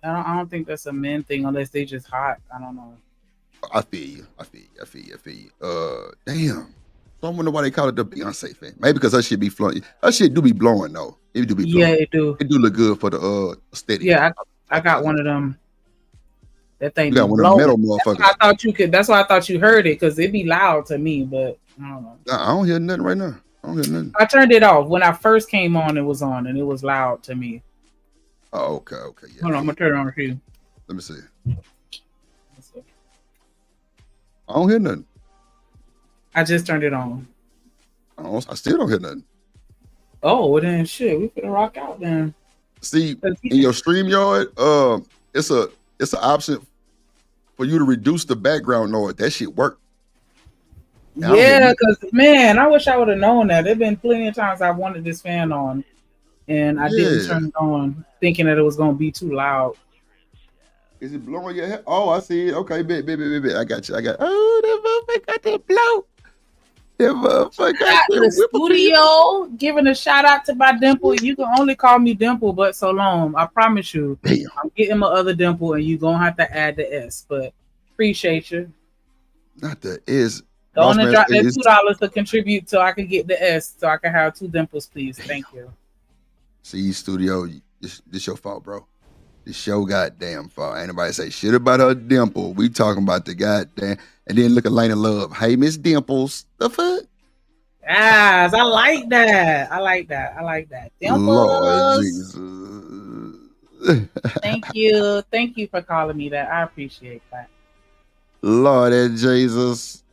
I don't think that's a men thing unless they just hot. I don't know. I feel you. I feel you. I feel you. I feel you. Damn. So I wonder why they call it the Beyonce fan. Maybe because her shit be flowing. Her shit do be blowing though. It do be Yeah, blowing. it do. It do look good for the aesthetic. Yeah, I Okay, got okay. one of them. That thing You be got one of them blowing. metal That's why I motherfuckers. thought you could. That's why I thought you heard it because it be loud to me. But I don't know. Nah, I don't hear nothing right now. I don't hear nothing. I turned it off when I first came on. It was on and it was loud to me. Oh, okay, okay, yeah, Hold on, I'm yeah. gonna turn it on for you. Let me see. I don't hear nothing. I just turned it on. I still don't hear nothing. Oh, well then shit, we finna rock out then. See, in your StreamYard, it's a it's an option for you to reduce the background noise. That shit work. I don't hear Yeah, nothing. because man, I wish I would have known that. There've been plenty of times I wanted this fan on and I didn't Yeah. turn it on, thinking that it was gonna be too loud. Is it blowing your head? Oh, I see it. Okay, bit. I got you. I got. Oh, that motherfucker got that blow. That motherfucker got At that the whippersnapper. studio, giving a shout out to my dimple. You can only call me dimple, but so long. I promise you, Damn. I'm getting my other dimple, and you gonna have to add the S. But appreciate you. Not the is. Go Boss on and man drop say that it's $2 to contribute so I can get the S, so I can have two dimples, please. damn. Thank you. See, studio, this your fault, bro. This your goddamn fault. Ain't nobody say shit about her dimple. We talking about the goddamn. And then look at Lane of Love. Hey, Miss Dimples. The fuck? Yes, I like that. I like that. I like that. Lord Dimples. Jesus. Thank you. Thank you for calling me that. I appreciate that. Lord and Jesus.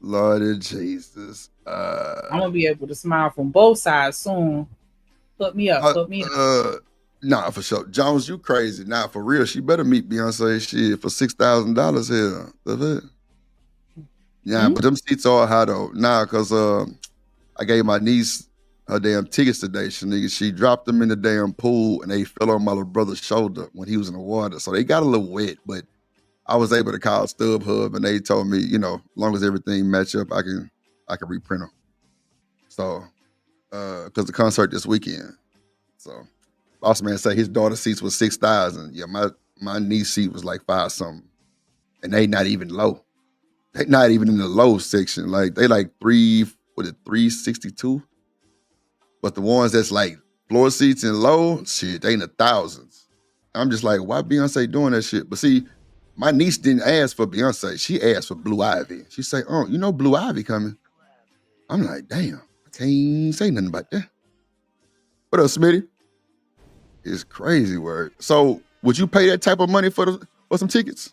Lord and Jesus. I'm gonna be able to smile from both sides soon. Put me up. Uh, Put me up. uh, nah, for sure. Jones, you crazy. Nah, for real. She better meet Beyonce shit for $6,000 here. That's it. Yeah, Hmm? but them seats are high though. Nah, cause I gave my niece her damn tickets today. She dropped them in the damn pool and they fell on my little brother's shoulder when he was in the water. So they got a little wet, but I was able to call StubHub and they told me, as long as everything match up, I can reprint them. So because the concert this weekend. So boss man say his daughter's seats was 6,000. Yeah, my niece seat was like five something. And they not even low. They not even in the low section. Like they like 362. But the ones that's like floor seats and low, shit, they in the thousands. I'm just like, why Beyonce doing that shit? But see, my niece didn't ask for Beyonce. She asked for Blue Ivy. She say, oh, Blue Ivy coming. I'm like, damn, I can't say nothing about that. What up, Smitty? It's crazy word. So would you pay that type of money for some tickets?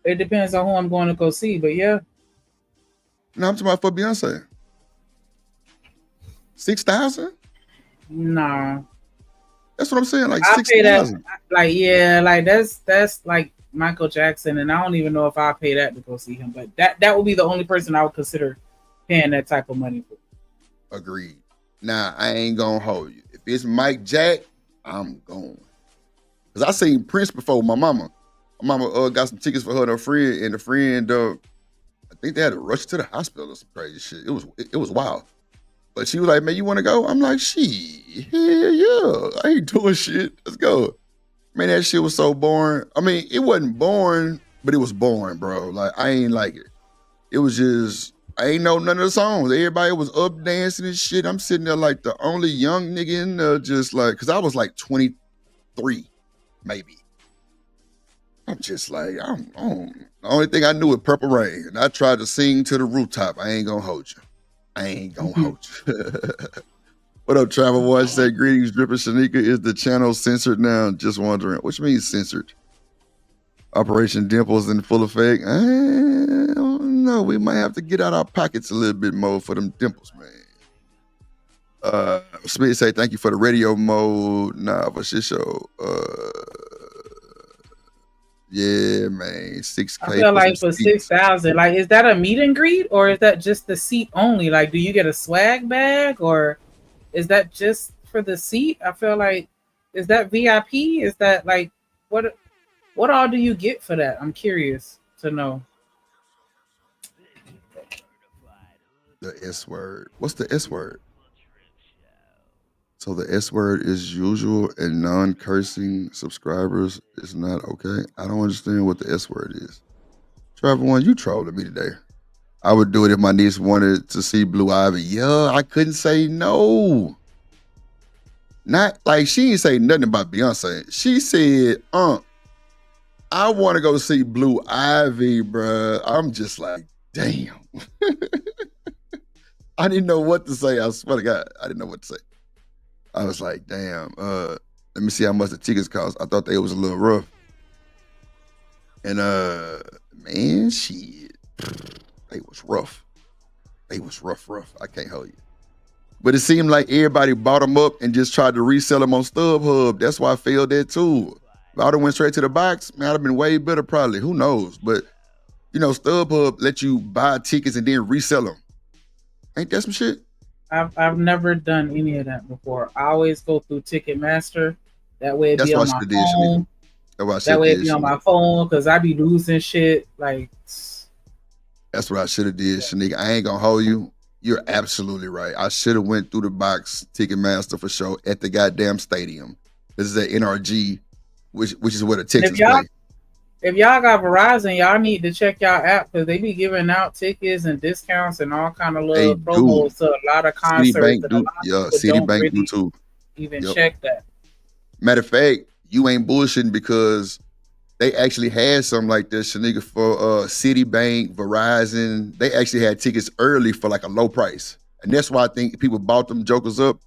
It depends on who I'm going to go see, but yeah, No, I'm talking about for Beyonce. 6,000? nah. That's what I'm saying. Like I six pay that. thousand. Like yeah, like that's like Michael Jackson, and I don't even know if I pay that to go see him. But that would be the only person I would consider paying that type of money for. Agreed. Now I ain't gonna hold you. If it's Mike Jack, I'm going. Cause I seen Prince before. My mama. My mama got some tickets for her and her friend, and the friend, I think they had to rush to the hospital or some crazy shit. It was wild. But she was like, "Man, you want to go?" I'm like, "She, hell yeah, I ain't doing shit. Let's go." Man, that shit was so boring. I mean, it wasn't boring, but it was boring, bro. Like I ain't like it. It was just I ain't know none of the songs. Everybody was up dancing and shit. I'm sitting there like the only young nigga in there, just like, cause I was like 23, maybe. I'm just like, the only thing I knew was Purple Rain, and I tried to sing to the rooftop. I ain't gonna hold you. I ain't gonna hold you. What up, Travel Watch? Say greetings, Dripper Shanika. Is the channel censored now? Just wondering. What you mean censored? Operation Dimples in full effect. I don't know. We might have to get out our pockets a little bit more for them dimples, man. Smith say thank you for the radio mode. Nah, for shit show. Yeah, man. I 6K feel for some like for six seats. thousand, like is that a meet and greet or is that just the seat only? Like, do you get a swag bag or is that just for the seat? I feel like is that VIP? Is that like what what all do you get for that? I'm curious to know. The S word. What's the S word? So the S word is usual and non-cursing subscribers is not okay. I don't understand what the S word is. Trevor One, you trolling me today. I would do it if my niece wanted to see Blue Ivy. Yeah, I couldn't say no. Not like she didn't say nothing about Beyonce. She said, I want to go see Blue Ivy, bruh. I'm just like, damn. I didn't know what to say. I swear to God, I didn't know what to say. I was like, damn, let me see how much the tickets cost. I thought they was a little rough. And man, shit. They was rough. They was rough. I can't hold you. But it seemed like everybody bought them up and just tried to resell them on StubHub. That's why I failed that too. If I would have went straight to the box, man, I'd have been way better probably. Who knows? But you know, StubHub let you buy tickets and then resell them. Ain't that some shit? I've never done any of that before. I always go through Ticketmaster. That way it That's be what I on should my have did, Shanika. phone. That's what I should That have way it did, be on Shanika. my phone because I be losing shit. Like, That's what I should have did, Shanika. I ain't gonna hold you. You're absolutely right. I should have went through the box Ticketmaster for sure at the goddamn stadium. This is at NRG, which is where the and Texans play. if y'all got Verizon, y'all need to check y'all app because they be giving out tickets and discounts and all kind of They little do. promos to a lot of concerts, Citibank and a do. lot of Yeah, people don't Citibank do really too. even Yep. check that. Matter of fact, you ain't bullshitting because they actually had something like this, Shanika, for Citibank, Verizon. They actually had tickets early for like a low price. And that's why I think people bought them jokers up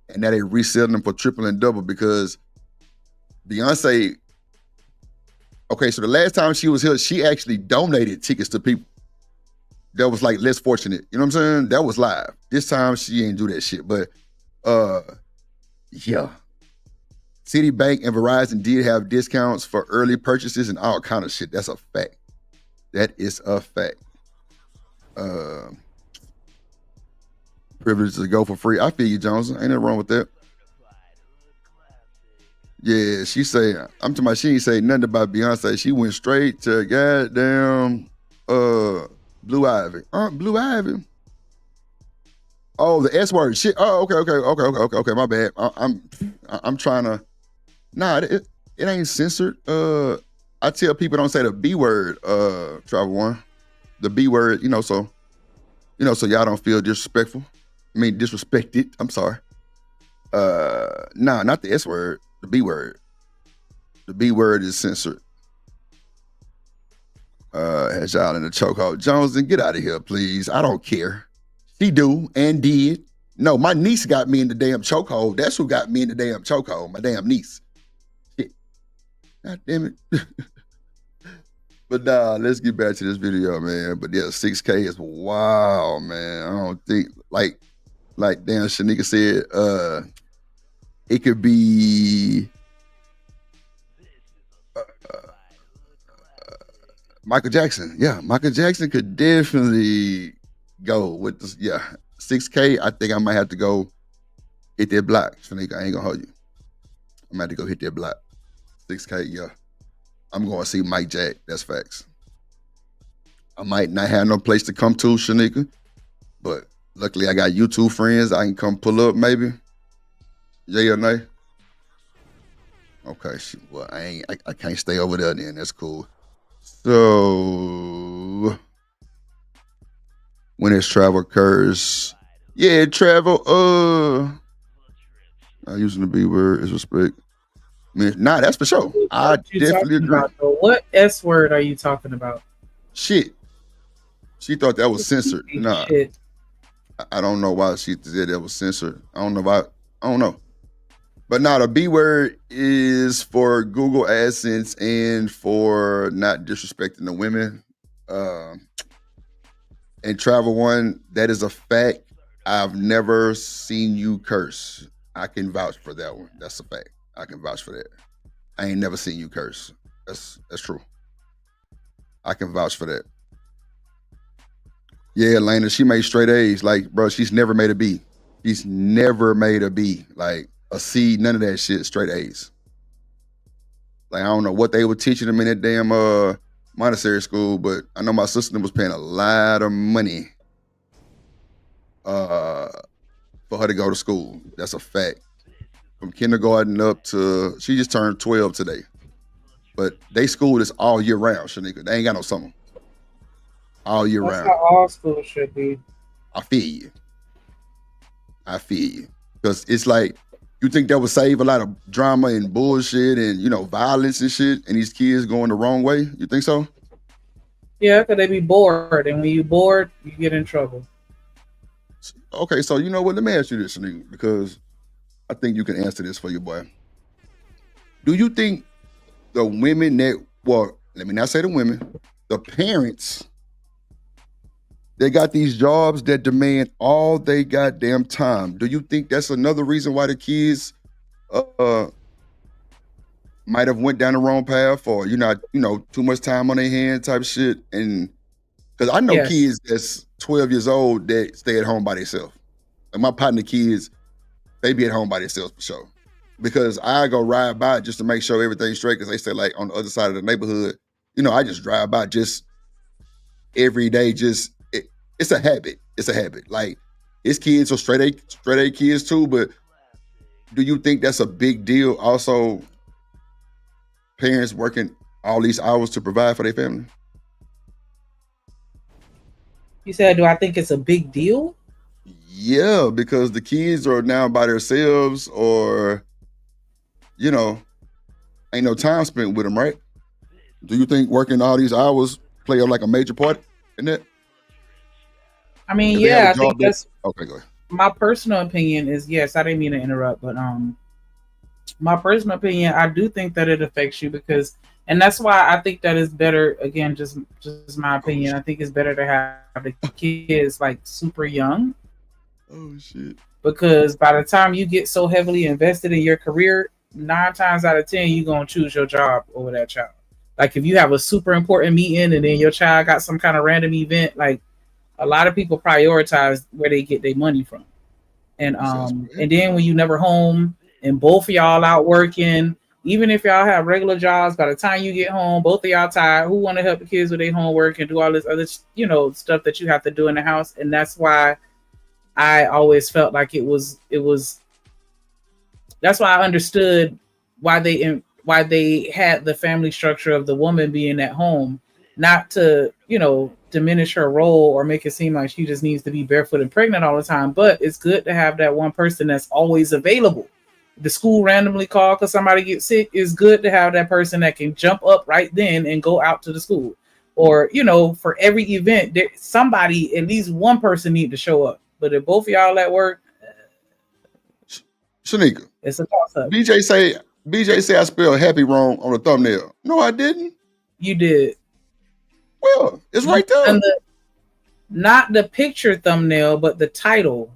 and now they reselling them for triple and double because Beyonce, okay, so the last time she was here, she actually donated tickets to people that was like less fortunate. You know what I'm saying? That was live. This time she ain't do that shit. But uh yeah. Citibank and Verizon did have discounts for early purchases and all kind of shit. That's a fact. That is a fact. Uh, privilege to go for free. I feel you, Johnson. Ain't nothing wrong with that. Yeah, she say, I'm talking about she ain't say nothing about Beyonce. She went straight to goddamn Blue Ivy. Blue Ivy. Oh, the S word. Shit. Oh, okay. My bad. I'm trying to. Nah, it ain't censored. I tell people don't say the B word. Travel One, the B word. So y'all don't feel disrespectful. I mean, disrespected. I'm sorry. Nah, not the S word. The B word. The B word is censored. Has y'all in the chokehold. Jones, then get out of here, please. I don't care. She do and did. No, my niece got me in the damn chokehold. That's who got me in the damn chokehold. My damn niece. Shit. God damn it. But nah, let's get back to this video, man. But yeah, 6K is wow, man. I don't think like damn Shanika said, it could be Michael Jackson. Yeah, Michael Jackson could definitely go with this. Yeah, 6K. I think I might have to go hit that block. Shanika, I ain't gonna hold you. I'm gonna have to go hit that block. 6K. Yeah, I'm going to see Mike Jack. That's facts. I might not have no place to come to, Shanika, but luckily I got YouTube friends. I can come pull up maybe. Yay or nay? Okay, well I can't stay over there then. That's cool. So when his travel occurs, yeah, travel. Not using the B word is respect. I mean, nah, that's for sure. I What you definitely talking agree. about though? What S word are you talking about? Shit, she thought that was censored. Nah, Shit. I don't know why she said that was censored. I don't know why. I don't know. But now the B word is for Google AdSense and for not disrespecting the women. And Travel One, that is a fact. I've never seen you curse. I can vouch for that one. That's a fact. I can vouch for that. I ain't never seen you curse. That's true. I can vouch for that. Yeah, Lena, she made straight A's. Like, bro, she's never made a B. She's never made a B. Like a C, none of that shit, straight A's. Like, I don't know what they were teaching them in that damn Montessori school, but I know my sister was paying a lot of money for her to go to school. That's a fact. from kindergarten up to she just turned 12 today. But they school is all year round, Shanika. They ain't got no summer. All year That's how round. all schools should be. I feel you. I feel you. Because it's like you think that would save a lot of drama and bullshit and violence and shit and these kids going the wrong way. You think so? Yeah, because they be bored, and when you bored, you get in trouble. Okay, so you know what? Let me ask you this, Shanika, because I think you can answer this for your boy. Do you think the women that let me not say the women, the parents they got these jobs that demand all they goddamn time. Do you think that's another reason why the kids uh might have went down the wrong path or too much time on their hand type shit? And because I know Yes. kids that's 12 years old that stay at home by themselves. Like my partner kids, they be at home by themselves for sure. Because I go ride by just to make sure everything's straight. Because they stay like on the other side of the neighborhood. I just drive by just every day. It's a habit. It's a habit. Like his kids are straight A kids too. But do you think that's a big deal? Also, parents working all these hours to provide for their family. You said, do I think it's a big deal? Yeah, because the kids are now by themselves, or you know, ain't no time spent with them, right? Do you think working all these hours play like a major part in that? I mean, If they have a yeah, I think job that that's okay, go ahead. my personal opinion. Is yes, I didn't mean to interrupt, but my personal opinion, I do think that it affects you because, and that's why I think that is better. Again, just my opinion. Oh I think shit. it's better to have the kids like super young Oh shit. because by the time you get so heavily invested in your career, 9 times out of 10 you're gonna choose your job over that child. Like if you have a super important meeting and then your child got some kind of random event, like a lot of people prioritize where they get their money from. You said that's what And happened. then when you never home and both of y'all out working, even if y'all have regular jobs, by the time you get home, both of y'all tired. Who want to help the kids with their homework and do all this other stuff that you have to do in the house? And that's why I always felt like it was that's why I understood why they had the family structure of the woman being at home, not to diminish her role or make it seem like she just needs to be barefoot and pregnant all the time. But it's good to have that one person that's always available. The school randomly call because somebody gets sick. It's good to have that person that can jump up right then and go out to the school. Or for every event, somebody, at least one person, need to show up. But if both of y'all at work, Shanika, it's a toss up. BJ say BJ say I spelled happy wrong on the thumbnail. No, I didn't. You did. Well, it's You right there. done the not the picture thumbnail, but the title.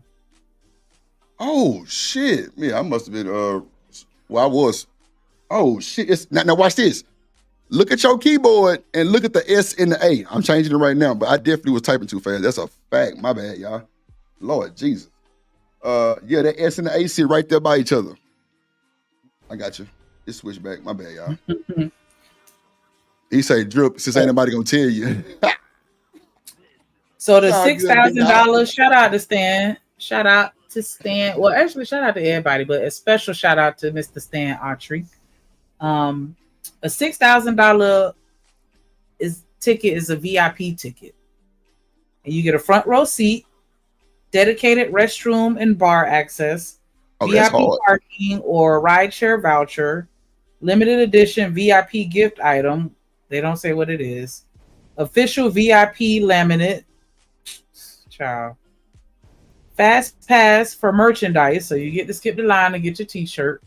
Oh shit. Yeah, I must have been well, I was. Oh shit. It's now watch this. Look at your keyboard and look at the S and the A. I'm changing it right now, but I definitely was typing too fast. That's a fact. My bad, y'all. Lord Jesus. Yeah, that S and the A sit right there by each other. I got you. It's switched back. My bad, y'all. He say drip since ain't nobody gonna tell you. So the Y'all six good big thousand dog. dollars shout out to Stan. Shout out to Stan. Well, actually, shout out to everybody, but a special shout out to Mr. Stan Autry. Um, a $6,000 is ticket is a VIP ticket, and you get a front row seat, dedicated restroom and bar access, Oh, that's VIP hard. parking or rideshare voucher, limited edition VIP gift item. They don't say what it is. Official VIP laminate. Child. Fast pass for merchandise, so you get to skip the line and get your T-shirt.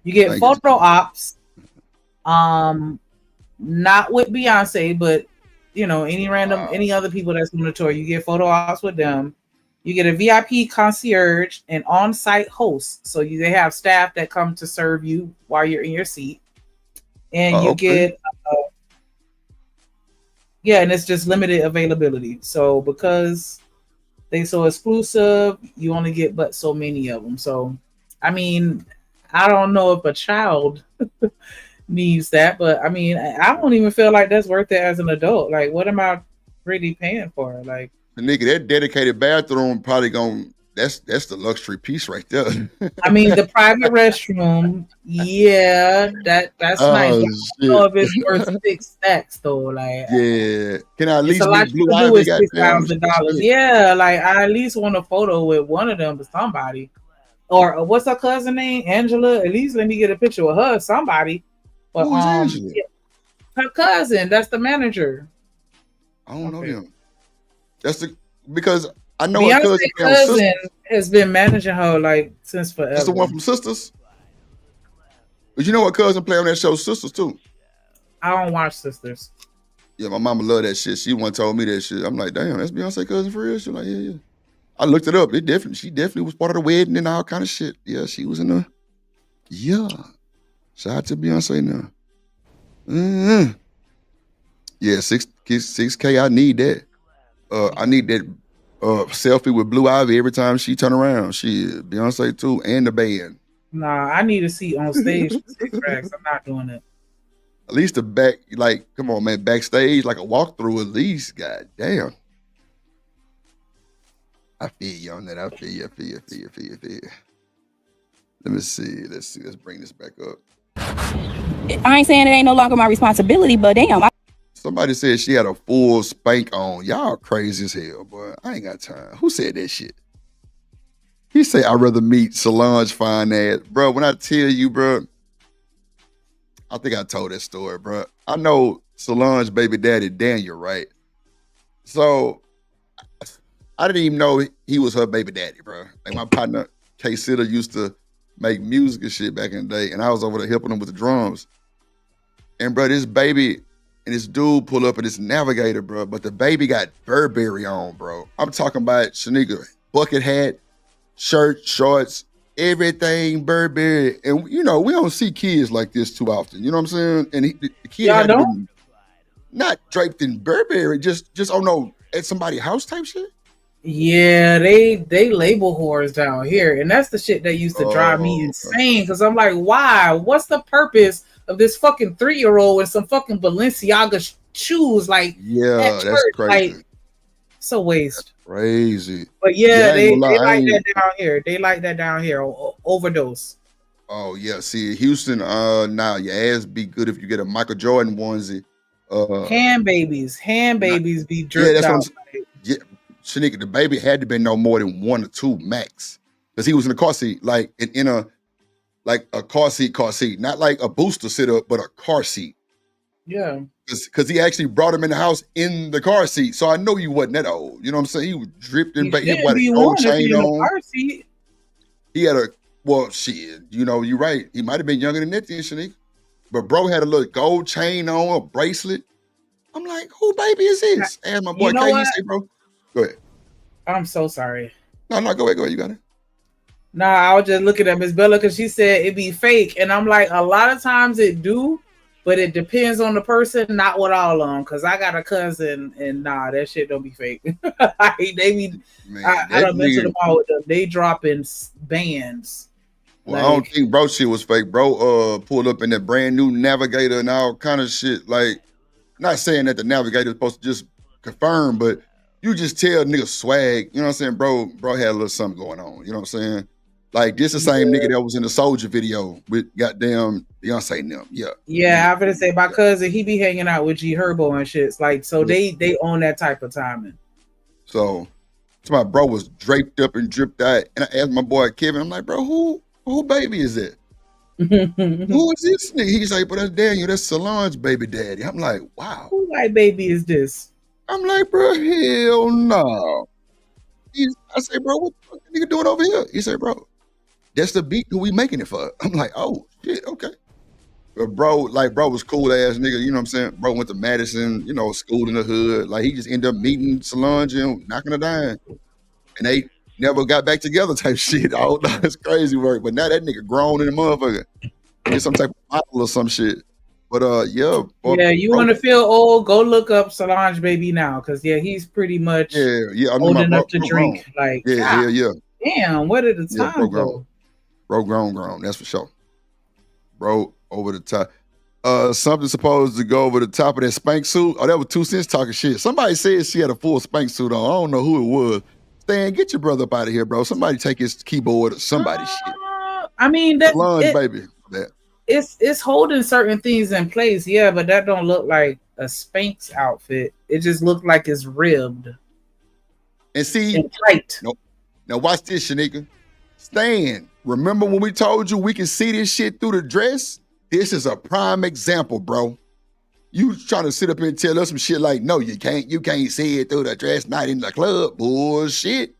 You get Thank you. photo ops, um, not with Beyonce, but any Wow. other people that's on the tour. You get photo ops with them. You get a VIP concierge and on-site host, so they have staff that come to serve you while you're in your seat, and you Okay. get yeah, and it's just limited availability. So because they so exclusive, you only get but so many of them. So, I mean, I don't know if a child needs that, but I mean, I don't even feel like that's worth it as an adult. Like, what am I really paying for? Like, The nigga, that dedicated bathroom probably gonna that's the luxury piece right there. I mean, the private restroom, yeah, that's nice. Oh But I don't shit. know if it's worth 6 stacks though. Like, Yeah. Can I at it's a least lot meet you Blue can do Ivy? with six Goddamn thousand dollars. shit. Yeah, like I at least want a photo with one of them with somebody. Or what's her cousin name? Angela. At least let me get a picture with her, somebody. But Who is Angela? yeah, her cousin. That's the manager. I don't know Okay. them. That's the because I know her Beyonce cousin play on cousin Sisters. has been managing her like since That's the one forever. from Sisters. But you know her cousin play on that show Sisters too. I don't watch Sisters. Yeah, my mama love that shit. She one told me that shit. I'm like, damn, that's Beyonce cousin for real. She like, yeah, yeah. I looked it up. She definitely was part of the wedding and all kind of shit. Yeah, she was in the yeah. Shout out to Beyonce now. Mhm. Yeah, 6K. I need that. I need that selfie with Blue Ivy every time she turn around. She Beyonce too, and the band. Nah, I need a seat on stage for 6 racks. I'm not doing it. At least the back, like, come on, man, backstage, like a walkthrough at least. God damn. I feel you on that. I feel you. I feel you. I feel you. I feel you. I feel you. Let me see. Let's see. Let's bring this back up. I ain't saying it ain't no longer my responsibility, but damn. Somebody said she had a full spank on. Y'all crazy as hell, boy. I ain't got time. Who said that shit? He said, I'd rather meet Solange fine ass. Bro, when I tell you, bro, I think I told that story, bro. I know Solange baby daddy Daniel, right? So I didn't even know he was her baby daddy, bro. Like my partner K Sitter used to make music and shit back in the day, and I was over there helping him with the drums. And bro, this baby and this dude pull up in this Navigator, bro. But the baby got Burberry on, bro. I'm talking about Shanika bucket hat, shirt, shorts, everything Burberry. And you know, we don't see kids like this too often. You know what I'm saying? And the kid Y'all had to don't? be not draped in Burberry, just oh no, at somebody's house type shit. Yeah, they label whores down here, and that's the shit that used to drive me Oh, insane. Because I'm like, why? What's the purpose of this fucking 3-year-old with some fucking Balenciaga shoes like at yeah, that's church? Like, crazy. it's a waste. Crazy. But Yeah, yeah, I ain't gonna they lie. like that down here. They like that down here. Overdose. Oh yeah, see Houston. Now your ass be good if you get a Michael Jordan onesie. Hand Not, babies be yeah, dripped that's what I'm. out. Like, Yeah, Shanika, the baby had to be no more than 1 or 2 max, because he was in a car seat, like in a like a car seat, not like a booster sit up, but a car seat. yeah, Because he actually brought him in the house in the car seat, so I know you wasn't that old. You know what I'm saying? He was dripped in, you he had shouldn't a be gold one if chain you're in a on. car seat. He had a well, shit. You know, you're right. He might have been younger than that, then, Shanika. But bro had a little gold chain on, a bracelet. I'm like, who baby is this? And my You boy know K, what? he say, bro, go ahead. I'm so sorry. No, no, go ahead. You got it. Nah, I was just looking at Miss Bella because she said it be fake, and I'm like, a lot of times it do, but it depends on the person, not with all of them. Because I got a cousin, and nah, that shit don't be fake. They be, Man, I that done been to nigga. the mall with them. They dropping bands Well, I don't like, think bro shit was fake. Bro pulled up in that brand new Navigator and all kind of shit. Like, not saying that the Navigator is supposed to just confirm, but you just tell nigga swag. You know what I'm saying? Bro had a little something going on. You know what I'm saying? Like, this the same yeah, nigga that was in the Soldier video with goddamn Beyonce and them. Yeah. yeah. I'm gonna say my cousin, he be hanging out with G Herbo and shit. Like, so Yeah. they own that type of timing. So my bro was draped up and dripped out. And I asked my boy Kevin, I'm like, bro, who baby is that? Who is this nigga? He's like, but that's Daniel, that's Solange baby daddy. I'm like, wow. Who white baby is this? I'm like, bro, hell no. I say, bro, what the fuck that nigga doing over here? He said, bro, that's the beat who we making it for. I'm like, oh shit, okay. But bro was cool ass nigga, you know what I'm saying? Bro went to Madison, you know, school in the hood. Like, he just ended up meeting Solange and knocking her down. And they never got back together type shit. I don't know, it's crazy work. But now that nigga grown in the motherfucker. Get some type of model or some shit. But yeah, boy, Yeah, you bro, want to feel old? Go look up Solange baby now, because yeah, he's pretty much yeah. I mean, old my enough to bro grown. drink. Like, Yeah, God hell yeah. damn, where did the Yeah, bro time grown. go? Bro grown, that's for sure. Bro over the top. Something supposed to go over the top of that spank suit. Oh, that was 2 cents talking shit. Somebody said she had a full spank suit on. I don't know who it was. Stan, get your brother up out of here, bro. Somebody take his keyboard or somebody shit. I mean The lunge, baby. That. It's holding certain things in place, yeah, but that don't look like a Spanx outfit. It just looked like it's ribbed and see and tight. No, now watch this, Shanika. Stan, remember when we told you we can see this shit through the dress? This is a prime example, bro. You trying to sit up here and tell us some shit like, no, you can't see it through the dress, not in the club. Bullshit.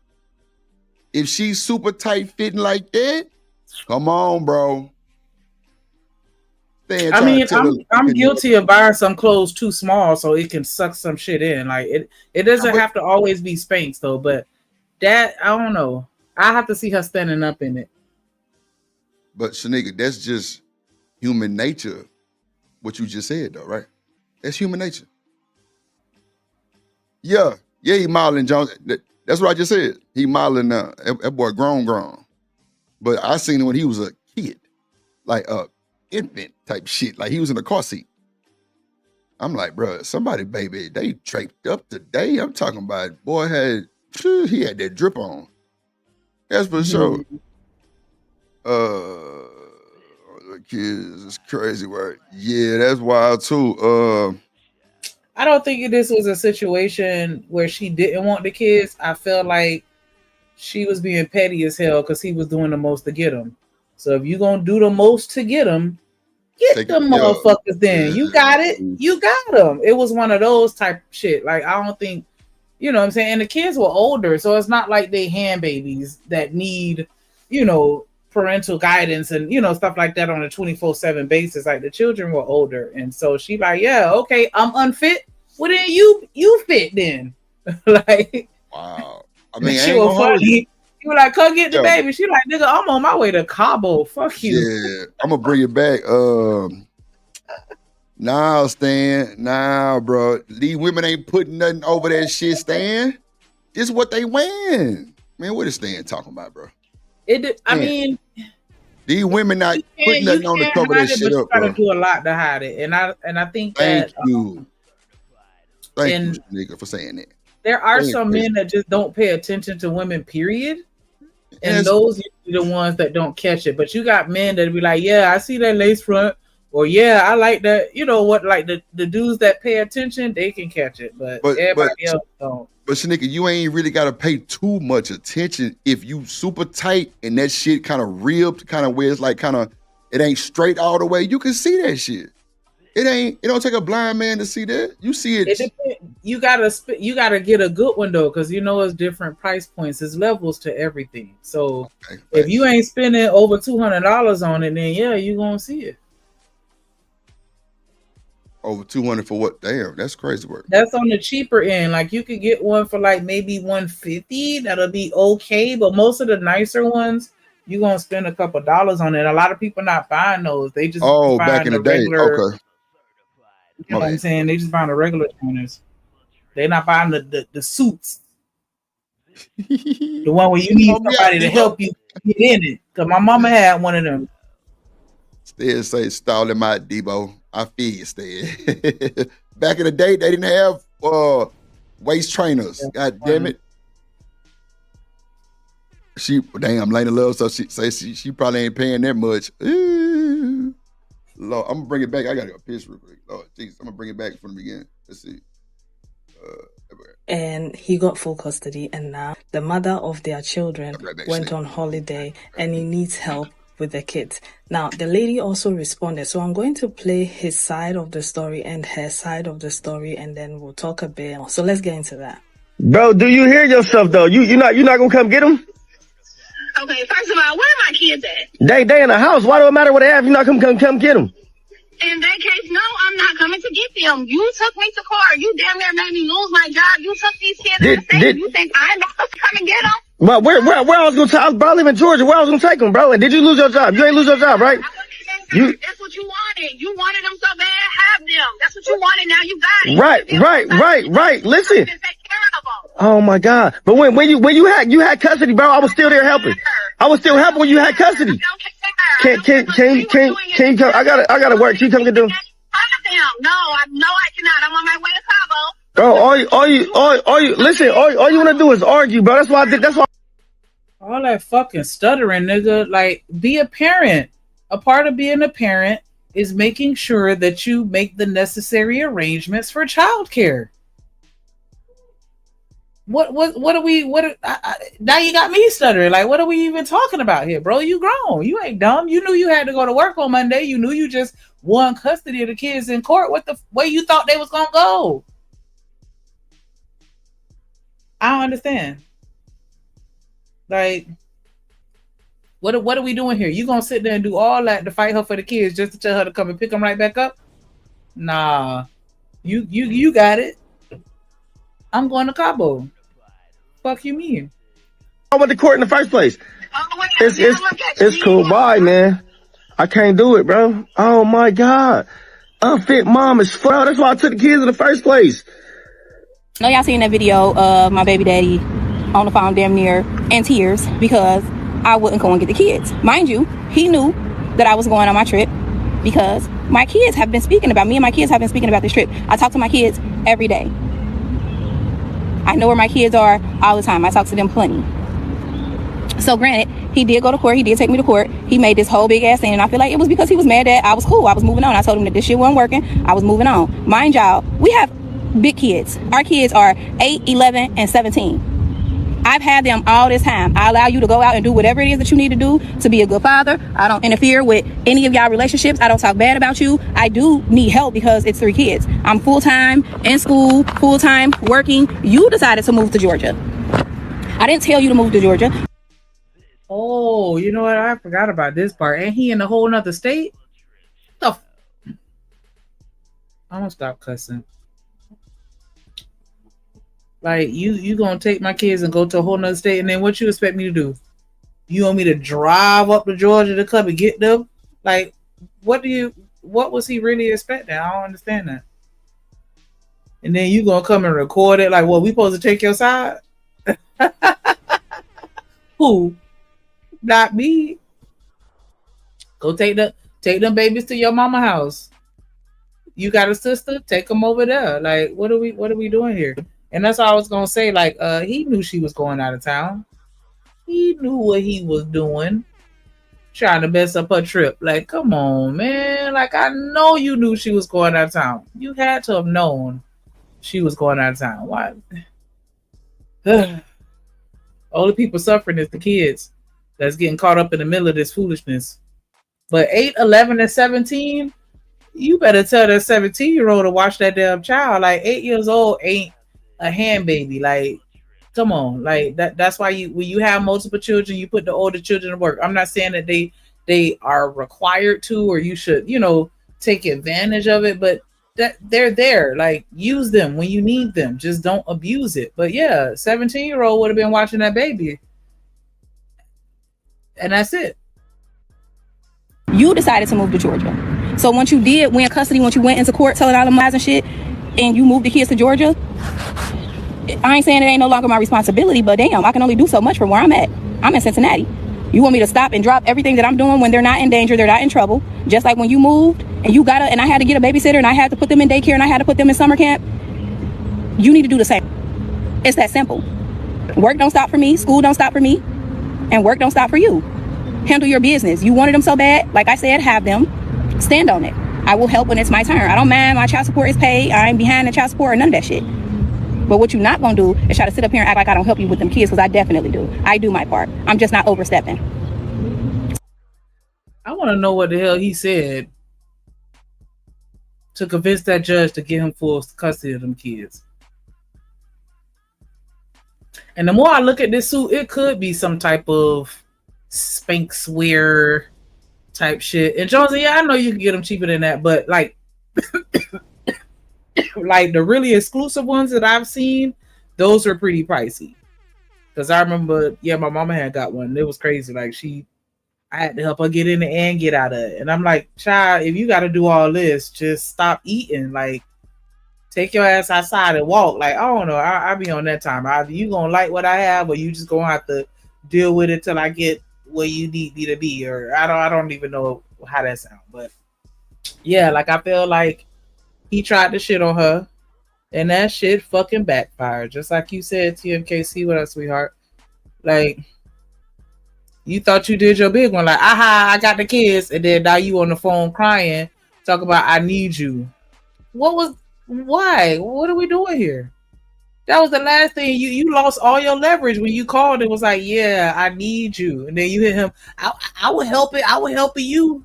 If she's super tight fitting like that, come on, bro. I mean, I'm guilty of buying some clothes too small so it can suck some shit in. Like it doesn't have to always be Spanx though, but that I don't know. I have to see her standing up in it. But Shanika, that's just human nature. What you just said though, right? That's human nature. Yeah, he modeling Jones. That's what I just said. He modeling now. That boy grown. But I seen him when he was a kid, like a infant type shit. Like he was in a car seat. I'm like, bro, somebody, baby, they draped up today. I'm talking about, boy he had that drip on. That's for sure. The kids, it's crazy work. Yeah, that's wild too. I don't think this was a situation where she didn't want the kids. I felt like she was being petty as hell because he was doing the most to get them. So if you're gonna do the most to get them, get them motherfuckers then. You got it. You got them. It was one of those type shit. Like, I don't think, you know what I'm saying? And the kids were older, so it's not like they hand babies that need, parental guidance and, stuff like that on a 24/7 basis. Like, the children were older. And so she like, yeah, okay, I'm unfit. Well, then you fit then. Like, wow. I mean, she was funny. You were like, come get the baby. She like, nigga, I'm on my way to Cabo. Fuck you. Yeah, I'm gonna bring it back. Nah, Stan. Nah, bro. These women ain't putting nothing over that shit, Stan. This is what they win. Man, what is Stan talking about, bro? I mean, these women not putting nothing on to cover that shit up, bro. Trying to do a lot to hide it, and I think Thank you, nigga, for saying that. There are some men that just don't pay attention to women, period. And those are the ones that don't catch it. But you got men that be like, yeah, I see that lace front. Or, yeah, I like that. You know what? Like the dudes that pay attention, they can catch it. But everybody else don't. But, Shanika, you ain't really got to pay too much attention. If you super tight and that shit kind of ribbed, kind of where it's like kind of, it ain't straight all the way, you can see that shit. It don't take a blind man to see that. You see it. You gotta get a good one though, because it's different price points. There's levels to everything. So if you ain't spending over $200 on it, then yeah, you gonna see it. Over $200 for what? Damn, that's crazy work. That's on the cheaper end. Like you could get one for like maybe $150. That'll be okay. But most of the nicer ones, you're gonna spend a couple dollars on it. A lot of people not buying those. They just back in the day. Okay. You know what I'm saying? They just buying the regular trainers. They're not buying the suits. The one where you need somebody to help you get in it. Because my mama had one of them. Still say stalling my Debo. I feel you, Still. Back in the day, they didn't have waist trainers. God damn it. Lena loves, so she say she probably ain't paying that much. Ooh. Lord, I'm gonna bring it back. I gotta go piss real quick. Lord, jeez, I'm gonna bring it back from the beginning. Let's see. And he got full custody, and now the mother of their children went on holiday, and he needs help with the kids. Now, the lady also responded, so I'm going to play his side of the story and her side of the story, and then we'll talk a bit. So let's get into that. Bro, do you hear yourself though? You're not gonna come get them? Okay, first of all, where are my kids at? They in the house. Why do it matter what they have? You're not come get them. In that case, no, I'm not coming to get them. You took me to court. You damn near made me lose my job. You took these kids to the state. You think I'm not supposed to come and get them? But where I was gonna take? I live in Georgia. Where I was gonna take them, bro? And did you lose your job? You ain't lose your job, right? That's what you wanted. You wanted them so bad. Have them. That's what you wanted. Now you got it. Right. Listen. Oh my God! But when you had custody, bro, I was still there helping. I was still helping when you had custody. Can you come? I gotta work. Can you come get them? No, I cannot. I'm on my way to Cabo. Bro, all you listen, all you want to do is argue, bro. That's why. All that fucking stuttering, nigga. Like, be a parent. A part of being a parent is making sure that you make the necessary arrangements for childcare. What are we? Now you got me stuttering. Like, what are we even talking about here, bro? You grown. You ain't dumb. You knew you had to go to work on Monday. You knew you just won custody of the kids in court. What the way you thought they was gonna go? I don't understand. Like, what are we doing here? You gonna sit there and do all that to fight her for the kids just to tell her to come and pick them right back up? Nah, you got it. I'm going to Cabo. Fuck you mean? I went to court in the first place. It's cool. Bye, man. I can't do it, bro. Oh my God. Unfit mom is fuck. That's why I took the kids in the first place. I know y'all seen that video of my baby daddy on the phone damn near in tears because I wouldn't go and get the kids. Mind you, he knew that I was going on my trip because my kids have been speaking about me and my kids have been speaking about this trip. I talk to my kids every day. I know where my kids are all the time. I talk to them plenty. So granted, he did go to court. He did take me to court. He made this whole big ass thing. And I feel like it was because he was mad that I was cool. I was moving on. I told him that this shit wasn't working. I was moving on. Mind y'all, we have big kids. Our kids are 8, 11, and 17. I've had them all this time. I allow you to go out and do whatever it is that you need to do to be a good father. I don't interfere with any of y'all relationships. I don't talk bad about you. I do need help because it's 3 kids. I'm full-time in school, full-time working. You decided to move to Georgia. I didn't tell you to move to Georgia. Oh, you know what? I forgot about this part. Ain't he in a whole nother state? I'm gonna stop cussing. Like, you gonna take my kids and go to a whole nother state, and then what you expect me to do? You want me to drive up to Georgia to come and get them? Like, what was he really expecting? I don't understand that. And then you gonna come and record it? Like, what, we supposed to take your side? Who? Not me. Go take them babies to your mama house. You got a sister? Take them over there. Like, what are we doing here? And that's all I was gonna say. Like, he knew she was going out of town. He knew what he was doing, trying to mess up her trip. Like, come on, man. Like, I know you knew she was going out of town. You had to have known she was going out of town. Why? All the people suffering is the kids that's getting caught up in the middle of this foolishness. But 8, 11, and 17, you better tell that 17-year-old to watch that damn child. Like, 8 years old ain't a hand baby. Like, come on. Like, that's why when you have multiple children, you put the older children to work. I'm not saying that they are required to, or you should, take advantage of it, but that they're there. Like, use them when you need them. Just don't abuse it. But yeah, 17-year-old would have been watching that baby. And that's it. You decided to move to Georgia. So once you did win custody, once you went into court telling all them lies and shit, and you moved the kids to Georgia, I ain't saying it ain't no longer my responsibility, but damn, I can only do so much from where I'm at. I'm in Cincinnati. You want me to stop and drop everything that I'm doing when they're not in danger, they're not in trouble? Just like when you moved and I had to get a babysitter and I had to put them in daycare and I had to put them in summer camp. You need to do the same. It's that simple. Work don't stop for me, school don't stop for me, and work don't stop for you. Handle your business. You wanted them so bad, like I said, have them. Stand on it. I will help when it's my turn. I don't mind my child support is paid. I ain't behind the child support or none of that shit. But what you're not gonna do is try to sit up here and act like I don't help you with them kids, because I definitely do. I do my part. I'm just not overstepping. I want to know what the hell he said to convince that judge to get him full custody of them kids. And the more I look at this suit, it could be some type of spank swear type shit. And Jonesy, yeah, I know you can get them cheaper than that, but like like the really exclusive ones that I've seen, those are pretty pricey. Because I remember, my mama had got one. It was crazy. Like, I had to help her get in it and get out of it. And I'm like, child, if you got to do all this, just stop eating. Like, take your ass outside and walk. Like, I don't know. I'll be on that time. Either you going to like what I have, or you just going to have to deal with it till I get where you need me to be. Or I don't even know how that sounds. But yeah, like, I feel like he tried to shit on her. And that shit fucking backfired. Just like you said, TMKC, what up, sweetheart? Like, you thought you did your big one, like, aha, I got the kids, and then now you on the phone crying, talk about I need you. Why? What are we doing here? That was the last thing. You lost all your leverage when you called. It was like, yeah, I need you, and then you hit him. I will help it. I will help you.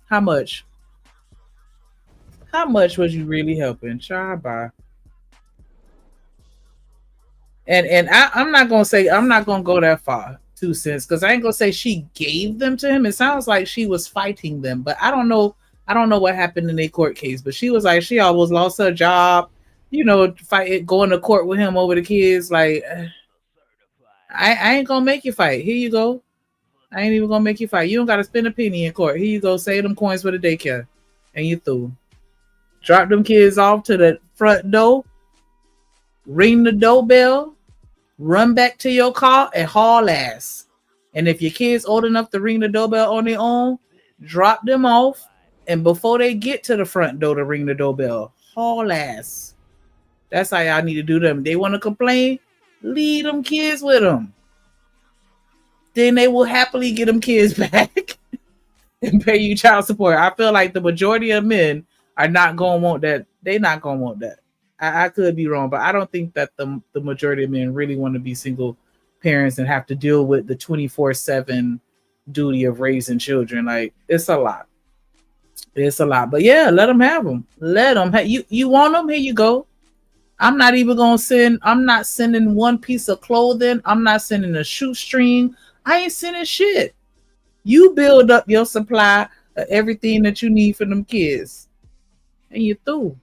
How much? How much was you really helping? Try by. I'm not gonna say, I'm not gonna go that far. 2 cents, because I ain't gonna say she gave them to him. It sounds like she was fighting them, but I don't know. I don't know what happened in their court case, but she was like she almost lost her job. Fight going to court with him over the kids. Like, I ain't gonna make you fight. Here you go. I ain't even gonna make you fight. You don't gotta spend a penny in court. Here you go. Save them coins for the daycare, and you through. Drop them kids off to the front door. Ring the doorbell. Run back to your car and haul ass. And if your kid's old enough to ring the doorbell on their own, drop them off. And before they get to the front door to ring the doorbell, haul ass. That's how y'all need to do them. They want to complain, leave them kids with them. Then they will happily get them kids back and pay you child support. I feel like the majority of men are not going to want that. They're not going to want that. I could be wrong, but I don't think that the majority of men really want to be single parents and have to deal with the 24/7 duty of raising children. Like, it's a lot. It's a lot. But yeah, let them have them. Let them. You want them? Here you go. I'm not even going to send. I'm not sending one piece of clothing. I'm not sending a shoestring. I ain't sending shit. You build up your supply of everything that you need for them kids. And you're through.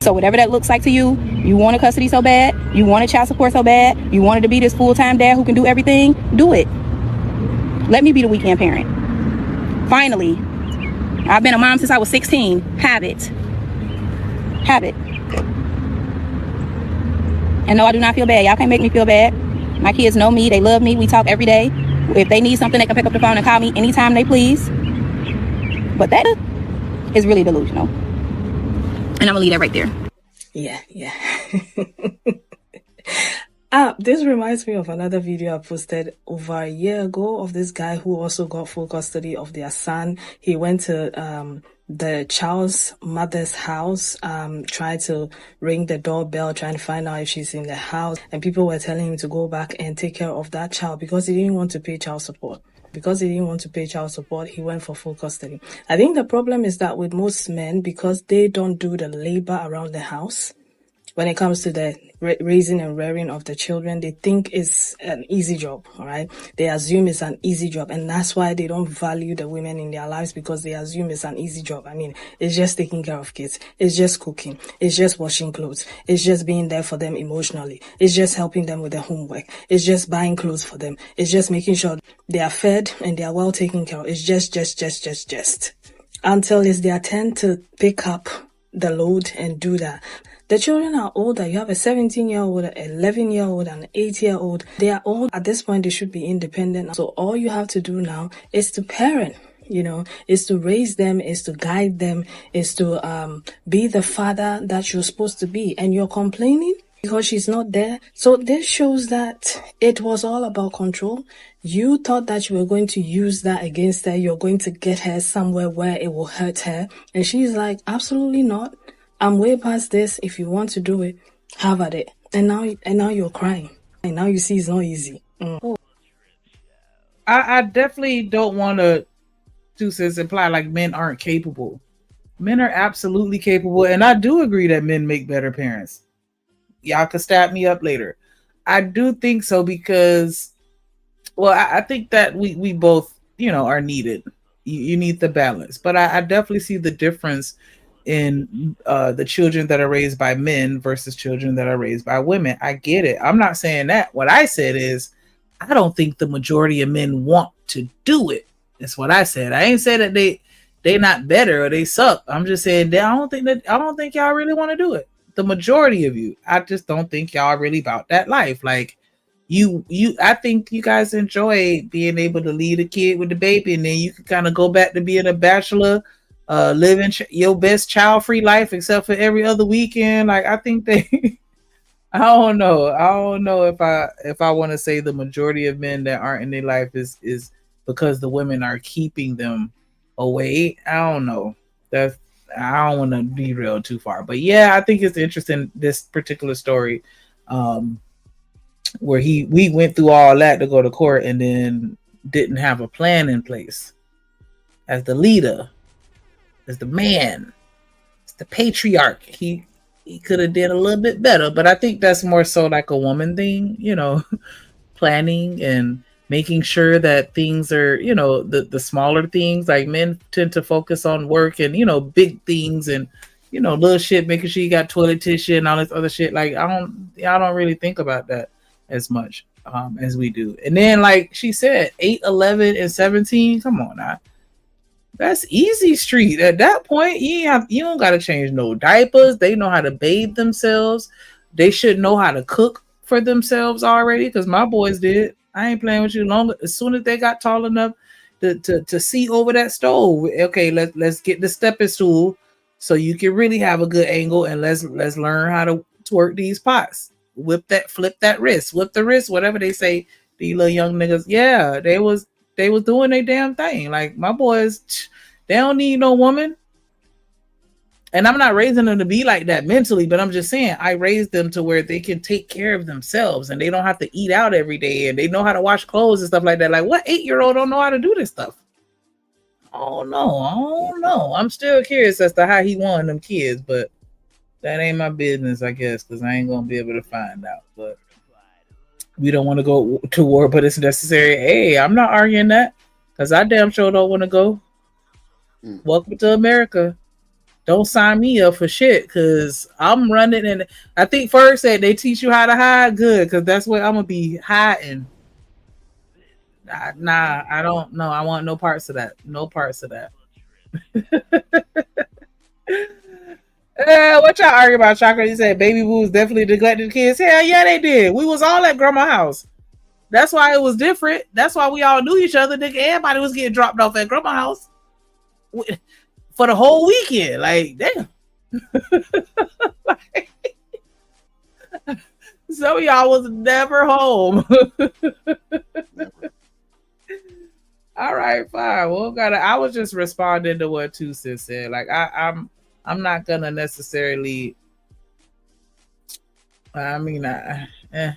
So whatever that looks like to you, you want a custody so bad, you want a child support so bad, you wanted to be this full-time dad who can do everything, do it. Let me be the weekend parent. Finally, I've been a mom since I was 16. Have it. Have it. And no, I do not feel bad. Y'all can't make me feel bad. My kids know me. They love me. We talk every day. If they need something, they can pick up the phone and call me anytime they please. But that is really delusional. And I'm gonna leave that right there. Yeah. This reminds me of another video I posted over a year ago of this guy who also got full custody of their son. He went to the child's mother's house, tried to ring the doorbell, trying to find out if she's in the house. And people were telling him to go back and take care of that child because he didn't want to pay child support. Because he didn't want to pay child support, he went for full custody. I think the problem is that with most men, because they don't do the labor around the house, when it comes to the raising and rearing of the children, they think it's an easy job, all right? They assume it's an easy job, and that's why they don't value the women in their lives, because they assume it's an easy job. I mean, it's just taking care of kids. It's just cooking. It's just washing clothes. It's just being there for them emotionally. It's just helping them with their homework. It's just buying clothes for them. It's just making sure they are fed and they are well taken care of. It's just. Until it's their turn to pick up the load and do that. The children are older. You have a 17-year-old, an 11-year-old, and an 8-year-old. They are old. At this point, they should be independent. So all you have to do now is to parent, is to raise them, is to guide them, is to be the father that you're supposed to be. And you're complaining because she's not there. So this shows that it was all about control. You thought that you were going to use that against her. You're going to get her somewhere where it will hurt her. And she's like, absolutely not. I'm way past this. If you want to do it, have at it. And now you're crying. And now you see it's not easy. I definitely don't want to imply like men aren't capable. Men are absolutely capable, and I do agree that men make better parents. Y'all can stab me up later. I do think so because, well, I think that we both, are needed. You need the balance, but I definitely see the difference in the children that are raised by men versus children that are raised by women. I get it. I'm not saying that. What I said is, I don't think the majority of men want to do it. That's what I said. I ain't said that they not better or they suck. I'm just saying that I don't think y'all really want to do it. The majority of you, I just don't think y'all really about that life. Like I think you guys enjoy being able to lead a kid with the baby, and then you can kind of go back to being a bachelor living your best child-free life except for every other weekend. Like I think they I don't know. I don't know if I want to say the majority of men that aren't in their life is because the women are keeping them away. I don't know. That's I don't want to derail too far, but yeah, I think it's interesting this particular story, where we went through all that to go to court and then didn't have a plan in place as the leader, as the man, as the patriarch. He could have did a little bit better, but I think that's more so like a woman thing, planning and making sure that things are, the smaller things. Like men tend to focus on work and, big things and, little shit, making sure you got toilet tissue and all this other shit. Like I don't really think about that as much as we do. And then like she said, 8, 11, and 17, come on now. That's easy street. At that point, you don't gotta change no diapers. They know how to bathe themselves. They should know how to cook for themselves already, because my boys did. I ain't playing with you long. As soon as they got tall enough to see over that stove, okay, let's get the stepping stool so you can really have a good angle, and let's learn how to work these pots. Flip that wrist, whip the wrist, whatever they say. These little young niggas, yeah, they was doing their damn thing. Like my boys, they don't need no woman. And I'm not raising them to be like that mentally, but I'm just saying I raised them to where they can take care of themselves and they don't have to eat out every day and they know how to wash clothes and stuff like that. Like what 8-year-old don't know how to do this stuff? Oh no. I'm still curious as to how he won them kids, but that ain't my business, I guess, because I ain't gonna be able to find out. But we don't want to go to war, but it's necessary. Hey, I'm not arguing that because I damn sure don't want to go. Welcome to America. Don't sign me up for shit because I'm running. And I think first said they teach you how to hide. Good, because that's where I'm going to be hiding. Nah, I don't know. I want no parts of that. No parts of that. What y'all argue about, Chakra? You said baby boos definitely neglected kids. Hell yeah, they did. We was all at grandma's house. That's why it was different. That's why we all knew each other. Nigga, everybody was getting dropped off at grandma's house for the whole weekend. Like, damn. Like, some of y'all was never home. Never. All right, fine. Well, I was just responding to what Two Sis said. Like, I'm not gonna necessarily. I mean, and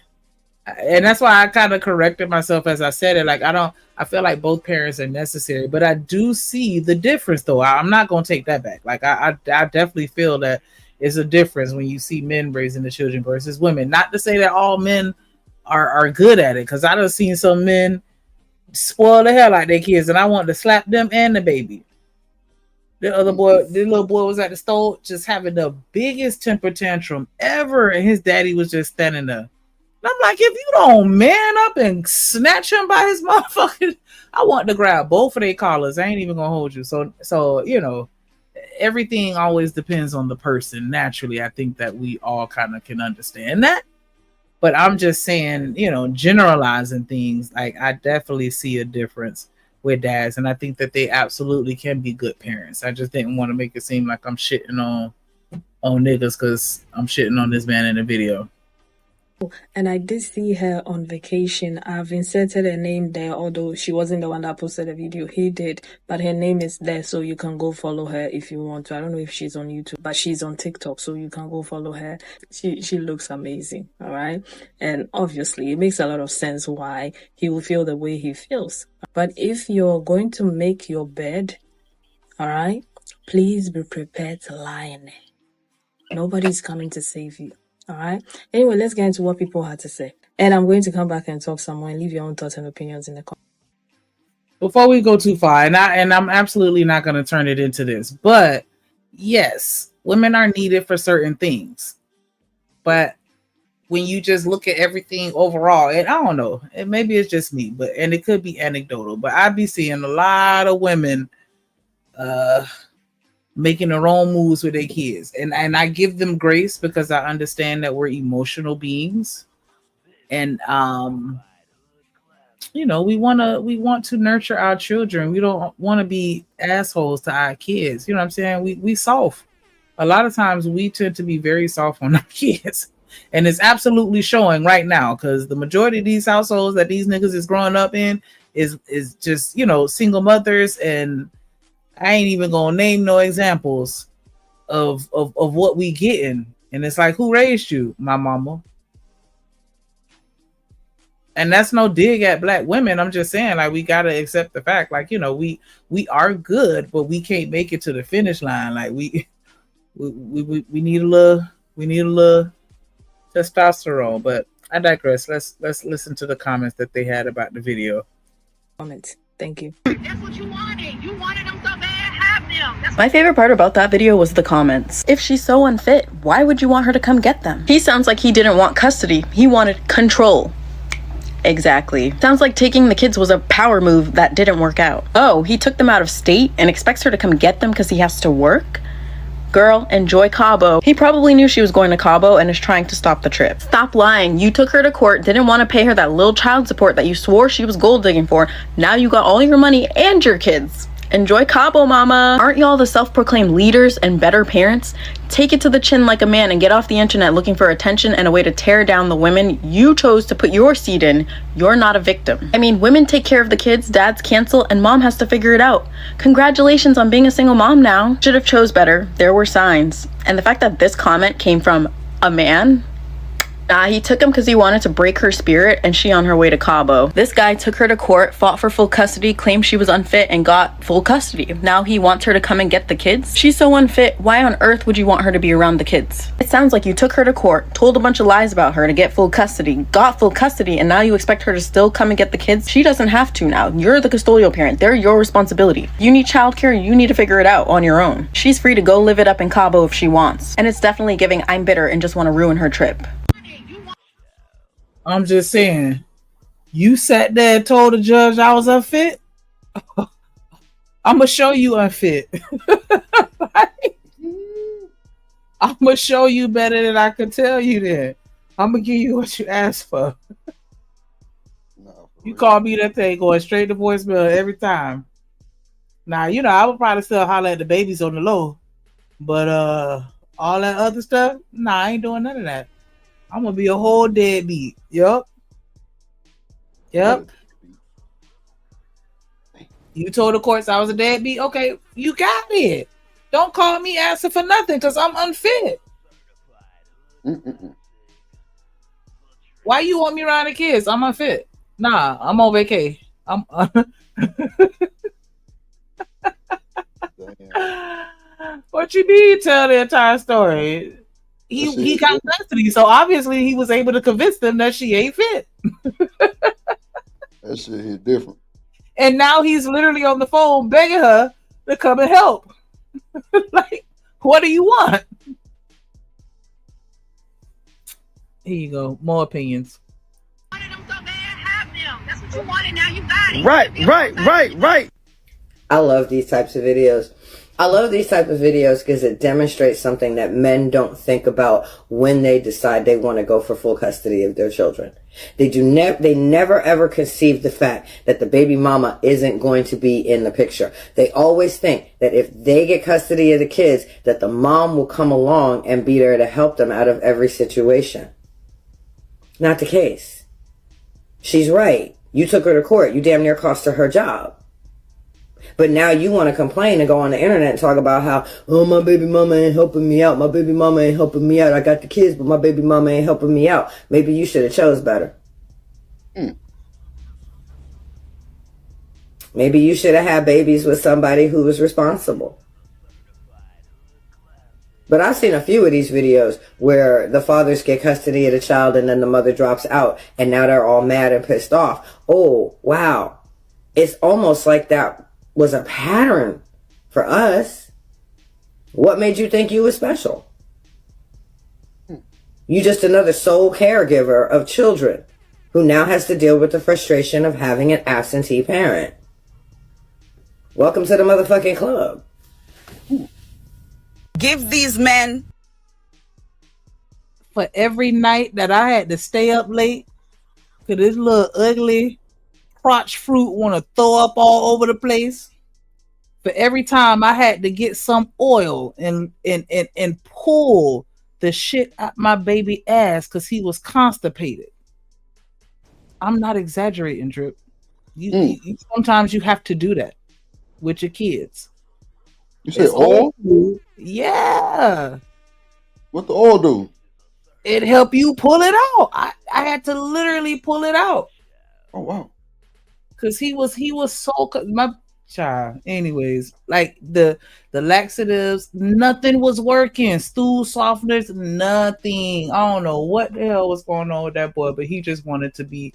that's why I kind of corrected myself as I said it. Like, I feel like both parents are necessary, but I do see the difference, though. I'm not gonna take that back. Like, I definitely feel that it's a difference when you see men raising the children versus women. Not to say that all men are good at it, because I done seen some men spoil the hell out of their kids, and I want to slap them and the baby. The little boy was at the stove just having the biggest temper tantrum ever, and his daddy was just standing there. And I'm like, if you don't man up and snatch him by his motherfucking, I want to grab both of their collars. I ain't even gonna hold you. So everything always depends on the person. Naturally, I think that we all kind of can understand that. But I'm just saying, generalizing things, like I definitely see a difference with dads, and I think that they absolutely can be good parents. I just didn't want to make it seem like I'm shitting on niggas because I'm shitting on this man in the video. And I did see her on vacation. I've inserted her name there, although she wasn't the one that posted the video. He did, but her name is there, so you can go follow her if you want to. I don't know if she's on YouTube, but she's on TikTok, so you can go follow her. She looks amazing, all right? And obviously, it makes a lot of sense why he will feel the way he feels. But if you're going to make your bed, all right, please be prepared to lie in it. Nobody's coming to save you. All right. Anyway, let's get into what people had to say. And I'm going to come back and talk some more and leave your own thoughts and opinions in the comments. Before we go too far, and I'm absolutely not going to turn it into this, but yes, women are needed for certain things. But when you just look at everything overall, and I don't know, and maybe it's just me, and it could be anecdotal, but I be seeing a lot of women making their own moves with their kids. And I give them grace because I understand that we're emotional beings. And you know, we want to nurture our children. We don't want to be assholes to our kids. You know what I'm saying? We soft. A lot of times we tend to be very soft on our kids. And it's absolutely showing right now, because the majority of these households that these niggas is growing up in is just, you know, single mothers. And I ain't even gonna name no examples of what we getting. And it's like, who raised you? My mama. And that's no dig at black women. I'm just saying, like, we gotta accept the fact, like, you know, we are good, but we can't make it to the finish line. Like we need a little testosterone. But I digress. Let's listen to the comments that they had about the video. Comments. Thank you. That's what you wanted. You wanted them so bad. Have them. My favorite part about that video was the comments. If she's so unfit, why would you want her to come get them? He sounds like he didn't want custody. He wanted control. Exactly. Sounds like taking the kids was a power move that didn't work out. Oh, he took them out of state and expects her to come get them because he has to work? Girl, enjoy Cabo. He probably knew she was going to Cabo and is trying to stop the trip. Stop lying. You took her to court, didn't want to pay her that little child support that you swore she was gold digging for. Now you got all your money and your kids. Enjoy Cabo, mama. Aren't y'all the self-proclaimed leaders and better parents? Take it to the chin like a man and get off the internet looking for attention and a way to tear down the women you chose to put your seed in. You're not a victim. I mean, women take care of the kids, dads cancel, and mom has to figure it out. Congratulations on being a single mom now. Should have chose better. There were signs. And the fact that this comment came from a man? Nah, he took him because he wanted to break her spirit and she on her way to Cabo. This guy took her to court, fought for full custody, claimed she was unfit, and got full custody. Now he wants her to come and get the kids? She's so unfit, why on earth would you want her to be around the kids? It sounds like you took her to court, told a bunch of lies about her to get full custody, got full custody, and now you expect her to still come and get the kids? She doesn't have to now. You're the custodial parent. They're your responsibility. You need childcare, you need to figure it out on your own. She's free to go live it up in Cabo if she wants. And it's definitely giving I'm bitter and just want to ruin her trip. I'm just saying, you sat there and told the judge I was unfit. I'm gonna show you unfit. I'm gonna show you better than I could tell you. Then I'm gonna give you what you asked for. No, you call me that thing going straight to voicemail every time. Now, you know, I would probably still holler at the babies on the low, but all that other stuff, nah, I ain't doing none of that. I'm gonna be a whole deadbeat. Yup. You told the courts I was a deadbeat. Okay, you got it. Don't call me asking for nothing because I'm unfit. Why you want me around the kids? I'm unfit. Nah, I'm on vacay. What you mean? Tell the entire story. He got custody, so obviously he was able to convince them that she ain't fit. That shit hit different. And now he's literally on the phone begging her to come and help. Like, what do you want? Here you go. More opinions. Wanted them so bad, have them. That's what you wanted, now you got it. Right. I love these types of videos. I love these type of videos because it demonstrates something that men don't think about when they decide they want to go for full custody of their children. They never ever conceive the fact that the baby mama isn't going to be in the picture. They always think that if they get custody of the kids, that the mom will come along and be there to help them out of every situation. Not the case. She's right. You took her to court. You damn near cost her her job. But now you want to complain and go on the internet and talk about how, oh, my baby mama ain't helping me out. My baby mama ain't helping me out. I got the kids, but my baby mama ain't helping me out. Maybe you should have chose better. Maybe you should have had babies with somebody who was responsible. But I've seen a few of these videos where the fathers get custody of the child and then the mother drops out and now they're all mad and pissed off. Oh, wow. It's almost like that was a pattern for us. What made you think you were special? You just another sole caregiver of children who now has to deal with the frustration of having an absentee parent. Welcome to the motherfucking club. Give these men. For every night that I had to stay up late because this little ugly crotch fruit want to throw up all over the place. For every time I had to get some oil and pull the shit out my baby ass because he was constipated. I'm not exaggerating, Drip. You sometimes you have to do that with your kids. You said oil? Yeah. What the oil do? It help you pull it out. I had to literally pull it out. Oh wow. Cause he was so my child. Anyways, like the laxatives, nothing was working. Stool softeners, nothing. I don't know what the hell was going on with that boy, but he just wanted to be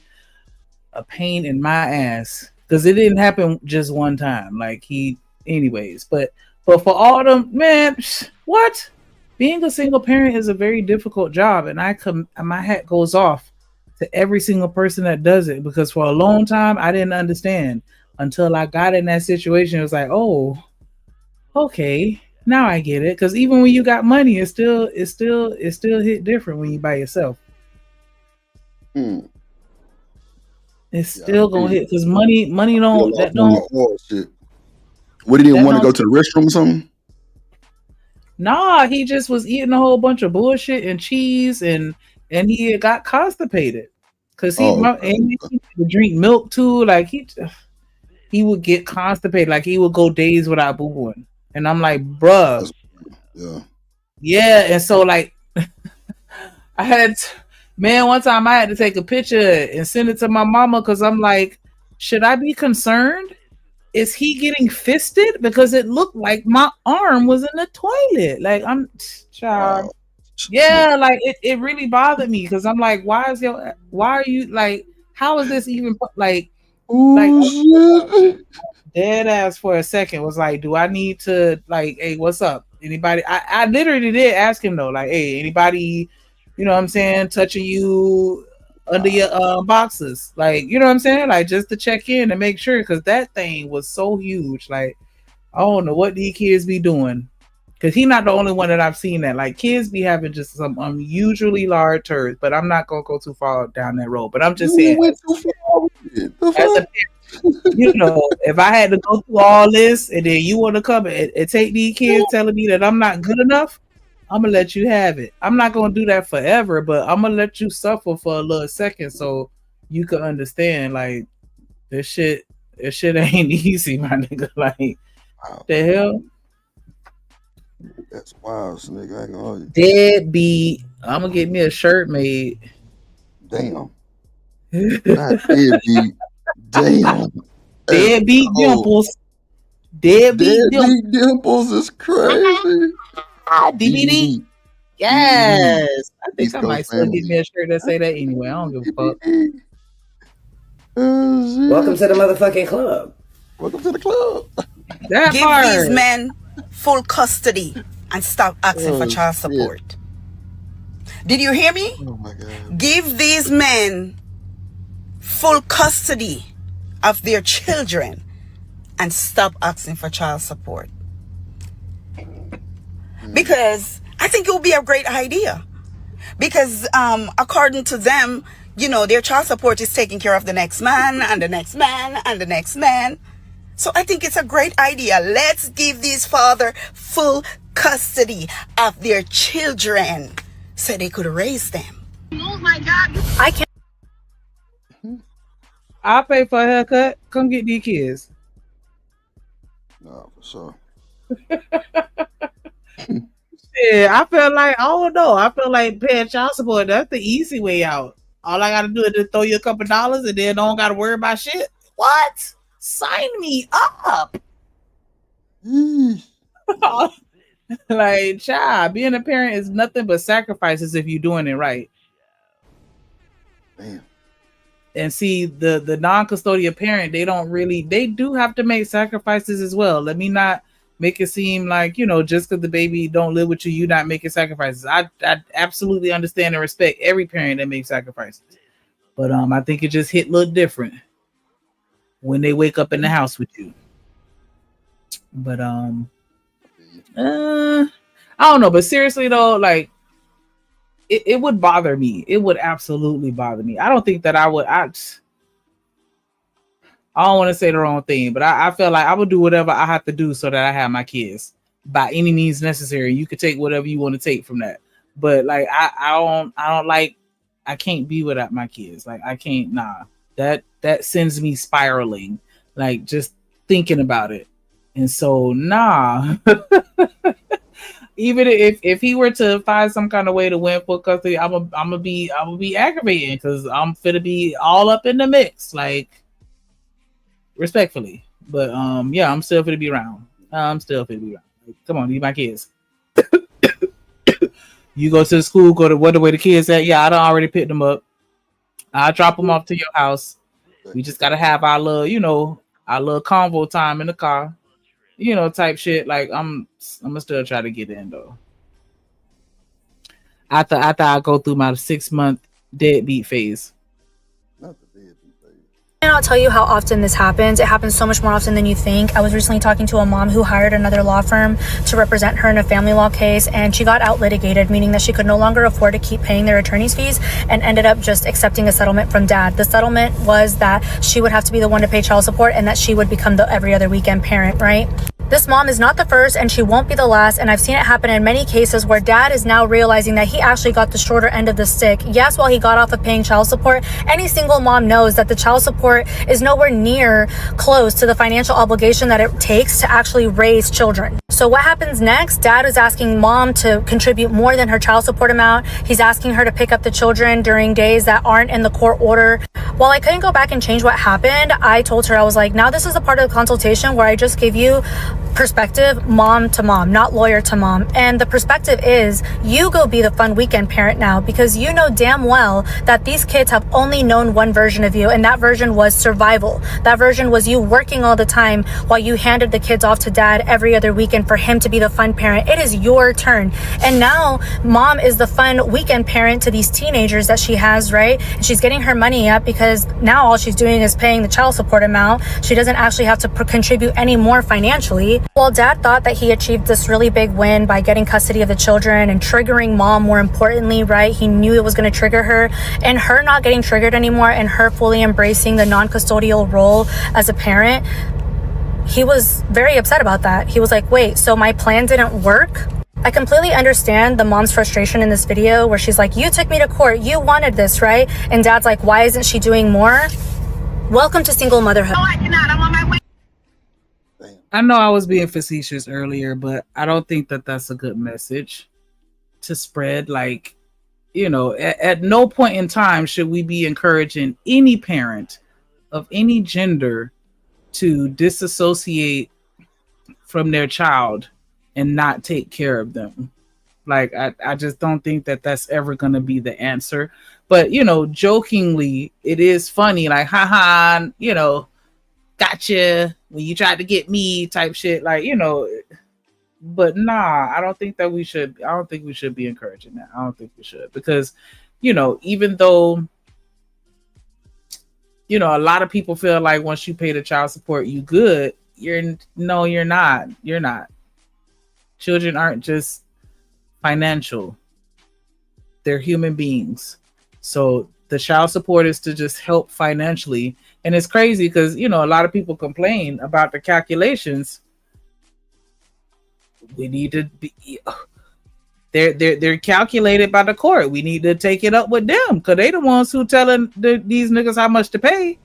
a pain in my ass. Cause it didn't happen just one time. Like anyways, but for all them, man, what? Being a single parent is a very difficult job, and my hat goes off to every single person that does it, because for a long time I didn't understand until I got in that situation. It was like, oh, okay, now I get it. Because even when you got money, it still hit different when you by yourself. It's still gonna hit because money don't that don't. Shit. What, he didn't want to go to the restroom or something? Nah, he just was eating a whole bunch of bullshit and cheese, and he got constipated because he would drink milk too. Like he would get constipated. Like he would go days without booing, and I'm like, bruh, yeah. And so like, one time I had to take a picture and send it to my mama because I'm like, should I be concerned? Is he getting fisted? Because it looked like my arm was in the toilet. Like child. Wow. Yeah, like it really bothered me because I'm like, why are you like, how is this even like, dead ass for a second was like, do I need to like, hey, what's up? Anybody? I literally did ask him though, like, hey, anybody, you know what I'm saying, touching you under your boxes, like, you know what I'm saying, like just to check in and make sure, because that thing was so huge. Like, I don't know what these kids be doing, because he's not the only one that I've seen that. Like, kids be having just some unusually large turds, but I'm not gonna go too far down that road. But I'm just saying, as a parent, you know, if I had to go through all this and then you want to come and take these kids telling me that I'm not good enough, I'm gonna let you have it. I'm not gonna do that forever, but I'm gonna let you suffer for a little second so you can understand. Like, this shit ain't easy, my nigga. Like, wow. The hell? That's wild, nigga. I ain't gonna argue. Deadbeat. I'm gonna get me a shirt made. Damn. Not deadbeat. Damn. Deadbeat dimples. Deadbeat dimples is crazy. DVD. Yes. I think I might still get me a shirt that say that anyway. I don't give a fuck. Welcome to the motherfucking club. Welcome to the club. That Give part. These men full custody and stop asking for child support. Did you hear me? Oh my God. Give these men full custody of their children and stop asking for child support. Because I think it would be a great idea. Because according to them, you know, their child support is taking care of the next man and the next man and the next man. So I think it's a great idea. Let's give these fathers full custody of their children so they could raise them. Oh my God. I can't. I'll pay for a haircut. Come get these kids. No, for sure. Yeah, I feel like, I don't know. I feel like paying child support, that's the easy way out. All I gotta do is just throw you a couple dollars and then don't gotta worry about shit. What? Sign me up. Like, child, being a parent is nothing but sacrifices if you're doing it right. Damn. And see, the non-custodial parent, they do have to make sacrifices as well. Let me not make it seem like, you know, just because the baby don't live with you, you're not making sacrifices. I absolutely understand and respect every parent that makes sacrifices. But I think it just hit a little different when they wake up in the house with you. But I don't know. But seriously though, like, it would bother me. It would absolutely bother me. I don't think that I would. I don't want to say the wrong thing, but I feel like I would do whatever I have to do so that I have my kids by any means necessary. You could take whatever you want to take from that, but like I don't like, I can't be without my kids. Like I can't, nah. That sends me spiraling, like just thinking about it. And so nah. Even if he were to find some kind of way to win full custody, I'm gonna be aggravating because I'm finna be all up in the mix, like respectfully. But yeah, I'm still finna be around. I'm still finna be around. Like, come on, these my kids. You go to the school, go to where the kids at. Yeah, I done already picked them up. I'll drop them off to your house. We just gotta have our little, our little convo time in the car, type shit. Like I'm gonna still try to get in though. After I go through my 6-month deadbeat phase. And I'll tell you how often this happens. It happens so much more often than you think. I was recently talking to a mom who hired another law firm to represent her in a family law case, and she got out litigated, meaning that she could no longer afford to keep paying their attorney's fees and ended up just accepting a settlement from dad. The settlement was that she would have to be the one to pay child support and that she would become the every other weekend parent, right? This mom is not the first and she won't be the last, and I've seen it happen in many cases where dad is now realizing that he actually got the shorter end of the stick. Yes, while he got off of paying child support, any single mom knows that the child support is nowhere near close to the financial obligation that it takes to actually raise children. So what happens next? Dad is asking mom to contribute more than her child support amount. He's asking her to pick up the children during days that aren't in the court order. While I couldn't go back and change what happened, I told her, I was like, now this is a part of the consultation where I just give you perspective, mom to mom, not lawyer to mom. And the perspective is you go be the fun weekend parent now, because you know damn well that these kids have only known one version of you, and that version was survival. That version was you working all the time while you handed the kids off to dad every other weekend for him to be the fun parent. It is your turn. And now mom is the fun weekend parent to these teenagers that she has, right? And she's getting her money up because now all she's doing is paying the child support amount. She doesn't actually have to contribute any more financially. Well, dad thought that he achieved this really big win by getting custody of the children and triggering mom more importantly, right? He knew it was going to trigger her, and her not getting triggered anymore and her fully embracing the non-custodial role as a parent. He was very upset about that. He was like, wait, so my plan didn't work? I completely understand the mom's frustration in this video where she's like, you took me to court, you wanted this, right? And dad's like, why isn't she doing more? Welcome to single motherhood. No, I cannot. I'm on my way. I know I was being facetious earlier, but I don't think that that's a good message to spread. Like, at no point in time should we be encouraging any parent of any gender to disassociate from their child and not take care of them. Like, I just don't think that that's ever going to be the answer. But, jokingly, it is funny, like, haha, gotcha when you tried to get me type shit, like, but nah, I don't think we should be encouraging that. I don't think we should, because, even though, a lot of people feel like once you pay the child support, you good. You're not. You're not. Children aren't just financial. They're human beings. So the child support is to just help financially. And it's crazy because, a lot of people complain about the calculations. We need to be, they're calculated by the court. We need to take it up with them because they the ones who telling these niggas how much to pay.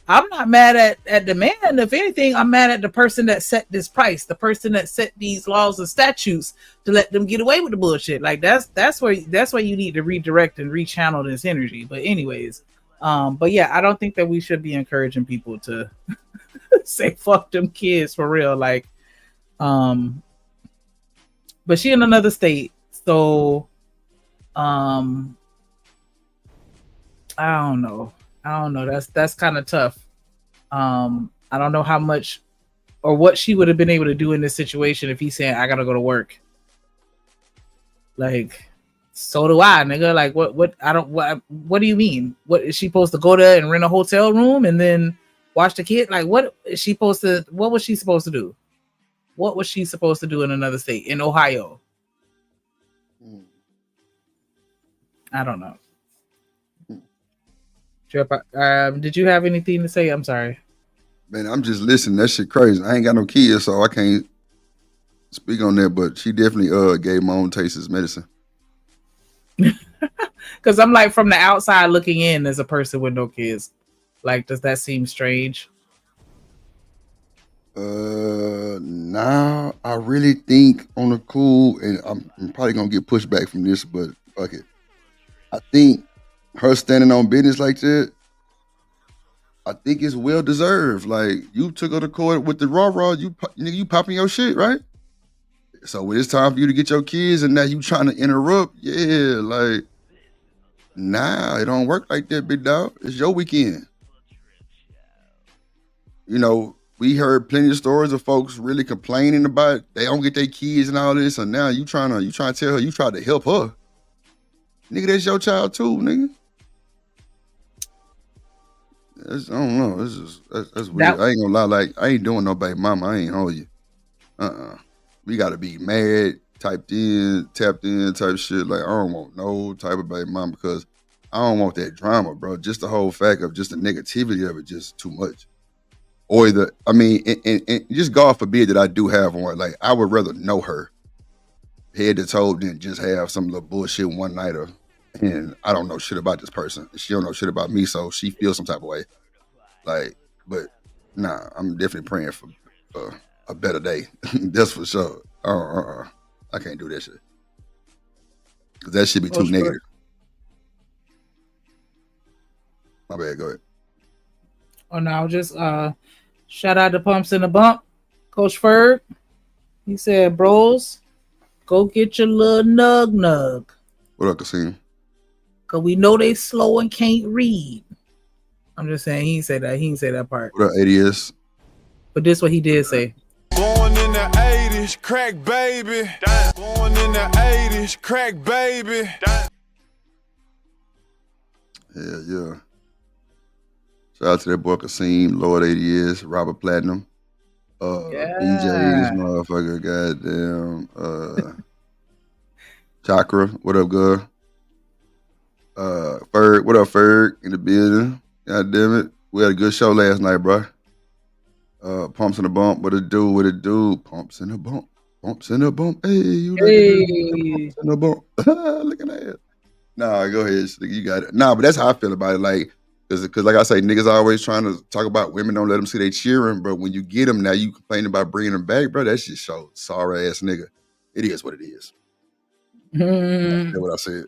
I'm not mad at the man. If anything, I'm mad at the person that set this price, the person that set these laws and statutes to let them get away with the bullshit. Like that's where you need to redirect and rechannel this energy. But anyways, but yeah, I don't think that we should be encouraging people to say fuck them kids for real. Like, but she in another state, so I don't know. That's kind of tough. I don't know how much or what she would have been able to do in this situation if he's saying I gotta go to work. Like, so do I, nigga. Like, what do you mean? What is she supposed to go there and rent a hotel room and then watch the kid? Like, what was she supposed to do? What was she supposed to do in another state, in Ohio? I don't know. Did you have anything to say? I'm sorry. Man, I'm just listening. That shit crazy. I ain't got no kids, so I can't speak on that. But she definitely gave my own taste as medicine. Because I'm like from the outside looking in as a person with no kids. Like, does that seem strange? Nah, I really think on the cool, and I'm probably gonna get pushback from this, but fuck it. I think her standing on business like that, I think it's well deserved. Like, you took her to court with the raw, you popping your shit, right? So when it's time for you to get your kids and now you trying to interrupt, yeah, like, nah, it don't work like that, big dog. It's your weekend. You know, we heard plenty of stories of folks really complaining about they don't get their kids and all this, and now you trying to tell her you tried to help her. Nigga, that's your child too, nigga. I don't know. That's weird. I ain't gonna lie, like, I ain't doing no baby mama. I ain't hold you. We gotta be married, tapped in type shit. Like, I don't want no type of baby mama because I don't want that drama, bro. Just the whole fact of just the negativity of it, just too much. Or and just God forbid that I do have one. Like, I would rather know her head to toe than just have some little bullshit one nighter. And I don't know shit about this person. She don't know shit about me, so she feels some type of way. Like, but nah, I'm definitely praying for a better day. That's for sure. I can't do that shit. Cause that should be too negative. My bad, go ahead. Oh no, just shout out to Pumps in the Bump, Coach Ferg. He said, bros, go get your little nug. What up, Casino? Cause we know they slow and can't read. I'm just saying, he didn't say that. He didn't say that part. What up, ADS? But this what he did say. Born in the 80s, crack baby. Damn. Born in the 80s, crack baby. Damn. Yeah. Shout out to that boy Kasim, Lord ADS, Robert Platinum, DJ, this motherfucker, goddamn, Chakra, what up, girl? Ferg, what up, Ferg, in the building? God damn it. We had a good show last night, bro. Pumps in the Bump, what it do? Pumps in the Bump. Hey, you like it? Pumps in the Bump. Look at that. Nah, go ahead. You got it. Nah, but that's how I feel about it. Like, because like I say, niggas always trying to talk about women, don't let them see they cheering. But when you get them, now you complaining about bringing them back, bro. That shit shows sorry ass nigga. It is what it is. That's what I said.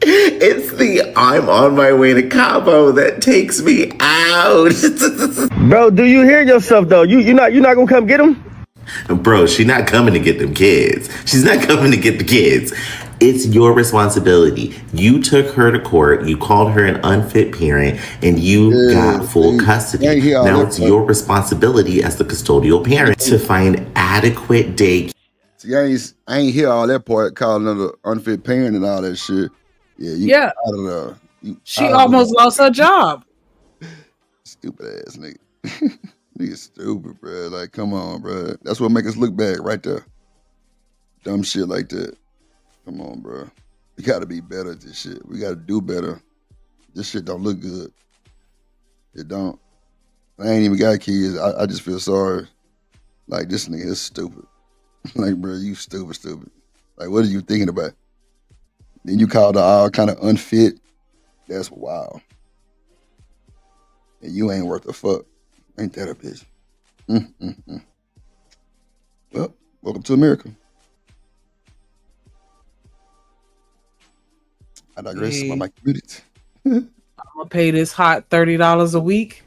It's the I'm on my way to Cabo that takes me out. Bro, do you hear yourself though? You're not gonna come get him? Bro, she's not coming to get them kids. She's not coming to get the kids. It's your responsibility. You took her to court, you called her an unfit parent, and you got full custody. Now it's your responsibility as the custodial parent to find adequate day. See, I ain't hear all that part, calling her an unfit parent and all that shit. Yeah, out of the, she almost lost her job. Stupid ass nigga. Nigga stupid, bro. Like, come on, bro. That's what make us look bad right there. Dumb shit like that. Come on, bro. We gotta be better at this shit. We gotta do better. This shit don't look good. It don't. I ain't even got kids. I just feel sorry. Like, this nigga is stupid. Like, bro, you stupid. Like, what are you thinking about? Then you called her all kind of unfit. That's wild. And you ain't worth a fuck. Ain't that a bitch? Well, welcome to America. I digress. Hey. My community. I'm gonna pay this hot $30 a week.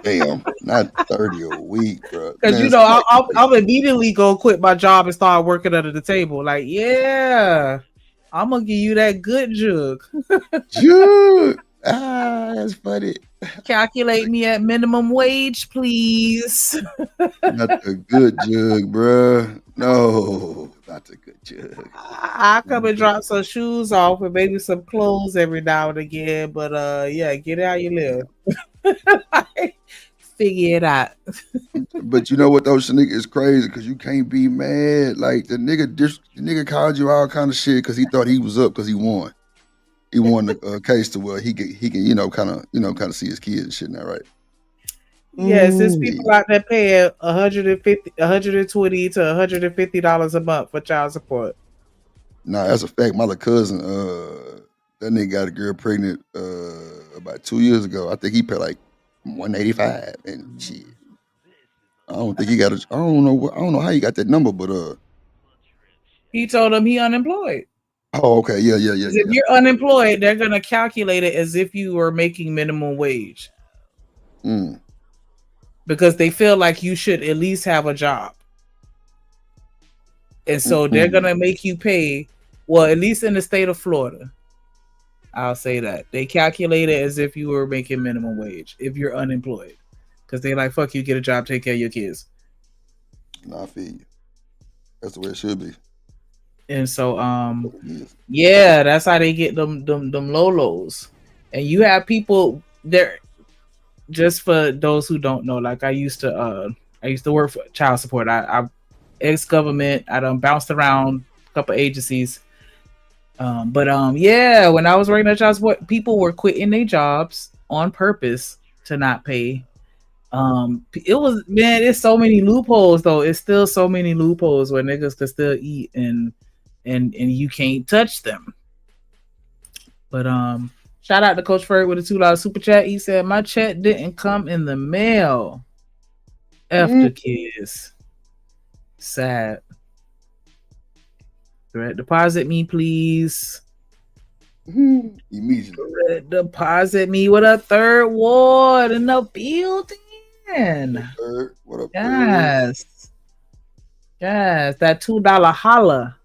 Damn, not 30 a week, bro. Because you know, I'll immediately go quit my job and start working under the table. Like, yeah, I'm gonna give you that good jug. Jug. That's funny. Calculate me at minimum wage, please. Not the good jug, bro. No, not the good jug. I come and drop some shoes off and maybe some clothes every now and again. But yeah, get out you live. figure it out. But you know what though, Shanika, is crazy because you can't be mad. Like the nigga called you all kind of shit because he thought he was up because he won. He won the case to where he can kind of see his kids and shit now, right? Yes, there's people out there paying $120 to $150 a month for child support. Nah, that's a fact. My little cousin, that nigga got a girl pregnant about 2 years ago. I think he paid like $185 and shit. I don't think he got I don't know how he got that number, but he told him he unemployed. Oh, okay, yeah. If you're unemployed, they're gonna calculate it as if you were making minimum wage. Because they feel like you should at least have a job. And so they're going to make you pay, well, at least in the state of Florida, I'll say that. They calculate it as if you were making minimum wage if you're unemployed. Because they like, fuck you, get a job, take care of your kids. Nah, I feel you. That's the way it should be. And so, yeah, that's how they get them Lolos. And you have people there. Just for those who don't know, like I used to work for child support. I ex-government. I done bounced around a couple agencies. Yeah, when I was working at child support, people were quitting their jobs on purpose to not pay. It's so many loopholes though. It's still so many loopholes where niggas can still eat and you can't touch them. But shout out to Coach Ferg with a $2 super chat. He said, my check didn't come in the mail. After kids. Sad. Direct deposit me, please. Immediately. Direct deposit me with a third ward in the building. What up, yes. Yes, that $2 holla.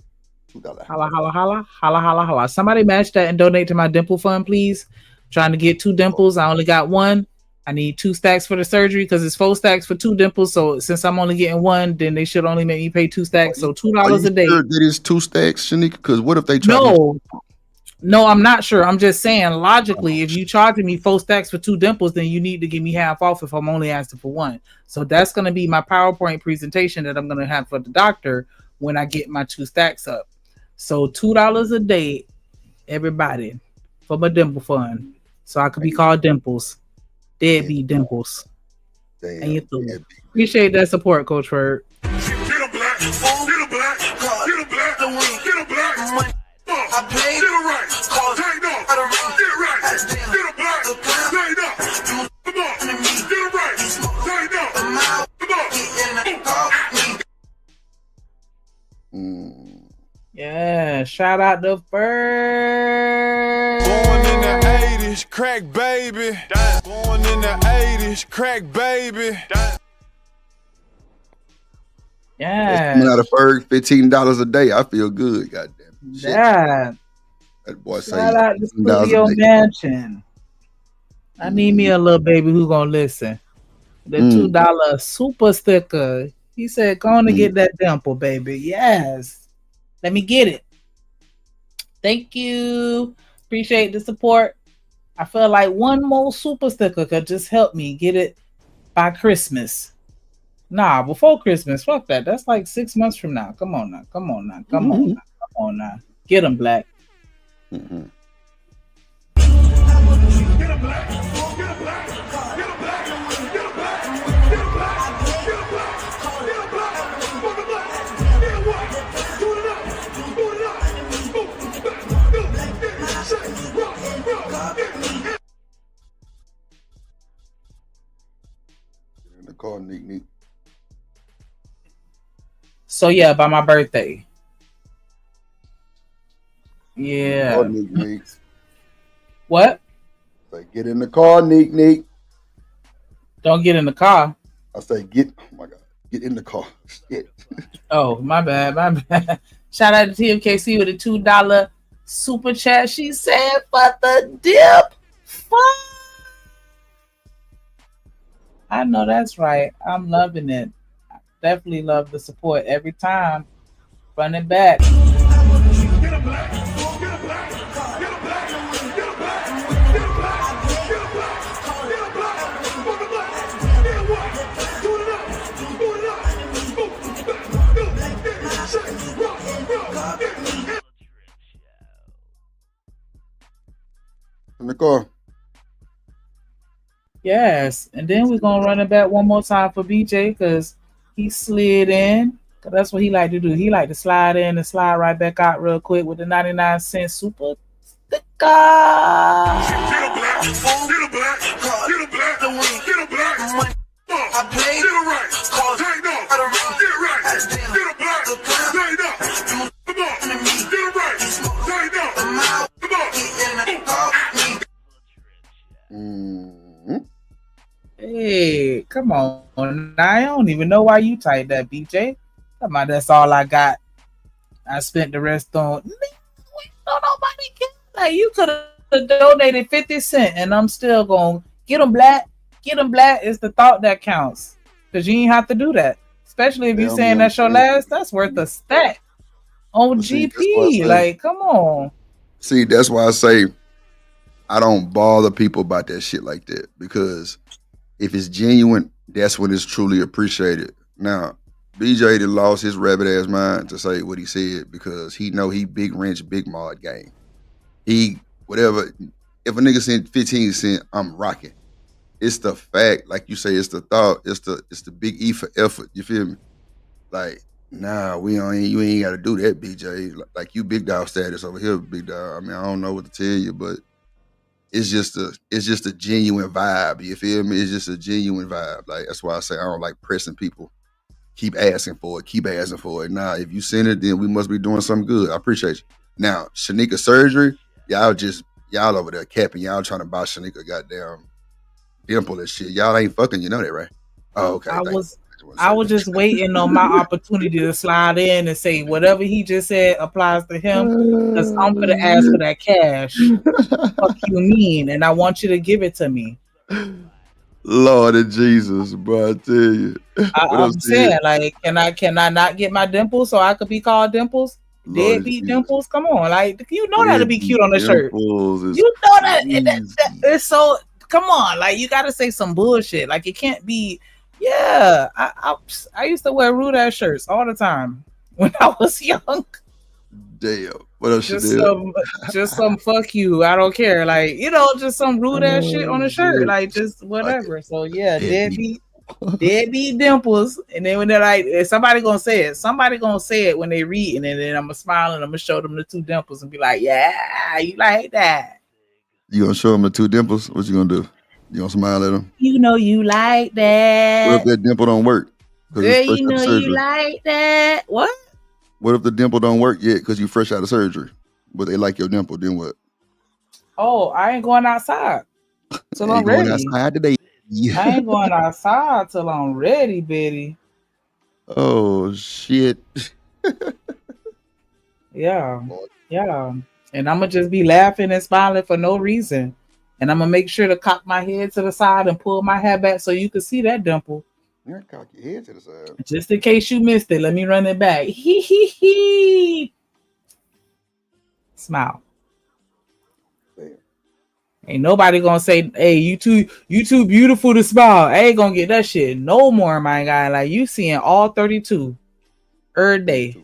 Holla. Somebody match that and donate to my dimple fund, please. I'm trying to get 2 dimples. I only got 1. I need 2 stacks for the surgery because it's 4 stacks for 2 dimples. So since I'm only getting 1, then they should only make me pay 2 stacks. So $2 a day. Sure that is 2 stacks, Shanika? Because what if they try No, I'm not sure. I'm just saying logically, if you charging me 4 stacks for 2 dimples, then you need to give me half off if I'm only asking for 1. So that's going to be my PowerPoint presentation that I'm going to have for the doctor when I get my 2 stacks up. So $2 a day, everybody, for my dimple fund. So I could be called Dimples. Deadbeat Dimples. Damn. And you appreciate that support, Coach Ferg. Yeah, shout out to Ferg. Born in the 80s, crack baby. Born in the 80s, crack baby. Yeah. Coming out of Ferg, $15 a day. I feel good, goddamn. Yeah. That boy say shout out to Studio Mansion. I need me a little baby who gonna listen. The $2 super sticker. He said, go on and get that dimple, baby. Yes. Let me get it. Thank you. Appreciate the support. I feel like one more super sticker could just help me get it by Christmas. Nah, before Christmas. Fuck that. That's like 6 months from now. Come on now. Get them, Black. Call Neek. So yeah, by my birthday. Yeah. Call Neek. What? Say get in the car, Neek. Don't get in the car. I say get in the car. Shit. Oh, my bad. Shout out to TMKC with a $2 super chat. She said for the dip. Fuck. I know that's right. I'm loving it. I definitely love the support every time. Running back. car. Yes, and then we're gonna run it back one more time for BJ because he slid in. Cause that's what he like to do. He like to slide in and slide right back out real quick with the 99-cent super sticker. Get a black, get a black, get a black, get a black. Get it right, tighten up, get it right, get a black, tighten up. Come on, get it right, tighten up. Mm-hmm. Hey, come on. I don't even know why you typed that, BJ. Come on, that's all I got. I spent the rest on. No, nobody care. Like, you could have donated 50 cents and I'm still going to get them black. Get them black is the thought that counts. Because you ain't have to do that. Especially if you're saying that's your last, that's worth a stack on GP. Like, come on. See, that's why I say I don't bother people about that shit like that. Because if it's genuine, that's when it's truly appreciated. Now, BJ done lost his rabbit ass mind to say what he said because he know he big wrench, big mod game. He, whatever, if a nigga sent 15 cents, I'm rocking. It's the fact, like you say, it's the thought, it's the big E for effort. You feel me? Like, nah, you ain't gotta do that, BJ. Like you big dog status over here, big dog. I mean, I don't know what to tell you, but it's just a genuine vibe. You feel me? It's just a genuine vibe. Like that's why I say I don't like pressing people. Keep asking for it. Nah, if you send it, then we must be doing something good. I appreciate you. Now, Shanika surgery, y'all over there capping. Y'all trying to buy Shanika goddamn dimple and shit. Y'all ain't fucking, you know that, right? Oh, okay. I was just waiting on my opportunity to slide in and say whatever he just said applies to him because I'm gonna ask for that cash. Fuck you mean, and I want you to give it to me. Lord of Jesus, bro, I tell you. I'm saying, like, can I not get my dimples so I could be called Dimples? Deadbeat Dimples? Come on, like you know that'll be cute on the shirt. You know that it's so. Come on, like you gotta say some bullshit. Like it can't be. Yeah, I used to wear rude ass shirts all the time when I was young. Damn, what else just some fuck you. I don't care. Like just some rude ass shit on the shirt. Like just whatever. So yeah, deadbeat Dimples. And then when they're like, somebody gonna say it when they read, and then I'm gonna smile and I'm gonna show them the two dimples and be like, yeah, you like that. You gonna show them the two dimples? What you gonna do? You gonna smile at them? You know you like that. What if that dimple don't work? Girl, you know you like that. What? What if the dimple don't work yet because you fresh out of surgery, but they like your dimple? Then what? Oh, I ain't going outside till I'm ready. Going outside today. Yeah. I ain't going outside till I'm ready, Betty. Oh shit. Yeah. And I'm gonna just be laughing and smiling for no reason. And I'm gonna make sure to cock my head to the side and pull my hair back so you can see that dimple. You cock your head to the side. Just in case you missed it, let me run it back. Hee hee hee. Smile. Damn. Ain't nobody gonna say, "Hey, you too beautiful to smile." I ain't gonna get that shit no more, my guy. Like you seeing all 32 every day.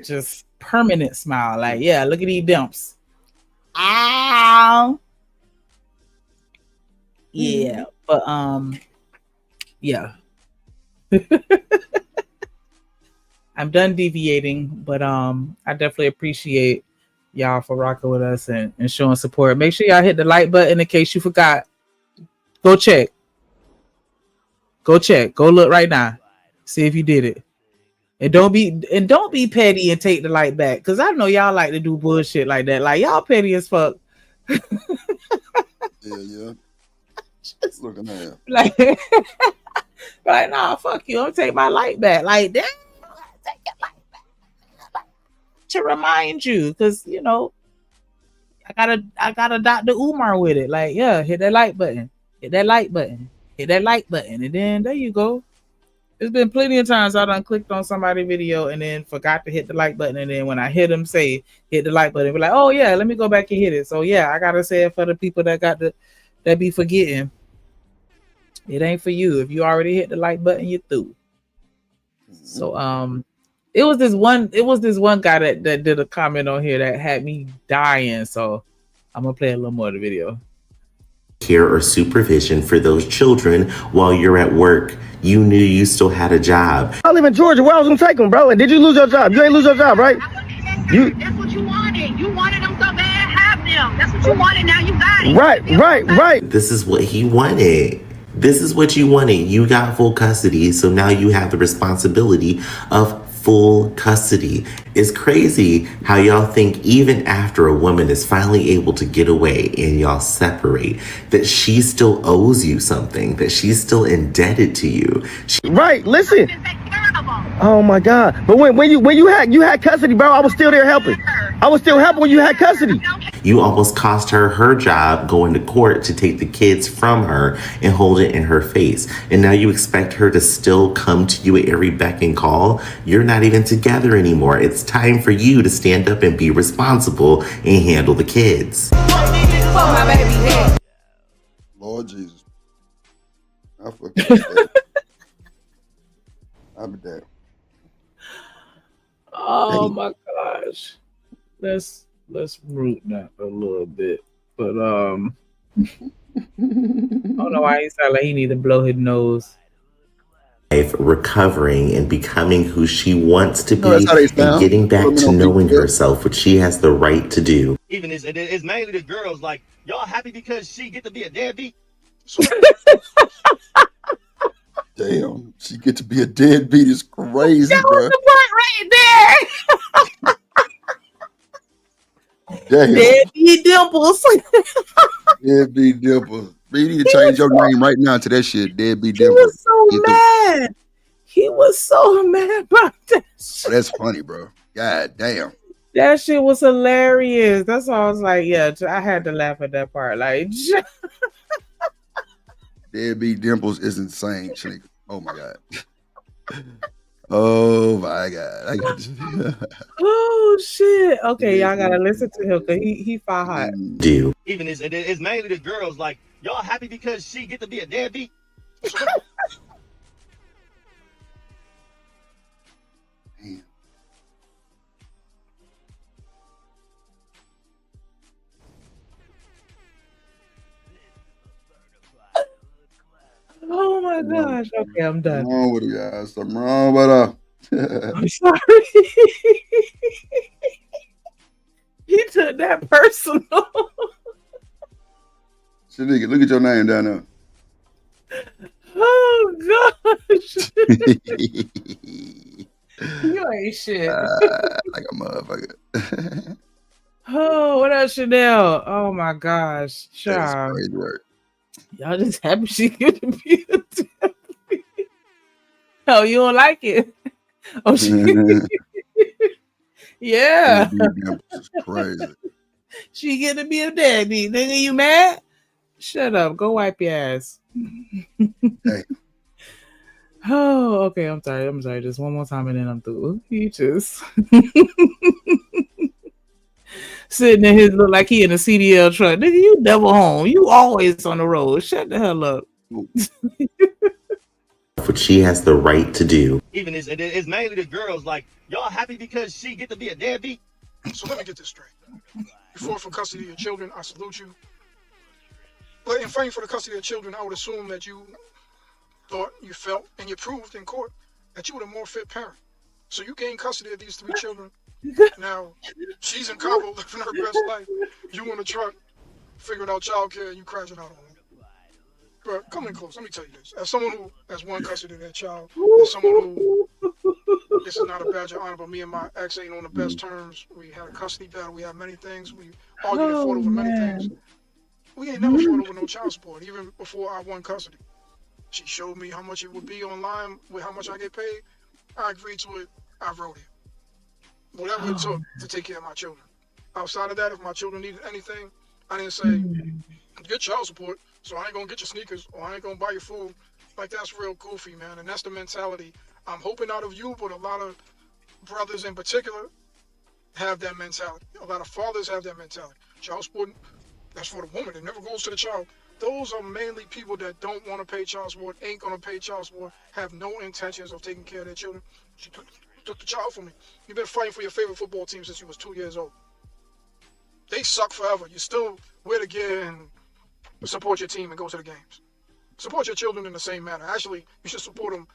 Just permanent smile. Like, yeah, look at these dimps. Ow. Yeah, but yeah. I'm done deviating, but I definitely appreciate y'all for rocking with us and showing support. Make sure y'all hit the like button in case you forgot. Go check. Go look right now. See if you did it. And don't be petty and take the light back. Because I know y'all like to do bullshit like that. Like y'all petty as fuck. Yeah. Just looking at him. Like nah, fuck you. I'm gonna take my light back. Like, damn, take your light back. To remind you, because I got a Dr. Umar with it. Like, yeah, hit that like button. And then there you go. There's been plenty of times I done clicked on somebody's video and then forgot to hit the like button. And then when I hear them say hit the like button, be like, oh yeah, let me go back and hit it. So yeah, I gotta say it for the people that be forgetting. It ain't for you. If you already hit the like button, you're through. So it was this one guy that did a comment on here that had me dying. So I'm gonna play a little more of the video. Care or supervision for those children while you're at work. You knew you still had a job. I live in Georgia. Where I was gonna take them, bro? And did you lose your job? You ain't lose your job, right? That's what you wanted. You wanted them so bad. Have them. That's what you wanted. Now you got it. Right. This is what he wanted. This is what you wanted. You got full custody, so now you have the responsibility of full custody. It's crazy how y'all think even after a woman is finally able to get away and y'all separate, that she still owes you something, that she's still indebted to you. Right, listen. Oh my God. But when you had custody, bro, I was still there helping. I was still helping when you had custody. You almost cost her job going to court to take the kids from her and hold it in her face. And now you expect her to still come to you at every beck and call? You're not even together anymore. It's time for you to stand up and be responsible and handle the kids. Lord Jesus. I fucking that. I'll be damned. Oh my gosh. Let's root that a little bit. But I don't know why he sound like he need to blow his nose. Recovering and becoming who she wants to be and getting back to knowing herself, which she has the right to do. Even it's mainly the girls, like, y'all happy because she get to be a deadbeat? Damn, she get to be a deadbeat is crazy, that bro. was the part right there. Damn. Deadbeat Dimples. Deadbeat Dimples. You need to change your name right now to that shit. Deadbeat Dimples. He was so mad. He was so mad about that shit. Oh, that's funny, bro. God damn. That shit was hilarious. That's why I was like, yeah, I had to laugh at that part. Like, Deadbeat Dimples is insane, Shanika. Oh my God. Oh my God. Oh shit. Okay, y'all gotta listen to him because he fire hot. Do. Even it's mainly the girls, like, y'all happy because she get to be a deadbeat? Oh my gosh. Okay, I'm done. Something wrong with her, guys. Something wrong with her. I'm sorry. He took that personal. Shanika, look at your name down there. Oh gosh. You ain't shit. Like a motherfucker. Oh, what else, Chanel? Oh my gosh. That's crazy work. Y'all just happy she get to be a deadbeat. Oh, you don't like it? Oh, yeah. It's crazy. She get to be a deadbeat. Nigga, you mad? Shut up. Go wipe your ass. Hey. Oh, okay. I'm sorry. Just one more time and then I'm through. He just sitting in his look like he in a CDL truck. Nigga, you never home. You always on the road. Shut the hell up. What she has the right to do. Even it's mainly the girls, like, y'all happy because she get to be a deadbeat? So let me get this straight. You fought for custody of your children. I salute you. But in fighting for the custody of children, I would assume that you thought, you felt, and you proved in court that you were the more fit parent. So you gained custody of these 3 children. Now, she's in Cabo living her best life. You in a truck, figuring out childcare, and you crashing out on her. But come in close, let me tell you this. As someone who has one custody of their child, as someone who, this is not a badge of honor, but me and my ex ain't on the best terms. We had a custody battle, we had many things. We argued and fought over many things. We ain't never fought over no child support, even before I won custody. She showed me how much it would be online with how much I get paid. I agreed to it, I wrote it. Whatever it took to take care of my children. Outside of that, if my children needed anything, I didn't say, get child support, so I ain't gonna get your sneakers, or I ain't gonna buy your food. Like, that's real goofy, man, and that's the mentality I'm hoping out of you, but a lot of brothers in particular have that mentality. A lot of fathers have that mentality. Child support, that's for the woman, it never goes to the child. Those are mainly people that don't want to pay child support, ain't gonna pay child support, have no intentions of taking care of their children. She took the child from me. You've been fighting for your favorite football team since you was 2 years old. they suck forever. You still wear the gear and support your team and go to the games. Support your children in the same manner. Actually, you should support them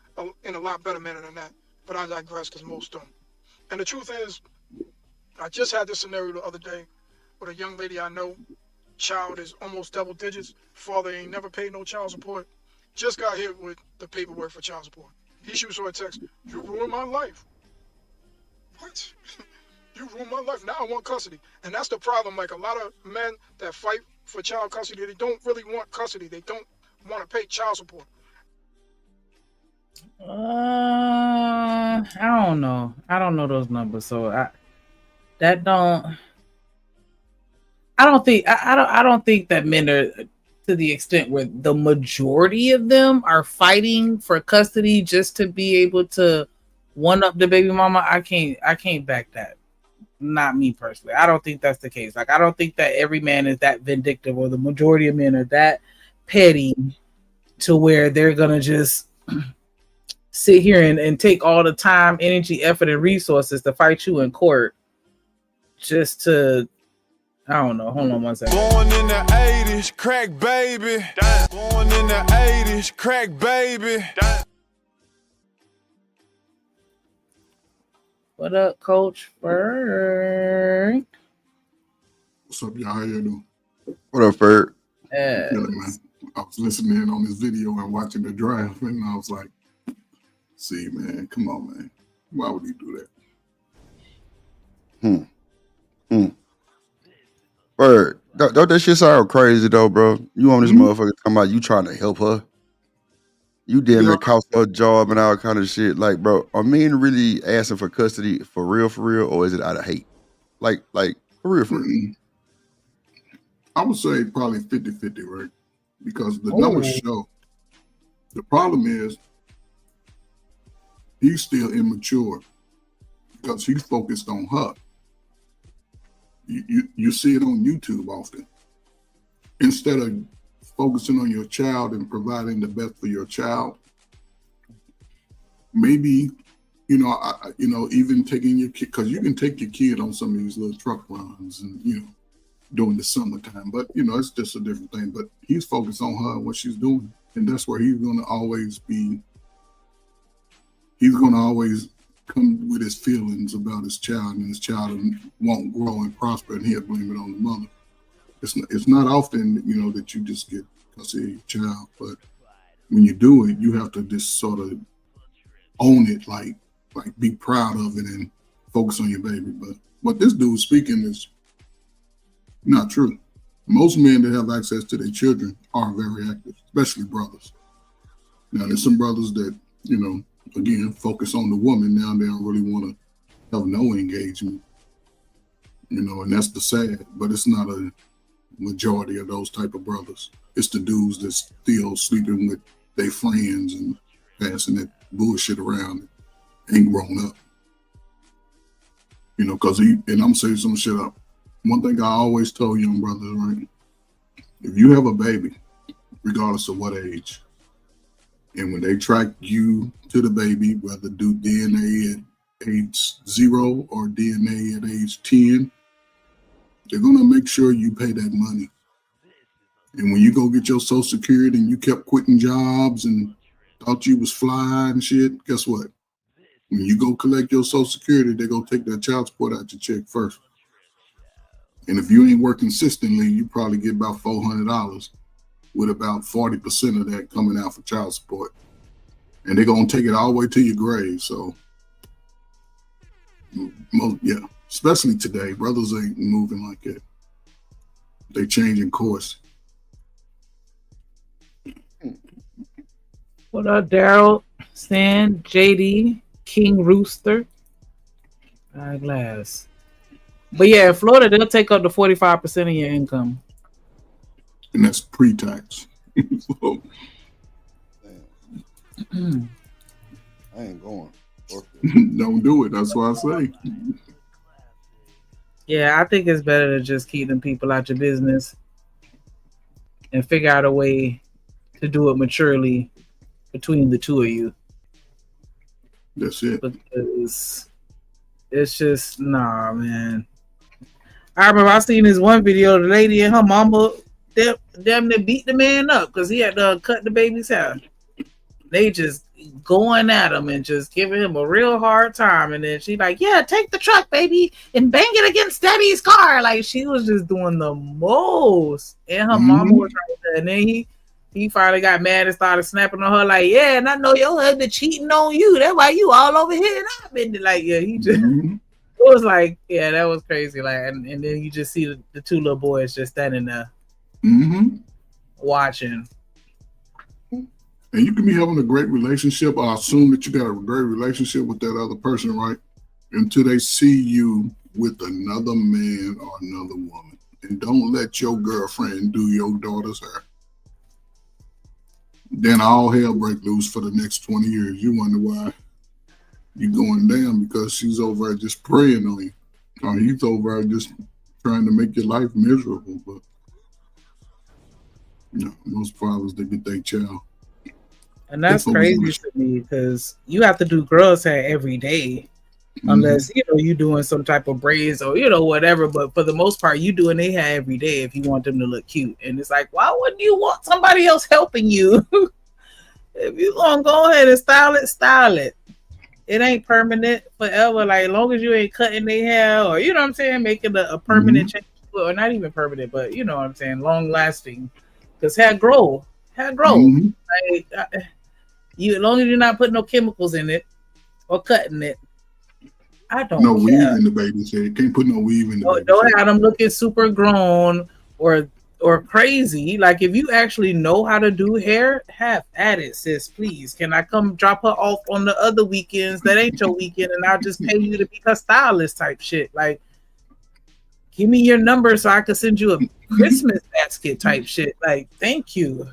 in a lot better manner than that. But I digress because most don't. And the truth is, I just had this scenario the other day with a young lady I know. Child is almost double digits. Father ain't never paid no child support. Just got hit with the paperwork for child support. He shoots her a text. You ruined my life. What? You ruined my life. Now I want custody. And that's the problem. Like a lot of men that fight for child custody, they don't really want custody. They don't want to pay child support. I don't know. I don't know those numbers, so I don't think that men are to the extent where the majority of them are fighting for custody just to be able to one up the baby mama. I can't back that. Not me personally. I don't think that's the case. Like, I don't think that every man is that vindictive, or the majority of men are that petty to where they're gonna just sit here and take all the time, energy, effort, and resources to fight you in court just to, I don't know. Hold on one second. Born in the 80s, crack baby. Damn. Born in the 80s, crack baby. Damn. What up, Coach Ferg? What's up, y'all? How you doing? What up, Ferg? Yes. Man. I was listening on this video and watching the draft, and I was like, see, man, come on, man. Why would he do that? Ferg, don't that shit sound crazy, though, bro? You on this motherfucker talking about you trying to help her? You damn near cost her job and all kind of shit. Like, bro, are men really asking for custody for real, or is it out of hate? Like for real. I would say probably 50-50, right? Because the numbers show. The problem is he's still immature because he's focused on her. You see it on YouTube often. Instead of focusing on your child and providing the best for your child, maybe, even taking your kid, because you can take your kid on some of these little truck runs and, during the summertime, but, it's just a different thing. But he's focused on her and what she's doing. And that's where he's going to always come with his feelings about his child, and his child won't grow and prosper, and he'll blame it on the mother. It's not often, that you just get custody of your child, but when you do it, you have to just sort of own it, like be proud of it and focus on your baby. But what this dude's speaking is not true. Most men that have access to their children are very active, especially brothers. Now, there's some brothers that, again, focus on the woman. Now they don't really want to have no engagement, and that's the sad, but it's not a majority of those type of brothers. It's the dudes that's still sleeping with their friends and passing that bullshit around, ain't grown up. Because and I'm saying some shit up. One thing I always told young brothers, right? If you have a baby, regardless of what age, and when they track you to the baby, whether do DNA at age 0 or DNA at age 10, they're going to make sure you pay that money. And when you go get your Social Security and you kept quitting jobs and thought you was fly and shit, guess what? When you go collect your Social Security, they're going to take that child support out your check first. And if you ain't work consistently, you probably get about $400, with about 40% of that coming out for child support. And they're going to take it all the way to your grave. So, especially today, brothers ain't moving like that. They changing course. What up, Daryl, Stan, JD, King Rooster, Eyeglass. But yeah, in Florida, they'll take up to 45% of your income. And that's pre-tax. I ain't going. Don't do it. That's what I say. Yeah, I think it's better to just keep them people out your business and figure out a way to do it maturely between the two of you. That's it. Because it's just, nah, man. I remember I seen this one video. The lady and her mama damn near beat the man up because he had to cut the baby's hair. They just going at him and just giving him a real hard time. And then she like, yeah, take the truck, baby, and bang it against Daddy's car. Like she was just doing the most. And her mama was right there. And then he finally got mad and started snapping on her like, yeah, and I know your husband cheating on you. That's why you all over here. And I've been like, yeah, he just it was like, yeah, that was crazy. Like, and then you just see the two little boys just standing there watching. And you can be having a great relationship. I assume that you got a great relationship with that other person, right? Until they see you with another man or another woman. And don't let your girlfriend do your daughter's hair. Then all hell break loose for the next 20 years. You wonder why you're going down because she's over there just preying on you. Or he's over there just trying to make your life miserable. But most fathers, they get their child. And that's crazy to me because you have to do girls' hair every day, unless you doing some type of braids or whatever. But for the most part, you doing their hair every day if you want them to look cute. And it's like, why wouldn't you want somebody else helping you? If you gonna go ahead and style it. It ain't permanent forever. Like as long as you ain't cutting their hair or what I'm saying, making a permanent change, or not even permanent, but you know what I'm saying, long lasting. Because hair grow. Like, as long as you're not putting no chemicals in it or cutting it, I don't care. No weave in the baby's hair. Can't put no weave in the baby's don't have them looking super grown or crazy. Like if you actually know how to do hair, have at it, sis. Please, can I come drop her off on the other weekends that ain't your weekend, and I'll just pay you to be her stylist type shit. Like, give me your number so I can send you a Christmas basket type shit. Like, thank you.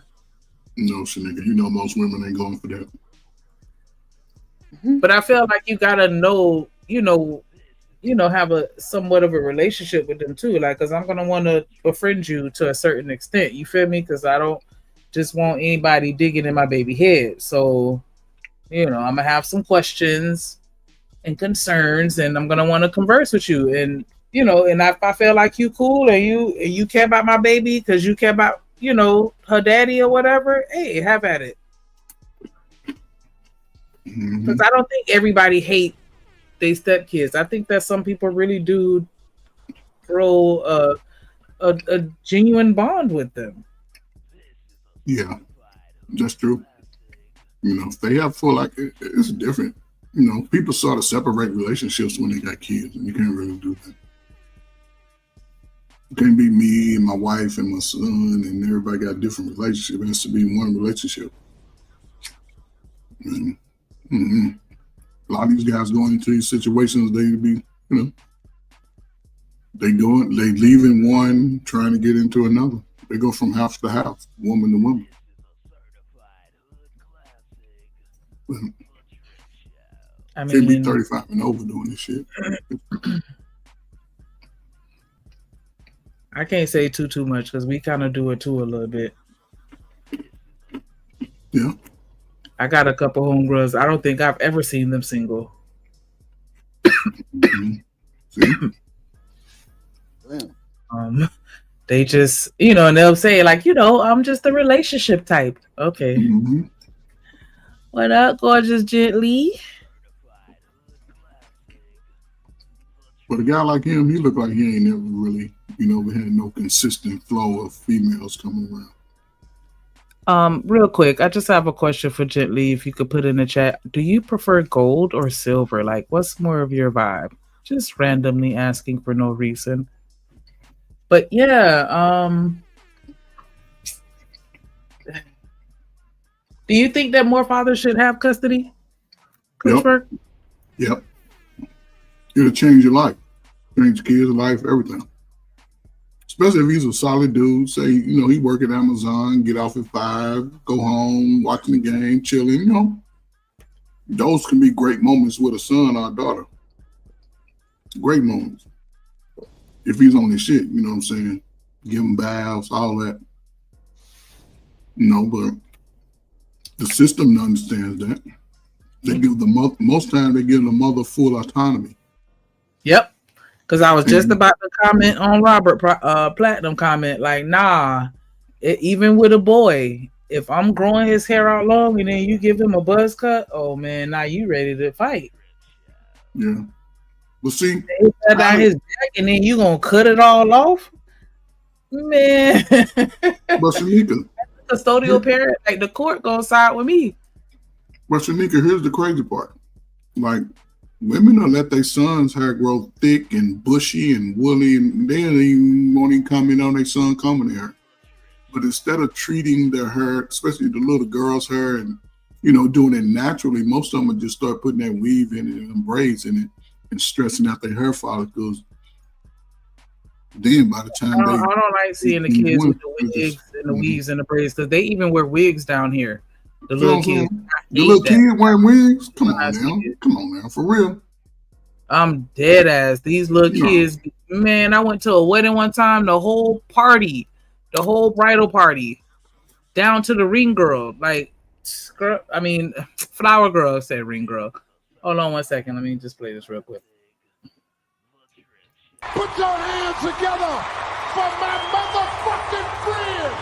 No, nigga. Most women ain't going for that. But I feel like you gotta know, have a somewhat of a relationship with them too. Like, cause I'm gonna want to befriend you to a certain extent. You feel me? Cause I don't just want anybody digging in my baby head. So, I'm gonna have some questions and concerns, and I'm gonna want to converse with you. And and if I feel like you cool and you care about my baby because you care about her daddy or whatever, hey, have at it. Because I don't think everybody hate they stepkids. I think that some people really do throw a genuine bond with them. Yeah, that's true. If they have it's different. People sort of separate relationships when they got kids, and you can't really do that. It can't be me and my wife and my son and everybody got a different relationship. It has to be one relationship. A lot of these guys going into these situations, they leaving one, trying to get into another. They go from house to house, woman to woman. I mean, can't be 35 and over doing this shit. I can't say too much because we kind of do it too a little bit. Yeah. I got a couple homegirls. I don't think I've ever seen them single. They just, and they'll say like, I'm just a relationship type. Okay. What up, gorgeous gently? But a guy like him, he looked like he ain't never really, had no consistent flow of females coming around. Real quick, I just have a question for Gently. If you could put in the chat, do you prefer gold or silver? Like, what's more of your vibe? Just randomly asking for no reason. But yeah, do you think that more fathers should have custody? Yep. It'll change your life, change your kids' life, everything. Especially if he's a solid dude. Say, he work at Amazon, get off at 5, go home, watching the game, chilling. Those can be great moments with a son or a daughter. Great moments. If he's on his shit, you know what I'm saying? Give him baths, all that. But the system understands that. They give the mother, most time they give the mother full autonomy. Yep. Because I was just about to comment on Robert Platinum comment, like, nah, even with a boy, if I'm growing his hair out long and then you give him a buzz cut, oh man, now you ready to fight. Yeah. Well, see, down his back and then you gonna cut it all off? Man. But Shanika, custodial parent, like the court gonna side with me. But Shanika, here's the crazy part. Like, women will let their sons' hair grow thick and bushy and woolly, and they won't even comment on their son coming there. But instead of treating their hair, especially the little girl's hair, and doing it naturally, most of them would just start putting that weave in it and braids in it and stressing out their hair follicles. Then by the time I don't like seeing the kids with the wigs and the weaves and the braids, because they even wear wigs down here. The little kids. The little kids wearing wigs? Come on now, for real. I'm dead ass. These little kids, man, I went to a wedding one time, the whole bridal party, down to the ring girl, flower girl said ring girl. Hold on 1 second. Let me just play this real quick. Put your hands together for my motherfucking friend.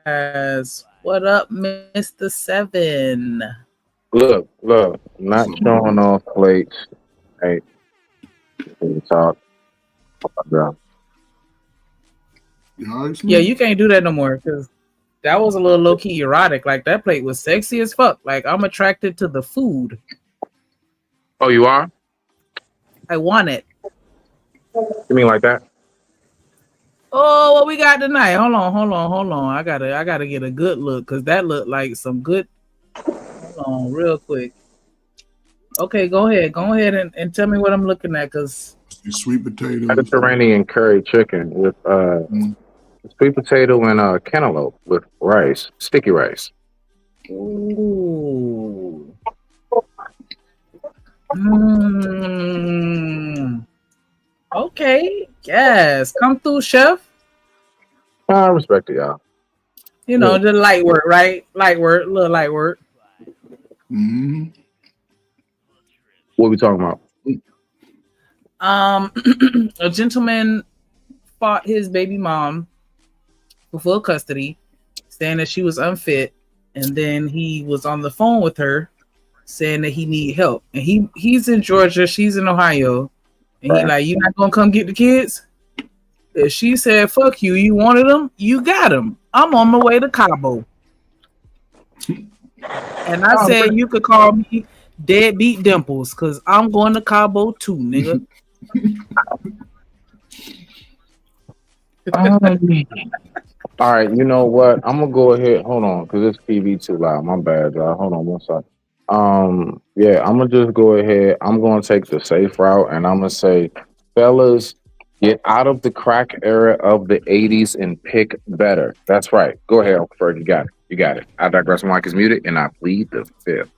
Yes. What up, Mr. Seven? Look, not showing off plates. Hey, talk. Yeah, you can't do that no more because that was a little low key erotic. Like that plate was sexy as fuck. Like I'm attracted to the food. Oh, you are? I want it. You mean like that? Oh, what we got tonight? Hold on. I gotta get a good look because that looked like some good. Hold on, real quick. Okay, go ahead and tell me what I'm looking at because sweet potato, Mediterranean curry chicken with sweet potato and cantaloupe with rice, sticky rice. Ooh. Okay. Yes. Come through, chef. I respect it, y'all. The light work, right? Light work, little light work. Mm-hmm. What are we talking about? A gentleman fought his baby mom for full custody, saying that she was unfit, and then he was on the phone with her saying that he need help. And he's in Georgia, she's in Ohio, and he like, you not gonna come get the kids? If she said, fuck you, you wanted them, you got them. I'm on my way to Cabo. And I said you could call me Deadbeat Dimples, because I'm going to Cabo too, nigga. All right, you know what? I'm gonna go ahead. Hold on, because this TV too loud. My bad, y'all. Hold on one second. Yeah, I'm gonna just go ahead. I'm gonna take the safe route, and I'm gonna say, fellas, get out of the crack era of the '80s and pick better. That's right. Go ahead, Ferg. You got it. I digress. My mic is muted, and I plead the fifth.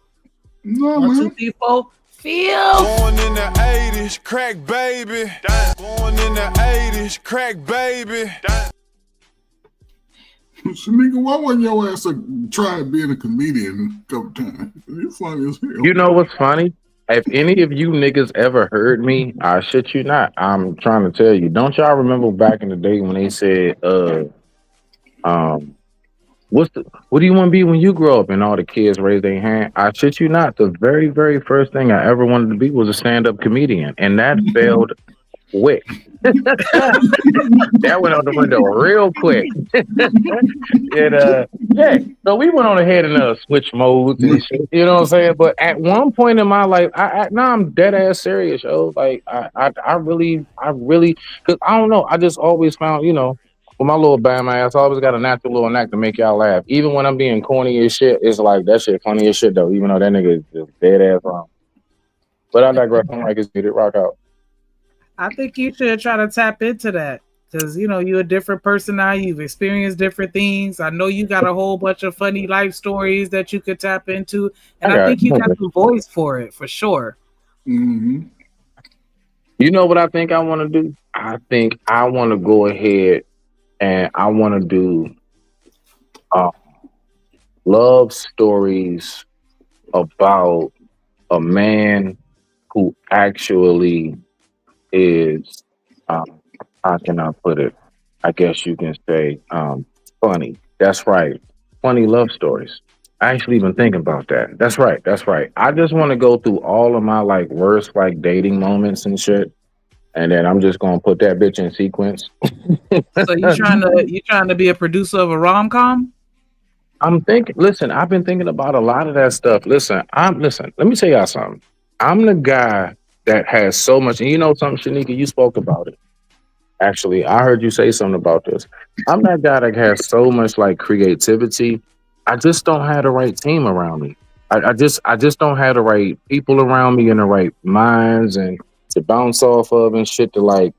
No, 1, 2, 3, 4. Feel. Born in the 80s, crack baby. Born in the 80s, crack baby. Shanika, why wasn't your ass trying being a comedian a couple times? You're funny as hell. You know what's funny? If any of you niggas ever heard me, I shit you not. I'm trying to tell you. Don't y'all remember back in the day when they said, what do you want to be when you grow up? And all the kids raised their hand. I shit you not. The very, very first thing I ever wanted to be was a stand-up comedian. And that failed quick. That went out the window real quick. So we went on ahead and switch modes and shit, you know what I'm saying? But at one point in my life, I'm dead ass serious, yo. Like I really, because I don't know, I just always found, with my little bam ass, I always got a natural little knack to make y'all laugh. Even when I'm being corny as shit, it's like that shit funny as shit though, even though that nigga is just dead ass wrong. But I digress. I'm like, it's needed. Rock out. I think you should try to tap into that because, you're a different person now. You've experienced different things. I know you got a whole bunch of funny life stories that you could tap into. And I think you got the voice for it, for sure. Mm-hmm. You know what I think I want to do? I think I want to go ahead and I want to do uh, love stories about a man who actually is, how can I put it? I guess you can say funny. That's right. Funny love stories. I actually been thinking about that. That's right. That's right. I just want to go through all of my like worst like dating moments and shit, and then I'm just gonna put that bitch in sequence. So you trying to be a producer of a rom com? I'm thinking. Listen, I've been thinking about a lot of that stuff. Listen. Let me tell y'all something. I'm the guy that has so much, and you know something, Shanika, you spoke about it. Actually, I heard you say something about this. I'm that guy that has so much like creativity. I just don't have the right team around me. I just don't have the right people around me and the right minds and to bounce off of and shit to like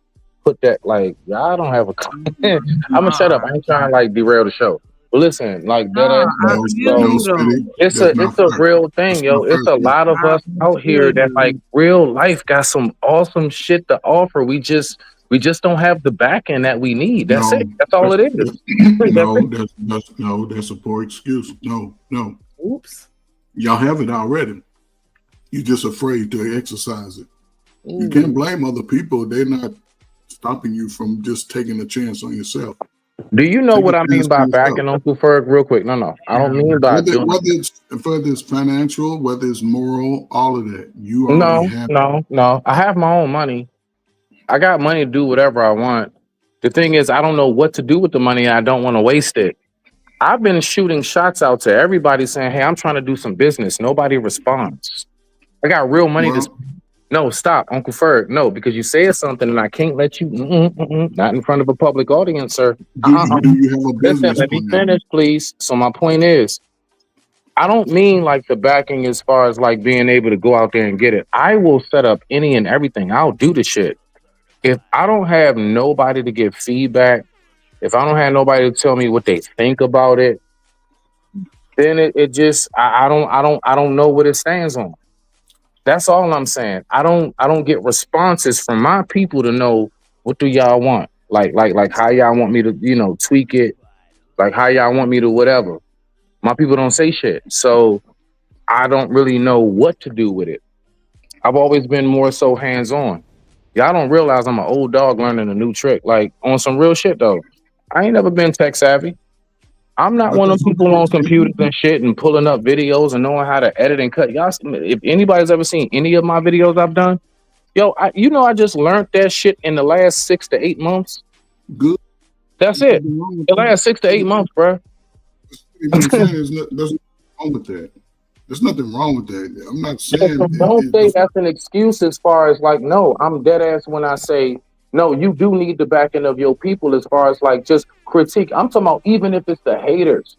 put that like I don't have a I'm gonna shut up. I ain't trying to like derail the show. But listen, like that Nah, ass I stuff. feel So you though. it's a real thing, yo. It's a lot of I us out feel here that like you. real life got some awesome shit to offer. We just don't have the backing that we need. That's it. No, That's all it is. That's it. that's a poor excuse. No. Oops. Y'all have it already. You're just afraid to exercise it. You Ooh. can't blame other people. They're not stopping you from just taking a chance on yourself. Do you know Take a what I mean chance for by yourself. backing Uncle Ferg? Real quick. No. I don't mean by Whether doing. it's financial, whether it's moral, all of that, you already No, have. no, no. I have my own money. I got money to do whatever I want. The thing is, I don't know what to do with the money and I don't want to waste it. I've been shooting shots out to everybody saying, hey, I'm trying to do some business. Nobody responds. I got real money to. Well, No, stop, Uncle Ferg. No, because you said something and I can't let you. Not in front of a public audience, sir. do you have a Listen, business let me plan? finish, please. So my point is, I don't mean like the backing as far as like being able to go out there and get it. I will set up any and everything. I'll do the shit. If I don't have nobody to give feedback, if I don't have nobody to tell me what they think about it, then it just I don't know what it stands on. That's all I'm saying. I don't get responses from my people to know what do y'all want. Like how y'all want me to, tweak it, like how y'all want me to whatever. My people don't say shit. So I don't really know what to do with it. I've always been more so hands-on. Y'all don't realize I'm an old dog learning a new trick. Like on some real shit though. I ain't never been tech savvy. I'm not But one of that's them people okay on too. computers and shit and pulling up videos and knowing how to edit and cut. Y'all, if anybody's ever seen any of my videos I've done, yo, I just learned that shit in the last 6 to 8 months. Good. That's There's it. nothing wrong with The that. last 6 to 8 months, bro. What I'm saying is, there's nothing wrong with that. There's nothing wrong with that. I'm not saying Don't say that's an excuse as far as like, no, I'm dead ass when I say, no, you do need the backing of your people as far as like just critique. I'm talking about even if it's the haters.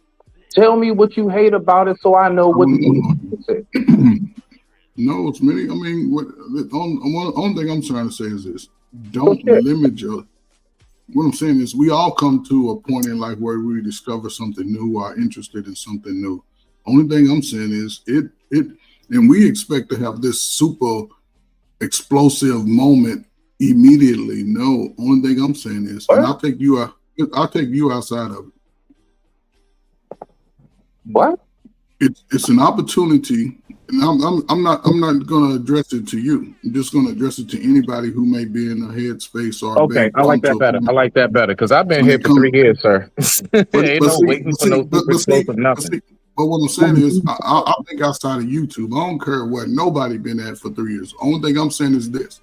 Tell me what you hate about it so I know what to do to fix it. No, it's many. I mean, only thing I'm trying to say is this: Oh, don't shit. limit your. What I'm saying is, we all come to a point in life where we discover something new, or are interested in something new. Only thing I'm saying is, and we expect to have this super explosive moment immediately. No, only thing I'm saying is, and What? I'll take you outside of it. What? It's an opportunity, and I'm not going to address it to you. I'm just going to address it to anybody who may be in a headspace or may Okay, I like come to that a better. I point like that better because I've been when they here for come. 3 years, sir. Ain't no waiting for no super explosive nothing. But what I'm saying is, I think outside of YouTube, I don't care what nobody been at for 3 years. Only thing I'm saying is this: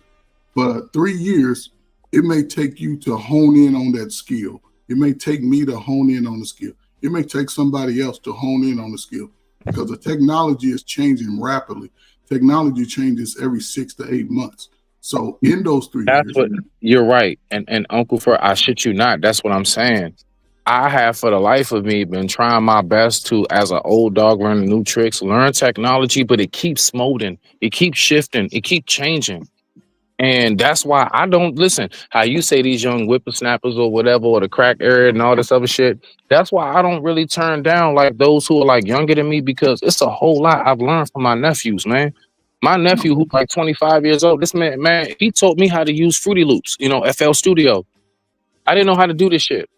for 3 years, it may take you to hone in on that skill. It may take me to hone in on the skill. It may take somebody else to hone in on the skill because the technology is changing rapidly. Technology changes every 6 to 8 months. So in those 3 That's years, what you're right. And Uncle for I shit you not. That's what I'm saying. I have for the life of me been trying my best to, as an old dog learning new tricks, learn technology, but it keeps molding, it keeps shifting, it keeps changing. And that's why I don't listen. How you say these young whippersnappers or whatever, or the crack area and all this other shit. That's why I don't really turn down like those who are like younger than me because it's a whole lot I've learned from my nephews, man. My nephew, who's like 25 years old, this man, he taught me how to use Fruity Loops, FL Studio. I didn't know how to do this shit.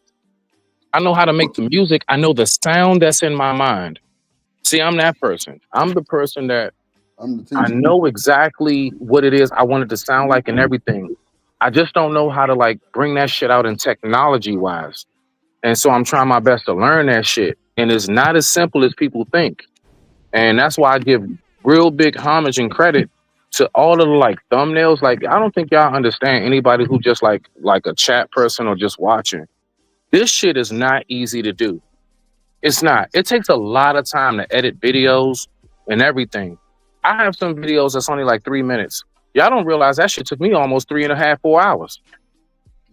I know how to make the music. I know the sound that's in my mind. See, I'm that person. I'm the person that I know exactly what it is I want it to sound like and everything. I just don't know how to like bring that shit out in technology wise. And so I'm trying my best to learn that shit. And it's not as simple as people think. And that's why I give real big homage and credit to all of the like thumbnails. Like, I don't think y'all understand anybody who just like a chat person or just watching. This shit is not easy to do. It's not. It takes a lot of time to edit videos and everything. I have some videos that's only like 3 minutes. Y'all don't realize that shit took me almost 3.5, 4 hours.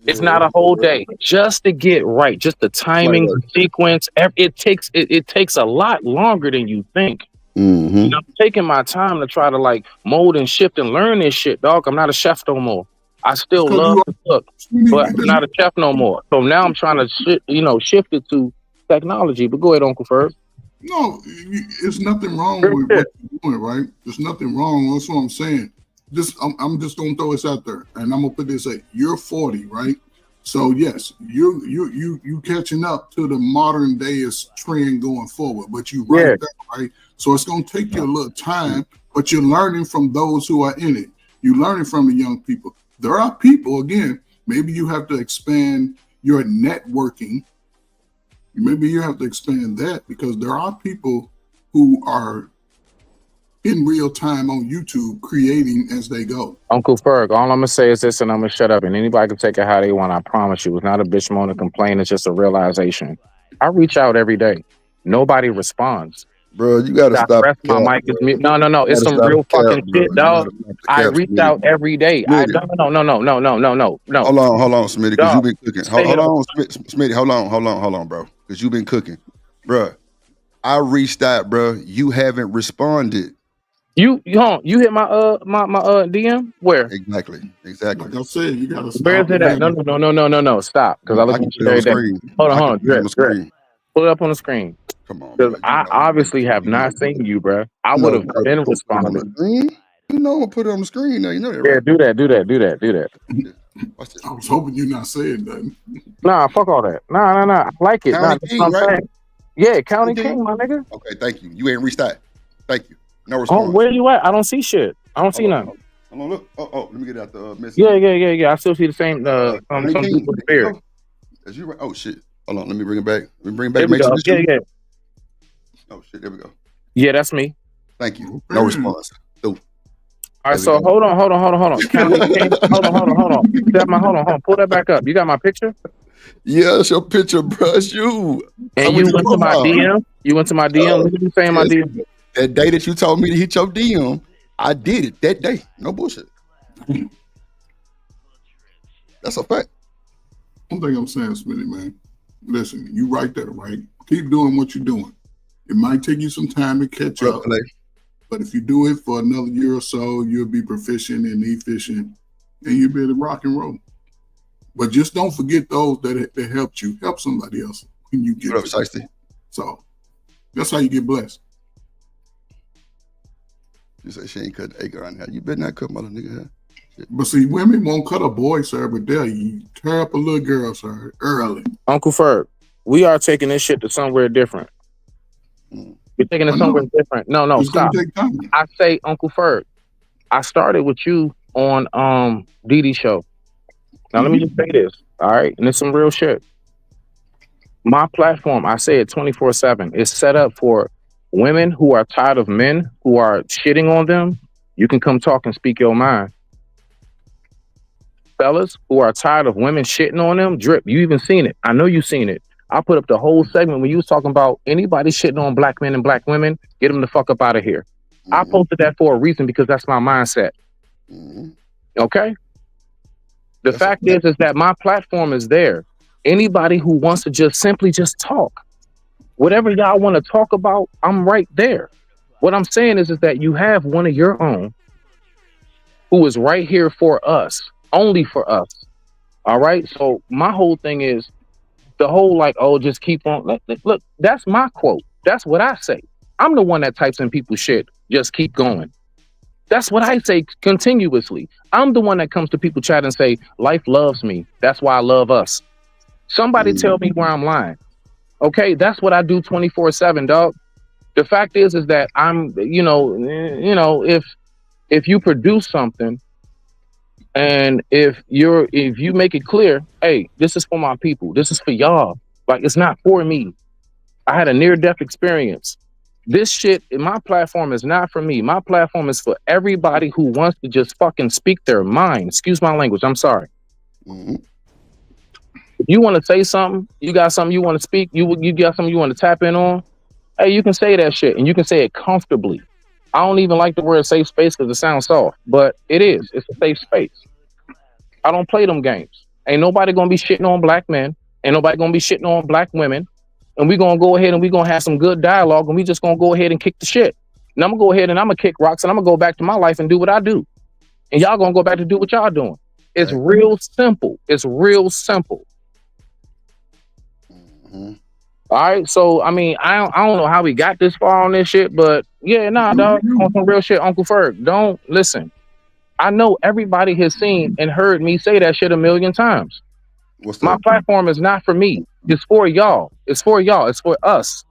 It's not a whole day just to get right, just the timing, the sequence. It takes a lot longer than you think. Mm-hmm. And I'm taking my time to try to like mold and shift and learn this shit, dog. I'm not a chef no more. I still love to cook, but I'm not a chef no more. So now I'm trying to shift it to technology. But go ahead, Uncle Ferb. No, it's nothing wrong with what you're doing, right? There's nothing wrong. That's what I'm saying. I'm just gonna throw this out there, and I'm gonna put this at you're 40, right? So yes, you catching up to the modern day's trend going forward, but you right there, right? So it's gonna take you a little time, but you're learning from those who are in it. You're learning from the young people. There are people, again, maybe you have to expand your networking. Maybe you have to expand that because there are people who are in real time on YouTube creating as they go. Uncle Ferg, all I'm gonna say is this, and I'm gonna shut up. And anybody can take it how they want. I promise you, it's not a bitch moan to complain. It's just a realization. I reach out every day. Nobody responds. Bro, you gotta stop. My mic is mute. No. It's some real fucking shit, dog. I reach out every day. No. Hold on, Smitty, because you've been cooking. Hold on, Smitty. Hold on, bro, because you've been cooking, bro. I reached out, bro. You haven't responded. You hit my DM? Where? Exactly. Like I said, you gotta stop. Where is it at? No. Stop. Because I look at you every day. Hold on. Pull it up on the screen. Come on. Because I obviously have not seen you, bro. I would have been responded. You know, I'm gonna put it on the screen now. You know that, right? Yeah, do that. I was hoping you're not saying nothing. Nah, fuck all that. Nah. I like it. County King, right? Yeah, County King, my nigga. Okay, thank you. You ain't reached out. Thank you. No response. Oh, where you at? I don't see shit. I don't see nothing. Hold on, look. Oh, let me get out the message. Yeah. I still see the same. Some people with spirit. As you right? Oh shit. Hold on. Let me bring it back. Make sure. Yeah. Oh shit. There we go. Yeah, that's me. Thank you. No response. Ooh. All right. So hold on. County King. Hold on. Hold on. Pull that back up. You got my picture? Yeah, it's your picture, bro. It's you. And you went to my DM. Look at you saying my DM. That day that you told me to hit your DM, I did it that day. No bullshit. That's a fact. One thing I'm saying, Smitty, man, listen, you right there, right? Keep doing what you're doing. It might take you some time to catch up, but if you do it for another year or so, you'll be proficient and efficient, and you'll be able to rock and roll. But just don't forget those that helped you. Help somebody else when you get it. So that's how you get blessed. You say she ain't cut the acre on her. You better not cut mother nigga hair. But see, women won't cut a boy's hair, but you tear up a little girl's hair early. Uncle Ferg, we are taking this shit to somewhere different. We're taking it somewhere different. No, it's stop. I say, Uncle Ferg, I started with you on Dee show. Now let me just say this, all right? And it's some real shit. My platform, I say it 24/7, is set up for women who are tired of men who are shitting on them. You can come talk and speak your mind. Fellas who are tired of women shitting on them, Drip, you even seen it. I know you seen it. I put up the whole segment when you was talking about anybody shitting on black men and black women, get them the fuck up out of here. I posted that for a reason because that's my mindset. Okay? The fact is that my platform is there. Anybody who wants to just simply just talk, whatever y'all want to talk about, I'm right there. What I'm saying is that you have one of your own who is right here for us, only for us. All right? So my whole thing is the whole like, oh, just keep on. Look, that's my quote. That's what I say. I'm the one that types in people's shit. Just keep going. That's what I say continuously. I'm the one that comes to people chat and say, life loves me. That's why I love us. Somebody tell me where I'm lying. Okay, that's what I do 24/7, dog. The fact is that I'm, if you produce something and if you make it clear, hey, this is for my people, this is for y'all. Like, it's not for me. I had a near-death experience. This shit, my platform is not for me. My platform is for everybody who wants to just fucking speak their mind. Excuse my language. I'm sorry. Mm-hmm. If you want to say something, you got something you want to speak, you got something you want to tap in on, hey, you can say that shit and you can say it comfortably. I don't even like the word safe space because it sounds soft, but it is. It's a safe space. I don't play them games. Ain't nobody gonna be shitting on black men. Ain't nobody gonna be shitting on black women. And we're gonna go ahead and we're gonna have some good dialogue and we just gonna go ahead and kick the shit. And I'm gonna go ahead and I'm gonna kick rocks and I'm gonna go back to my life and do what I do. And y'all gonna go back to do what y'all doing. It's real simple. It's real simple. Mm-hmm. All right. So I mean, I don't know how we got this far on this shit, but yeah, nah, dog. On some real shit, Uncle Ferg. Don't listen. I know everybody has seen and heard me say that shit a million times. What's My that? platform is not for me. It's for y'all. It's for y'all. It's for us.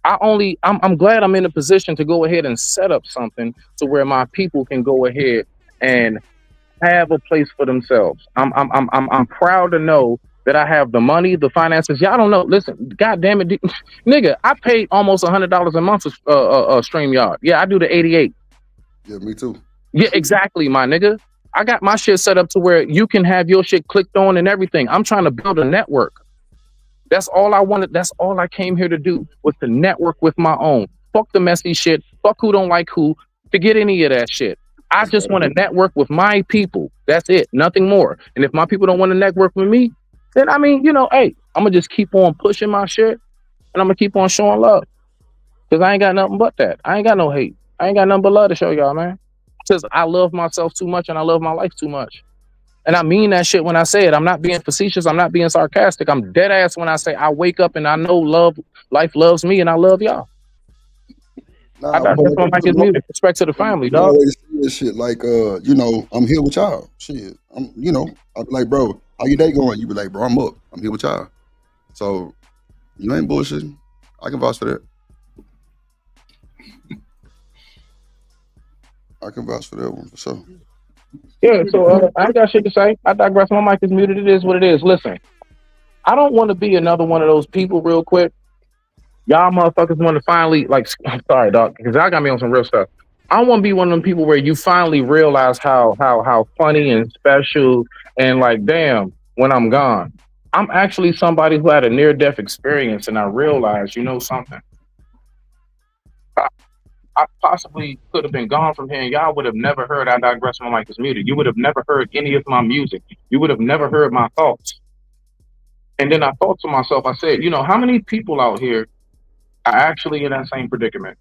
I'm glad I'm in a position to go ahead and set up something to where my people can go ahead and have a place for themselves. I'm proud to know that I have the money, the finances. Y'all don't know. Listen, God damn it, nigga, I paid almost $100 a month for StreamYard. Yeah, I do the 88. Yeah, me too. Yeah, exactly, my nigga. I got my shit set up to where you can have your shit clicked on and everything. I'm trying to build a network. That's all I wanted. That's all I came here to do, was to network with my own. Fuck the messy shit. Fuck who don't like who. Forget any of that shit. I just want to network with my people. That's it. Nothing more. And if my people don't want to network with me, then I mean, hey, I'm going to just keep on pushing my shit and I'm going to keep on showing love. Because I ain't got nothing but that. I ain't got no hate. I ain't got nothing but love to show y'all, man. Because I love myself too much and I love my life too much. And I mean that shit when I say it. I'm not being facetious. I'm not being sarcastic. I'm dead ass when I say I wake up and I know life loves me and I love y'all. I got this one like his music. Respect to the family, dog. Always say this shit like, I'm here with y'all. Shit, I'm be like, bro, how your day going? You be like, bro, I'm up. I'm here with y'all. So you ain't bullshitting. I can vouch for that. I can vouch for that one for sure. Yeah, so I ain't got shit to say. I digress. My mic is muted. It is what it is. Listen, I don't want to be another one of those people real quick. Y'all motherfuckers want to finally, I'm sorry, dog, because y'all got me on some real stuff. I don't want to be one of them people where you finally realize how funny and special and like, damn, when I'm gone. I'm actually somebody who had a near-death experience and I realized, you know something? I possibly could have been gone from here and y'all would have never heard I digress. My mic is muted. You would have never heard any of my music. You would have never heard my thoughts. And then I thought to myself, I said, how many people out here are actually in that same predicament?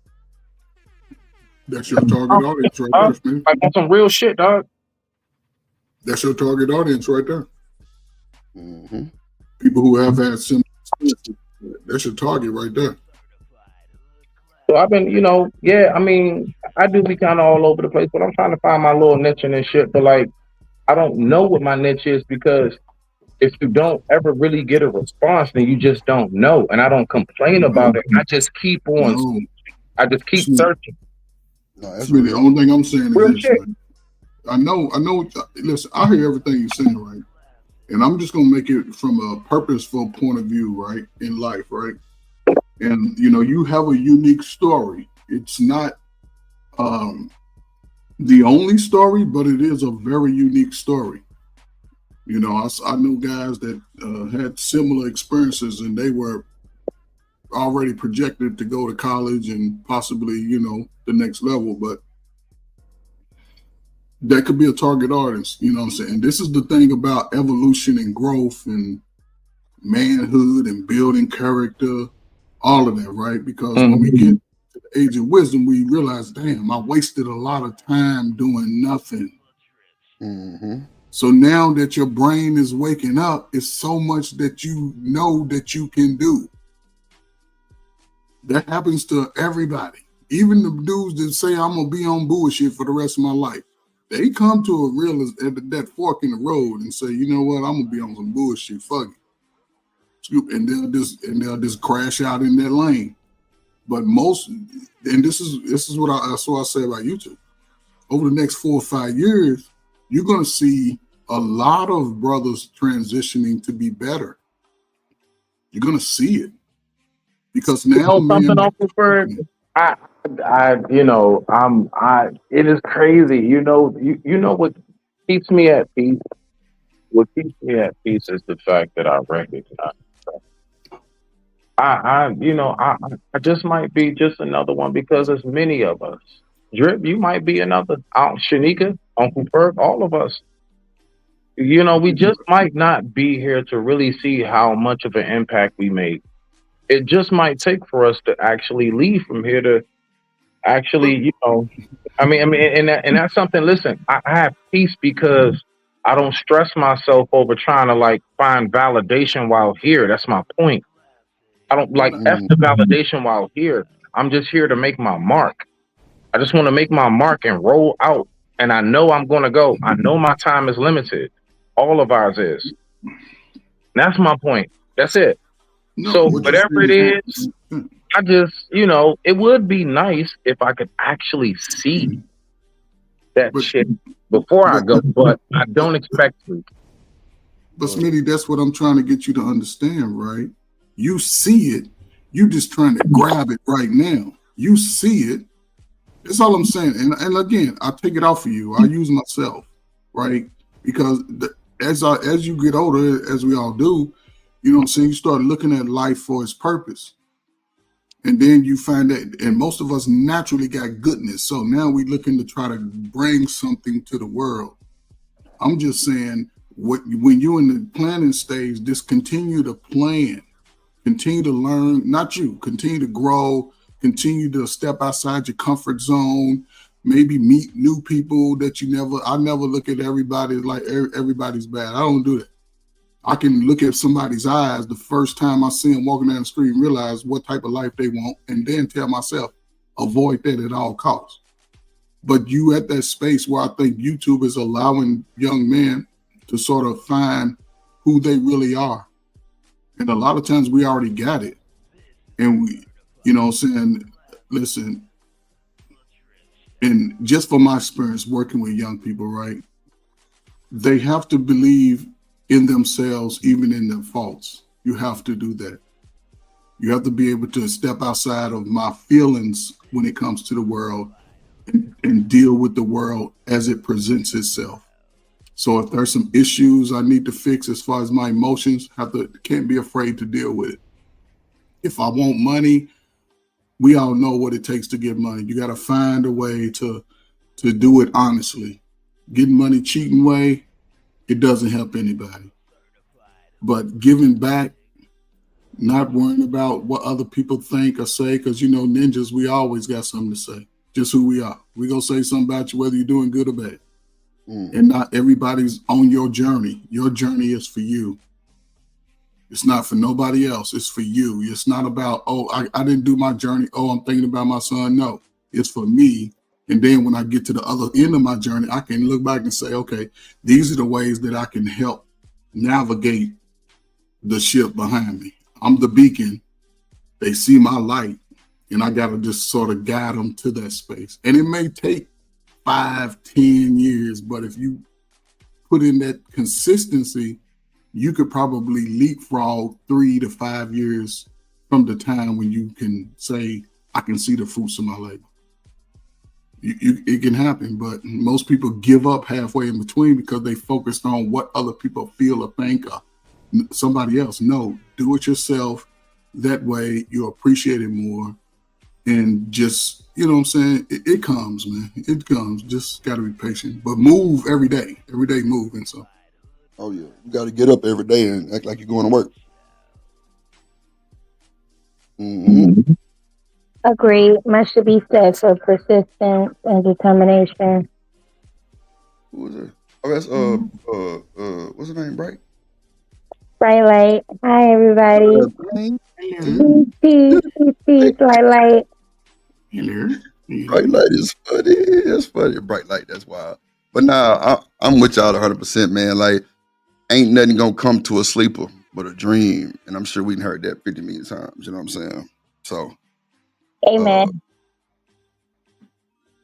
That's your target audience right there, man. Like on some real shit, dog. That's your target audience right there. Mm-hmm. People who have had similar experiences. That's your target right there. So I've been, I mean, I do be kind of all over the place, but I'm trying to find my little niche in this shit. But like, I don't know what my niche is because if you don't ever really get a response, then you just don't know. And I don't complain about it. I just keep on. I just keep searching. No, that's really the only thing I'm saying is this, man. I know. Listen, I hear everything you're saying, right? And I'm just gonna make it from a purposeful point of view, right, in life, right? And you have a unique story. It's not the only story, but it is a very unique story. I know guys that had similar experiences, and they were already projected to go to college and possibly, the next level, but that could be a target audience. You know what I'm saying? This is the thing about evolution and growth and manhood and building character, all of that, right? Because when we get to the age of wisdom, we realize, damn, I wasted a lot of time doing nothing. Mm-hmm. So now that your brain is waking up, it's so much that you know that you can do. That happens to everybody. Even the dudes that say I'm gonna be on bullshit for the rest of my life. They come to a real at that fork in the road and say, you know what, I'm gonna be on some bullshit. Fuck it. and they'll just crash out in that lane. But most, and this is what I say about YouTube. Over the next 4 or 5 years, you're going to see a lot of brothers transitioning to be better. You're going to see it because now something, Uncle Ferg. It is crazy. You know what keeps me at peace. What keeps me at peace is the fact that I recognize. I just might be just another one because there's many of us. Drip, you might be another. Shanika, Uncle Ferg, all of us. We just might not be here to really see how much of an impact we made. It just might take for us to actually leave from here to actually, and that's something. Listen, I have peace because I don't stress myself over trying to like find validation while here. That's my point. I don't like F the validation while here. I'm just here to make my mark. I just want to make my mark and roll out. And I know I'm going to go. I know my time is limited. All of ours is. That's my point. That's it. So whatever it is, I just, it would be nice if I could actually see that shit before I go, but I don't expect to. But Smitty, that's what I'm trying to get you to understand, right? You see it. You just trying to grab it right now. You see it. That's all I'm saying. And again, I take it out for you. I use myself, right? Because as you get older, as we all do, you know what I'm saying, you start looking at life for its purpose. And then you find that, and most of us naturally got goodness. So now we're looking to try to bring something to the world. I'm just saying, when you're in the planning stage, just continue to plan, continue to learn, not you, continue to grow, continue to step outside your comfort zone, maybe meet new people that I never look at everybody like everybody's bad. I don't do that. I can look at somebody's eyes the first time I see them walking down the street and realize what type of life they want, and then tell myself, avoid that at all costs. But you at that space where I think YouTube is allowing young men to sort of find who they really are. And a lot of times we already got it. And we, saying, listen, and just from my experience working with young people, right? They have to believe in themselves, even in their faults. You have to do that. You have to be able to step outside of my feelings when it comes to the world and deal with the world as it presents itself. So if there's some issues I need to fix as far as my emotions, can't be afraid to deal with it. If I want money, we all know what it takes to get money. You got to find a way to do it honestly. Getting money cheating way, it doesn't help anybody. But giving back, not worrying about what other people think or say, because ninjas, we always got something to say. Just who we are. We're going to say something about you, whether you're doing good or bad. And not everybody's on your journey. Your journey is for you. It's not for nobody else. It's for you. It's not about, I didn't do my journey. I'm thinking about my son. No, it's for me. And then when I get to the other end of my journey, I can look back and say, okay, these are the ways that I can help navigate the ship behind me. I'm the beacon. They see my light, and I got to just sort of guide them to that space. And it may take 5, 10 years, but if you put in that consistency, you could probably leapfrog 3 to 5 years from the time when you can say, I can see the fruits of my labor. It can happen, but most people give up halfway in between because they focused on what other people feel or think or somebody else. No, do it yourself. That way you appreciate it more. And just, you know what I'm saying? It comes, man. It comes. Just got to be patient. But move every day. Every day moving. So. Oh, yeah. You got to get up every day and act like you're going to work. Mm-hmm. Agreed. Much to be said for persistence and determination. Who was it? Oh, that's what's her name? Bright. Bright Light. Hi, everybody. Peace, Bright Light. Bright Light is funny. That's funny. Bright Light. That's wild. But nah, I'm with y'all 100%, man. Like, ain't nothing gonna come to a sleeper but a dream. And I'm sure we've heard that 50 million times. You know what I'm saying? So, Amen.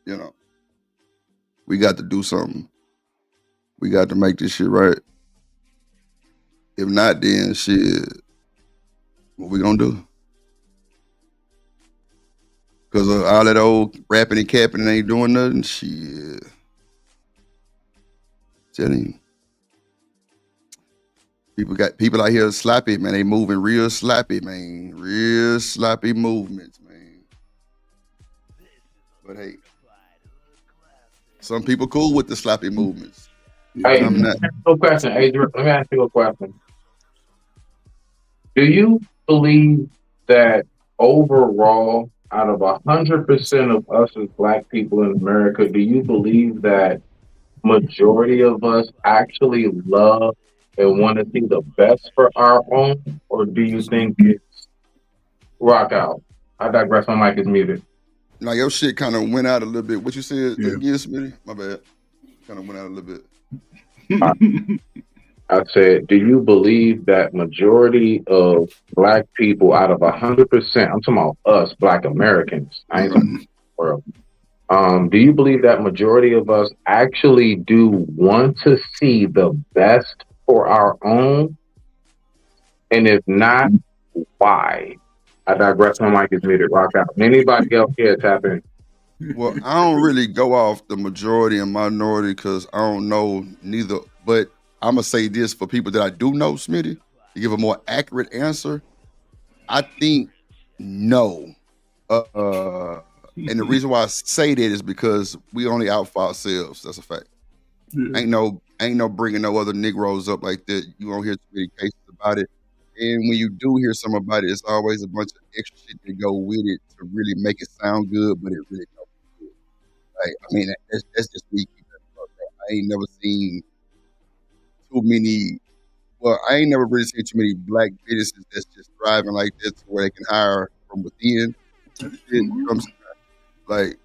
you know, we got to do something. We got to make this shit right. If not, then shit, what we gonna do? Because all that old rapping and capping ain't doing nothing. Shit. Telling you. People out here sloppy, man. They moving real sloppy, man. Real sloppy movements, man. But hey, some people cool with the sloppy movements. Hey, I'm not. no question. Hey, let me ask you a question. Do you believe that overall, out of 100% of us as Black people in America, do you believe that majority of us actually love and want to see the best for our own, or do you think it's rock out? I digress. My mic is muted. Now your shit kind of went out a little bit. What you said Yeah. again, Smitty? My bad. Kind of went out a little bit. I said, do you believe that majority of Black people out of 100%, I'm talking about us, Black Americans, I ain't talking about the world. Do you believe that majority of us actually do want to see the best for our own? And if not, why? I digress. My mic is muted. Rock out. Anybody else here tap in? Well, I don't really go off the majority and minority because I don't know neither. But I'm gonna say this for people that I do know, Smitty, to give a more accurate answer. I think no. And the reason why I say that is because we only out for ourselves. That's a fact. Yeah. Ain't no bringing no other Negroes up like that. You won't hear too many cases about it. And when you do hear something about it, it's always a bunch of extra shit that go with it to really make it sound good, but it really don't. Like, I mean, that's just me. I ain't never seen too many. Well, I ain't never really seen too many Black businesses that's just thriving like this, to where they can hire from within. You know what I'm saying? Like,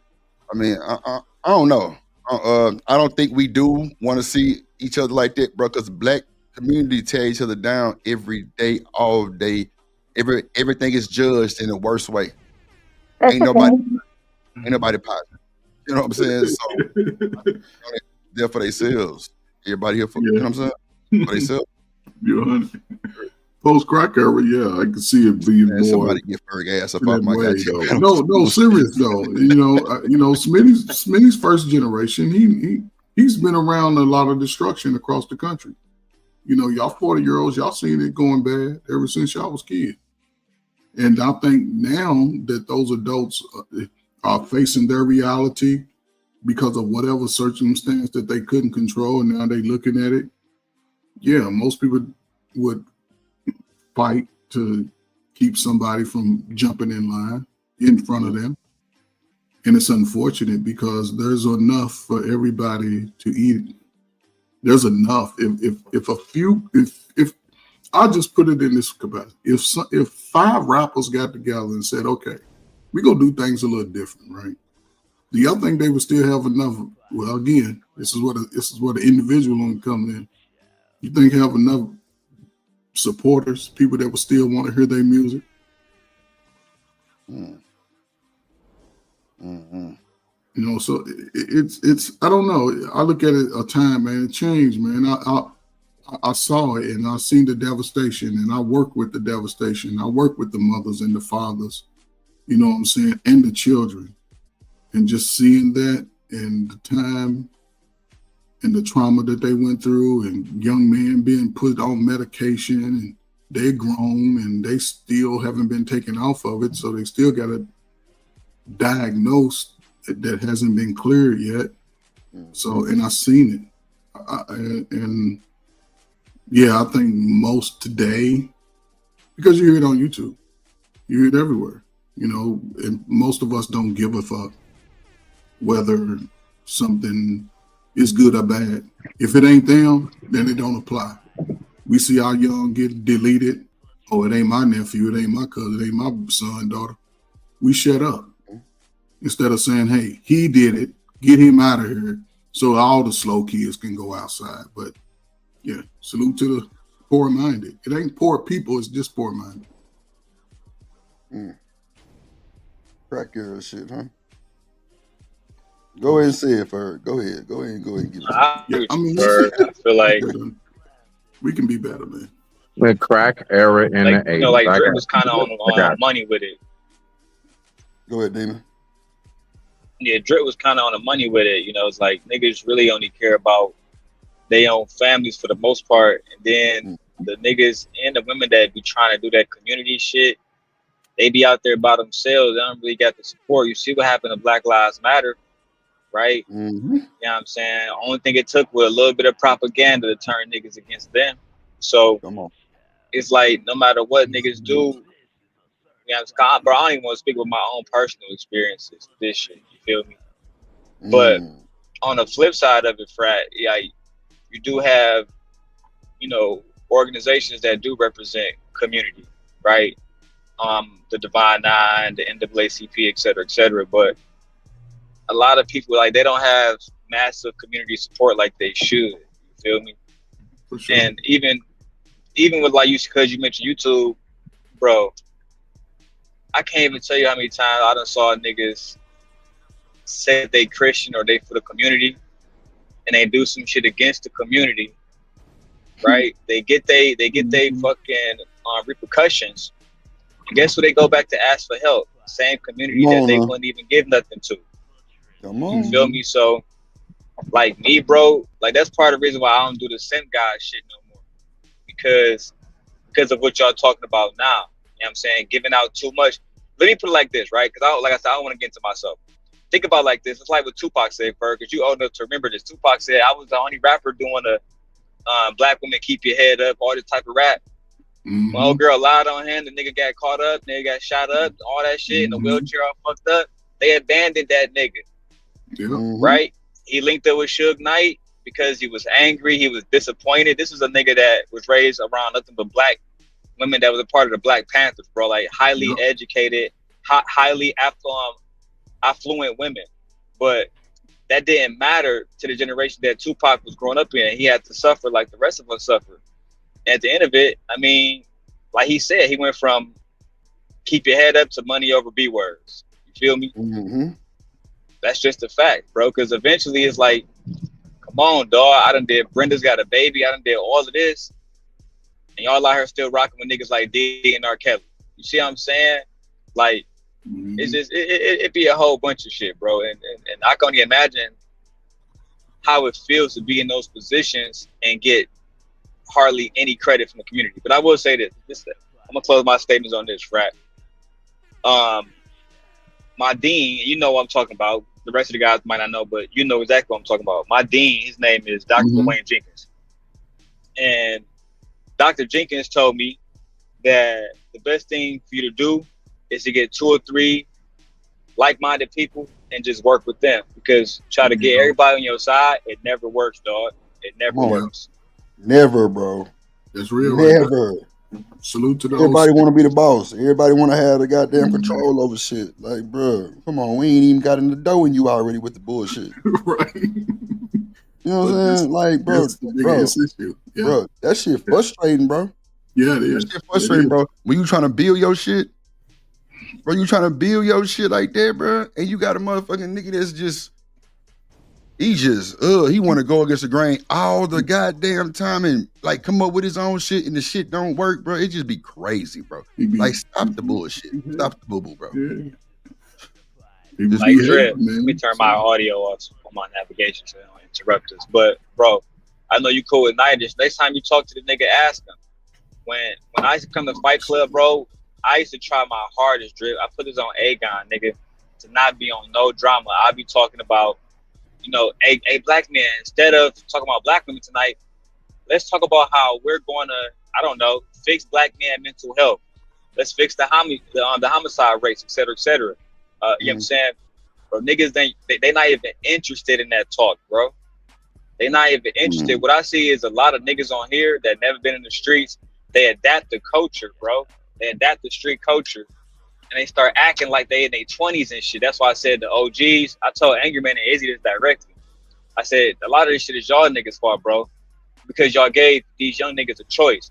I mean, I don't know. I don't think we do want to see each other like that, bro. Because Black community tear each other down every day, all day. Everything is judged in the worst way. That's Ain't the nobody thing. positive. You know what I'm saying? So they're for themselves. Everybody here for, you know what I'm saying? For themselves. You're 100. Post-crack era, yeah, I can see it being more. Somebody get Ferg ass up off my goddamn panel. No, serious though. You know, Smitty's first generation. He's been around a lot of destruction across the country. You know, y'all 40-year-olds, y'all seen it going bad ever since y'all was kids. And I think now that those adults are facing their reality because of whatever circumstance that they couldn't control, and now they looking at it. Yeah, most people would fight to keep somebody from jumping in line in front of them. And it's unfortunate because there's enough for everybody to eat. There's enough. If I'll just put it in this capacity. If 5 rappers got together and said, okay, we're gonna do things a little different, right? Do y'all think they would still have enough? Well, again, this is where the individual only comes in. You think have enough supporters, people that would still want to hear their music? Mm-hmm. You know, so it's I don't know. I look at it a time, man. It changed, man. I saw it and I seen the devastation, and I work with the devastation. I work with the mothers and the fathers, you know what I'm saying, and the children, and just seeing that and the time and the trauma that they went through, and young men being put on medication, and they're grown and they still haven't been taken off of it, so they still got a diagnosis that hasn't been cleared yet. So, and I seen it, and yeah, I think most today, because you hear it on YouTube, you hear it everywhere, you know, and most of us don't give a fuck whether something is good or bad. If it ain't them, then it don't apply. We see our young get deleted. Oh, it ain't my nephew, it ain't my cousin, it ain't my son, daughter. We shut up instead of saying, hey, he did it, get him out of here so all the slow kids can go outside. But yeah, salute to Poor-minded. It ain't poor people. It's just poor-minded. Crack girl shit, huh? Go ahead and say it, Ferg. Go ahead and give it to me. Yeah, I mean, I feel like we can be better, man. The crack era in the 80s. You know, like Drake was kind of on money with it. Go ahead, Damon. Yeah, Drake was kind of on the money with it. You know, it's like niggas really only care about their own families for the most part, and then the niggas and the women that be trying to do that community shit, they be out there by themselves. They don't really get the support. You see what happened to Black Lives Matter, right? Mm-hmm. You know what I'm saying? The only thing it took was a little bit of propaganda to turn niggas against them. So come on. It's like no matter what niggas do, yeah, bro, I don't even want to speak with my own personal experiences with this shit. You feel me? But on the flip side of it, frat, yeah, you do have, you know, organizations that do represent community, right? The Divine Nine, the NAACP, et cetera, et cetera. But a lot of people, like, they don't have massive community support like they should. You feel me? For sure. And even with, like, because you mentioned YouTube, bro, I can't even tell you how many times I done saw niggas say they Christian or they for the community, and they do some shit against the community, right? They get they fucking repercussions. And guess who they go back to ask for help? Same community that they wouldn't even give nothing to. Come on. You feel me? So, like me, bro, like that's part of the reason why I don't do the simp guy shit no more. Because of what y'all talking about now. You know what I'm saying? Giving out too much. Let me put it like this, right? Because like I said, I don't want to get into myself. Think about it like this. It's like what Tupac said, Ferg, because you old enough to remember this. Tupac said, I was the only rapper doing a black women keep your head up, all this type of rap. My old girl lied on him, the nigga got caught up, nigga got shot up, all that shit, in the wheelchair all fucked up. They abandoned that nigga. Right? He linked up with Suge Knight because he was angry, he was disappointed. This was a nigga that was raised around nothing but black women that was a part of the Black Panthers, bro. Like highly educated, highly affluent women. But that didn't matter to the generation that Tupac was growing up in. He had to suffer like the rest of us suffered. And at the end of it, I mean, like he said, he went from keep your head up to money over B words. You feel me? That's just a fact, bro. Because eventually it's like, come on, dog. I done did Brenda's Got a Baby. I done did all of this. And y'all out here still rocking with niggas like Diddy and R. Kelly. You see what I'm saying? Like, it's just, it be a whole bunch of shit, bro. And I can only imagine how it feels to be in those positions and get hardly any credit from the community. But I will say this. I'm going to close my statements on this, right? My dean, you know what I'm talking about. The rest of the guys might not know, but you know exactly what I'm talking about. My dean, his name is Dr. Dwayne Jenkins. And Dr. Jenkins told me that the best thing for you to do is to get 2 or 3 like-minded people and just work with them. Because try to get everybody on your side, it never works, dog. It never works. Never, bro. That's real. Never. Right? Salute to the Everybody want to be the boss. Everybody want to have the goddamn control over shit. Like, bro, come on. We ain't even got in the dough and you already with the bullshit. Right. You know what I'm saying? Like, bro, that shit frustrating, bro. Yeah, it is. That shit frustrating, bro. When you trying to build your shit, bro, you trying to build your shit like that, bro, and you got a motherfucking nigga that's just, he want to go against the grain all the goddamn time and like come up with his own shit and the shit don't work, bro. It just be crazy, bro. Like, stop the bullshit. Stop the boo-boo, bro. Like, Drip, let me turn my audio off on my navigation so they don't interrupt us. But, bro, I know you cool with Nidish. Next time you talk to the nigga, ask him. When I used to come to Fight Club, bro, I used to try my hardest, Drip. I put this on Aegon, nigga, to not be on no drama. I be talking about, you know, a black man, instead of talking about black women tonight, let's talk about how we're going to, I don't know, fix black man mental health. Let's fix the homicide rates, et cetera, et cetera. You know what I'm saying? Bro, niggas, they not even interested in that talk, bro. They not even interested. What I see is a lot of niggas on here that never been in the streets. They adapt the culture, bro. They adapt the street culture. And they start acting like they in their 20s and shit. That's why I said the OGs. I told Angry Man and Izzy this directly. I said, a lot of this shit is y'all niggas' fault, bro. Because y'all gave these young niggas a choice.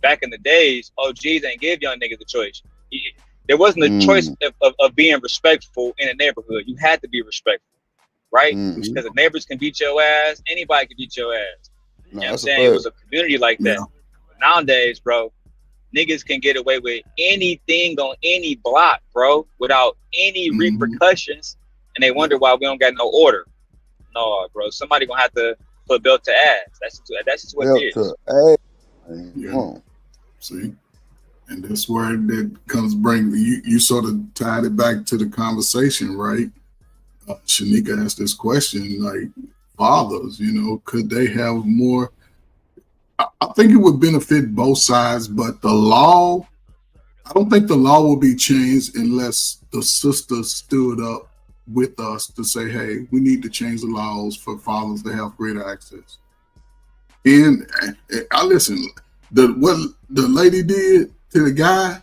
back in the days, OGs ain't give young niggas a choice. There wasn't a choice of being respectful in a neighborhood. You had to be respectful, right? Because the neighbors can beat your ass. Anybody can beat your ass. You know what I'm saying? It was a community like that. But nowadays, bro, niggas can get away with anything on any block, bro, without any repercussions. And they wonder why we don't got no order. No, bro. Somebody gonna have to put belt to ass. That's just what it is. Yeah. See? And that's where that comes you sort of tied it back to the conversation, right? Shanika asked this question, like fathers, could they have more? I think it would benefit both sides, but the law, I don't think the law will be changed unless the sister stood up with us to say, hey, we need to change the laws for fathers to have greater access. And I listen, what the lady did to the guy,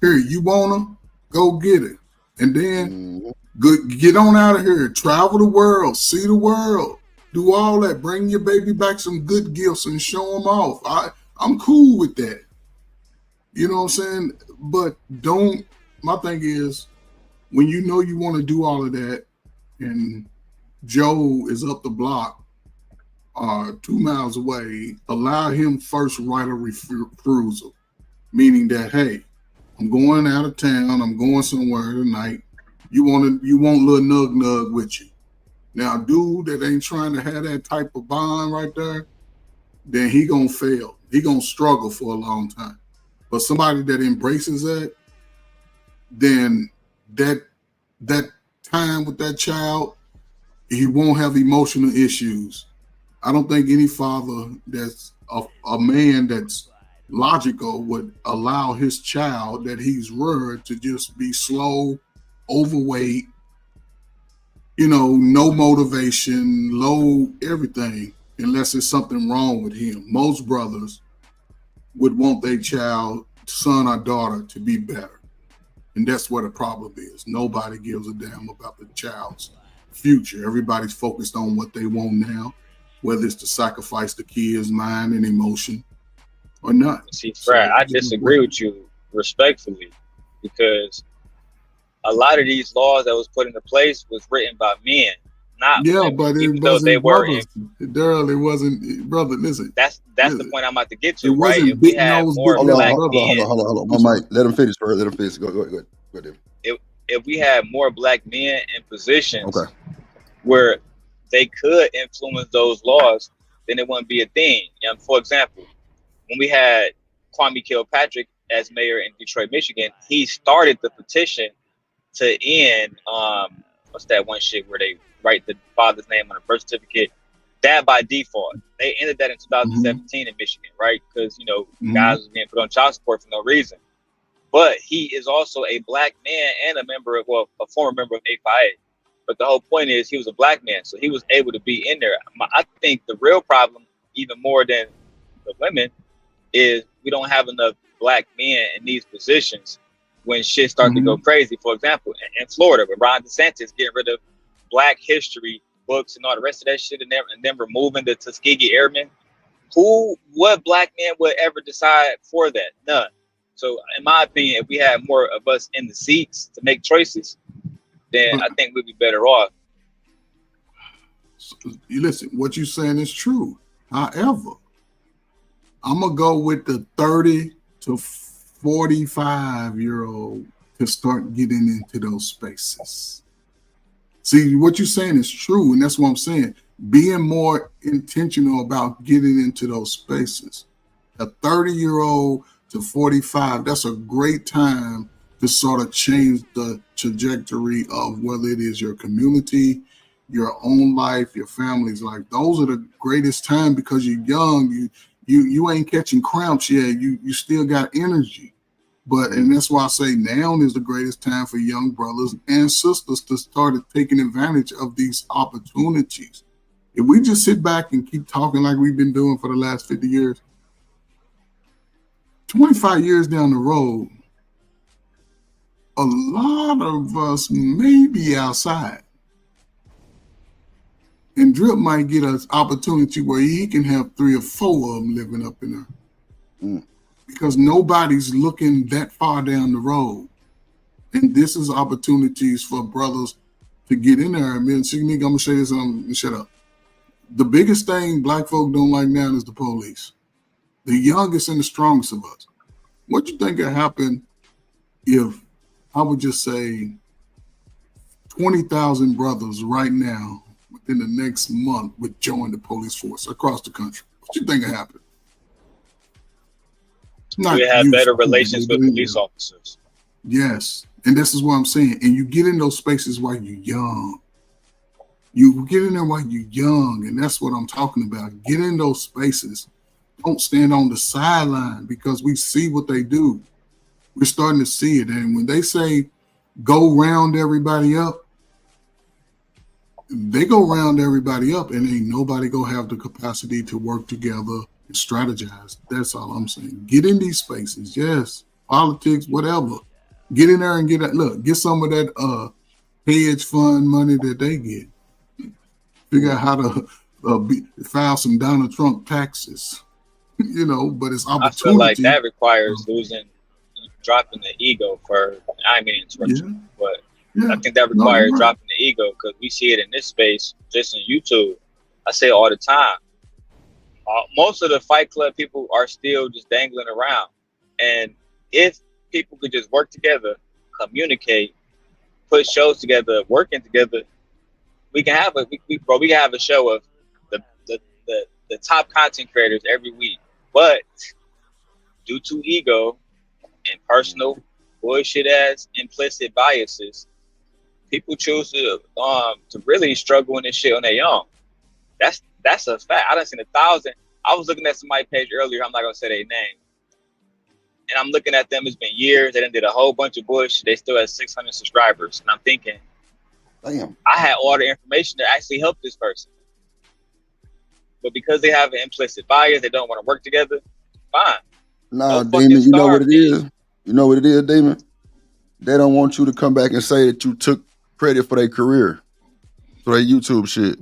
here, you want him? Go get it. And then get on out of here. Travel the world. See the world. Do all that. Bring your baby back some good gifts and show them off. I'm cool with that. You know what I'm saying? But my thing is, when you know you want to do all of that and Joe is up the block, 2 miles away, allow him first right a refusal, meaning that, hey, I'm going out of town, I'm going somewhere tonight. You want little nug with you. Now, dude that ain't trying to have that type of bond right there, then he gonna fail. He gonna struggle for a long time. But somebody that embraces that, then that time with that child, he won't have emotional issues. I don't think any father that's a man that's logical would allow his child that he's reared to just be slow, overweight, no motivation, low everything, unless there's something wrong with him. Most brothers would want their child, son or daughter, to be better. And that's where the problem is. Nobody gives a damn about the child's future. Everybody's focused on what they want now, whether it's to sacrifice the kid's mind and emotion or not. See, Fred, I disagree with you respectfully, because a lot of these laws that was put into place was written by men, not women, but it wasn't brothers. Daryl, it wasn't, brother, listen. That's the point I'm about to get to, it right? Wasn't If we had more black men, hold on. Mike, let him finish first. Let him finish. Go ahead. If we had more black men in positions where they could influence those laws, then it wouldn't be a thing. For example, when we had Kwame Kilpatrick as mayor in Detroit, Michigan, he started the petition to end what's that one shit where they write the father's name on a birth certificate? That by default. They ended that in 2017 in Michigan, right? Because guys was being put on child support for no reason. But he is also a black man and a former member of A5A. But the whole point is he was a black man, so he was able to be in there. I think the real problem, even more than the women, is we don't have enough black men in these positions when shit starts to go crazy. For example, in Florida, with Ron DeSantis getting rid of Black history books and all the rest of that shit, and then removing the Tuskegee Airmen. What black man would ever decide for that? None. So, in my opinion, if we had more of us in the seats to make choices, then I think we'd be better off. You listen, what you're saying is true. However, I'm gonna go with the 30 to 45-year-old to start getting into those spaces. See, what you're saying is true, and that's what I'm saying. Being more intentional about getting into those spaces. A 30-year-old to 45, that's a great time to sort of change the trajectory of whether it is your community, your own life, your family's life. Those are the greatest time because you're young. You ain't catching cramps yet. You still got energy. And that's why I say now is the greatest time for young brothers and sisters to start taking advantage of these opportunities. If we just sit back and keep talking like we've been doing for the last 50 years, 25 years down the road, a lot of us may be outside. And Drip might get an opportunity where he can have 3 or 4 of them living up in there. because nobody's looking that far down the road. And this is opportunities for brothers to get in there. I mean, I'm going to say this and shut up. The biggest thing black folk don't like now is the police. The youngest and the strongest of us. What do you think would happen if, I would just say, 20,000 brothers right now within the next month would join the police force across the country? What do you think would happen? We have better relations with police officers. Yes. And this is what I'm saying. And you get in those spaces while you're young. You get in there while you're young. And that's what I'm talking about. Get in those spaces. Don't stand on the sideline, because we see what they do. We're starting to see it. And when they say go round everybody up, they go round everybody up, and ain't nobody gonna have the capacity to work together and strategize. That's all I'm saying. Get in these spaces. Yes. Politics, whatever. Get in there and get some of that hedge fund money that they get. Figure out how to file some Donald Trump taxes. But it's opportunity. I feel like that requires dropping the ego for. I mean, but I think that requires dropping the ego, because we see it in this space, just in YouTube. I say it all the time. Most of the Fight Club people are still just dangling around, and if people could just work together, communicate, put shows together, working together, we can have a show of the top content creators every week. But due to ego and personal bullshit ass implicit biases, people choose to really struggle in this shit on their own. That's a fact. I done seen 1,000. I was looking at somebody's page earlier. I'm not gonna say their name. And I'm looking at them. It's been years. They done did a whole bunch of bullshit. They still have 600 subscribers. And I'm thinking, damn, I had all the information to actually help this person. But because they have an implicit bias, they don't want to work together. Fine. Nah, Damon, you know what it is? You know what it is, Damon? They don't want you to come back and say that you took credit for their career, for their YouTube shit.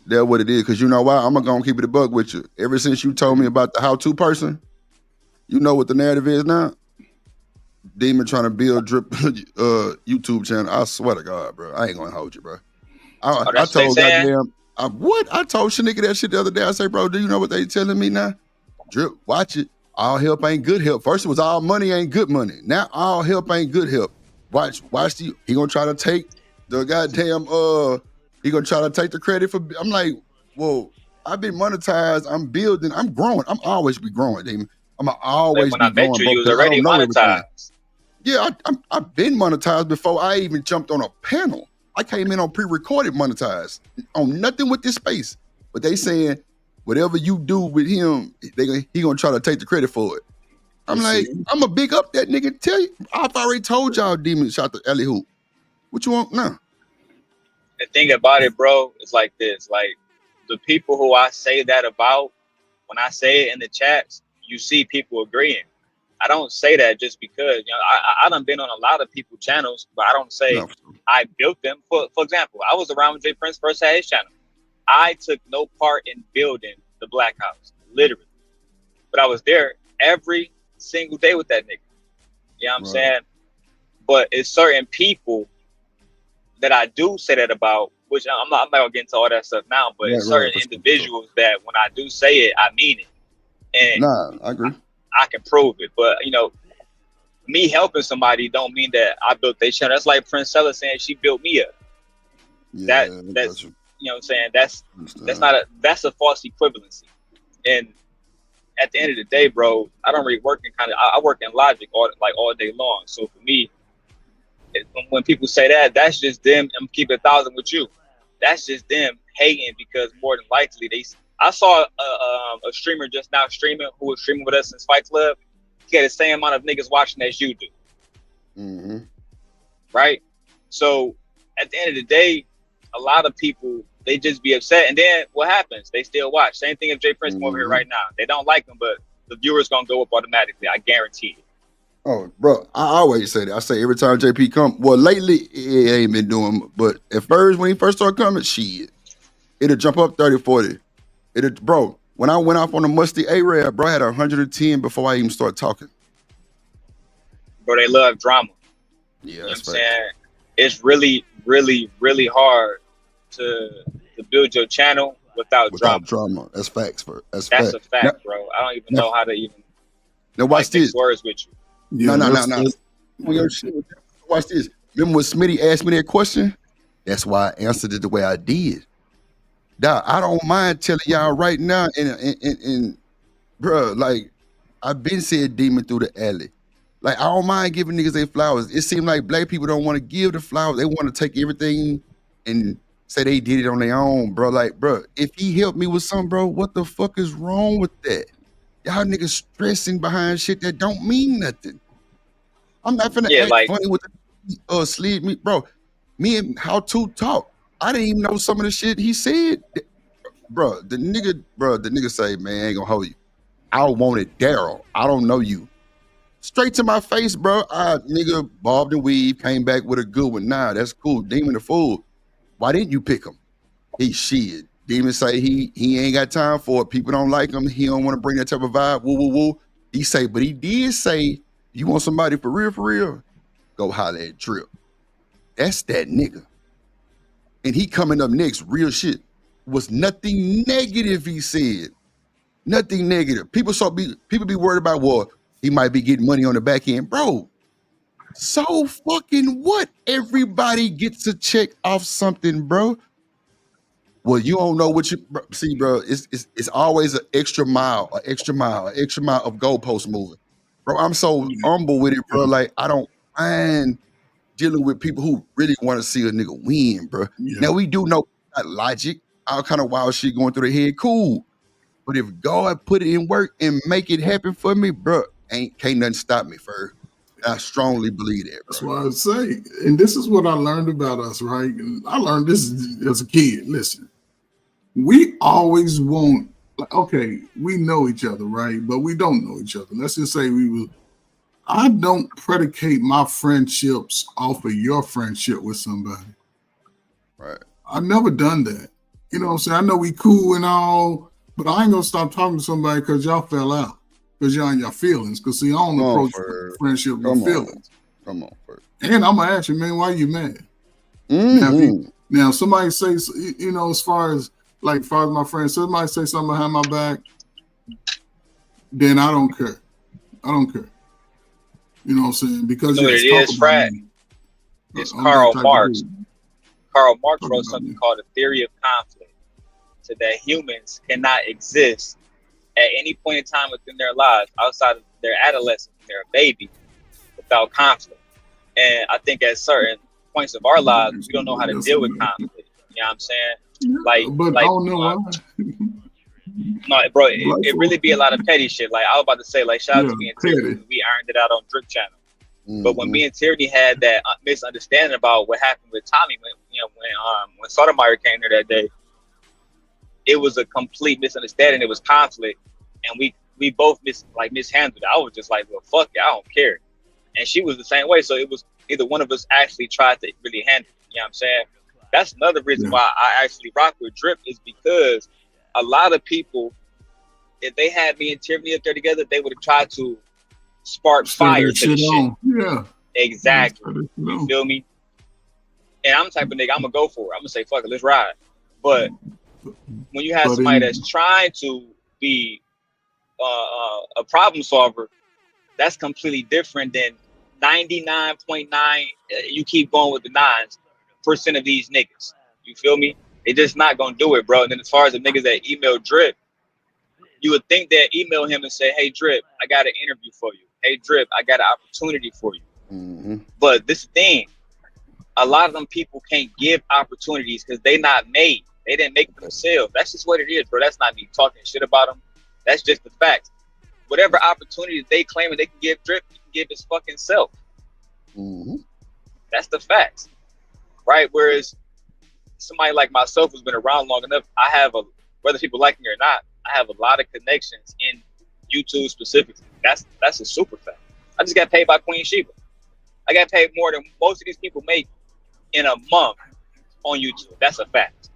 That's what it is. Because you know why? I'm going to keep it a buck with you. Ever since you told me about the how-to person, you know what the narrative is now? Demon trying to build Drip YouTube channel. I swear to God, bro. I ain't going to hold you, bro. I told goddamn... I told Shanika that shit the other day. I say, bro, do you know what they telling me now? Drip, watch it. All help ain't good help. First it was all money ain't good money. Now all help ain't good help. Watch he gonna try to take the goddamn he gonna try to take the credit for. I'm like, whoa, I've been monetized. I'm building. I'm growing. I'm always be growing, Damon. I'm always when I met you, you was already monetized. Yeah, I've been monetized before I even jumped on a panel. I came in on pre-recorded monetized on nothing with this space. But they saying whatever you do with him, he gonna try to take the credit for it. I'm like, I'm a big up that nigga. Tell you, I've already told y'all Demon shot the alley hoop. What you want now? The thing about it, bro, is like this. Like the people who I say that about, when I say it in the chats, you see people agreeing. I don't say that just because, I done been on a lot of people's channels, but I don't say I built them. For example, I was around when Jay Prince first had his channel. I took no part in building the Black House, literally. But I was there every single day with that nigga. You know what I'm saying? But it's certain people that I do say that about, which I'm not gonna get into all that stuff now, but it's certain individuals that when I do say it, I mean it. And I agree. I can prove it. But me helping somebody don't mean that I built their channel. That's like Princella saying she built me up. Yeah, that's you know what I'm saying? That's a false equivalency. And at the end of the day, bro, I don't really work in I work in logic all day long. So for me, when people say that, that's just them. I'm keeping 1,000 with you. That's just them hating because more than likely I saw a streamer just now streaming who was streaming with us in Fight Club. He had the same amount of niggas watching as you do. Mm-hmm. Right? So at the end of the day, a lot of people, they just be upset. And then what happens? They still watch. Same thing if Jay Prince come over here right now. They don't like him, but the viewer's going to go up automatically. I guarantee it. Oh, bro, I always say that. I say every time JP come. Well, lately, it ain't been doing, but at first, when he first started coming, it'll jump up 30, 40. Bro, When I went off on the musty A-Rab, bro, I had 110 before I even started talking. Bro, they love drama. Yeah, you know what I'm that's saying? It's really, really, really hard to build your channel without drama. That's facts, bro. That's a fact. fact, bro. I don't even know how to even watch mix this. words with you. No. On your shit. Watch this. Remember when Smitty asked me that question? That's why I answered it the way I did. Dog, I don't mind telling y'all right now, and bro, like, I've been said demon through the alley. Like, I don't mind giving niggas their flowers. It seems like black people don't want to give the flowers. They want to take everything and say they did it on their own, bro. Like, bro, if he helped me with something, bro, what the fuck is wrong with that? Y'all niggas stressing behind shit that don't mean nothing. I'm not finna act funny with the sleeve me, bro. Me and How To talk. I didn't even know some of the shit he said. Bro, the nigga say, man, I ain't gonna hold you. I wanted Daryl. I don't know you. Straight to my face, bro. Nigga bobbed and weave, came back with a good one. Nah, that's cool. Demon the fool. Why didn't you pick him? He shit. Demon say he ain't got time for it. People don't like him. He don't want to bring that type of vibe. Woo, woo, woo. He say, but he did say, you want somebody for real? Go holler at Drip. That's that nigga. And he coming up next, real shit. Was nothing negative, he said. Nothing negative. People be worried about, well, he might be getting money on the back end. Bro, so fucking what? Everybody gets a check off something, bro. Well, you don't know what you see, bro. It's always an extra mile of goalpost moving. Bro, I'm so humble with it, bro. Like, I don't mind dealing with people who really want to see a nigga win, bro. Yeah. Now, we do know that logic, all kind of wild shit going through the head, cool. But if God put it in work and make it happen for me, bro, can't nothing stop me, fur. I strongly believe that, bro. That's what I say. And this is what I learned about us, right? And I learned this as a kid. Listen, we always want, like, okay, we know each other, right? But we don't know each other. Let's just say I don't predicate my friendships off of your friendship with somebody. Right. I've never done that. You know what I'm saying? I know we cool and all, but I ain't gonna stop talking to somebody because y'all fell out. Because y'all in your feelings. Because see, I don't approach friendship with feelings. Come on, bro. And I'm gonna ask you, man, why you mad? Mm-hmm. Now somebody says, you know, as far as my friend, somebody say something behind my back, then I don't care. I don't care. You know what I'm saying? Because it is, Frat. It's Karl Marx. Karl Marx wrote something called the theory of conflict. So that humans cannot exist at any point in time within their lives, outside of their adolescence, they're a baby, without conflict. And I think at certain points of our lives, we don't know how to deal with conflict. You know what I'm saying? But I don't know why. No, bro, it really be a lot of petty shit. Like I was about to say, like shout out to me and Tierney, we earned it out on Drip Channel. Mm-hmm. But when me and Tierney had that misunderstanding about what happened with Tommy, when Sotomayor came there that day, it was a complete misunderstanding. It was conflict, and we both mishandled it. I was just like, well, fuck it, I don't care. And she was the same way. So it was either one of us actually tried to really handle it. You know what I'm saying? That's another reason why I actually rock with Drip, is because a lot of people, if they had me and Tierney up there together, they would have tried to spark fire to the shit. Yeah. Exactly. You feel me? And I'm the type of nigga, I'm gonna go for it. I'm gonna say, fuck it, let's ride. But when you have somebody that's trying to be a problem solver, that's completely different than 99.9. You keep going with the 9% of these niggas. You feel me? They just not gonna do it, bro. And then as far as the niggas that email Drip, you would think that email him and say, hey Drip, I got an interview for you. Hey Drip, I got an opportunity for you. Mm-hmm. But this thing, a lot of them people can't give opportunities because they not made. They didn't make it themselves. That's just what it is, bro. That's not me talking shit about them. That's just the fact. Whatever opportunities they claim they can give Drip, he can give his fucking self. Mm-hmm. That's the facts, right? Whereas somebody like myself who's been around long enough, I have whether people like me or not, I have a lot of connections in YouTube specifically. That's a super fact. I just got paid by Queen Sheba. I got paid more than most of these people make in a month on YouTube. That's a fact.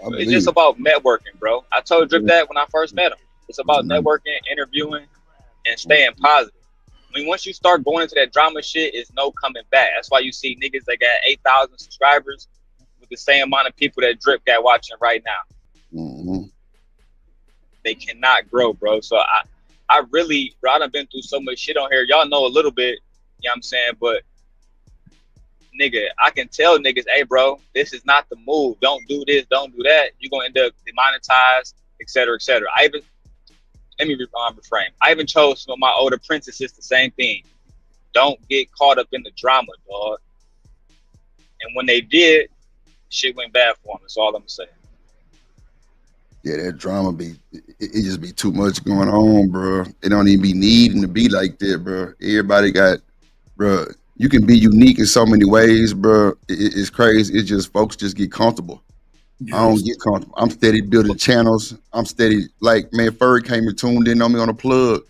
It's just about networking, bro. I told Drip that when I first met him. It's about networking, interviewing, and staying positive. I mean, once you start going into that drama shit, it's no coming back. That's why you see niggas that got 8,000 subscribers with the same amount of people that Drip got watching right now. Mm-hmm. They cannot grow, bro. So I really, bro, I done been through so much shit on here. Y'all know a little bit, you know what I'm saying? But nigga, I can tell niggas, hey, bro, this is not the move. Don't do this, don't do that. You're gonna end up demonetized, et cetera, et cetera. Let me reframe. I even chose some of my older princesses the same thing. Don't get caught up in the drama, dog. And when they did, shit went bad for them. That's all I'm saying. Yeah, that drama it just be too much going on, bro. It don't even be needing to be like that, bro. Everybody got, bro. You can be unique in so many ways, bro. It's crazy. It's just folks just get comfortable. Yes. I don't get comfortable. I'm steady building channels. I'm steady, like, man, Furry came and tuned in on me on a plug.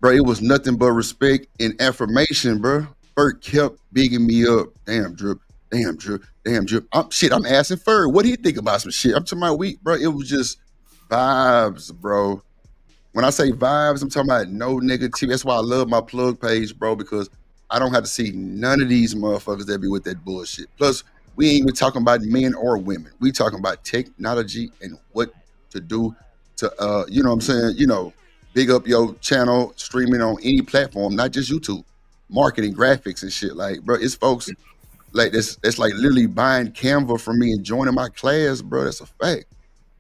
Bro, it was nothing but respect and affirmation, bro. Furry kept bigging me up. Damn, Drip. Damn, Drip. Damn, Drip. I'm asking Furry, what do you think about some shit? I'm talking about week, bro. It was just vibes, bro. When I say vibes, I'm talking about no negativity. That's why I love my plug page, bro, because I don't have to see none of these motherfuckers that be with that bullshit. Plus, we ain't even talking about men or women. We talking about technology and what to do to, you know what I'm saying? You know, big up your channel, streaming on any platform, not just YouTube, marketing, graphics and shit. Like, bro, it's folks like this. That's like literally buying Canva from me and joining my class, bro. That's a fact.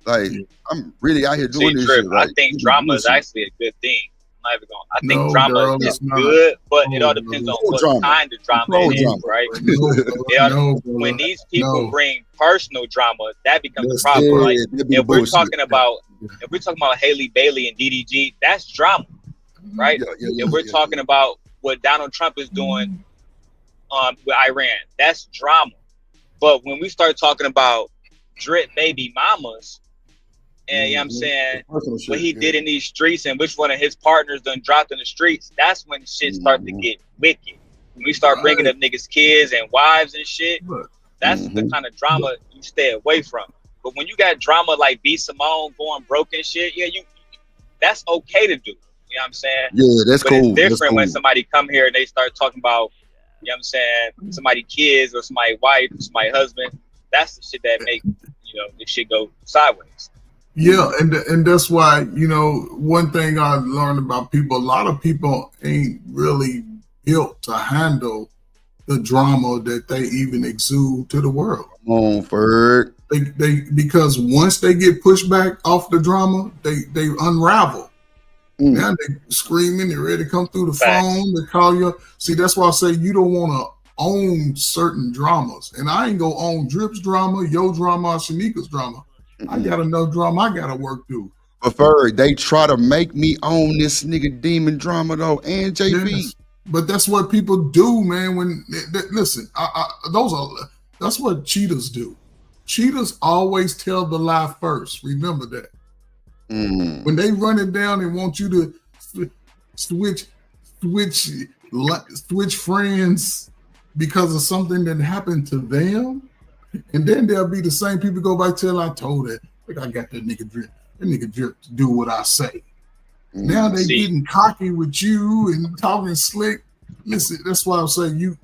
Like, I'm really out here doing this Trip, shit. I think drama is actually a good thing. I'm not even going. I think drama is good, but it all depends on what kind of drama it is, right? When these people bring personal drama, that becomes a problem. Like if we're talking about Haley Bailey and DDG, that's drama, right? If we're talking about what Donald Trump is doing with Iran, that's drama. But when we start talking about Drip baby mamas, and you know what I'm saying, what he did in these streets and which one of his partners done dropped in the streets, that's when shit start to get wicked. When we start bringing up niggas' kids and wives and shit, that's the kind of drama you stay away from. But when you got drama like B. Simone going broke and shit, yeah, that's okay to do. You know what I'm saying? Yeah, that's cool. It's different when somebody come here and they start talking about, you know what I'm saying, somebody kids or somebody wife or somebody husband. That's the shit that make, this shit go sideways. Yeah, and that's why, one thing I learned about people, a lot of people ain't really built to handle the drama that they even exude to the world. Come on, Ferg. They because once they get pushed back off the drama, they unravel. Now they screaming, they're ready to come through the phone, they call you. See, that's why I say you don't want to own certain dramas. And I ain't gonna own Drip's drama, your drama, or Shanika's drama. I got enough drama I gotta work through. But Ferg, they try to make me own this nigga demon drama though, and JP. Yes, but that's what people do, man. When listen, that's what cheaters do. Cheaters always tell the lie first. Remember that. When they run it down and want you to switch friends because of something that happened to them, and then there'll be the same people go back till I told it. Like, I got that nigga Drip. That nigga Drip to do what I say. Now they getting cocky with you and talking slick. Listen, that's why I'm saying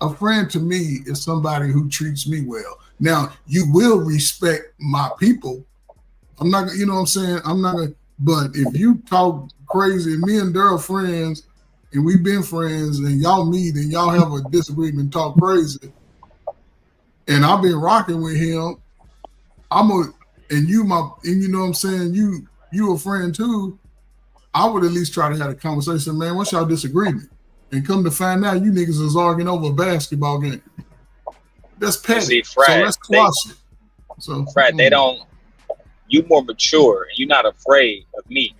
a friend to me is somebody who treats me well. Now you will respect my people. I'm not, you know what I'm saying? I'm not gonna, but if you talk crazy, me and Daryl friends, and we've been friends, and y'all meet and y'all have a disagreement, talk crazy, and I've been rocking with him, and you know what I'm saying, you a friend too, I would at least try to have a conversation, man, what's y'all disagreement? And come to find out you niggas is arguing over a basketball game. That's petty. See, Fred, so let's quash it. So Fred, you more mature and you're not afraid of me.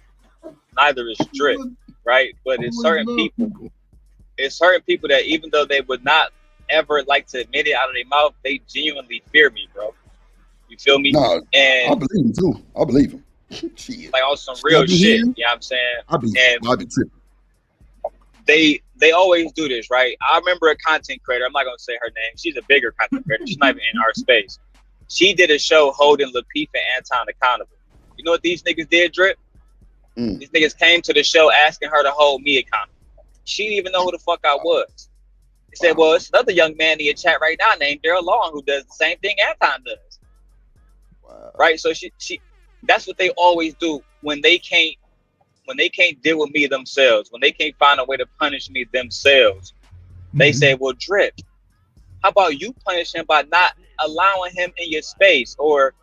Neither is Drip, right? But it's certain people that even though they would not ever like to admit it out of their mouth, they genuinely fear me, bro. You feel me? No, and I believe him too. I believe him. Shit. Like on some real shit. You know what I'm saying? I'll be tripping. They always do this, right? I remember a content creator, I'm not gonna say her name, she's a bigger content creator, she's not even in our space. She did a show holding Lapeef and Anton accountable. You know what these niggas did, Drip? These niggas came to the show asking her to hold me accountable. She didn't even know who the fuck I was. They said, well, it's another young man in your chat right now named Daryl Long who does the same thing Anton does. Right? So she that's what they always do when they can't deal with me themselves, when they can't find a way to punish me themselves. They say, well, Drip, how about you punish him by not allowing him in your space, or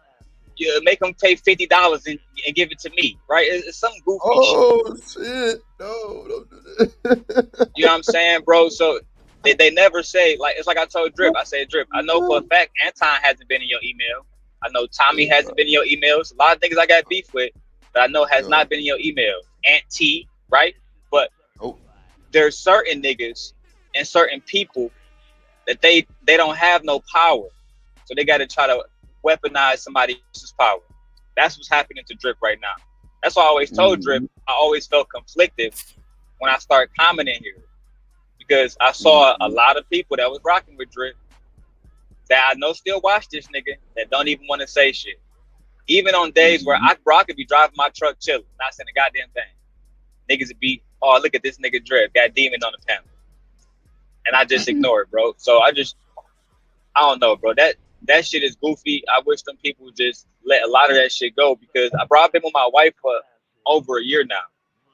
you make him pay $50 and give it to me, right? It's some goofy shit. No, don't do that. You know what I'm saying, bro? So they never say, like, it's like I told Drip. I said, Drip, I know for a fact Anton hasn't been in your email. I know Tommy hasn't been in your emails. A lot of niggas I got beef with that I know has not been in your email. Aunt T, right? But there's certain niggas and certain people that they don't have no power. So they got to try to weaponize somebody else's power. That's what's happening to Drip right now. That's why I always told Drip, I always felt conflicted when I started commenting here. Because I saw a lot of people that was rocking with Drip that I know still watch this nigga that don't even want to say shit. Even on days where I could be driving my truck chilling, not saying a goddamn thing. Niggas would be, oh, look at this nigga Drip, got demon on the panel. And I just ignore it, bro. So I don't know, bro. That shit is goofy. I wish them people just let a lot of that shit go, because I've been with my wife for over a year now.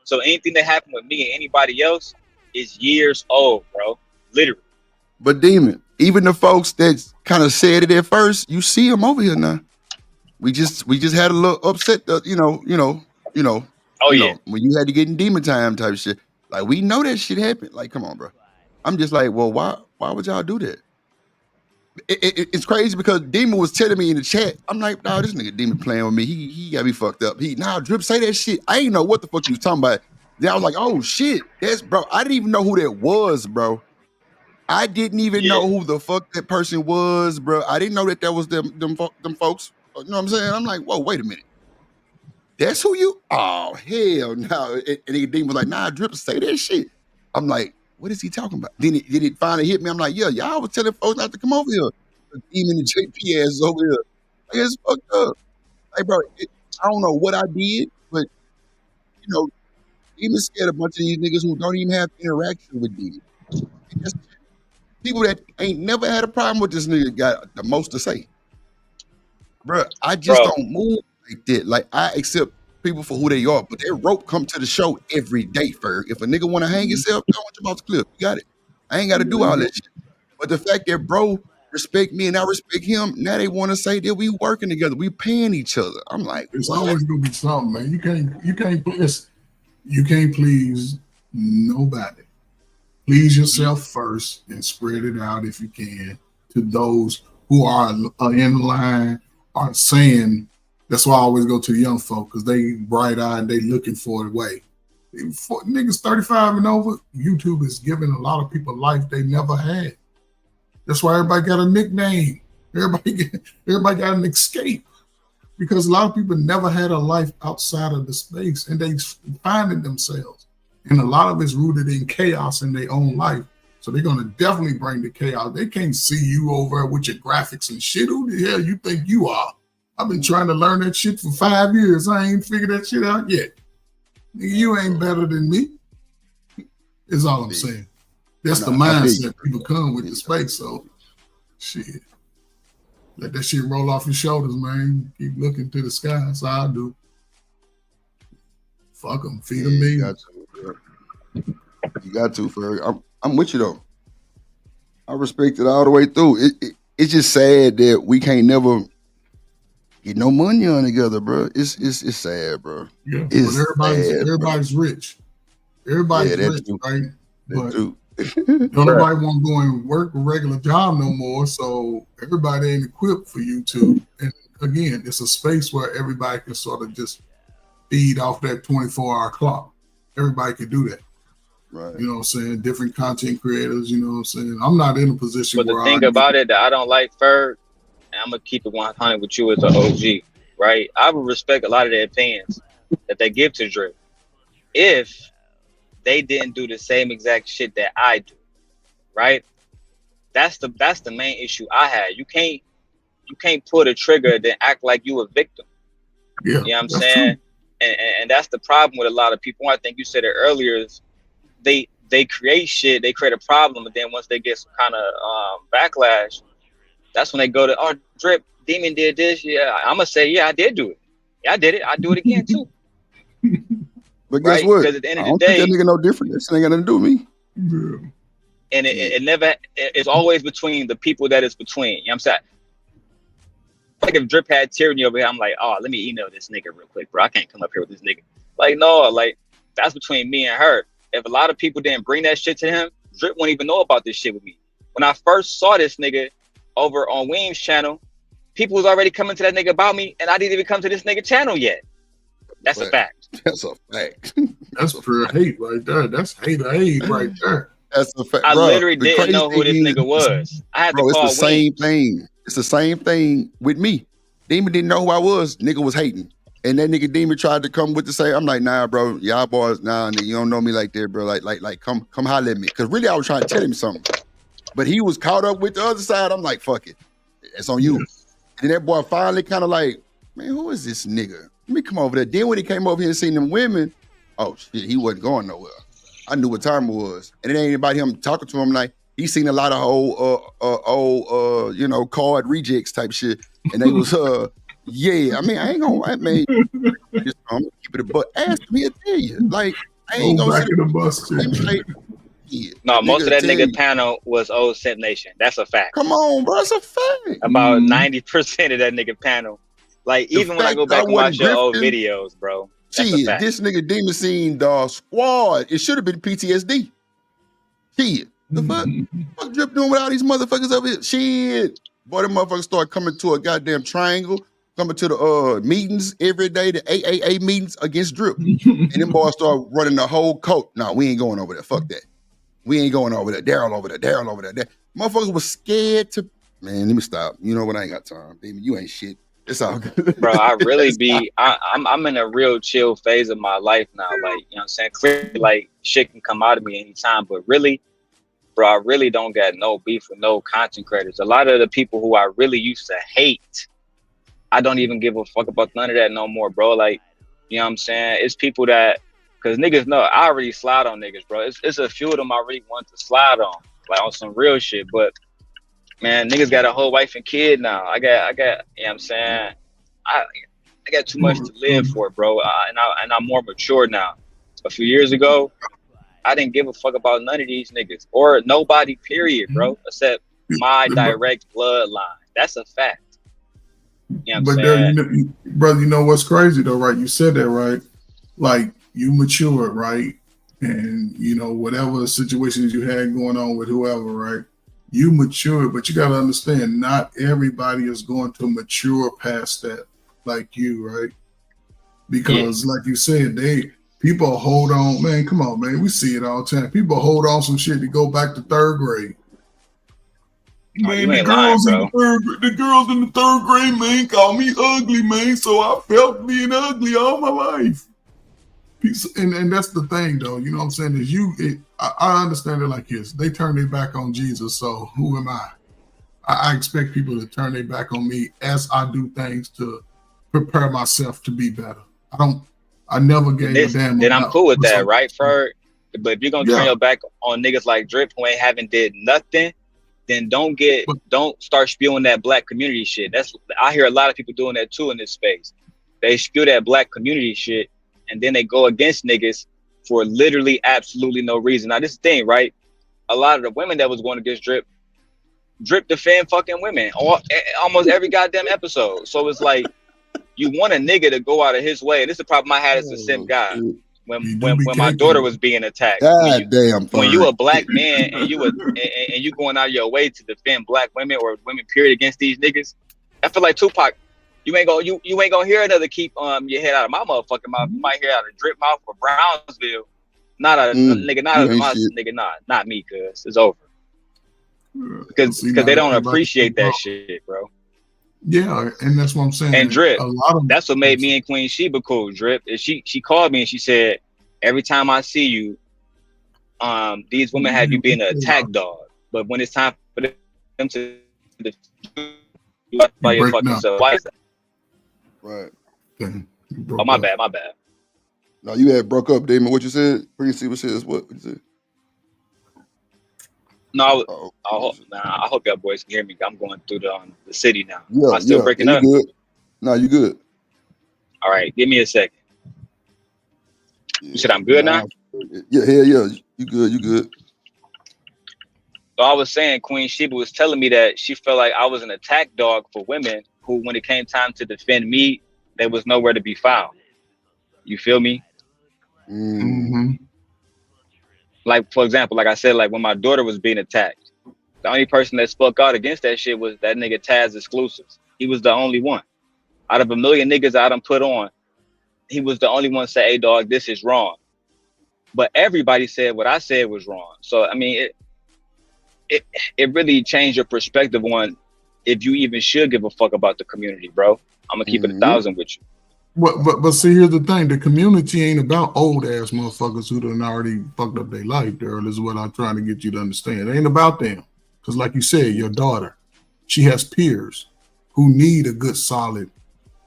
So anything that happened with me and anybody else is years old, bro. Literally. But Demon, even the folks that kind of said it at first, you see them over here now. We just had a little upset, you know, when you had to get in demon time type shit. Like, we know that shit happened. Like, come on, bro. I'm just like, well, why would y'all do that? It's crazy because Demon was telling me in the chat. I'm like, nah, this nigga Demon playing with me. He got me fucked up. Drip, say that shit. I ain't know what the fuck you was talking about. Then I was like, oh shit, that's bro. I didn't even know who that was, bro. I didn't even know who the fuck that person was, bro. I didn't know that was them folks. You know what I'm saying? I'm like, whoa, wait a minute. That's who you? Oh, hell no. And Demon was like, nah, Drip, say that shit. I'm like, what is he talking about? Then it finally hit me. I'm like, yeah, y'all was telling folks not to come over here. The Demon and JP ass is over here. Like, it's fucked up. Like, bro, I don't know what I did, but, you know, Demon's scared a bunch of these niggas who don't even have interaction with Demon. People that ain't never had a problem with this nigga got the most to say. Bro, I just don't move like that. Like, I accept people for who they are, but that rope come to the show every day, Ferg. If a nigga want to hang himself, I want you about the clip. You got it. I ain't got to do all that shit. But the fact that bro respect me and I respect him, now they want to say that we working together, we paying each other. I'm like, it's always gonna be something, man. You can't please nobody. Please yourself first and spread it out if you can to those who are in line, are saying. That's why I always go to the young folk, because they bright-eyed, they looking for a way. For niggas 35 and over, YouTube is giving a lot of people life they never had. That's why everybody got a nickname. Everybody got an escape, because a lot of people never had a life outside of the space, and they finding themselves. And a lot of it's rooted in chaos in their own life. So they're going to definitely bring the chaos. They can't see you over with your graphics and shit. Who the hell you think you are? I've been trying to learn that shit for 5 years. I ain't figured that shit out yet. You ain't better than me. Is all I'm saying. That's the mindset people come with the space. So, shit. Let that shit roll off your shoulders, man. Keep looking to the sky. That's how I do. Fuck them. Feed them me. You got to, Ferg. I'm with you, though. I respect it all the way through. It's just sad that we can't never get no money on together, bro. It's sad, bro. Yeah, but everybody's rich. Everybody's rich, right? But don't nobody want to go and work a regular job no more, so everybody ain't equipped for YouTube. And again, it's a space where everybody can sort of just feed off that 24-hour clock. Everybody can do that. Right. You know what I'm saying? Different content creators, you know what I'm saying? I'm not in a position where the thing about it that I don't like, Ferg, and I'm going to keep it 100 with you as an OG, right? I would respect a lot of their opinions that they give to Drip if they didn't do the same exact shit that I do, right? That's the main issue I had. You you can't pull the trigger then act like you a victim. Yeah, you know what I'm that's saying? true. And that's the problem with a lot of people. I think you said it earlier, is they create shit, they create a problem, and then once they get some kind of backlash, that's when they go to, oh, Drip, Demon did this. Yeah, I'm gonna say, yeah, I did do it. Yeah, I did it. I do it again too. But guess Right? what? Because at the end I of the don't think that day, nigga no different. This ain't got nothing to do with me. and it never, it's always between the people that it's between. You know what I'm saying? Like if Drip had tyranny over here, I'm like, oh, let me email this nigga real quick, bro. I can't come up here with this nigga. Like, no, like that's between me and her. If a lot of people didn't bring that shit to him, Drip wouldn't even know about this shit with me. When I first saw this nigga over on Weem's channel, people was already coming to that nigga about me, and I didn't even come to this nigga channel yet. That's a fact. That's a fact. That's pure hate right there. That's hate right there. That's a fact, I bro. literally The didn't crazy know who thing this is, nigga was. I had to bro, it's the call same Weems. thing. It's the same thing with me. Demon didn't know who I was. Nigga was hating. And that nigga Demon tried to come with the same. I'm like, nah, bro, y'all boys, nah, nigga, you don't know me like that, bro. Like, come holler at me. Cause really I was trying to tell him something. But he was caught up with the other side. I'm like, fuck it. It's on you. And that boy finally kind of like, man, who is this nigga? Let me come over there. Then when he came over here and seen them women, oh shit, he wasn't going nowhere. I knew what time it was. And it ain't anybody him talking to him like, he seen a lot of old, you know, card rejects type shit. And they was, yeah, I mean, I ain't gonna, I'm gonna keep it a butt. Ask me, he'll tell you. Like, I ain't Go gonna back sit in the bus say, yeah, No, most of that tell nigga you. panel was old Simp Nation. That's a fact. Come on, bro, it's a fact. About 90% of that nigga panel. Like, The even when I fact go that I back and watch wasn't your old grifting, videos, bro, that's a shit, fact. this nigga Demon seen the squad. It should have been PTSD. Shit. The fuck? What Drip doing with all these motherfuckers up here? Shit. Boy, them motherfuckers start coming to a goddamn triangle, coming to the meetings every day, the AAA meetings against Drip. And them boys start running the whole coat. Nah, we ain't going over there. Fuck that. We ain't going over there. Daryl over there. Daryl over there. Motherfuckers was scared to, man, let me stop. You know what? I ain't got time. Baby, you ain't shit. It's all good. Bro, I really be, I'm in a real chill phase of my life now. Like, you know what I'm saying? Clearly, like, shit can come out of me anytime, but really, bro, I really don't got no beef with no content creators. A lot of the people who I really used to hate, I don't even give a fuck about none of that no more, bro. Like, you know what I'm saying? It's people that, because niggas know, I already slide on niggas, bro. It's a few of them I really want to slide on, like on some real shit. But, man, niggas got a whole wife and kid now. I got, you know what I'm saying? I got too much to live for, bro. And I'm more mature now. A few years ago, I didn't give a fuck about none of these niggas or nobody, period, bro, except my direct bloodline. That's a fact. You know what I'm But saying? brother, you know what's crazy though, right? You said that, right? Like you matured, right? And you know, whatever situations you had going on with whoever, right? You matured, but you gotta understand, not everybody is going to mature past that like you, right? Because like you said, people hold on, man. Come on, man. We see it all the time. People hold on some shit to go back to third grade. Man, the girls in the third grade, man, call me ugly, man. So I felt being ugly all my life. And that's the thing, though. You know what I'm saying? Is I understand it like this. They turn their back on Jesus, so who am I? I expect people to turn their back on me as I do things to prepare myself to be better. I never gave a damn. Then I'm cool with that, right, Ferg? But if you're gonna turn your back on niggas like Drip who haven't did nothing, then don't start spewing that black community shit. I hear a lot of people doing that too in this space. They spew that black community shit and then they go against niggas for literally absolutely no reason. Now this thing, right? A lot of the women that was going against Drip defend fucking women almost every goddamn episode. So it's like you want a nigga to go out of his way. And this is the problem I had as a simp guy. When my daughter was being attacked, when you a black man and you going out of your way to defend black women or women period against these niggas, I feel like Tupac, you ain't gonna hear another keep your head out of my motherfucking mouth. You might hear out of Drip mouth or Brownsville, not out of nigga, not out of my nigga, not me, cuz it's over. Because they don't appreciate that shit, bro. Yeah, and that's what I'm saying. And Drip, that's what made me and Queen Sheba cool. Drip, she called me and she said, every time I see you, these women have you being an attack dog. But when it's time for them to You out by You your breaking fucking up. self. Why is that? Right. Okay. You Oh, broke my up. bad, my bad. No, you had broke up, Damon. What you said? Pretty what says what you said? No, Oh, I hope y'all boys can hear me. I'm going through the city now. Am yeah, I still yeah. breaking You up? good? No, you good. All right, give me a second. You said I'm good now? Yeah, hell yeah. You good, you good. So I was saying Queen Sheba was telling me that she felt like I was an attack dog for women who, when it came time to defend me, there was nowhere to be found. You feel me? Mm-hmm. Like, for example, like I said, like when my daughter was being attacked, the only person that spoke out against that shit was that nigga Taz Exclusives. He was the only one. Out of a million niggas I done put on, he was the only one say, hey dog, this is wrong. But everybody said what I said was wrong. So I mean it really changed your perspective on if you even should give a fuck about the community, bro. I'm gonna keep it 1,000 with you. But see, here's the thing: the community ain't about old ass motherfuckers who done already fucked up their life. Girl, is what I'm trying to get you to understand. It ain't about them, because like you said, your daughter, she has peers who need a good, solid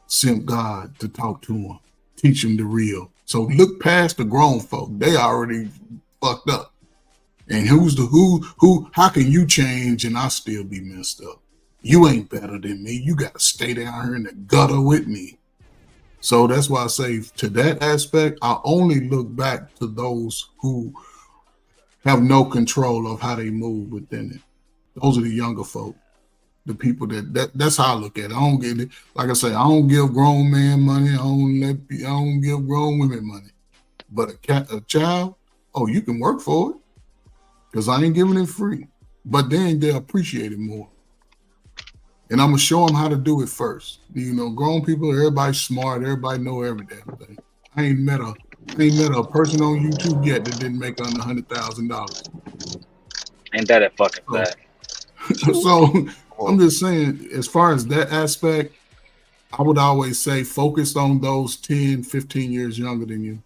simp god to talk to them, teach them the real. So look past the grown folk; they already fucked up. And who's the who? How can you change and I still be messed up? You ain't better than me. You got to stay down here in the gutter with me. So that's why I say to that aspect, I only look back to those who have no control of how they move within it. Those are the younger folk, the people that's how I look at it. I don't get it. Like I say, I don't give grown men money. I don't give grown women money. But a child, oh, you can work for it because I ain't giving it free. But then they'll appreciate it more. And I'm gonna show them how to do it first. You know, grown people, everybody's smart, everybody know every damn thing. I ain't met a person on YouTube yet that didn't make under $100,000. Ain't that a fucking fact? So I'm just saying, as far as that aspect, I would always say focus on those 10, 15 years younger than you,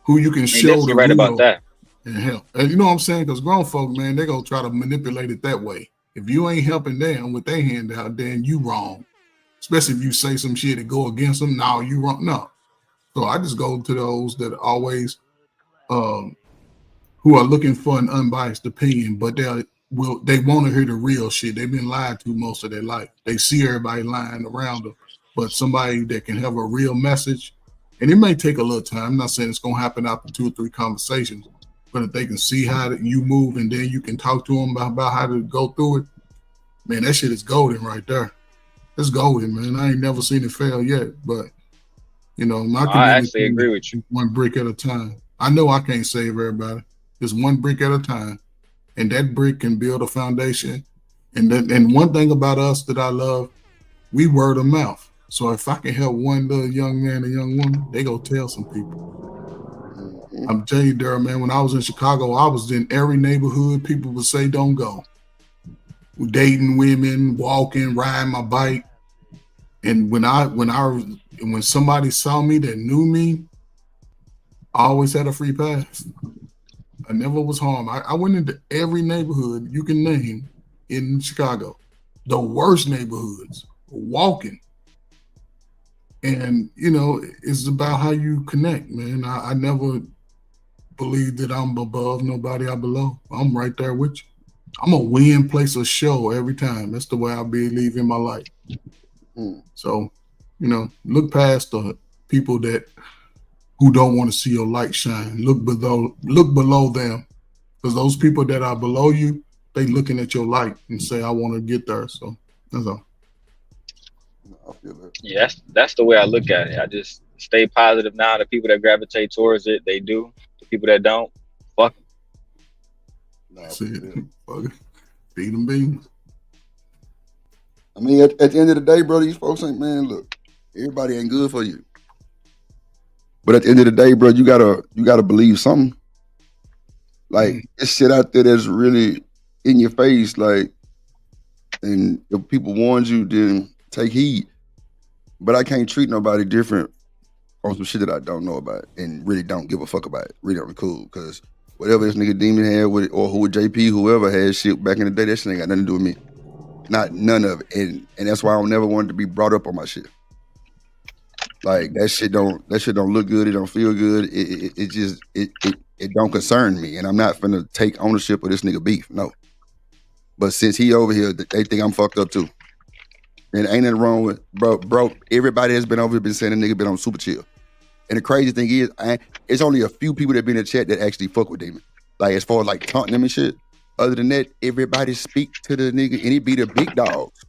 who you can show the right real about that. and help. And you know what I'm saying? Because grown folk, man, they gonna try to manipulate it that way. If you ain't helping them with their hand out, then you wrong. Especially if you say some shit that go against them. No, you wrong. No. So I just go to those that always who are looking for an unbiased opinion, but they want to hear the real shit. They've been lied to most of their life. They see everybody lying around them, but somebody that can have a real message, and it may take a little time. I'm not saying it's gonna happen after 2 or 3 conversations, but if they can see how you move and then you can talk to them about how to go through it, man, that shit is golden right there. It's golden, man. I ain't never seen it fail yet, but you know, my community, I actually agree with you. One brick at a time. I know I can't save everybody. Just one brick at a time, and that brick can build a foundation. And one thing about us that I love, we word of mouth. So if I can help one little young man or young woman, they go tell some people. I'm telling you, Daryl, man, when I was in Chicago, I was in every neighborhood people would say don't go. We're dating women, walking, riding my bike. And when somebody saw me that knew me, I always had a free pass. I never was harmed. I went into every neighborhood you can name in Chicago, the worst neighborhoods, walking. And, you know, it's about how you connect, man. I never believe that I'm above nobody, I below. I'm right there with you. I'm a win, place, a show every time. That's the way I believe in my life. So, you know, look past the people who don't want to see your light shine. Look below them. Because those people that are below you, they looking at your light and say, I want to get there. So that's all. Yeah, that's the way I look at it. I just stay positive now. The people that gravitate towards it, they do. The people that don't, fuck them. That's it. Fuck it. Feed them beans. I mean, at the end of the day, bro, these folks ain't, man, look, everybody ain't good for you. But at the end of the day, bro, you gotta believe something. Like, it's shit out there that's really in your face, like, and if people warned you, then take heed. But I can't treat nobody different on some shit that I don't know about and really don't give a fuck about it. Really don't cool, because whatever this nigga Demon had with, or who JP, whoever had shit back in the day, that shit ain't got nothing to do with me. Not none of it. And that's why I don't never want to be brought up on my shit. Like that shit don't look good. It don't feel good. It don't concern me. And I'm not finna take ownership of this nigga beef. No. But since he over here, they think I'm fucked up too. And ain't nothing wrong with bro. Everybody that's been over here been saying the nigga been on super chill. And the crazy thing is, it's only a few people that been in the chat that actually fuck with Damon. Like as far as like taunting them and shit. Other than that, everybody speak to the nigga and he be the big dogs.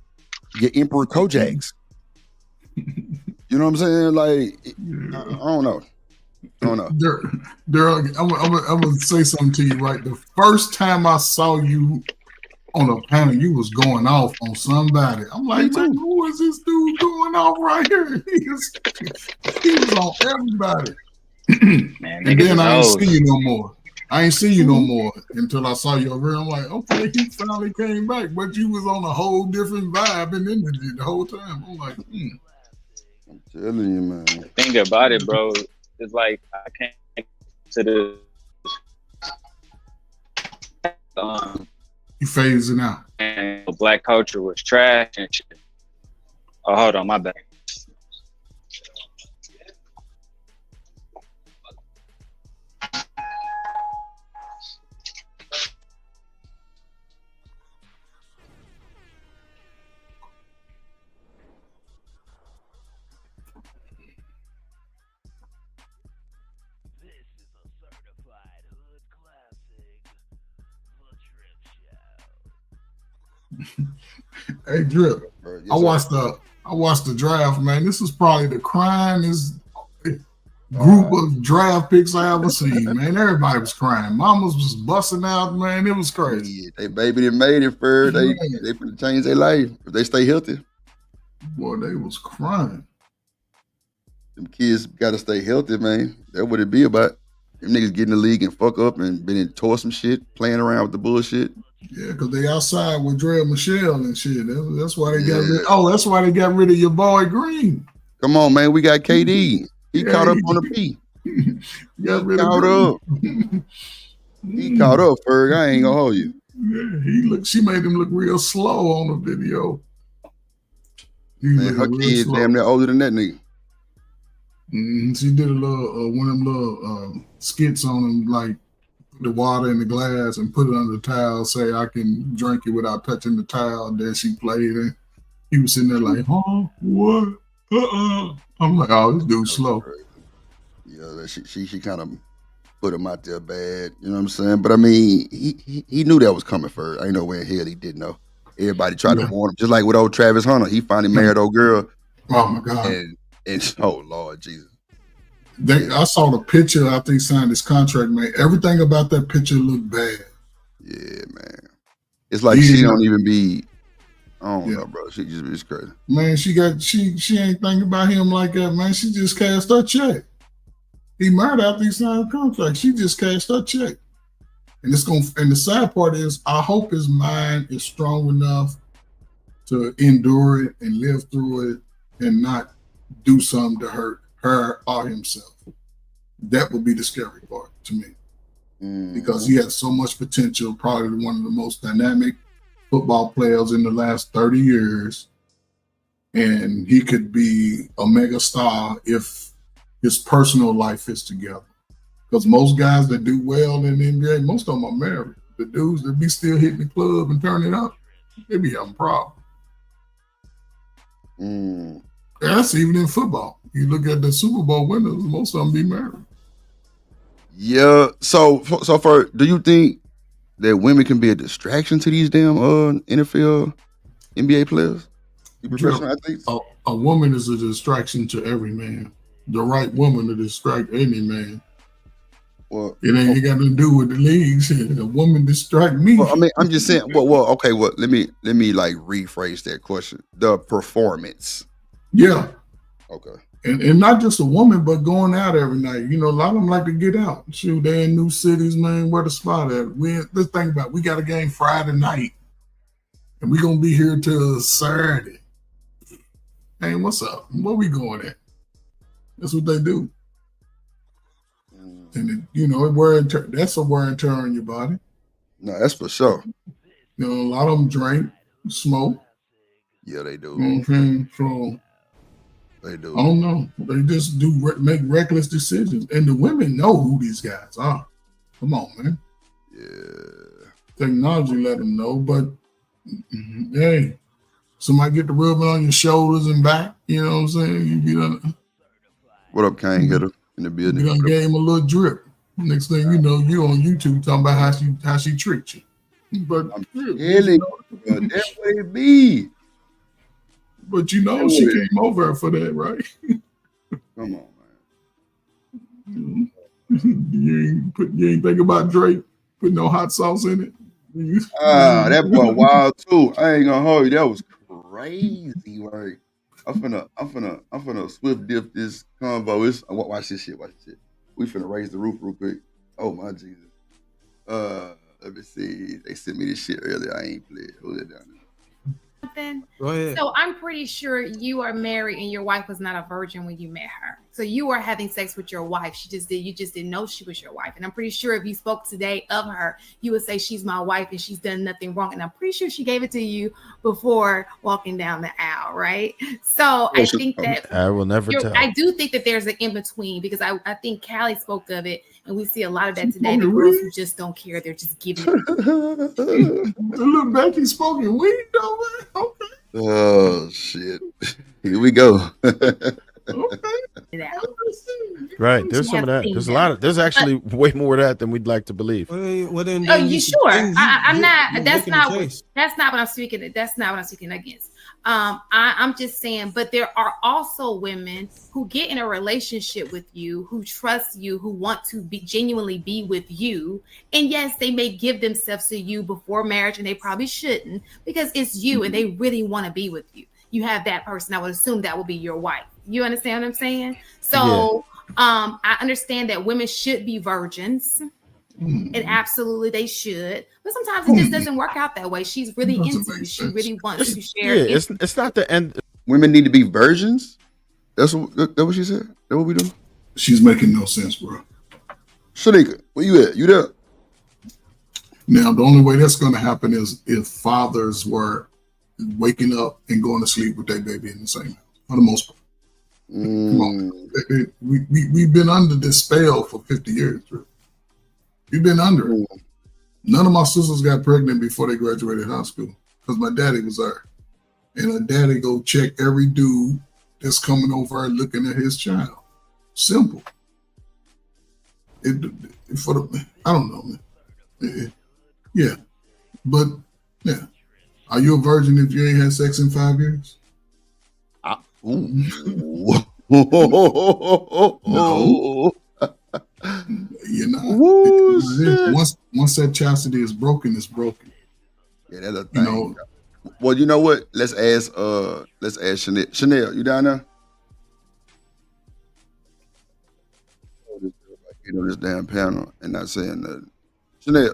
Your Emperor Kojaks. You know what I'm saying? Like, I don't know. Daryl, I'm gonna say something to you, right? The first time I saw you on a panel, you was going off on somebody. I'm like, man, who is this dude going off right here? He was on everybody. Man, and then I ain't see you no more. I ain't see you no more until I saw you over here. I'm like, okay, he finally came back, but you was on a whole different vibe and energy the whole time. I'm like, I'm telling you, man. The thing about it, bro, is like I can't to the you phasing out. And black culture was trash and shit. Oh, hold on, my bad. Hey Drip, yes, I watched the draft, man. This is probably the cryingest group of draft picks I ever seen, man. Everybody was crying. Mamas was busting out, man. It was crazy. Yeah, they baby that made it for they finna change their life if they stay healthy. Boy, they was crying. Them kids gotta stay healthy, man. That's what it be about. Them niggas get in the league and fuck up and been in tore some shit, playing around with the bullshit. Yeah, because they outside with Dre Michelle and shit. That's why they got rid. Oh, that's why they got rid of your boy Green. Come on, man. We got KD. He caught up on the P. Got rid of He caught up, Ferg. I ain't gonna hold you. Yeah, she made him look real slow on the video. Man, her kid damn near older than that nigga. She did a little one of them little skits on him, like put the water in the glass and put it under the towel, say I can drink it without touching the towel. Then she played it. He was sitting there like, huh? What? I'm like, oh, this dude's slow. Yeah, she kind of put him out there bad. You know what I'm saying? But I mean, he knew that was coming for her. Ain't no way in hell he didn't know. Everybody tried to warn him, just like with old Travis Hunter. He finally married old girl. Oh my God. And oh Lord Jesus. I saw the picture after he signed his contract, man. Everything about that picture looked bad. Yeah, man. It's like she don't even be. I don't know, bro. She just is crazy. Man, she ain't thinking about him like that, man. She just cashed her check. He married after he signed the contract. She just cashed her check. And and the sad part is I hope his mind is strong enough to endure it and live through it and not do something to hurt her or himself. That would be the scary part to me. Because he has so much potential, probably one of the most dynamic football players in the last 30 years. And he could be a mega star if his personal life is together. Because most guys that do well in the NBA, most of them are married. The dudes that be still hitting the club and turning up, they be having problems. That's even in football. You look at the Super Bowl winners, most of them be married. Yeah. So for do you think that women can be a distraction to these damn NFL, NBA players, the professional athletes? A woman is a distraction to every man. The right woman to distract any man. Well, it ain't got to do with the leagues. A woman distract me. Well, I mean, I'm just saying. Okay. Well, let me like rephrase that question. The performance. Yeah. Okay. And not just a woman, but going out every night. You know, a lot of them like to get out. Shoot, they're in new cities, man. Where the spot at? Let's think about it. We got a game Friday night, and we're gonna be here till Saturday. Hey, what's up? Where we going at? That's what they do. And that's a wear and tear on your body. No, that's for sure. You know, a lot of them drink, smoke, Yeah, they do. You know what I'm saying? So they do. I don't know. They just make reckless decisions, and the women know who these guys are. Come on, man. Yeah. Technology let them know, but hey, somebody get the rubbing on your shoulders and back. You know what I'm saying? You get on. What up, Kane Hitter in the building? You done gave him a little drip. Next thing you know, you on YouTube talking about how she treats you. But I'm telling you, that's what it be. But you know she came over for that, right? Come on, man. You ain't think about Drake putting no hot sauce in it. That boy wild too. I ain't gonna hold you. That was crazy work. I'm finna swift dip this convo. Watch this shit. We finna raise the roof real quick. Oh my Jesus. Let me see. They sent me this shit earlier. I ain't played. Hold it down. Go ahead. So I'm pretty sure you are married and your wife was not a virgin when you met her. So you were having sex with your wife. You just didn't know she was your wife. And I'm pretty sure if you spoke today of her, you would say she's my wife and she's done nothing wrong. And I'm pretty sure she gave it to you before walking down the aisle, right? So I think that I will never tell. I do think that there's an in-between because I think Callie spoke of it and we see a lot of that today. The girls who just don't care, they're just giving it. Look back, he's smoking weed though, man. Okay. Oh shit. Here we go. Right. There's some of that. There's a lot of there's actually way more of that than we'd like to believe. Well, then you sure? I'm not. That's not what I'm speaking. That's not what I'm speaking against. I'm just saying. But there are also women who get in a relationship with you, who trust you, who want to genuinely be with you, and yes, they may give themselves to you before marriage, and they probably shouldn't because it's you, and they really want to be with you. You have that person. I would assume that will be your wife. You understand what I'm saying? So, I understand that women should be virgins. And absolutely they should, but sometimes it just doesn't work out that way. She's really into you. She really wants to share. Yeah, it's not the end. Women need to be virgins. That's what she said. That what we do? She's making no sense, bro. Shanika, where you at? You there? Now the only way that's going to happen is if fathers were waking up and going to sleep with their baby in the same house. For the most part. Come on. We've been under this spell for 50 years, bro. We've been under it. None of my sisters got pregnant before they graduated high school because my daddy was there. And her daddy go check every dude that's coming over and looking at his child. Simple. I don't know, man. Yeah. But, yeah. Are you a virgin if you ain't had sex in 5 years? No. You're not. Once that chastity is broken, it's broken. Yeah, that's a thing. You know, well, you know what? Let's ask Chanel. Chanel, you down there? You know this damn panel and not saying nothing. Chanel.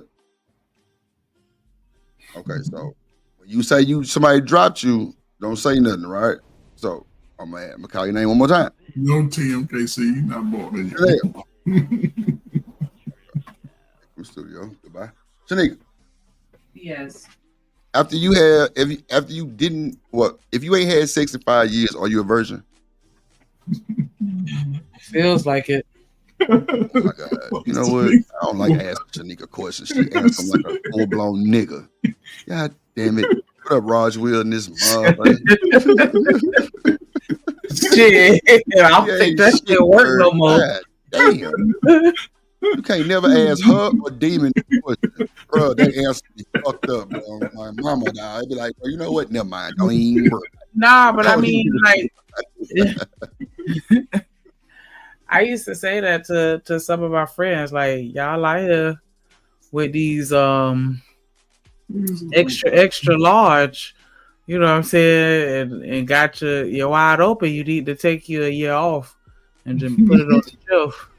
Okay, so when you say somebody dropped you, don't say nothing, right? So I'm gonna call your name one more time. No TMKC, you're not born in here. From studio. Goodbye. Shanika. Yes. If you ain't had sex in 5 years, are you a virgin? Feels like it. Oh my God. You know what? I don't like asking Shanika questions. She asks them like a full-blown nigga. God damn it. What up, Raj Will and this motherfucker? Shit. I don't think that shit work no more. God damn. You can't never ask her or Demon question. Bro, that answer be fucked up, bro. My mama now, I'd be like, well, you know what? Never mind. Don't even worry. Nah, but I mean, like, I used to say that to some of my friends, like, y'all out here with these extra large, you know what I'm saying, and got you're wide open. You need to take you a year off and just put it on the shelf.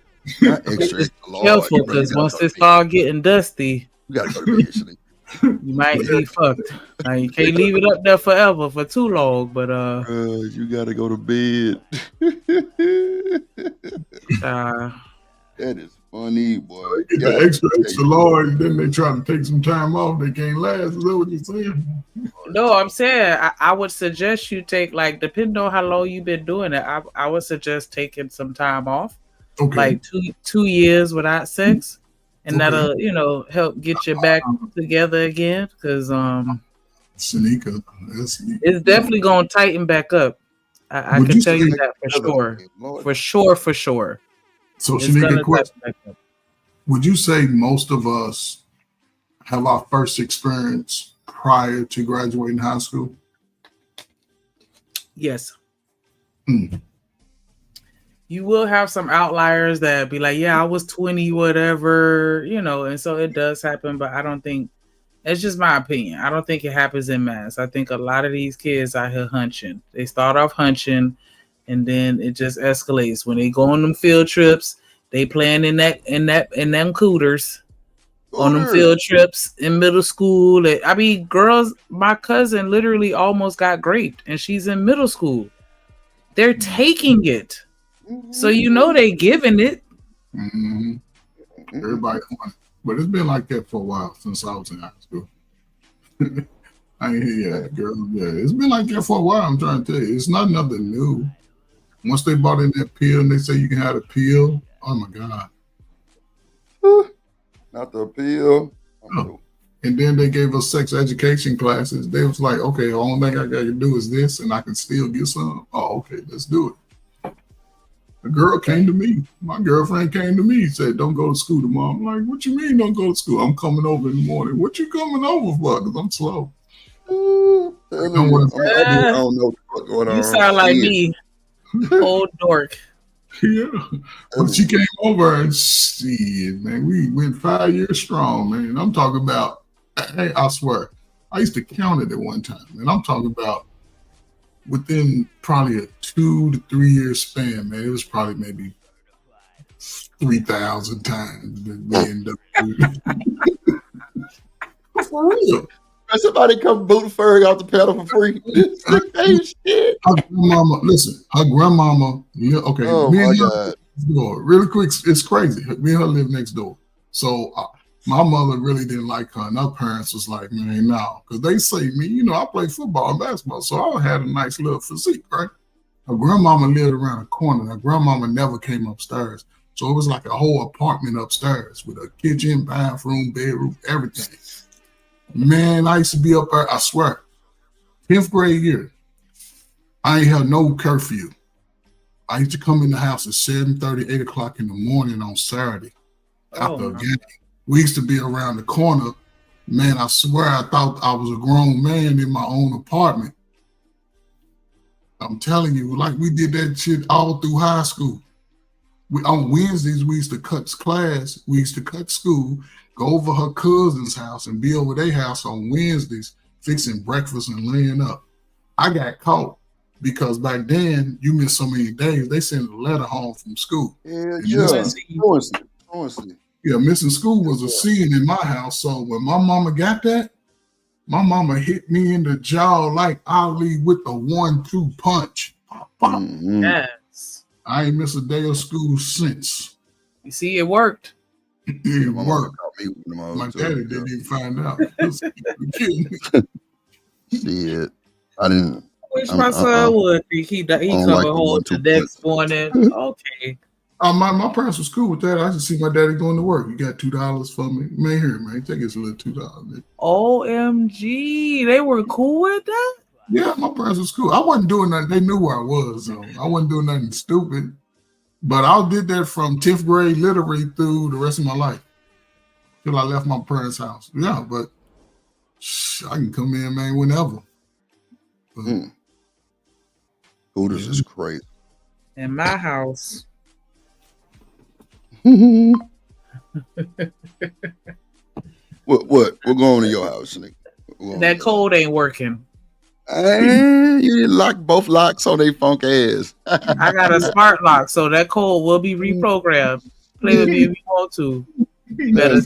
Not extra large, because once it start getting dusty, you gotta go to bed. You might be fucked. You can't leave it up there forever for too long, but you gotta go to bed. That is funny, boy. Get the extra large, then they try to take some time off. They can't last. Is that what you're saying? No, I'm saying I would suggest you take, like, depending on how long you've been doing it, I would suggest taking some time off, like 2 years without sex, and that'll help get you back together again. Because Shanika, it's definitely gonna tighten back up. I can tell you that for sure. For sure. So, It's Shanika, gonna question: tighten back up. would you say most of us have our first experience prior to graduating high school? Yes. You will have some outliers that be like, yeah, I was 20, whatever, and so it does happen, but I don't think, it's just my opinion. I don't think it happens in mass. I think a lot of these kids out here hunching. They start off hunching, and then it just escalates. When they go on them field trips, they playing in them cooters. On them field trips in middle school. I mean, girls, my cousin literally almost got raped, and she's in middle school. They're taking it. So they giving it. Everybody wants it. But it's been like that for a while since I was in high school. I ain't hear that, girl. Yeah, it's been like that for a while. I'm trying to tell you. It's not nothing new. Once they bought in that pill and they say you can have a pill, oh my God. Not the pill. Oh. And then they gave us sex education classes. They was like, okay, the only thing I got to do is this, and I can still get some. Oh, okay, let's do it. A girl came to me. My girlfriend came to me and said, don't go to school tomorrow. I'm like, what you mean don't go to school? I'm coming over in the morning. What you coming over for? Because I'm slow. I don't know what's going on. You sound like me. Old dork. Yeah. But she came over and man, we went 5 years strong, man. I'm talking about, hey, I swear, I used to count it at one time. And I'm talking about within probably a 2 to 3 year span, man, it was probably maybe 3,000 times that we end up for real. Somebody come boot furry off the pedal for free. Shit. Her grandmama, listen, her grandmama, okay. Oh my God. Really quick, it's crazy. Me and her live next door. So my mother really didn't like her, and her parents was like, man, no. Because they say me, I play football and basketball, so I had a nice little physique, right? Her grandmama lived around the corner. Her grandmama never came upstairs. So it was like a whole apartment upstairs with a kitchen, bathroom, bedroom, everything. Man, I used to be up there, I swear, 10th grade year. I ain't had no curfew. I used to come in the house at 7:30, 8 o'clock in the morning on Saturday after a game. We used to be around the corner. Man, I swear I thought I was a grown man in my own apartment. I'm telling you, like we did that shit all through high school. On Wednesdays, we used to cut class. We used to cut school, go over her cousin's house and be over their house on Wednesdays, fixing breakfast and laying up. I got caught because back then, you missed so many days, they sent a letter home from school. Yeah, missing school was a sin in my house. So when my mama got that, my mama hit me in the jaw like Ali with the 1-2 punch. Yes. I ain't missed a day of school since. You see, it worked. It worked. My daddy didn't even find out. Shit. I didn't. Wish my son would. He come home the next morning. Okay. My parents was cool with that. I just see my daddy going to work. You got $2 for me? Man, here, man. Take us a little $2. OMG. They were cool with that? Yeah, my parents was cool. I wasn't doing nothing. They knew where I was, so I wasn't doing nothing stupid. But I did that from 10th grade literally through the rest of my life till I left my parents' house. Yeah, but I can come in, man, whenever. Hooters is crazy. In my house. What going on in your house, Nick? That code ain't working. You didn't lock both locks on they funk ass. I got a smart lock, so that code will be reprogrammed. Play with me if you want to. You better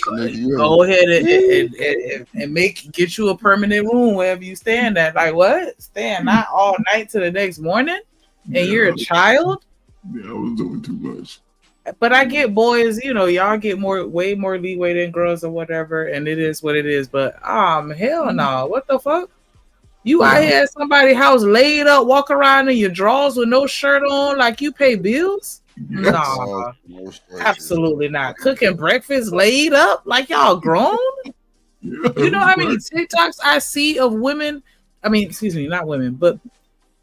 go ahead and get you a permanent room wherever you stand at. Like what? Staying not all night to the next morning? And you're a child? Yeah, I was doing too much. But I get boys, y'all get way more leeway than girls or whatever, and it is what it is. But hell no, what the fuck? You out here at somebody's house laid up, walk around in your drawers with no shirt on, like you pay bills? Nah, absolutely not. Cooking breakfast laid up like y'all grown? You know how many TikToks I see of women? I mean, excuse me, not women, but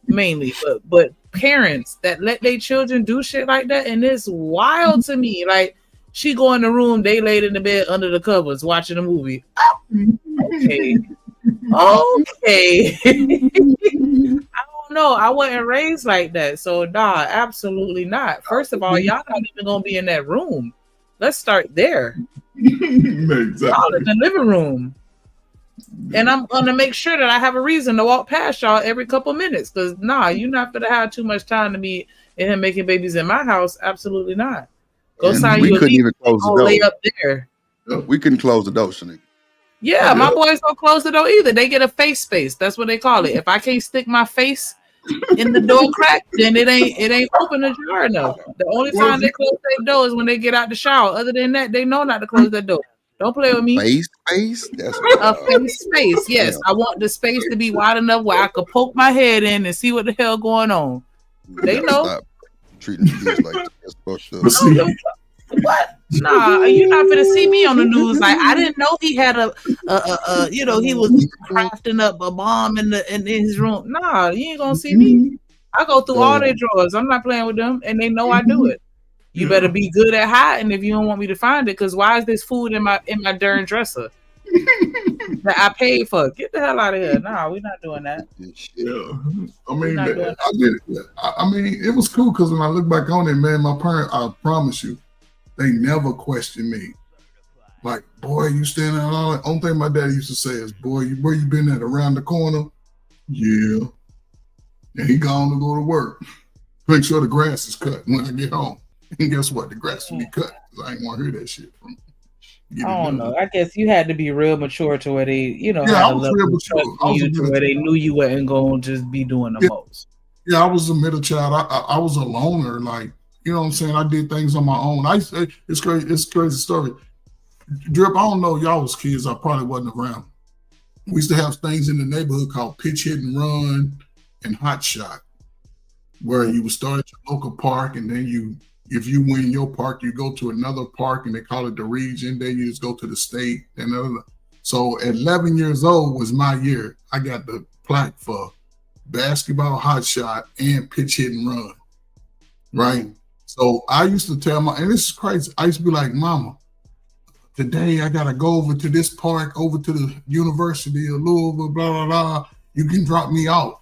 mainly, but parents that let their children do shit like that, and it's wild to me. Like, she go in the room, they laid in the bed under the covers watching a movie. Okay. I don't know. I wasn't raised like that, so nah, absolutely not. First of all, y'all not even gonna be in that room. Let's start there. Exactly. Y'all in the living room. And I'm gonna make sure that I have a reason to walk past y'all every couple minutes. Cause you're not gonna have too much time to be in him making babies in my house. Absolutely not. Go sign we you a couldn't lease. even close the Lay door. up there. We couldn't close the door, Shanique. Yeah, my boys don't close the door either. They get a face space. That's what they call it. If I can't stick my face in the door crack, then it ain't open the jar enough. The only time they close their door is when they get out the shower. Other than that, they know not to close that door. Don't play with me. Face space? That's a face space. Yes, I want the space to be wide enough where I could poke my head in and see what the hell going on. They know. Stop treating kids like that's fucked up. What? Nah, you're not gonna see me on the news. Like, I didn't know he had he was crafting up a bomb in his room. Nah, you ain't gonna see me. I go through all their drawers. I'm not playing with them, and they know I do it. You better be good at hiding if you don't want me to find it. Because why is this food in my darn dresser that I paid for? Get the hell out of here! Nah, we're not doing that. Yeah, I mean, I did it. I mean, it was cool because when I look back on it, man, my parents, I promise you, they never questioned me. Like, boy, you standing out all that. Only thing my daddy used to say is, boy, where you been at? Around the corner? Yeah. And he gone to go to work. Make sure the grass is cut when I get home. And guess what? The grass will be cut. I ain't want to hear that shit from I don't know. I guess you had to be real mature to where they, had I a was level real of mature. trust in you to where they knew you wasn't going to just be doing the most. Yeah, I was a middle child. I was a loner. Like, you know what I'm saying? I did things on my own. It's crazy. It's a crazy story. Drip, I don't know. Y'all was kids. I probably wasn't around. We used to have things in the neighborhood called pitch, hit, and run and hot shot, where you would start at your local park, and then if you win your park, you go to another park, and they call it the region. Then you just go to the state. So at 11 years old was my year. I got the plaque for basketball, hot shot, and pitch, hit, and run. Right? So I used to tell and this is crazy. I used to be like, Mama, today I got to go over to this park, over to the University of Louisville, blah, blah, blah. You can drop me off.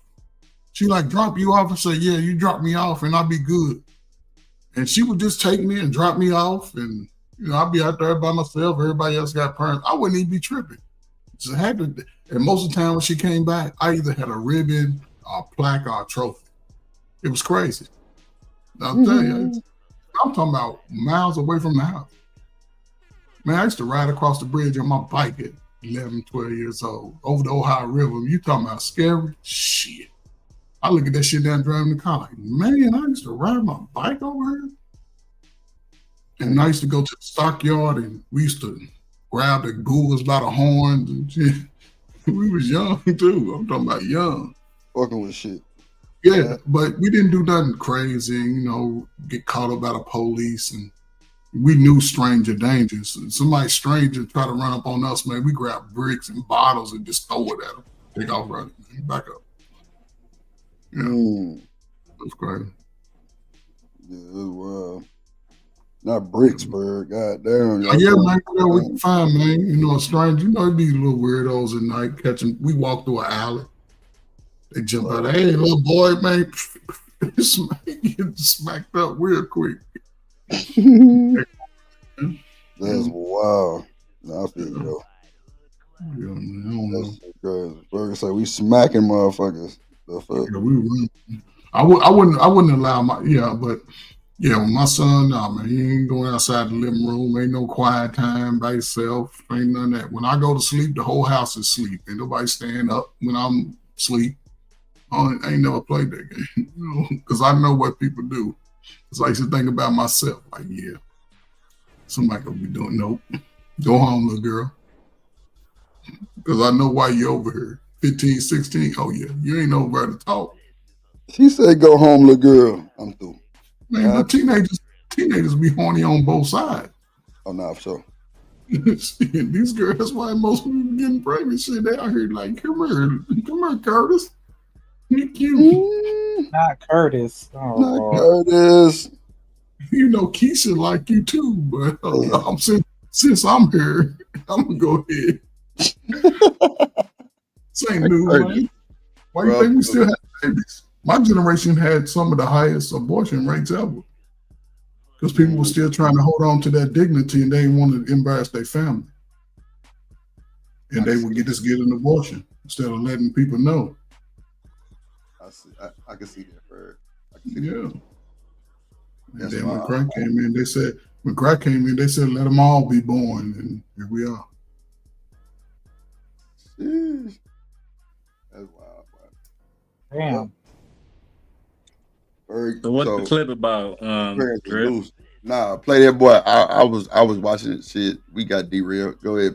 She like, drop you off? I say, yeah, you drop me off and I'll be good. And she would just take me and drop me off, and I'd be out there by myself. Everybody else got parents. I wouldn't even be tripping. Just had to. And most of the time when she came back, I either had a ribbon, a plaque, or a trophy. It was crazy. I'll tell you, I'm talking about miles away from the house. Man, I used to ride across the bridge on my bike at 11, 12 years old over the Ohio River. You talking about scary? Shit. I look at that shit down driving the car like, man, I used to ride my bike over here. And I used to go to the stockyard, and we used to grab the goolers by the horns and shit. We was young too. I'm talking about young. Fucking with shit. Yeah, but we didn't do nothing crazy, get caught up by the police, and we knew stranger dangers. Somebody stranger try to run up on us, man, we grab bricks and bottles and just throw it at them. Take off running, man. Back up. Yeah, that's crazy. Yeah, it was wild. Not Bricksburg, goddamn. Yeah, man, whatever we can find, man. A stranger, it'd be little weirdos at night catching. We walk through an alley. They jump out. Hey, little boy, man, get smacked up real quick. That's wild. I feel you, though. Yeah, man, I don't know. That's crazy. Burger say we smacking motherfuckers. Yeah, we run. I wouldn't allow when my son, man, he ain't going outside the living room. Ain't no quiet time by himself. Ain't none of that. When I go to sleep, the whole house is asleep. Ain't nobody staying up when I'm asleep. I ain't never played that game, because I know what people do. It's like to think about myself. Like, yeah, somebody gonna be doing. Nope. Go home, little girl. Because I know why you over here. 15, 16. Oh yeah, you ain't over there to talk. She said, "Go home, little girl." I'm through. Man, but teenagers be horny on both sides. Oh no, so. These girls, that's why most people getting pregnant. Shit, they out here like, come here, Curtis. You cute. Not Curtis. Oh, Not Lord. Curtis. You know, Keisha like you too, but since I'm here, I'm gonna go ahead. Same news, man. Why you think we still have babies? My generation had some of the highest abortion rates ever. Because people were still trying to hold on to that dignity and they didn't want to embarrass their family. And they would just get an abortion instead of letting people know. I can see that, Bird. Yeah. And then when crack came in, they said, let them all be born. And here we are. That's wild. Damn. So what's the clip about? Drip? Nah, play that boy. I was watching it. Shit, we got derailed. Go ahead,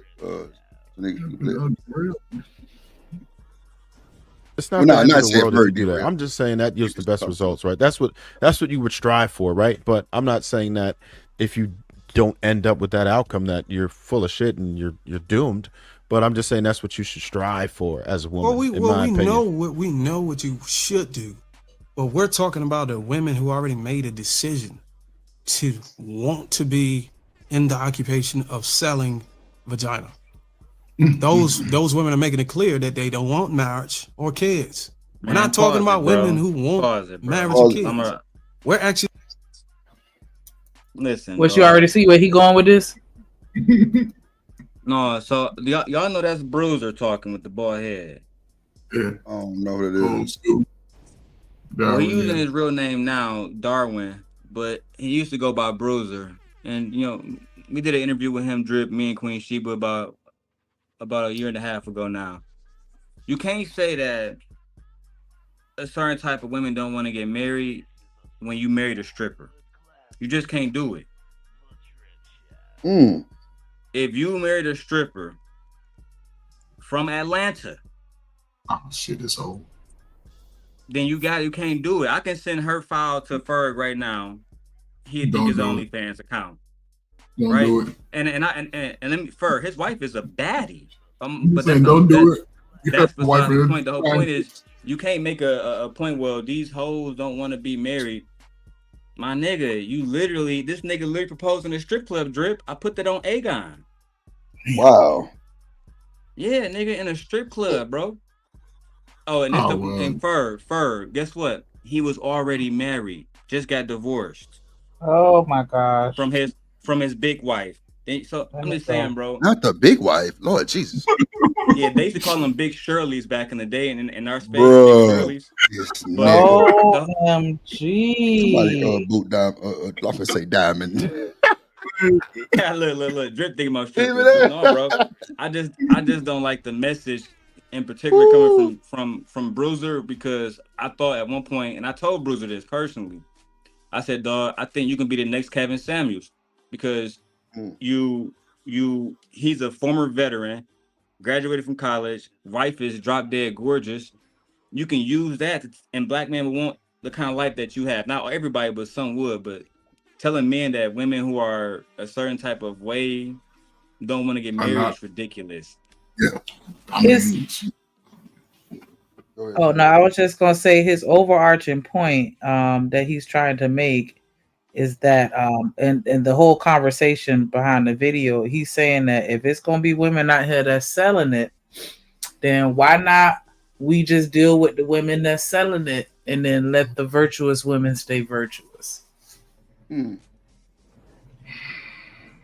It's not the end of the world if you do that. I'm just saying that yields the best results, right? That's what you would strive for, right? But I'm not saying that if you don't end up with that outcome that you're full of shit and you're doomed. But I'm just saying that's what you should strive for as a woman. We know what you should do. But we're talking about the women who already made a decision to want to be in the occupation of selling vagina. Those women are making it clear that they don't want marriage or kids. We're not talking about women who want marriage or kids. We're actually listen. What you already see where he going with this? No, so y'all know that's Bruiser talking with the bald head. Yeah, I don't know what it is. Well, he's using his real name now, Darwin, but he used to go by Bruiser. And you know, we did an interview with him, Drip, me and Queen Hsppy about a year and a half ago now. You can't say that a certain type of women don't want to get married when you married a stripper. You just can't do it. If you married a stripper from Atlanta, oh shit, it's old. Then you can't do it. I can send her file to Ferg right now. He'd think his OnlyFans account. Right? Do it. And let me Ferg, his wife is a baddie. But don't do it. That's beside the point. The whole point is you can't make a point, well, these hoes don't want to be married. My nigga, this nigga literally proposed in a strip club, Drip. I put that on Aegon. Wow. Yeah, nigga, in a strip club, bro. Oh, and and Ferg, guess what? He was already married, just got divorced. Oh my gosh. From his big wife. So I'm just saying, bro. Not the big wife, Lord Jesus. Yeah, they used to call them Big Shirleys back in the day, in our space, Big Shirleys. OMG. Somebody boot diamond. I'm gonna say diamond. Yeah, look, Drip thinking about strippers. No, bro. I just don't like the message in particular coming from Bruiser, because I thought at one point, and I told Bruiser this personally, I said, dog, I think you can be the next Kevin Samuels, because he's a former veteran, graduated from college, wife is drop dead gorgeous. You can use that, and black men will want the kind of life that you have. Not everybody, but some would. But telling men that women who are a certain type of way don't want to get married is ridiculous. Yeah. Oh no, I was just gonna say his overarching point that he's trying to make is that and the whole conversation behind the video, he's saying that if it's gonna be women out here that's selling it, then why not we just deal with the women that's selling it and then let the virtuous women stay virtuous?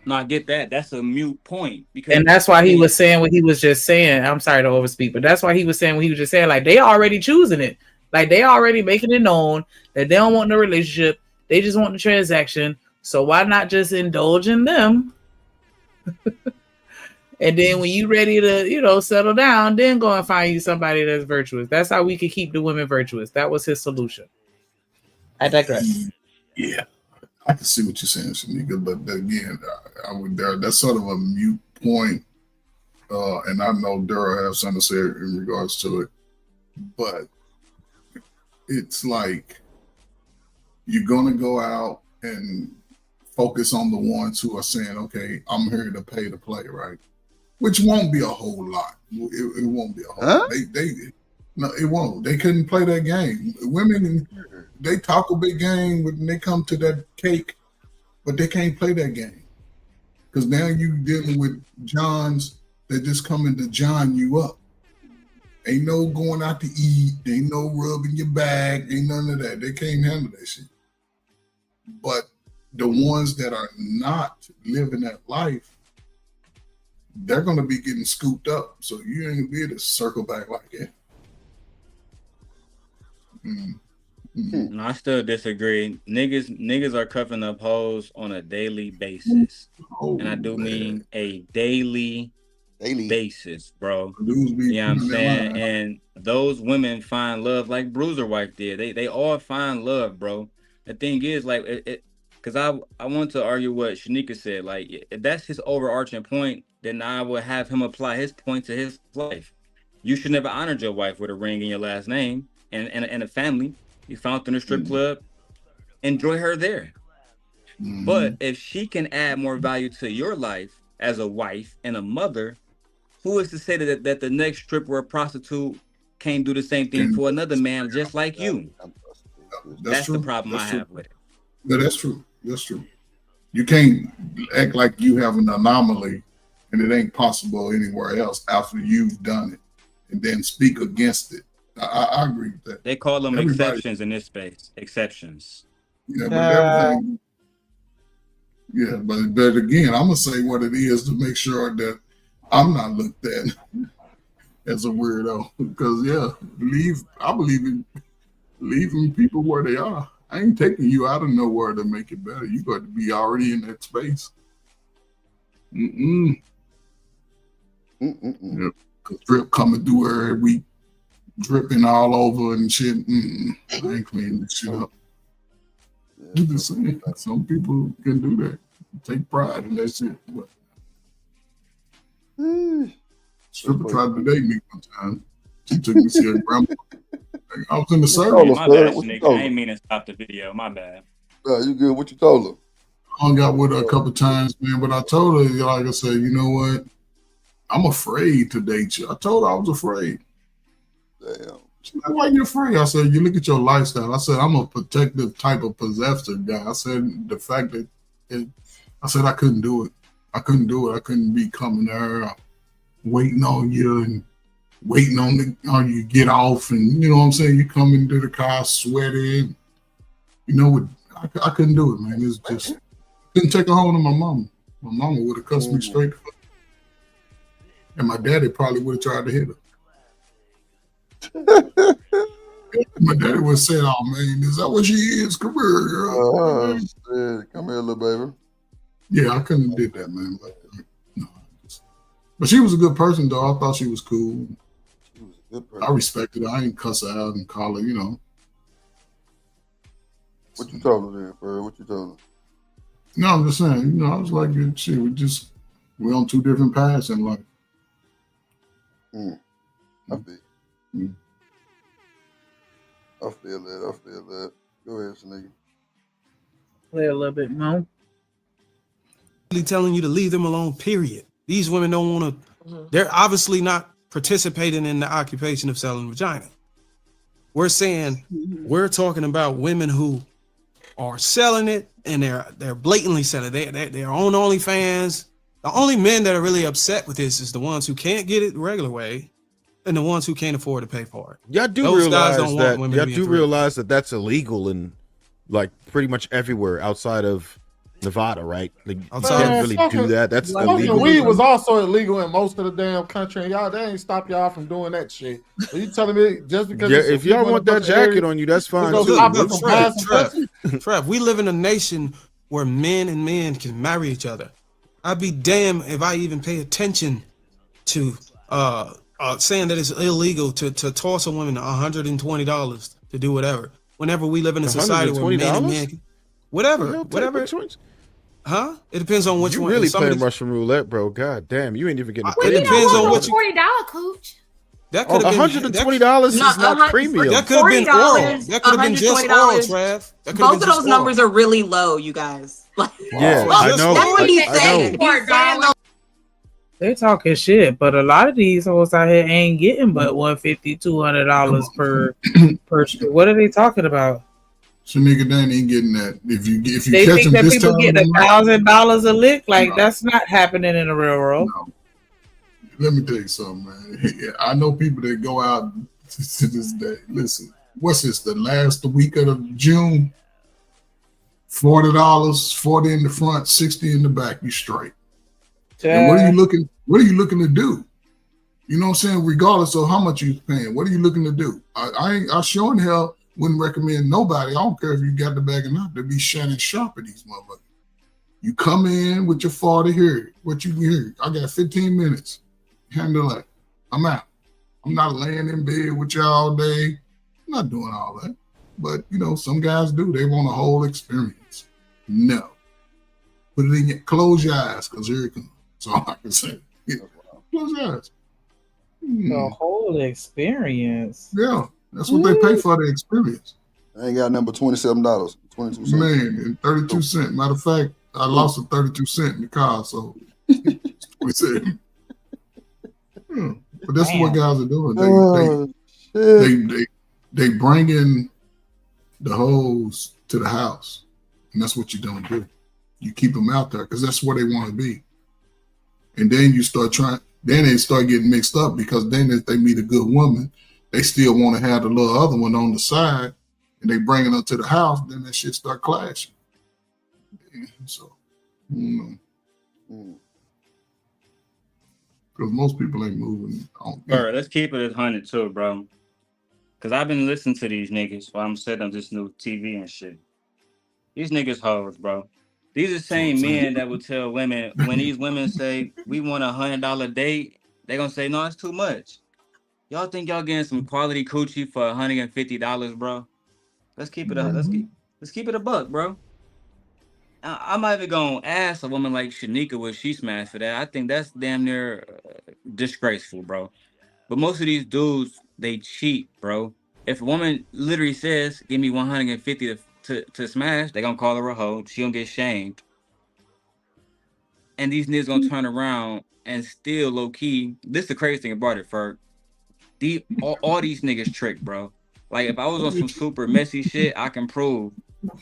No, I get that. That's a mute point. And that's why he was saying what he was just saying. I'm sorry to overspeak, but that's why he was saying what he was just saying. Like, they already choosing it. Like, they already making it known that they don't want the relationship. They just want the transaction. So why not just indulge in them? And then when you ready to, settle down, then go and find you somebody that's virtuous. That's how we could keep the women virtuous. That was his solution. I digress. Yeah, I can see what you're saying, Shanika, but again, I would that's sort of a mute point, and I know Dara has something to say in regards to it, but it's like you're gonna go out and focus on the ones who are saying, "Okay, I'm here to pay to play," right? Which won't be a whole lot. It won't be a whole lot. No, it won't. They couldn't play that game. Women, they talk a big game when they come to that cake, but they can't play that game. Because now you dealing with Johns that just coming to John you up. Ain't no going out to eat. Ain't no rubbing your back. Ain't none of that. They can't handle that shit. But the ones that are not living that life, they're going to be getting scooped up. So you ain't going to be able to circle back like that. No, I still disagree. Niggas are cuffing up hoes on a daily basis. And I do mean a daily basis, bro. You know what I'm saying? And those women find love like Bruiser Wife did. They all find love, bro. The thing is, like, because I want to argue what Shanika said. Like, if that's his overarching point, then I would have him apply his point to his life. You should never honored your wife with a ring in your last name and a family. You found her in a strip club. Enjoy her there. But if she can add more value to your life as a wife and a mother, who is to say that the next stripper or prostitute can't do the same thing for another man just like you? That's the problem I have with it. Yeah, that's true. That's true. You can't act like you have an anomaly and it ain't possible anywhere else after you've done it and then speak against it. I agree with that. They call them exceptions in this space. Exceptions. Yeah, but everything. Yeah, but again, I'm gonna say what it is to make sure that I'm not looked at as a weirdo. Because I believe in leaving people where they are. I ain't taking you out of nowhere to make it better. You got to be already in that space. Yep. Cause drip coming through every week, dripping all over and shit. I ain't cleaning this shit up. I'm just saying, some people can do that. Take pride in that shit. But stripper tried to date me one time. She took me to see her grandma. I was in the service. My bad, nigga. I ain't mean to stop the video. My bad. You good? What you told her? I hung out with her a couple times, man. But I told her, like I said, you know what? I'm afraid to date you. I told her I was afraid. Damn. She's like, why are you afraid? I said, you look at your lifestyle. I said, I'm a protective type of possessive guy. I said, the fact that I said I couldn't do it. I couldn't do it. I couldn't be coming to her waiting on you and waiting on you get off, and you know what I'm saying. You come into the car sweaty. You know, I couldn't do it, man. It's just couldn't take a hold of my mama. My mama would have cussed me straight, and my daddy probably would have tried to hit her. My daddy would have said, "Oh man, is that what she is? Come here, girl. Come here, little baby." Yeah, I couldn't have did that, man. But she was a good person, though. I thought she was cool. She was a good person. I respected her. I ain't cuss her out and call her, you know. What you told her then, bro? What you told her? No, I'm just saying, you know, I was like, shit, we're on two different paths in life. I feel. I feel that. Go ahead, Sneaky. Play a little bit more. Telling you to leave them alone, period. These women don't want to, they're obviously not participating in the occupation of selling vagina. We're saying, we're talking about women who are selling it and they're blatantly selling it. They're on OnlyFans. The only men that are really upset with this is the ones who can't get it the regular way and the ones who can't afford to pay for it. Y'all do realize that that's illegal in like pretty much everywhere outside of Nevada, right? Like, you can't really do that. That's illegal. Weed was also illegal in most of the damn country, and y'all, they ain't stop y'all from doing that shit. Are you telling me just because? Yeah, if y'all want that jacket on you, that's fine too. Trev, we live in a nation where men and men can marry each other. I'd be damned if I even pay attention to saying that it's illegal to toss a woman $120 to do whatever. Whenever we live in a society where men and men. Whatever. He'll take which ones? Huh? It depends on which you one. really Some of playing these- Russian roulette, bro. God damn, you ain't even getting. Well, It you depends know on what? what you. $40 cooch. That could have been $120 is not premium. That could have been oral. That could have been just oral, $120. Trav. That could have Both been of just those numbers oral. are really low, you guys. Like, Yeah, I know. That's what he's I saying. know. He's saying those They talking shit, but a lot of these hoes out here ain't getting but $150, $200 per. What are they talking about? So nigga, Dan ain't getting that. If you They catch think him that this people time, getting $1,000 a lick. Like that's not happening in the real world. let me tell you something, man. I know people that go out to this day. Listen, what's this? The last week of June. $40, 40 in the front, 60 in the back. You straight. And what are you looking? What are you looking to do? You know what I'm saying? Regardless of how much you're paying, what are you looking to do? I sure in hell wouldn't recommend nobody. I don't care if you got the bag or not to be shining sharp at these motherfuckers. You come in with your 40 here. What you hear? I got 15 minutes. Handle that. I'm out. I'm not laying in bed with y'all all day. I'm not doing all that. But you know, some guys do. They want a whole experience. No. Put it in your close your eyes, because here it comes. That's all I can say. Yeah. Close your eyes. The whole experience. Yeah, that's what they pay for the experience. I ain't got number $27, 22 cents. Man, and 32 cents. Matter of fact, I lost a 32 cent in the car, so 27. But that's what guys are doing. They bring in the hoes to the house, and that's what you don't do. You keep them out there because that's where they want to be. And then you start trying. Then they start getting mixed up because then if they meet a good woman, they still want to have the little other one on the side, and they bring it up to the house. Then that shit start clashing. Yeah, so, because most people ain't moving. Bro, let's keep it at 100 too, bro. Because I've been listening to these niggas while I'm setting up this new TV and shit. These niggas hoes, bro. These are the same men that would tell women, when these women say, we want $100 date, they gonna say, no, it's too much. Y'all think y'all getting some quality coochie for $150, bro? Let's keep it up. Let's keep it a buck, bro. I'm not even gonna ask a woman like Shanika what she smashed for that. I think that's damn near disgraceful, bro. But most of these dudes, they cheat, bro. If a woman literally says, give me $150 to smash, they gonna call her a hoe. She gonna get shamed. And these niggas gonna turn around and still low key. This is the crazy thing about it, Ferg. All these niggas trick, bro. Like if I was on some super messy shit, I can prove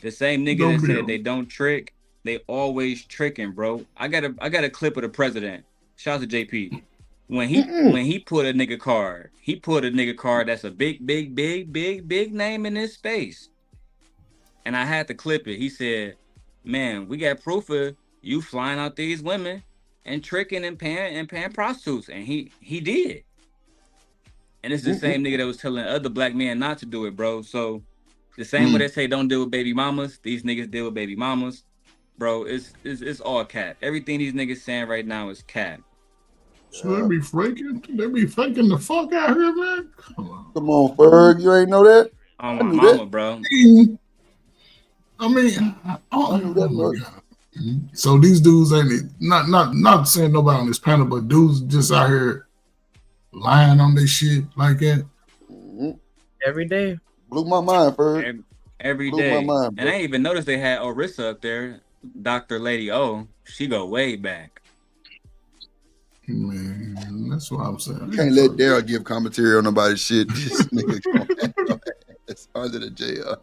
the same niggas that said they don't trick, they always tricking, bro. I got a clip of the president. Shout out to JP. When he put a nigga card, he put a nigga card that's a big name in this space. And I had to clip it. He said, man, we got proof of you flying out these women and tricking and paying prostitutes. And he did. And it's the same nigga that was telling other black men not to do it, bro. So the same way they say don't deal with baby mamas, these niggas deal with baby mamas. Bro, it's all cap. Everything these niggas saying right now is cap. So they be faking the fuck out here, man. Come on, Ferg. You ain't know that? On my mama, bro. I mean, oh my God. So these dudes ain't not saying nobody on this panel, but dudes just out here lying on their shit like that. Every day. Blew my mind, Ferg. Every Blew day. my mind, bro. And I didn't even notice they had Orissa up there. Dr. Lady O. She go way back. Man, that's what I'm saying. Can't let Daryl give commentary on nobody's shit. This nigga it's under the jail.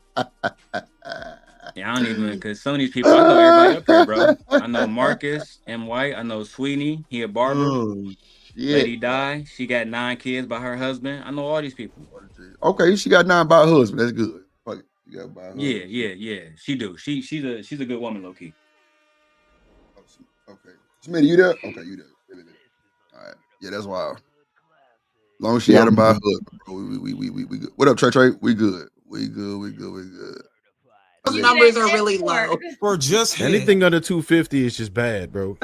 Yeah, I don't even, because some of these people, I know everybody up here, bro. I know Marcus M. White. I know Sweeney. He a barber. Oh, Lady Di. She got 9 kids by her husband. I know all these people. Okay, she got 9 by her husband. That's good. Fuck it. You got by her husband. Yeah. She do. She's a good woman, low key. Okay. Smitty, you there? Okay, you there. All right. Yeah, that's wild. As long as she had him by her husband, bro. We good. What up, Trey? We good. We good. Those numbers are really low. For just head. Anything under 250 is just bad, bro.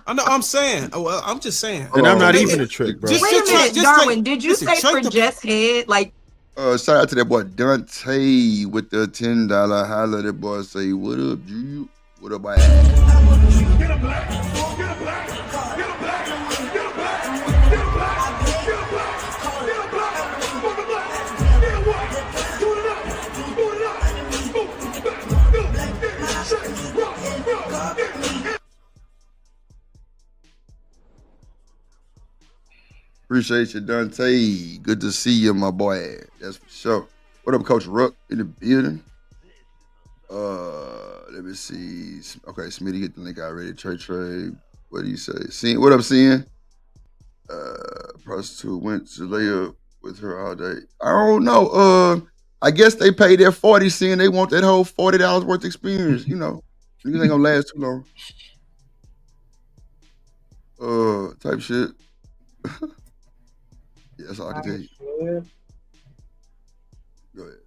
I know. I'm saying. Well, I'm just saying. And I'm not even a trick, bro. Wait a minute, Darwin. Did you say for just head? Like Shout out to that boy Dante with the $10 holla. That boy say, "What up, G? What up, boy?" Appreciate you, Dante. Good to see you, my boy. That's for sure. What up, Coach Ruck in the building? Let me see. Okay, Smitty, get the link already. Trey. What do you say? What up, seeing? Prostitute went to lay up with her all day. I don't know. I guess they paid their 40 seeing they want that whole $40 worth of experience. You know, niggas ain't gonna last too long. Type shit. Yeah, that's all I can tell you. Go ahead.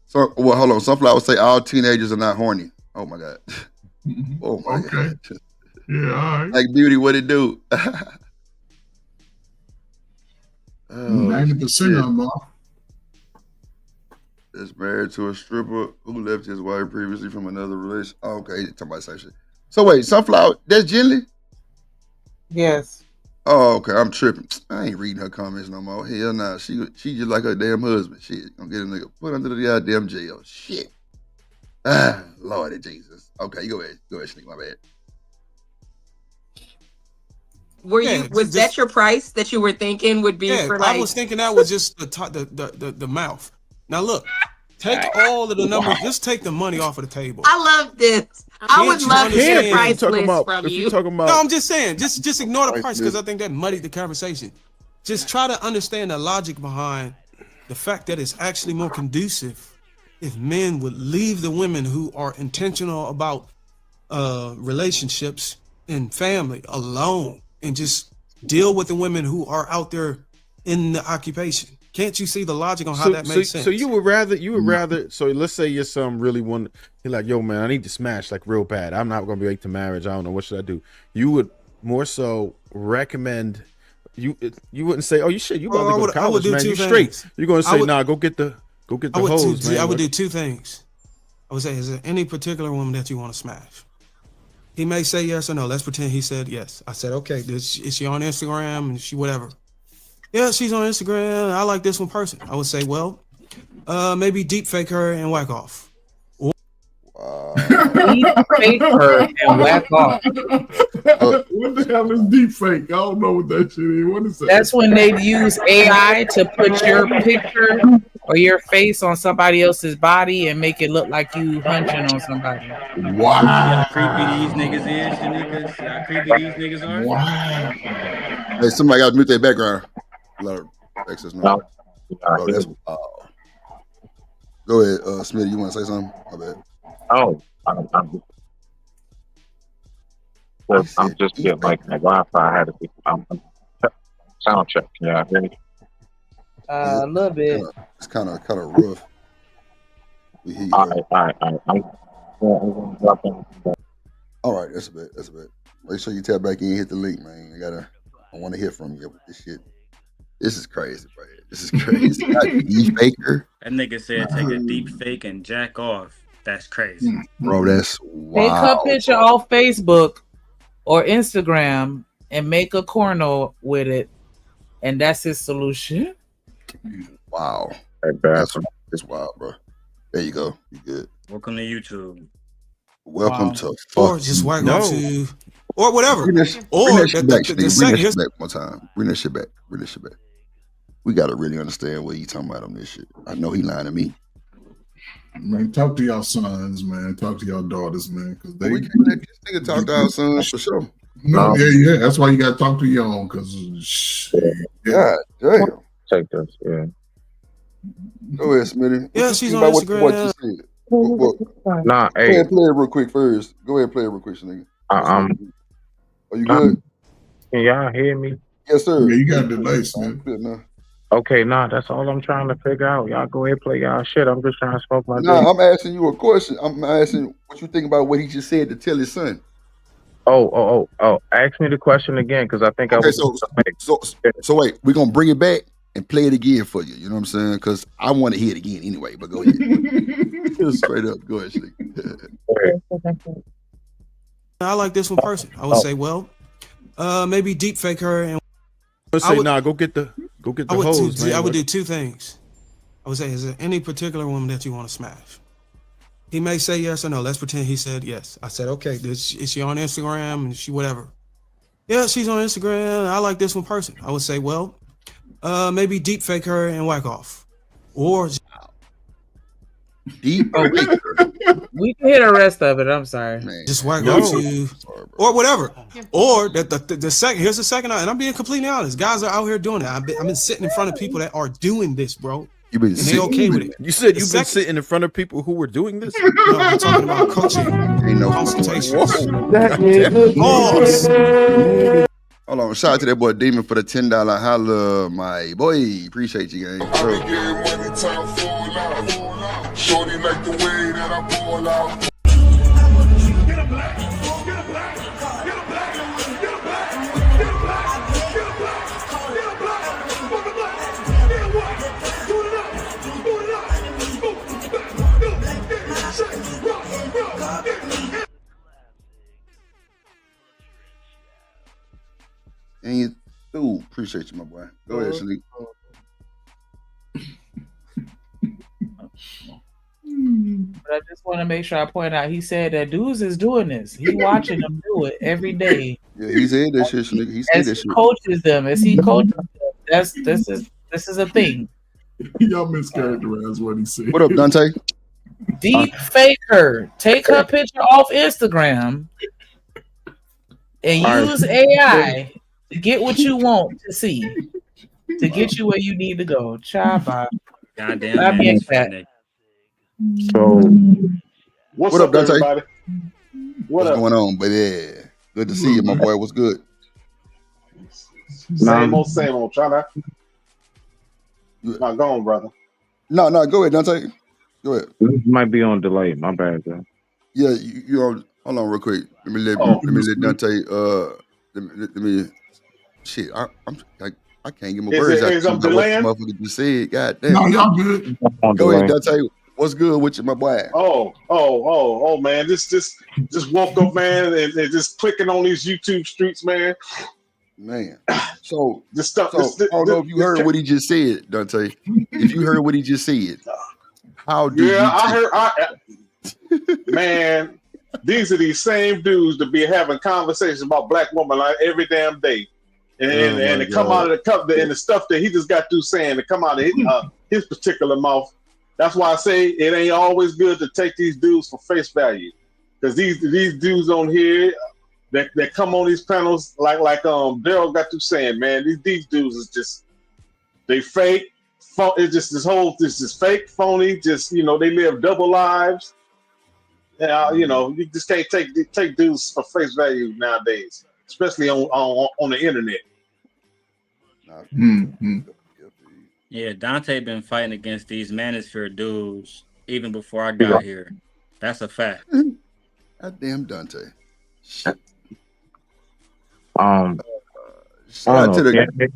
So, well, hold on. Sunflower say all teenagers are not horny. Oh my god. Oh my god. Yeah, all right. Like Beauty, what it do? 90% of them are. Is married to a stripper who left his wife previously from another relationship. Oh, okay, talking about the same shit. So wait, Sunflower, that's Jenny? Yes. Oh, okay, I'm tripping. I ain't reading her comments no more. Hell nah, she just like her damn husband. Shit, gonna get a nigga put under the goddamn jail. Shit. Ah, Lordy Jesus. Okay, go ahead, Sneak. My bad. Was that your price that you were thinking would be for like? I was thinking that was just the mouth. Now look, take all of the numbers. Just take the money off of the table. I love this. I would love to hear a price list from you. No, I'm just saying, just ignore the price because I think that muddied the conversation. Just try to understand the logic behind the fact that it's actually more conducive if men would leave the women who are intentional about relationships and family alone and just deal with the women who are out there in the occupation. Can't you see the logic on how that makes sense? So you would rather, so let's say your son really want, he's like, yo man, I need to smash like real bad. I'm not gonna be late to marriage. I don't know, what should I do? You would more so recommend, you wouldn't say, oh you shit, you about to go to college, man, you straight. You're gonna say, nah, go get the hose, man. I would do two things. I would say, is there any particular woman that you want to smash? He may say yes or no. Let's pretend he said yes. I said, okay, is she on Instagram and she whatever? Yeah, she's on Instagram. I like this one person. I would say, well, maybe deep fake her and whack off. Deep fake her and whack off. What the hell is deep fake? I don't know what that shit is. What is that? That's when they use AI to put your picture or your face on somebody else's body and make it look like you hunching on somebody. Wow. How creepy these niggas is, Shanika. See how creepy these niggas are? Wow. Hey, somebody got to mute their background. A lot of access noise. Oh, that's go ahead, Smitty. You want to say something? My bad. Oh, I'm just getting like my Wi-Fi. I had to be sound check. Yeah, hear me? A little bit. It's kind of rough. We hear you. All right. I'm gonna drop in. All right, that's a bit. Make sure you tap back in, hit the link, man. I want to hear from you with this shit. This is crazy, bro. This is crazy. Deep faker. That nigga said take a deep fake and jack off. That's crazy. Bro, that's Take wild. a picture off Facebook or Instagram and make a corno with it, and that's his solution. Wow. That's wild, bro. There you go. You good. Welcome to YouTube. Welcome to or just whack off to or whatever. Bring that shit back one time. Bring that shit back. We gotta really understand what he talking about on this shit. I know he lying to me. Man, talk to y'all sons, man. Talk to y'all daughters, man. Because we can't let this nigga talk to our sons for sure. No, yeah. That's why you gotta talk to your own. Because God damn. Take this, yeah. Go ahead, Smitty. Yeah, she's on Instagram. What you said. Nah, Go ahead and play it real quick first. Go ahead and play it real quick, nigga. Are you good? Can y'all hear me? Yes, sir. Yeah, you got the delay, man. Okay, that's all I'm trying to figure out. Y'all go ahead, play y'all shit. I'm just trying to smoke my dick. I'm asking you a question. I'm asking what you think about what he just said to tell his son. Oh. Ask me the question again, because I think So wait, we're gonna bring it back and play it again for you. You know what I'm saying? Because I want to hear it again anyway. But go ahead. Straight up, go ahead, Slick. I like this one person. I would say, well, maybe deep fake her and Let's say, nah, go get the hose, man. I would do two things. I would say, is there any particular woman that you want to smash? He may say yes or no. Let's pretend he said yes. I said, okay, is she on Instagram and she whatever? Yeah, she's on Instagram. I like this one person. I would say, well, maybe deep fake her and whack off. Or deep fake her. We can hear the rest of it. I'm sorry. Just whack off you. Or whatever. Or the second, here's the second, and I'm being completely honest. Guys are out here doing it. I've been sitting in front of people that are doing this, bro. You've been they okay with it. You said you've been sitting in front of people who were doing this? No, I'm talking about coaching. Ain't no consultations. Hold on, shout out to that boy Demon for the $10 holla, my boy. Appreciate you, gang. Bro. Shorty like the way that I pull out. And you, ooh, appreciate you, my boy. Go ahead, Shanique. But I just want to make sure I point out, he said that dudes is doing this. He watching them do it every day. Yeah, he said that shit, Shanique. He said that shit. Coaches them as he coaches them. This is a thing. Y'all mischaracterized what he said. What up, Dante? Deep fake her. Take her picture off Instagram and use AI to get what you want to see, to get you where you need to go. Child, bye. Goddamn. So, what up, Dante? Everybody? What's going on, baby? Good to see you, my boy. What's good? Same old. Try that. Not going, brother. No, go ahead, Dante. Go ahead. This might be on delay. My bad, though. Yeah, you hold on real quick. Let me let Dante. Let me. Shit, I can't get my words out. What the motherfucker just said. God damn. No, y'all good. Go ahead, Dante. What's good with you, my boy? Oh, man. Just woke up, man, and just clicking on these YouTube streets, man. Man. So this stuff. I don't know if you heard what he just said, Dante. If you heard what he just said, how do you? Yeah, I heard. Man, these are these same dudes that be having conversations about black women like every damn day, and to come out of the cup and the stuff that he just got through saying to come out of his particular mouth. That's why I say it ain't always good to take these dudes for face value, because these dudes on here that come on these panels like Daryl got through saying, man, these dudes is just they fake. It's just this is fake, phony. Just they live double lives. You just can't take dudes for face value nowadays, especially on the internet. Mm-hmm. Yeah, Dante been fighting against these manosphere dudes even before I got here. That's a fact. Goddamn Dante. Shout out to the.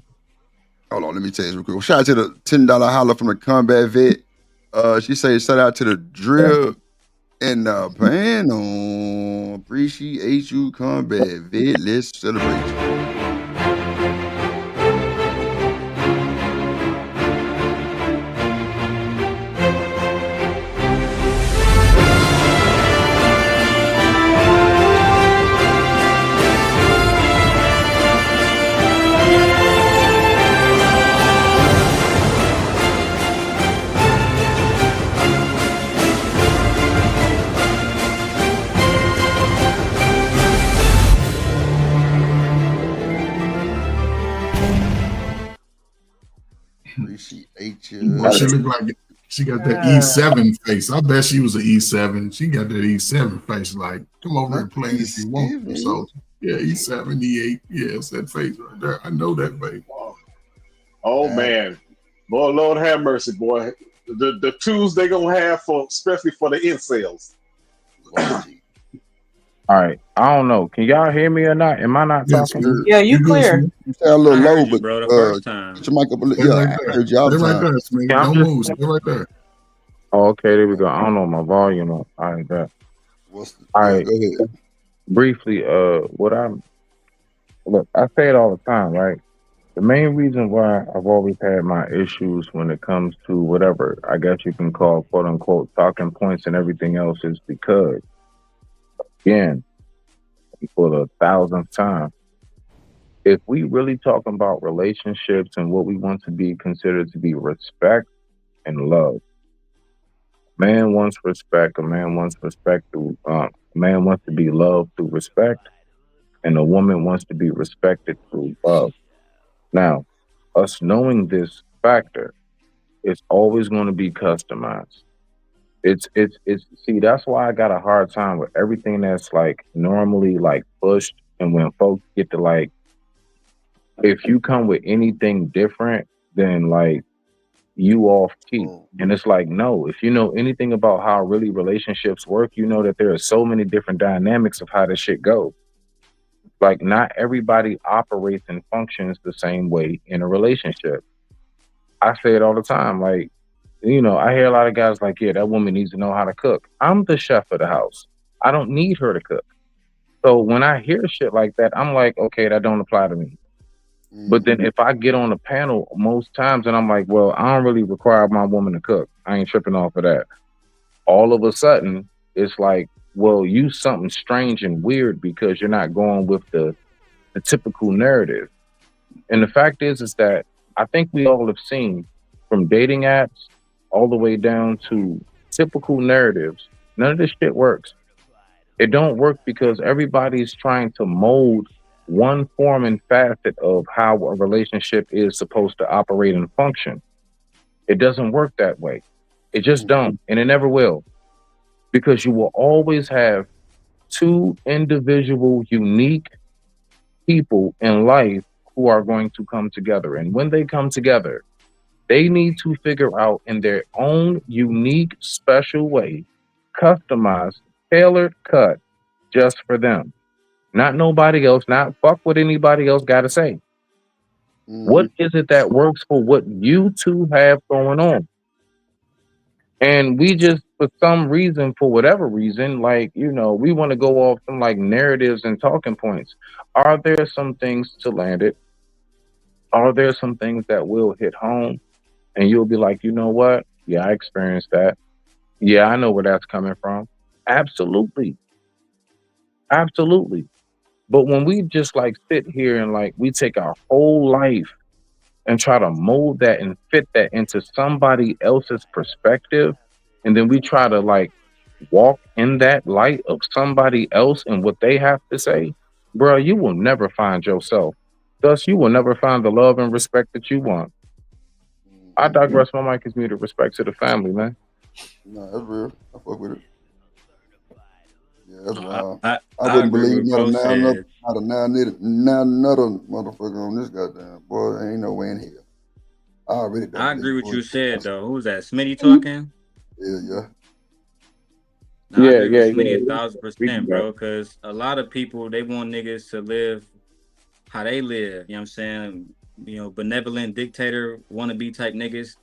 Hold on, let me tell you real quick. Shout out to the $10 holler from the combat vet. She says shout out to the drill and the panel. Appreciate you, combat vet. Let's celebrate you. Appreciate you. Boy, she look like she got that E7 face. I bet she was an E7. She got that E7 face. Like, come over and play if you want. So, yeah, E7, E8. Yeah, it's that face right there. I know that face. Oh, man. Boy, Lord have mercy, boy. The tools they going to have, especially for the incels. All right. I don't know. Can y'all hear me or not? Am I not Yes, talking? man. Yeah, you You good, clear. Smith? You sound a little I low, heard you, but bro, the first time. get your mic up a little. Stay Yeah, right I there. heard you all Stay the right time. there, Smith. Yeah, I'm Don't just move. Stay right there. oh, okay, there we go. I don't know my volume on. All right, bet. All Yeah, right. go ahead. Briefly, what I'm look, I say it all the time, right? The main reason why I've always had my issues when it comes to whatever I guess you can call quote unquote talking points and everything else is because again, for the thousandth time, if we really talking about relationships and what we want to be considered to be respect and love, man wants respect, a man wants respect through a man wants to be loved through respect, and a woman wants to be respected through love. Now, us knowing this factor, it's always going to be customized. It's see, that's why I got a hard time with everything that's like normally like pushed, and when folks get to like, if you come with anything different, then like you off key. And it's like, no, if you know anything about how really relationships work, you know that there are so many different dynamics of how this shit goes. Like not everybody operates and functions the same way in a relationship. I say it all the time. Like, I hear a lot of guys like, yeah, that woman needs to know how to cook. I'm the chef of the house. I don't need her to cook. So when I hear shit like that, I'm like, okay, that don't apply to me. But then if I get on a panel most times and I'm like, well, I don't really require my woman to cook. I ain't tripping off of that. All of a sudden, it's like, well, you something strange and weird because you're not going with the typical narrative. And the fact is that I think we all have seen from dating apps all the way down to typical narratives. None of this shit works. It don't work because everybody's trying to mold one form and facet of how a relationship is supposed to operate and function. It doesn't work that way. It just don't, and it never will, because you will always have two individual, unique people in life who are going to come together. And when they come together, they need to figure out in their own unique, special way, customized, tailored cut just for them. Not nobody else, not fuck what anybody else got to say. What is it that works for what you two have going on? And we just, for some reason, for whatever reason, like, we want to go off some like narratives and talking points. Are there some things to land it? Are there some things that will hit home? And you'll be like, you know what? Yeah, I experienced that. Yeah, I know where that's coming from. Absolutely. Absolutely. But when we just like sit here and like we take our whole life and try to mold that and fit that into somebody else's perspective, and then we try to like walk in that light of somebody else and what they have to say, bro, you will never find yourself. Thus, you will never find the love and respect that you want. I digress. My mic is muted. Respect to the family, man. No, that's real. I fuck with it. Yeah, that's wild. I wouldn't agree believe with bro said. not another motherfucker on this goddamn boy. Ain't no way in hell. I already don't I believe agree with boy. you said though. Who's that? Smitty talking? Yeah. I Yeah, agree with yeah, Smitty yeah. 1,000%, bro. Because a lot of people they want niggas to live how they live. You know what I'm saying? Benevolent dictator wannabe type niggas.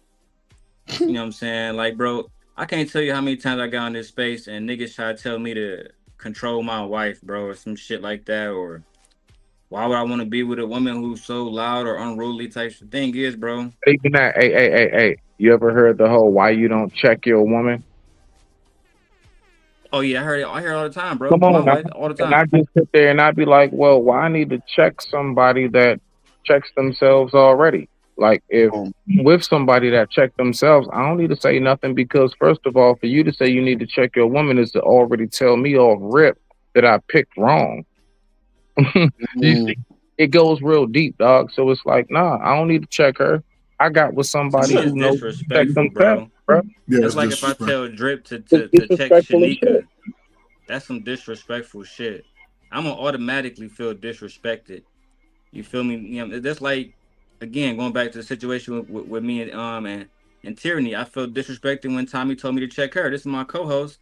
You know what I'm saying? Like, bro, I can't tell you how many times I got in this space and niggas try to tell me to control my wife, bro, or some shit like that, or why would I want to be with a woman who's so loud or unruly type? The thing is, bro. Hey. You ever heard the whole why you don't check your woman? Oh yeah, I hear it all the time, bro. Come With my on now. wife all the And I time. just sit there and I'd be like, well, why I need to check somebody that checks themselves already? Like if with somebody that checked themselves, I don't need to say nothing because first of all, for you to say you need to check your woman is to already tell me off rip that I picked wrong. You see, it goes real deep, dog. So it's like, nah, I don't need to check her. I got with To somebody me, it's who knows to check disrespectful, themselves, bro. bro. Yeah, That's it's like if I disrespectful. tell Drip to It's check disrespectful as shit. Shanika. That's some disrespectful shit. I'm gonna automatically feel disrespected. You feel me? That's like, again, going back to the situation with me and Tyranny. I felt disrespected when Tommy told me to check her. This is my co-host,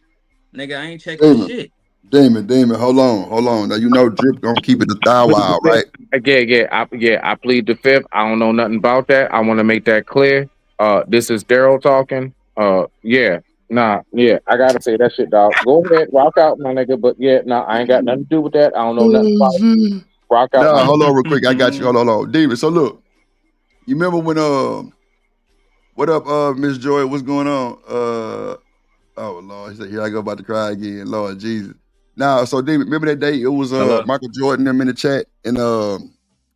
nigga. I ain't checking Jalen, shit. Damon, hold on. Now you know Drip gonna keep it a thou wow, right? I plead the fifth. I don't know nothing about that. I want to make that clear. This is Daryl talking. I gotta say that shit, dog. Go ahead, rock out, my nigga. But I ain't got nothing to do with that. I don't know nothing about it. Rock out, my Nah, hold nigga. on real quick. I got you. Hold on. David, so look, you remember when what up, Miss Joy? What's going on? Oh Lord, he said, here I go about to cry again. Lord Jesus. Now, so David, remember that day? It was Hello. Michael Jordan them in the chat, and that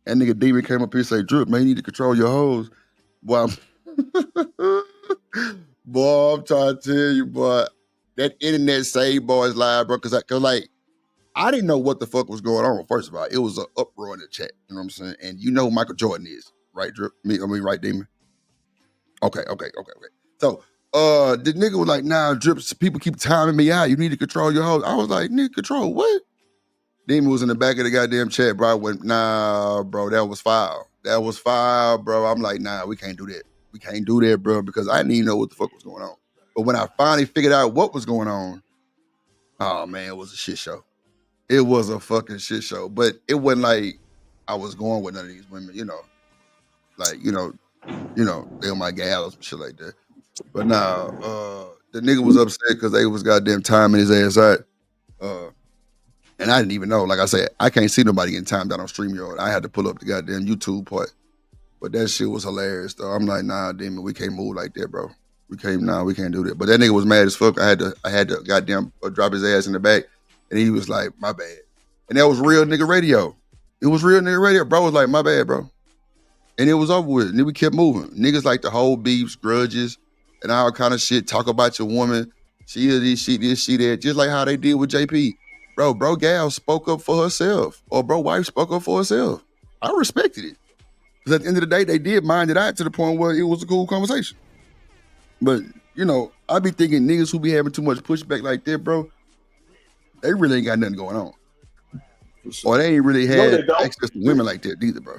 nigga David came up here and say, Drip, man, you need to control your hoes. Boy, boy, I'm trying to tell you, boy, that internet saved boys' live, bro. Cause like I didn't know what the fuck was going on. First of all, it was an uproar in the chat. You know what I'm saying? And you know who Michael Jordan is, right, Drip? Right, Damon? Okay. So the nigga was like, nah, Drips, people keep timing me out. You need to control your hoes. I was like, nigga, control what? Demon was in the back of the goddamn chat, bro. I went, nah, bro, that was foul. That was foul, bro. I'm like, nah, we can't do that. We can't do that, bro, because I didn't even know what the fuck was going on. But when I finally figured out what was going on, oh man, it was a shit show. It was a fucking shit show. But it wasn't like I was going with none of these women, like, they were my gals and shit like that. But nah, the nigga was upset because they was goddamn timing his ass out. And I didn't even know. Like I said, I can't see nobody getting timed out on StreamYard. I had to pull up the goddamn YouTube part. But that shit was hilarious, though. I'm like, nah, Demon, we can't move like that, bro. We can't do that. But that nigga was mad as fuck. I had to goddamn drop his ass in the back. And he was like, my bad. And that was real nigga radio. It was real nigga radio. Bro was like, my bad, bro. And it was over with. And then we kept moving. Niggas like to hold beefs, grudges, and all kind of shit. Talk about your woman. She is this, she that. Just like how they did with JP. Bro, gal spoke up for herself. Or bro, wife spoke up for herself. I respected it. Because at the end of the day, they did mind it out to the point where it was a cool conversation. But, I be thinking niggas who be having too much pushback like that, bro, they really ain't got nothing going on. Or they ain't really had access to women like that either, bro.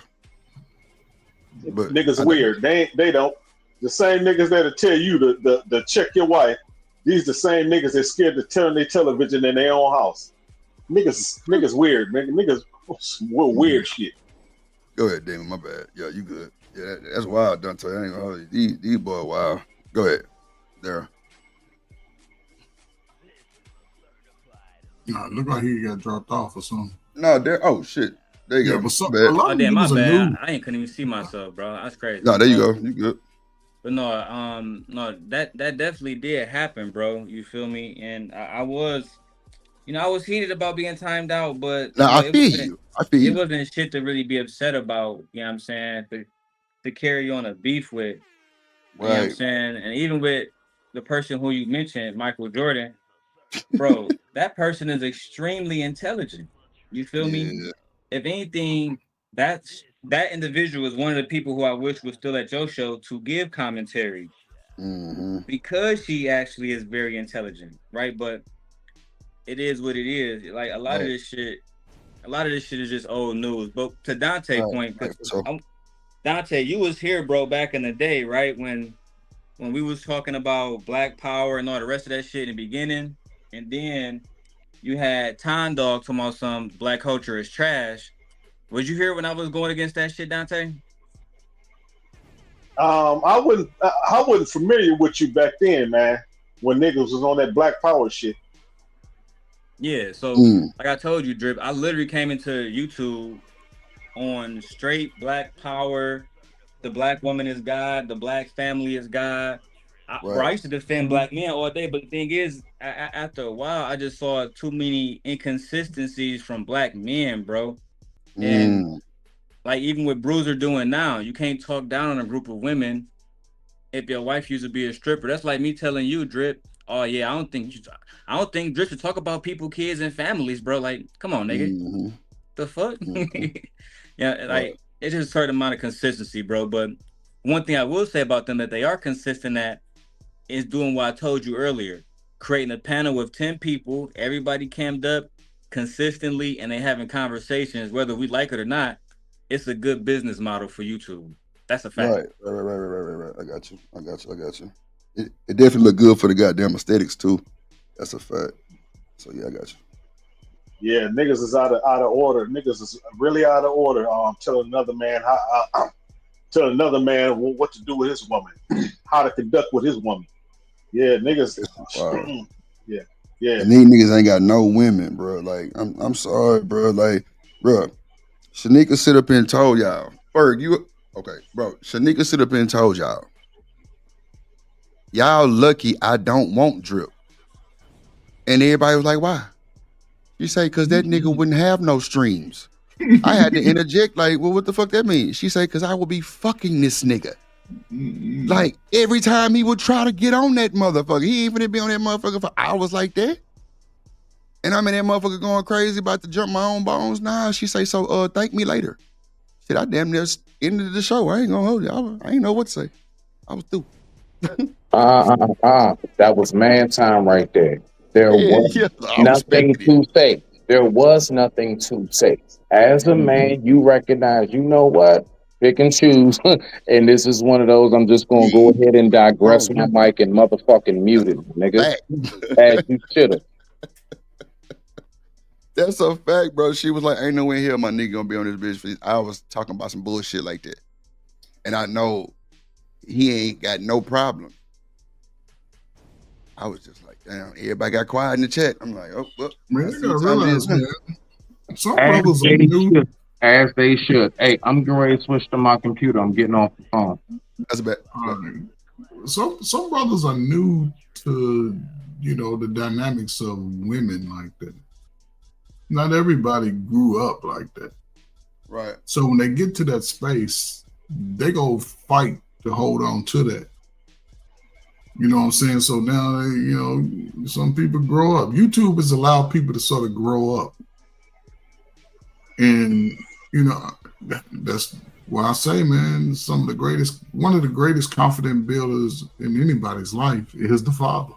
But niggas weird. They don't. The same niggas that'll tell you to check your wife. These the same niggas that scared to turn their television in their own house. Niggas weird, man. Niggas weird shit. Go ahead, Damon. My bad. Yeah, you good. Yeah, that's wild, Dante. I ain't gonna hold you. These boy wild. Go ahead, there. Nah, look like he got dropped off or something. No, there. Oh shit. There you go. But a lot of damn, my niggas bad. new. I ain't couldn't even see myself, bro. That's crazy. No, there you go. You good. But no, that definitely did happen, bro. You feel me? And I was, I was heated about being timed out, but no, I feel you. It wasn't shit to really be upset about. You know what I'm saying? To carry on a beef with. You know what I'm saying? And even with the person who you mentioned, Michael Jordan, bro, that person is extremely intelligent. You feel me? If anything, that individual is one of the people who I wish was still at your show to give commentary. Because she actually is very intelligent, right? But it is what it is. Like a lot of this shit is just old news. But to Dante's point, Dante, you was here, bro, back in the day, right? When we was talking about Black Power and all the rest of that shit in the beginning, and then you had Time Dog talking about some black culture is trash. Was you here when I was going against that shit, Dante? I wasn't familiar with you back then, man. When niggas was on that Black Power shit. Yeah, so like I told you, Drip, I literally came into YouTube on straight Black Power. The black woman is God. The black family is God. Bro, I used to defend black men all day, but the thing is, after a while, I just saw too many inconsistencies from black men, bro. And like even with Bruiser doing now, you can't talk down on a group of women if your wife used to be a stripper. That's like me telling you, Drip, oh yeah, I don't think Drip should talk about people, kids, and families, bro. Like, come on, nigga. The fuck? Yeah, like it's just a certain amount of consistency, bro. But one thing I will say about them that they are consistent at is doing what I told you earlier, creating a panel with 10 people, everybody cammed up consistently, and they having conversations, whether we like it or not. It's a good business model for YouTube. That's a fact. Right. I got you. It definitely look good for the goddamn aesthetics too. That's a fact. So yeah, I got you. Yeah, niggas is out of order. Niggas is really out of order. Telling another man what to do with his woman, how to conduct with his woman. Yeah, niggas. Wow. Yeah, yeah. And these niggas ain't got no women, bro. Like, I'm sorry, bro. Like, bro, Shanika sit up and told y'all, Berg, you okay, bro? Shanika sit up and told y'all lucky I don't want drip. And everybody was like, why? You say, because that nigga wouldn't have no streams. I had to interject, like, well, what the fuck that mean? She say, because I will be fucking this nigga. Like, every time he would try to get on that motherfucker, he ain't finna be on that motherfucker for hours like that. And I'm in that motherfucker going crazy about to jump my own bones. Nah, she say, so thank me later. Shit, I damn near ended the show. I ain't gonna hold you. I ain't know what to say. I was through. That was man time right there. There was nothing to say. There was nothing to say. As a man, you recognize, you know what? Pick and choose. And this is one of those, I'm just going to go ahead and digress my mic and motherfucking mute it, nigga. As you should have. That's a fact, bro. She was like, ain't no way in hell my nigga gonna be on this bitch for this. I was talking about some bullshit like that. And I know he ain't got no problem. I was just like, damn, everybody got quiet in the chat. I'm like, oh, well, man, you gotta realize, man, some As brothers are they new. should. As they should. Hey, I'm getting ready to switch to my computer. I'm getting off the phone. That's a bet. Some brothers are new to, you know, the dynamics of women like that. Not everybody grew up like that. Right. So when they get to that space, they go fight to hold on to that. You know what I'm saying? So now, you know, some people grow up. YouTube has allowed people to sort of grow up. And, you know, that's what I say, man, one of the greatest confident builders in anybody's life is the father.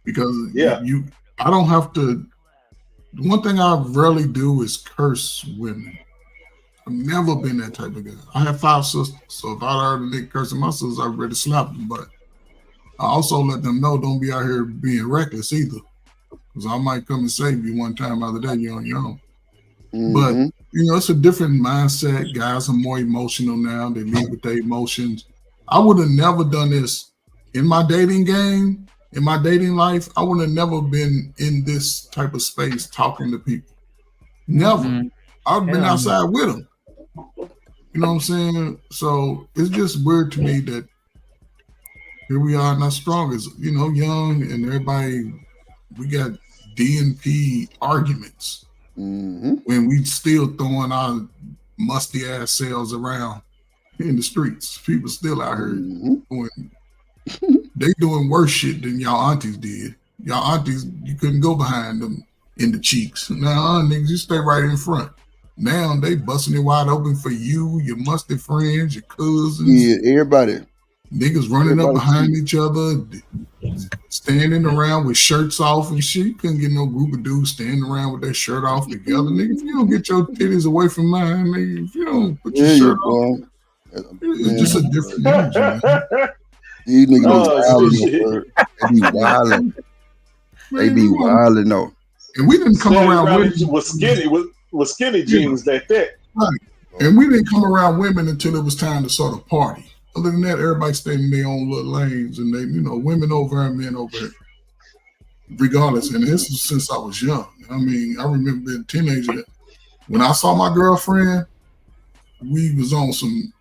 Because I don't have to. One thing I rarely do is curse women. I've never been that type of guy. I have 5 sisters, so if I heard a nigga cursing my sisters, I'd ready to slap them. But I also let them know, don't be out here being reckless either, because I might come and save you one time out of the day. You're on your own. But you know, it's a different mindset. Guys are more emotional now. They lead with their emotions. I would have never done this in my dating game. In my dating life, I would have never been in this type of space talking to people. Never. I've been outside with them. You know what I'm saying? So it's just weird to me that here we are, not strong as, you know, young, and everybody, we got DNP arguments when we still throwing our musty ass selves around in the streets. People still out here doing. They doing worse shit than y'all aunties did. Y'all aunties, you couldn't go behind them in the cheeks. Now, niggas, you stay right in front. Now they busting it wide open for you, your musty friends, your cousins. Yeah, everybody. Niggas running up behind each other, standing around with shirts off and shit. You couldn't get no group of dudes standing around with their shirt off together. Nigga, if you don't get your titties away from mine, nigga, if you don't put your shirt off, it's just a different energy, man. These niggas be wilding. They be wilding though. And we didn't come around women with skinny jeans that thick. Right. And we didn't come around women until it was time to sort of party. Other than that, everybody stayed in their own little lanes, and they, you know, women over and men over here, regardless. And this was since I was young. I mean, I remember being a teenager. When I saw my girlfriend, we was on some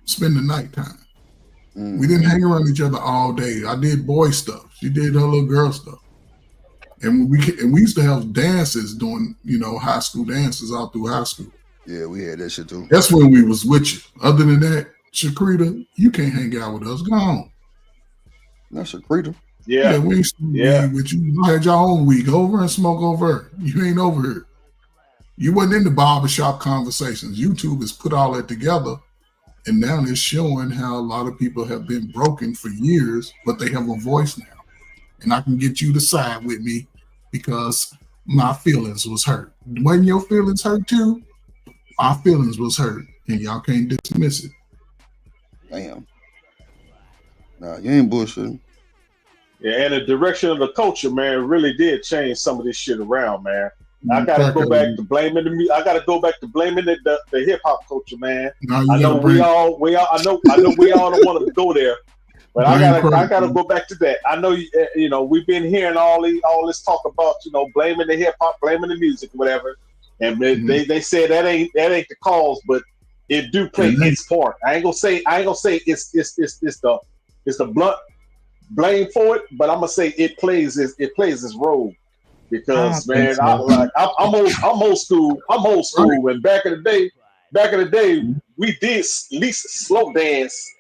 spend the night time. We didn't hang around each other all day. I did boy stuff. She did her little girl stuff. And we used to have dances doing, you know, high school dances all through high school. Yeah, we had that shit too. That's when we was with you. Other than that, Shakrita, you can't hang out with us. Go on. Not Shakrita. Yeah, we used to be with you. You had your own week. Over and smoke over. You ain't over here. You wasn't in the barbershop conversations. YouTube has put all that together. And now it's showing how a lot of people have been broken for years, but they have a voice now. And I can get you to side with me because my feelings was hurt. When your feelings hurt too, our feelings was hurt. And y'all can't dismiss it. Damn. Nah, you ain't bullshitting. Yeah, and the direction of the culture, man, really did change some of this shit around, man. I gotta go back to blaming the. I gotta go back to blaming the hip hop culture, man. I know we all. I know we all don't want to go there, but I gotta go back to that. I know you know we've been hearing all this talk about blaming the hip hop, blaming the music, whatever, and they said that ain't the cause, but it do play its part. I ain't gonna say it's the blunt blame for it, but I'm gonna say it plays its role because man, I'm old school. And back in the day, we did at least slow dance.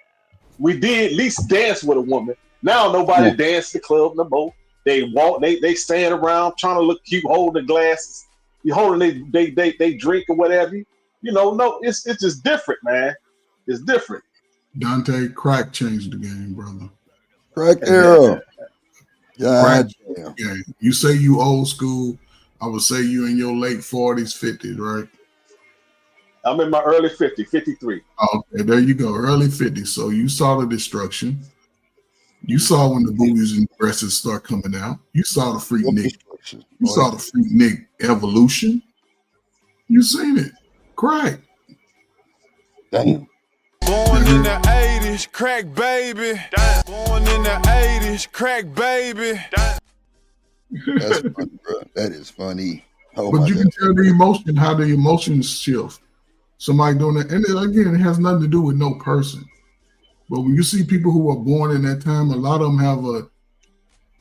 We did at least dance with a woman. Now nobody dance the club no more. They walk, they stand around trying to look cute, holding the glasses. You holding they drink or whatever. No, it's just different, man. It's different. Dante, crack changed the game, brother. Crack era. God damn. You say you old school. I would say you in your late 40s, 50s, right? I'm in my early 50s, 53. Okay, there you go. Early 50s. So you saw the destruction. You saw when the boobies and dresses start coming out. You saw the freak Nick. You saw the freak Nick evolution. You seen it. Crack. Damn. Born in the 80s, crack baby. Born in the 80s, crack baby. That's funny, bro. That is funny. Oh, but you can tell the emotion, how the emotions shift. Somebody doing that. And then, again, it has nothing to do with no person. But when you see people who are born in that time, a lot of them have a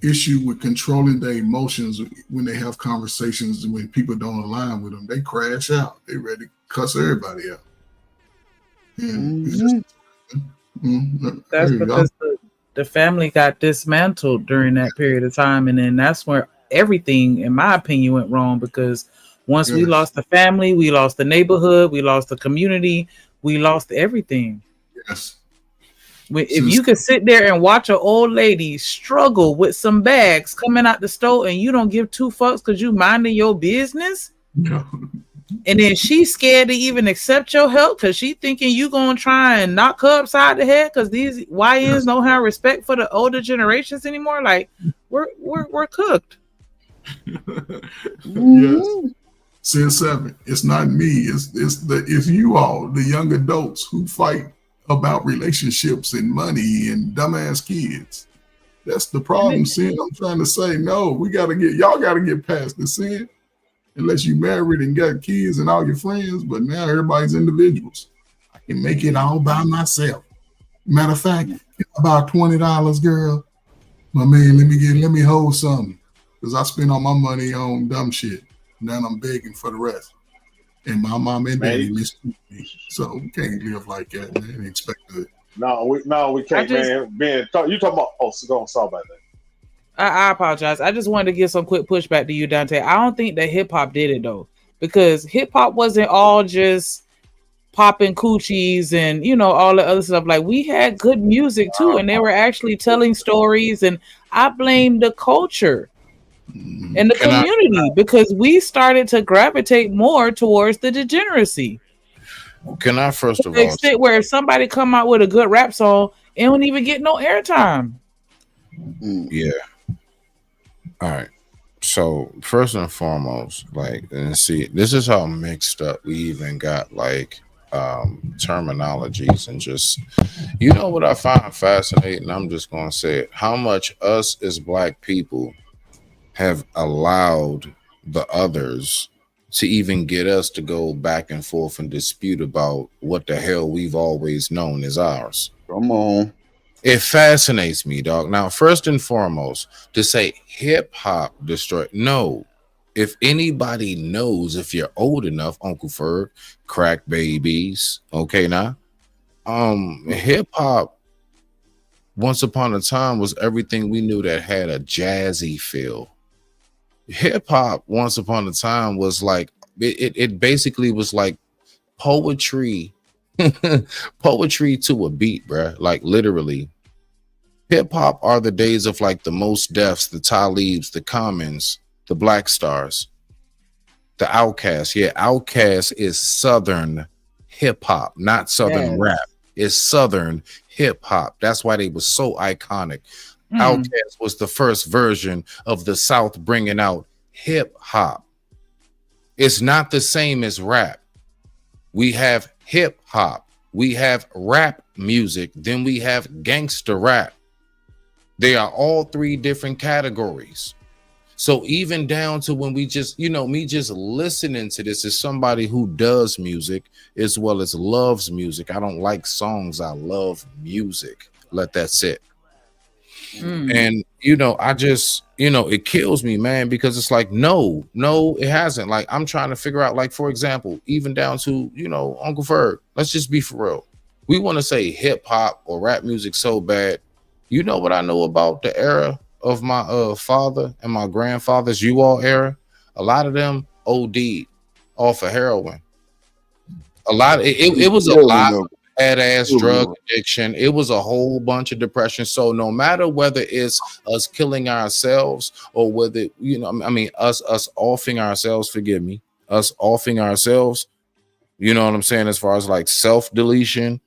issue with controlling their emotions when they have conversations. When people don't align with them, they crash out. They ready to cuss everybody out. That's because the family got dismantled during that period of time, and then that's where everything, in my opinion, went wrong. Because once we lost the family, we lost the neighborhood, we lost the community, we lost everything. Yes. If you could sit there and watch an old lady struggle with some bags coming out the store, and you don't give two fucks because you minding your business. No. And then she's scared to even accept your help because she thinking you gonna try and knock her upside the head because these YNs don't have respect for the older generations anymore. Like we're cooked. Yes. Sin 7. It's not me. It's you all, the young adults who fight about relationships and money and dumbass kids. That's the problem, Sin. I'm trying to say, no, y'all gotta get past the sin. Unless you married and got kids and all your friends, but now everybody's individuals. I can make it all by myself. Matter of fact, about $20, girl. My man, let me hold something. Because I spend all my money on dumb shit. Now I'm begging for the rest. And my mom and daddy mistreat me. So we can't live like that, man, and expect to. No, we can't, man. You talking about go on, sorry about that. I apologize. I just wanted to give some quick pushback to you, Dante. I don't think that hip hop did it though, because hip hop wasn't all just popping coochies and all the other stuff. Like we had good music too, and they were actually telling stories. And I blame the culture and the community because we started to gravitate more towards the degeneracy. Can I first of all, to the extent where if somebody come out with a good rap song, it don't even get no airtime. Yeah. All right. So first and foremost, and see, this is how mixed up we even got terminologies and just, what I find fascinating. I'm just gonna say it. How much us as Black people have allowed the others to even get us to go back and forth and dispute about what the hell we've always known as ours. Come on. It fascinates me, dog. Now, first and foremost, to say hip hop destroyed. No, if anybody knows, if you're old enough, Uncle Ferg, crack babies. Okay, now, hip hop once upon a time was everything we knew that had a jazzy feel. Hip hop once upon a time was like it basically was like poetry. Poetry to a beat, bruh. Like literally, hip hop are the days of like the Mos Defs, the Talibs, the Commons, the Black Stars, the Outkast. Yeah, Outkast is Southern hip hop, not Southern rap. It's Southern hip hop. That's why they were so iconic. Outkast was the first version of the South bringing out hip hop. It's not the same as rap. We have hip hop, we have rap music, then we have gangster rap. They are all three different categories. So even down to when we just, me just listening to this as somebody who does music as well as loves music. I don't like songs. I love music. Let that sit. And, I just, it kills me, man, because it's like, no, it hasn't. Like, I'm trying to figure out, like, for example, even down to, Uncle Ferg, let's just be for real. We want to say hip hop or rap music so bad. You know what I know about the era of my father and my grandfather's U-All era? A lot of them OD'd off of heroin. A lot. It was a lot of badass drug addiction. It was a whole bunch of depression. So no matter whether it's us killing ourselves or whether us offing ourselves. Forgive me, us offing ourselves. You know what I'm saying? As far as like self-deletion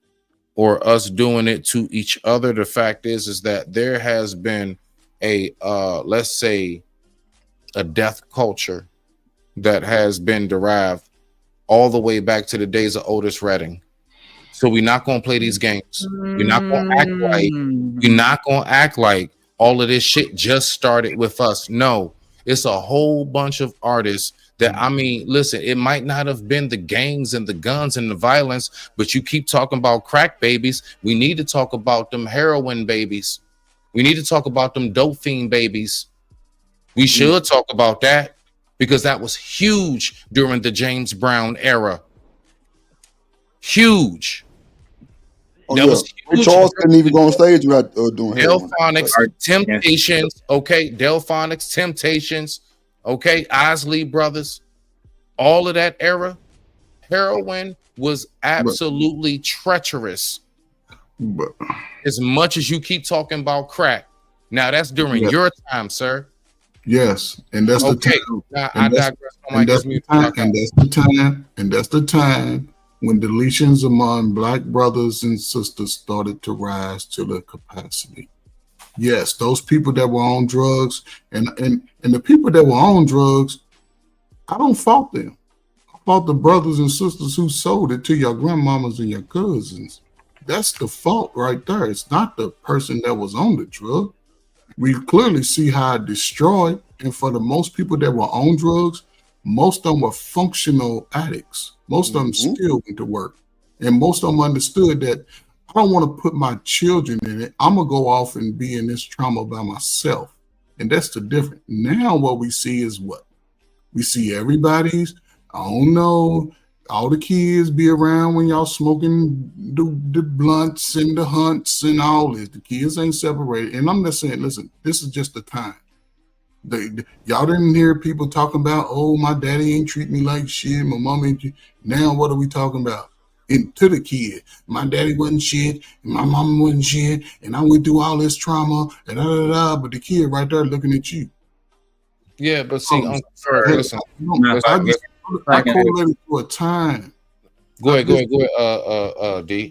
or us doing it to each other, the fact is that there has been a let's say a death culture that has been derived all the way back to the days of Otis Redding. So we're not gonna play these games. We're not gonna act like all of this shit just started with us. No, it's a whole bunch of artists that, listen, it might not have been the gangs and the guns and the violence, but you keep talking about crack babies. We need to talk about them heroin babies. We need to talk about them dope fiend babies. We should talk about that because that was huge during the James Brown era. Huge. That was huge. Charles couldn't even go on stage without doing Delphonics, Temptations, okay. Delphonics, Temptations, okay. Isley Brothers, all of that era. Heroin was absolutely treacherous. As much as you keep talking about crack, now that's during your time, sir. Yes, and that's the time. Now, I digress. And that's the time when deletions among Black brothers and sisters started to rise to the capacity. Yes, those people that were on drugs and the people that were on drugs, I don't fault them. I fault the brothers and sisters who sold it to your grandmamas and your cousins. That's the fault right there. It's not the person that was on the drug. We clearly see how it destroyed. And for the most people that were on drugs, most of them were functional addicts. Most of them still went to work. And most of them understood that I don't want to put my children in it. I'm going to go off and be in this trauma by myself. And that's the difference. Now what we see is what? We see everybody's, I don't know, all the kids be around when y'all smoking the blunts and the hunts and all this. The kids ain't separated. And I'm just saying, listen, this is just the time. Y'all didn't hear people talking about, oh, my daddy ain't treat me like shit. My mom ain't. Now what are we talking about? And to the kid, my daddy wasn't shit, and my mom wasn't shit, and I went through all this trauma, and but the kid right there looking at you. Yeah, but see, Uncle Ferg, listen. I correlated to a time. Go ahead, D.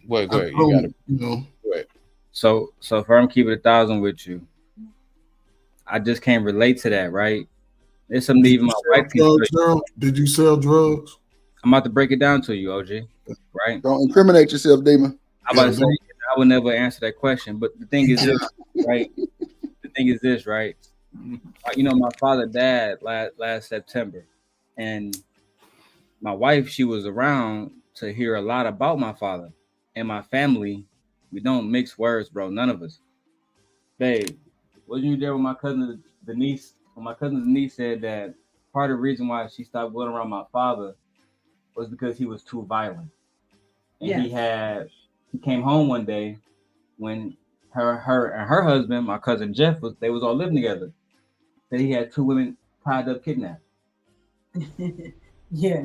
Go ahead. You got it. Go ahead. So if I'm keeping 1,000 with you, I just can't relate to that, right? There's something even my wife can. Did you sell drugs? I'm about to break it down to you, OG. Right? Don't incriminate yourself, Damon. I'm about to say I would never answer that question, but the thing is this, right? The thing is this, right? My father died last September, and my wife, she was around to hear a lot about my father and my family. We don't mix words, bro. None of us. Babe, wasn't you there with my cousin Denise? When my cousin Denise said that part of the reason why she stopped going around my father was because he was too violent. And he came home one day when her and her husband, my cousin Jeff, they was all living together. That he had 2 women tied up, kidnapped. Yeah.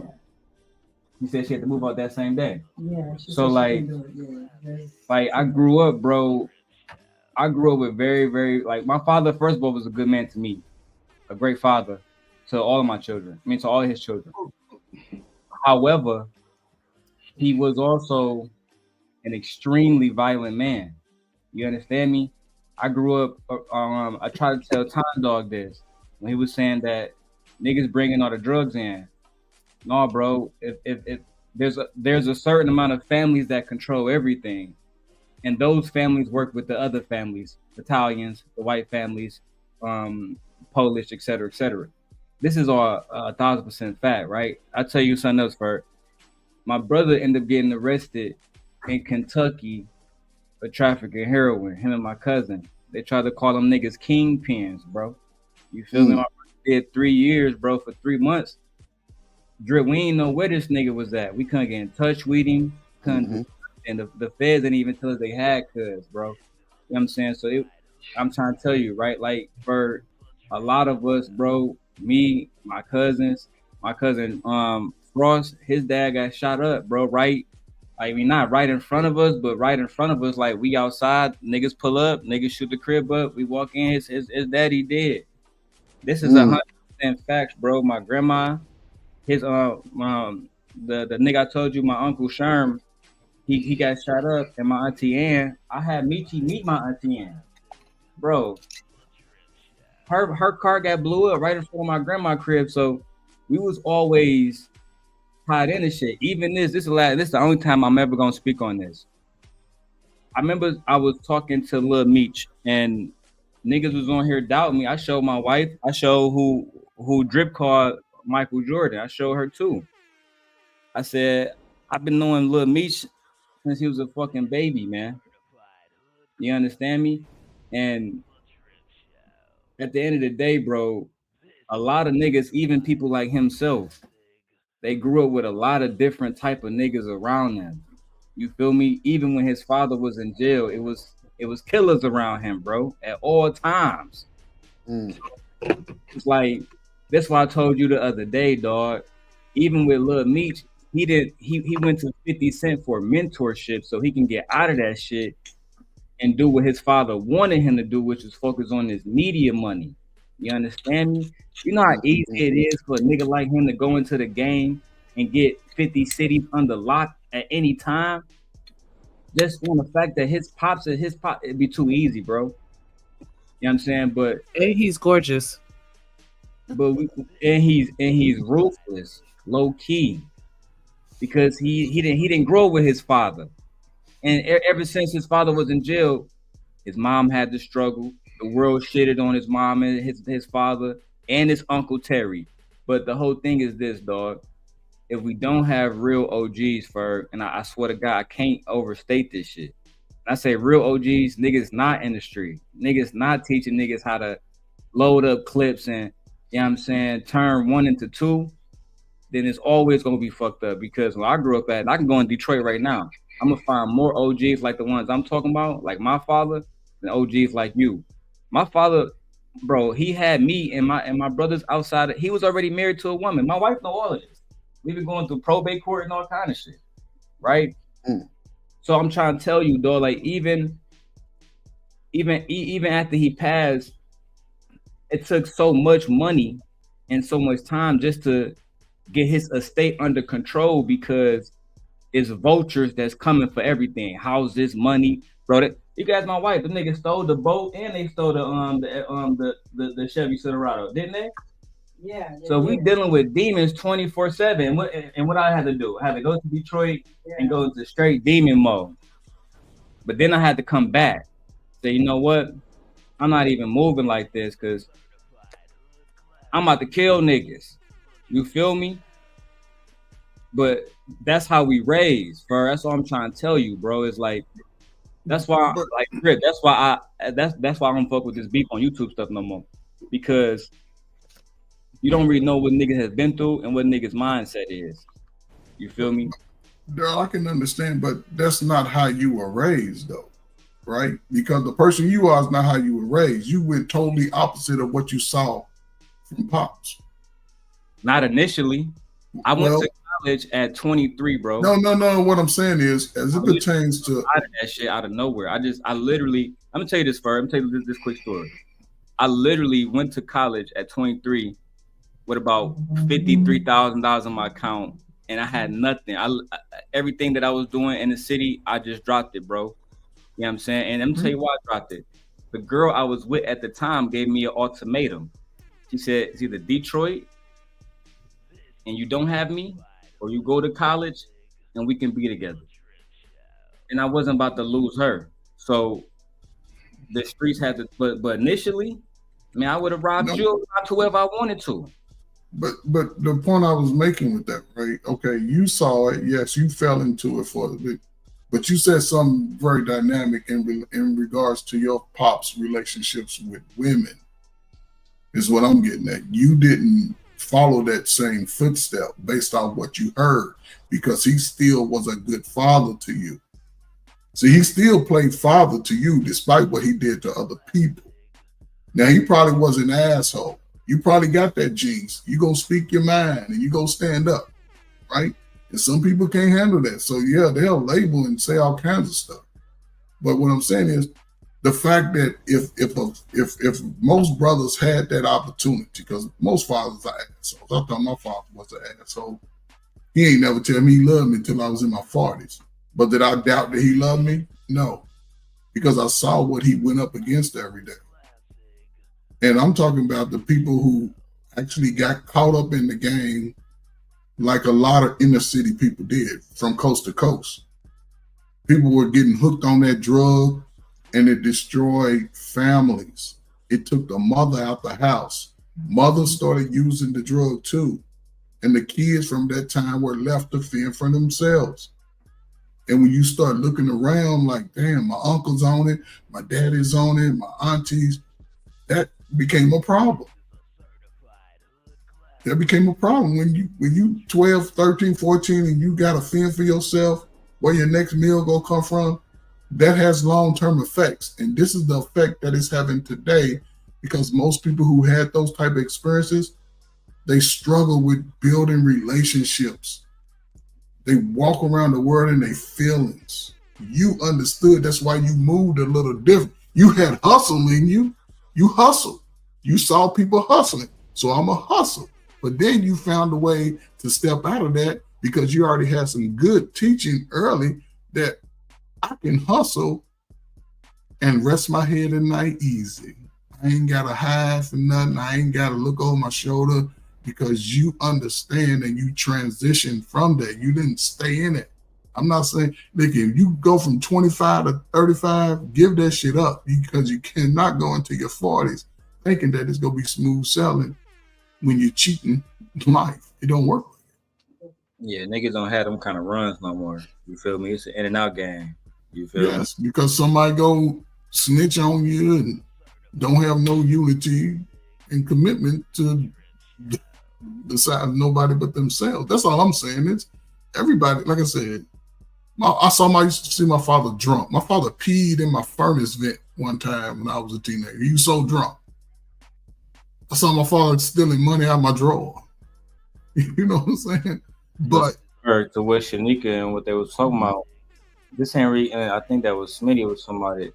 He said she had to move out that same day. Yeah. So like I grew up, bro. I grew up with very, very, my father, first of all, was a good man to me, a great father to all of my children. To all of his children. However, he was also an extremely violent man. You understand me? I grew up. I tried to tell Time Dog this when he was saying that niggas bringing all the drugs in. No, bro. If there's a certain amount of families that control everything, and those families work with the other families, Italians, the white families, Polish, et cetera, et cetera. This is all 1,000% fact, right? I'll tell you something else, for my brother ended up getting arrested in Kentucky for trafficking heroin. Him and my cousin, they tried to call them niggas kingpins, bro. You feel me? My brother did 3 years, bro, for 3 months. Drip, we ain't know where this nigga was at. We couldn't get in touch with him. Couldn't, and the feds didn't even tell us they had cuz, bro. You know what I'm saying? So I'm trying to tell you, right? Like, for a lot of us, bro, me, my cousin Frost, his dad got shot up, bro, right? I mean, not right in front of us, but right in front of us, like we outside, niggas pull up, niggas shoot the crib up, we walk in, his daddy dead. This is 100% facts, bro. My grandma, his the nigga I told you, my uncle Sherm, he got shot up, and my auntie Ann, I had Michi meet my auntie Ann, bro. Her car got blew up right in front of my grandma's crib, so we was always tied into shit. Even this is the only time I'm ever gonna speak on this. I remember I was talking to Lil Meech, and niggas was on here doubting me. I showed my wife. I showed who Drip called Michael Jordan. I showed her too. I said, I've been knowing Lil Meech since he was a fucking baby, man. You understand me? And at the end of the day, bro, a lot of niggas, even people like himself, they grew up with a lot of different type of niggas around them. You feel me? Even when his father was in jail, it was killers around him, bro, at all times. It's like, that's why I told you the other day, dog. Even with Lil Meech, he went to 50 Cent for mentorship so he can get out of that shit and do what his father wanted him to do, which is focus on his media money. You understand me? You know how easy it is for a nigga like him to go into the game and get 50 cities under lock at any time? Just on the fact that his pops, it'd be too easy, bro. You know what I'm saying? But he's gorgeous. But he's ruthless, low key, because he didn't grow with his father, and ever since his father was in jail, his mom had to struggle. The world shitted on his mom and his father and his uncle Terry. But the whole thing is this, dog. If we don't have real OGs, and I swear to God, I can't overstate this shit. When I say real OGs, niggas not in the street. Niggas not teaching niggas how to load up clips and, you know what I'm saying, turn 1 into 2, then it's always going to be fucked up. Because when I grew up at, I can go in Detroit right now. I'm going to find more OGs like the ones I'm talking about, like my father, than OGs like you. My father, bro, he had me and my brothers outside. He was already married to a woman. My wife know all of this. We've been going through probate court and all kind of shit, right? So I'm trying to tell you, dog, like even after he passed, it took so much money and so much time just to get his estate under control, because it's vultures that's coming for everything. Houses, money, bro. You guys, my wife, the niggas stole the boat and they stole the Chevy Silverado, didn't they? Yeah. So we dealing with demons 24/7. And what I had to do, I had to go to Detroit and go into straight demon mode. But then I had to come back. Say, you know what? I'm not even moving like this because I'm about to kill niggas. You feel me? But that's how we raise, bro. That's all I'm trying to tell you, bro. It's like, that's why, that's why I don't fuck with this beef on YouTube stuff no more, because you don't really know what niggas has been through and what niggas mindset is. You feel me? Daryl, I can understand, but that's not how you were raised, though, right? Because the person you are is not how you were raised. You went totally opposite of what you saw from Pops. Not initially. I went to college at 23, bro. No. What I'm saying is, as it pertains to out of that shit out of nowhere. I literally, I'm gonna tell you this first. I'm gonna tell you this quick story. I literally went to college at 23 with about $53,000 on my account, and I had nothing. Everything that I was doing in the city, I just dropped it, bro. You know what I'm saying? And I'm gonna tell you why I dropped it. the girl I was with at the time gave me an ultimatum. She said, it's either Detroit and you don't have me, or you go to college and we can be together. And I wasn't about to lose her. So the streets had to, but initially, man, I would have robbed you, robbed whoever I wanted to. But the point I was making with that, right? Okay, you saw it. Yes, you fell into it for a bit. But you said something very dynamic in regards to your pop's relationships with women, is what I'm getting at. You didn't follow that same footstep based on what you heard, because he still was a good father to you. See, he still played father to you despite what he did to other people. Now, he probably was an asshole. You probably got that genes. You go speak your mind and you go stand up, right? And some people can't handle that. So yeah, they'll label and say all kinds of stuff. But what I'm saying is the fact that if most brothers had that opportunity, because most fathers are assholes. I thought my father was an asshole. He ain't never tell me he loved me until I was in my 40s. But did I doubt that he loved me? No. Because I saw what he went up against every day. And I'm talking about the people who actually got caught up in the game like a lot of inner city people did from coast to coast. People were getting hooked on that drug and it destroyed families. It took the mother out the house. Mothers started using the drug too. And the kids from that time were left to fend for themselves. And when you start looking around like, damn, my uncle's on it, my daddy's on it, my aunties, that became a problem. That became a problem when you 12, 13, 14 and you got to fend for yourself where your next meal gonna come from. That has long-term effects. And this is the effect that it's having today, because most people who had those type of experiences, they struggle with building relationships. They walk around the world in their feelings. You understood. That's why you moved a little different. You had hustle in you. You hustled. You saw people hustling. So I'm a hustle. But then you found a way to step out of that because you already had some good teaching early that I can hustle and rest my head at night easy. I ain't got to hide for nothing. I ain't got to look over my shoulder, because you understand and you transition from that. You didn't stay in it. I'm not saying, look, if you go from 25 to 35, give that shit up, because you cannot go into your 40s thinking that it's going to be smooth sailing when you're cheating life. It don't work. Yeah, niggas don't have them kind of runs no more. You feel me? It's an in and out game. You feel me? Yes, because somebody go snitch on you and don't have no unity and commitment to the side of nobody but themselves. That's all I'm saying. It's everybody, like I said, I used to see my father drunk. My father peed in my furnace vent one time when I was a teenager. He was so drunk. I saw my father stealing money out of my drawer. You know what I'm saying? But to what Shanika and what they was talking about, this Henry, and I think that was Smitty or somebody.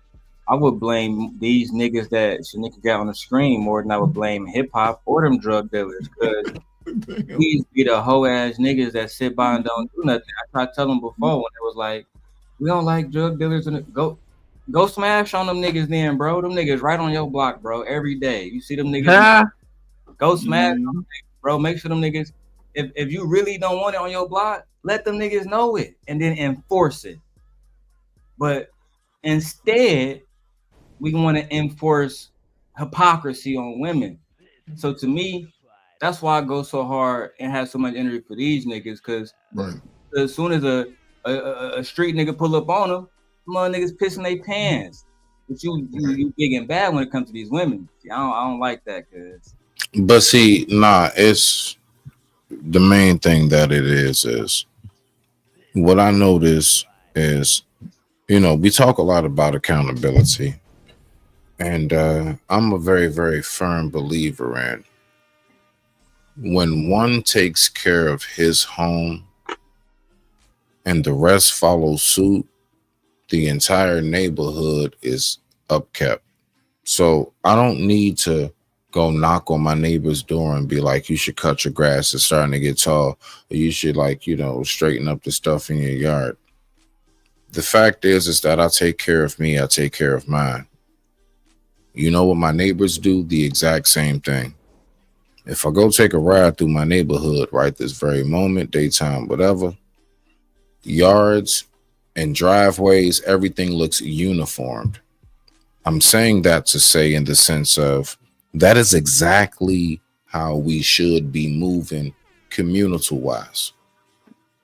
I would blame these niggas that Shanika got on the screen more than I would blame hip hop or them drug dealers, because these be the hoe ass niggas that sit by and don't do nothing. I tried to tell them before when it was like, we don't like drug dealers, and go smash on them niggas then, bro. Them niggas right on your block, bro, every day. You see them niggas, go smash on them niggas, bro. Make sure them niggas, if you really don't want it on your block, let them niggas know it and then enforce it. But instead, we want to enforce hypocrisy on women. So to me, that's why I go so hard and have so much energy for these niggas, because as soon as a street nigga pull up on them, mother niggas pissing their pants. But you big and bad when it comes to these women. See, I don't like that, cause. But see, it's the main thing that it is what I notice is, we talk a lot about accountability, and I'm a very, very firm believer in when one takes care of his home and the rest follow suit, the entire neighborhood is upkept. So I don't need to go knock on my neighbor's door and be like, you should cut your grass, it's starting to get tall, or you should straighten up the stuff in your yard. The fact is that I take care of me, I take care of mine. You know what my neighbors do? The exact same thing. If I go take a ride through my neighborhood right this very moment, daytime, whatever, yards and driveways, everything looks uniformed. I'm saying that to say, in the sense of, that is exactly how we should be moving communal wise.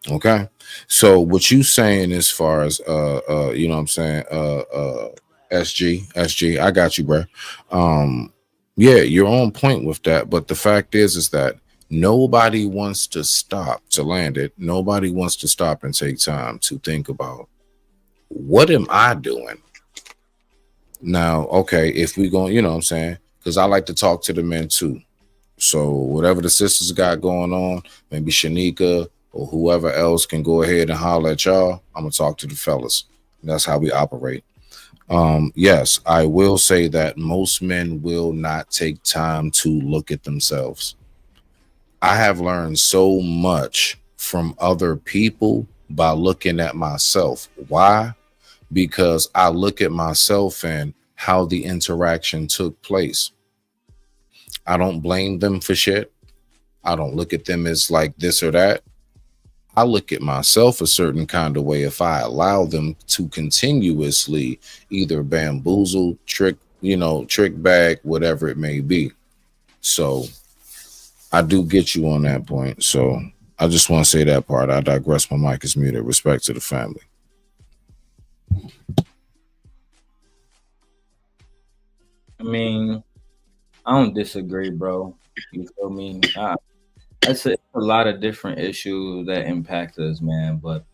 Okay. So what you saying as far as you know what I'm saying, SG, I got you, bro. Yeah, you're on point with that. But the fact is that nobody wants to stop to land it. Nobody wants to stop and take time to think about, what am I doing? Now, okay, if we go, you know what I'm saying? Because I like to talk to the men too. So whatever the sisters got going on, maybe Shanika or whoever else can go ahead and holler at y'all. I'm gonna talk to the fellas. That's how we operate. Yes, I will say that most men will not take time to look at themselves. I have learned so much from other people by looking at myself. Why? Because I look at myself and how the interaction took place. I don't blame them for shit. I don't look at them as like this or that. I look at myself a certain kind of way if I allow them to continuously either bamboozle, trick, trick bag, whatever it may be. So I do get you on that point. So I just want to say that part. I digress. My mic is muted. Respect to the family. I mean, I don't disagree, bro. You feel me? It's a lot of different issues that impact us, man. But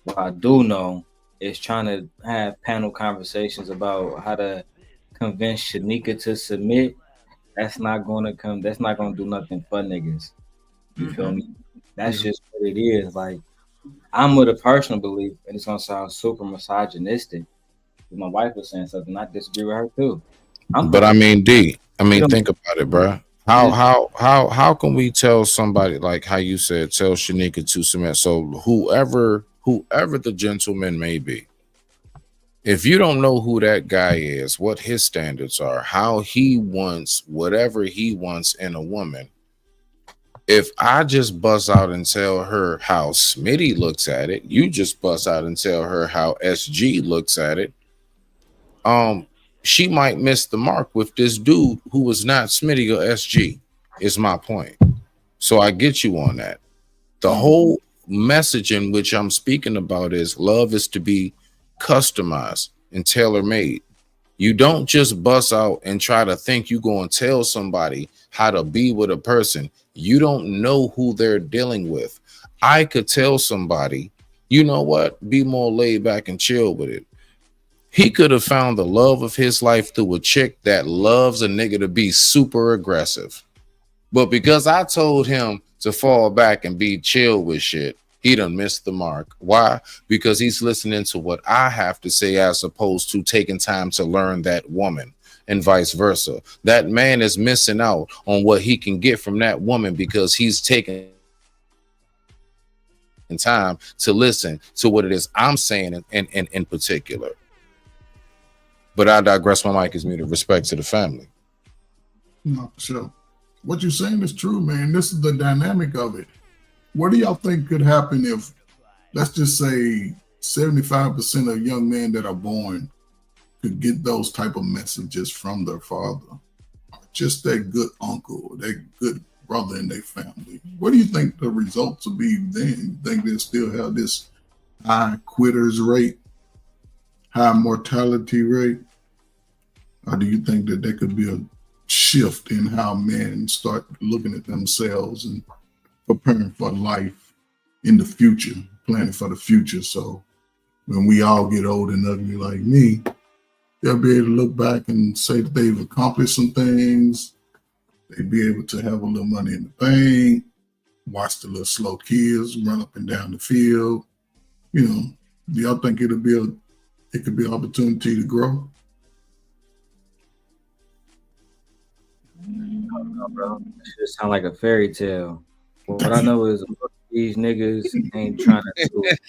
what I do know is trying to have panel conversations about how to convince Shanika to submit. That's not gonna come. That's not gonna do nothing for niggas. You feel me? That's just what it is. Like, I'm with a personal belief, and it's gonna sound super misogynistic. My wife was saying something, I disagree with her too. But I mean, think about it, bro. How can we tell somebody, like how you said, tell Shanika to submit? So whoever the gentleman may be, if you don't know who that guy is, what his standards are, how he wants whatever he wants in a woman, if I just bust out and tell her how Smitty looks at it, you just bust out and tell her how SG looks at it, she might miss the mark with this dude who was not Smitty or SG, is my point. So I get you on that. The whole message in which I'm speaking about is love is to be customized and tailor-made. You don't just bust out and try to think you're going to tell somebody how to be with a person. You don't know who they're dealing with. I could tell somebody, you know what, be more laid back and chill with it. He could have found the love of his life through a chick that loves a nigga to be super aggressive. But because I told him to fall back and be chill with shit, he done missed the mark. Why? Because he's listening to what I have to say as opposed to taking time to learn that woman, and vice versa. That man is missing out on what he can get from that woman because he's taking time to listen to what it is I'm saying in particular. But I digress. My mic is muted. Respect to the family. No, sure. What you're saying is true, man. This is the dynamic of it. What do y'all think could happen if, let's just say, 75% of young men that are born could get those type of messages from their father? Just that good uncle, that good brother in their family. What do you think the results will be then? You think they'll still have this high quitters rate, high mortality rate? Or do you think that there could be a shift in how men start looking at themselves and preparing for life in the future, planning for the future? So when we all get old and ugly like me, they'll be able to look back and say that they've accomplished some things. They'll be able to have a little money in the bank, watch the little slow kids run up and down the field. You know, do y'all think it could be an opportunity to grow? No, bro. It just sound like a fairy tale. Well, what I know is these niggas ain't trying to do it.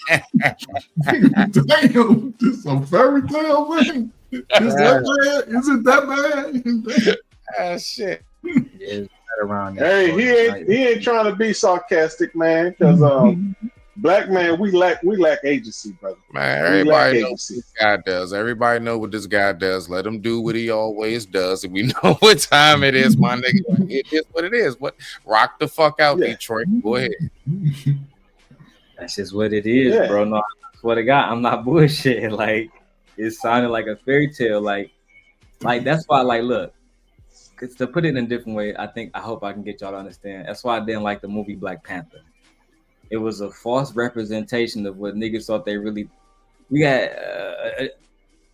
Damn, this is a fairy tale, man. Is that bad? Is it that bad? Shit. Yeah, around that. Hey, he ain't trying to be sarcastic, man. Because black man, we lack agency, brother. Man, We lack everybody knows agency. what this guy does. Everybody know what this guy does. Let him do what he always does. And we know what time it is, my nigga. It is what it is. What rock the fuck out, Detroit. Go ahead. That's just what it is, bro. No, I swear to God, I'm not bullshitting. Like, it sounded like a fairy tale. Like that's why, like, look, cause to put it in a different way, I hope I can get y'all to understand. That's why I didn't like the movie Black Panther. It was a false representation of what niggas thought they really. We got a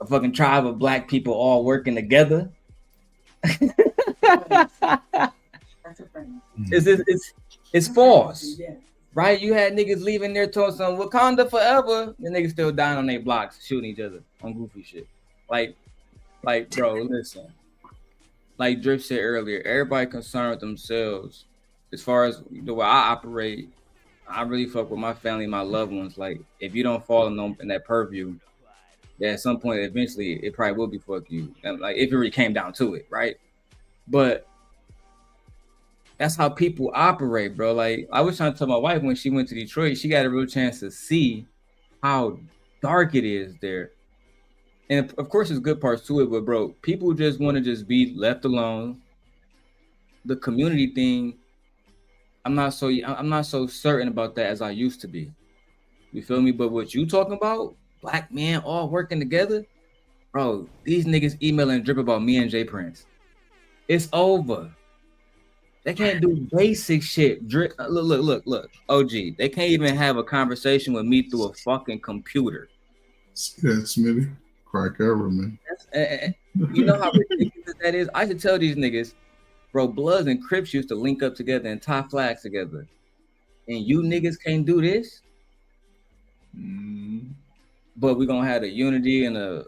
fucking tribe of black people all working together. It's false, right? You had niggas leaving there talking some Wakanda forever, the niggas still dying on their blocks, shooting each other on goofy shit. Like, bro, listen. Like Drip said earlier, everybody concerned with themselves. As far as the way I operate, I really fuck with my family, my loved ones. Like, if you don't fall in that purview, then at some point, eventually, it probably will be fuck you. And like, if it really came down to it, right? But that's how people operate, bro. Like, I was trying to tell my wife when she went to Detroit, she got a real chance to see how dark it is there. And of course, there's good parts to it, but bro, people just want to just be left alone. The community thing, I'm not so certain about that as I used to be. You feel me? But what you talking about, black men all working together, bro, these niggas emailing Drip about me and Jay Prince. It's over. They can't do basic shit. Drip, look, OG. They can't even have a conversation with me through a fucking computer. See that, Smitty? Crack ever, man. You know how ridiculous that is? I should tell these niggas, bro, Bloods and Crips used to link up together and tie flags together. And you niggas can't do this? But we're going to have the unity and the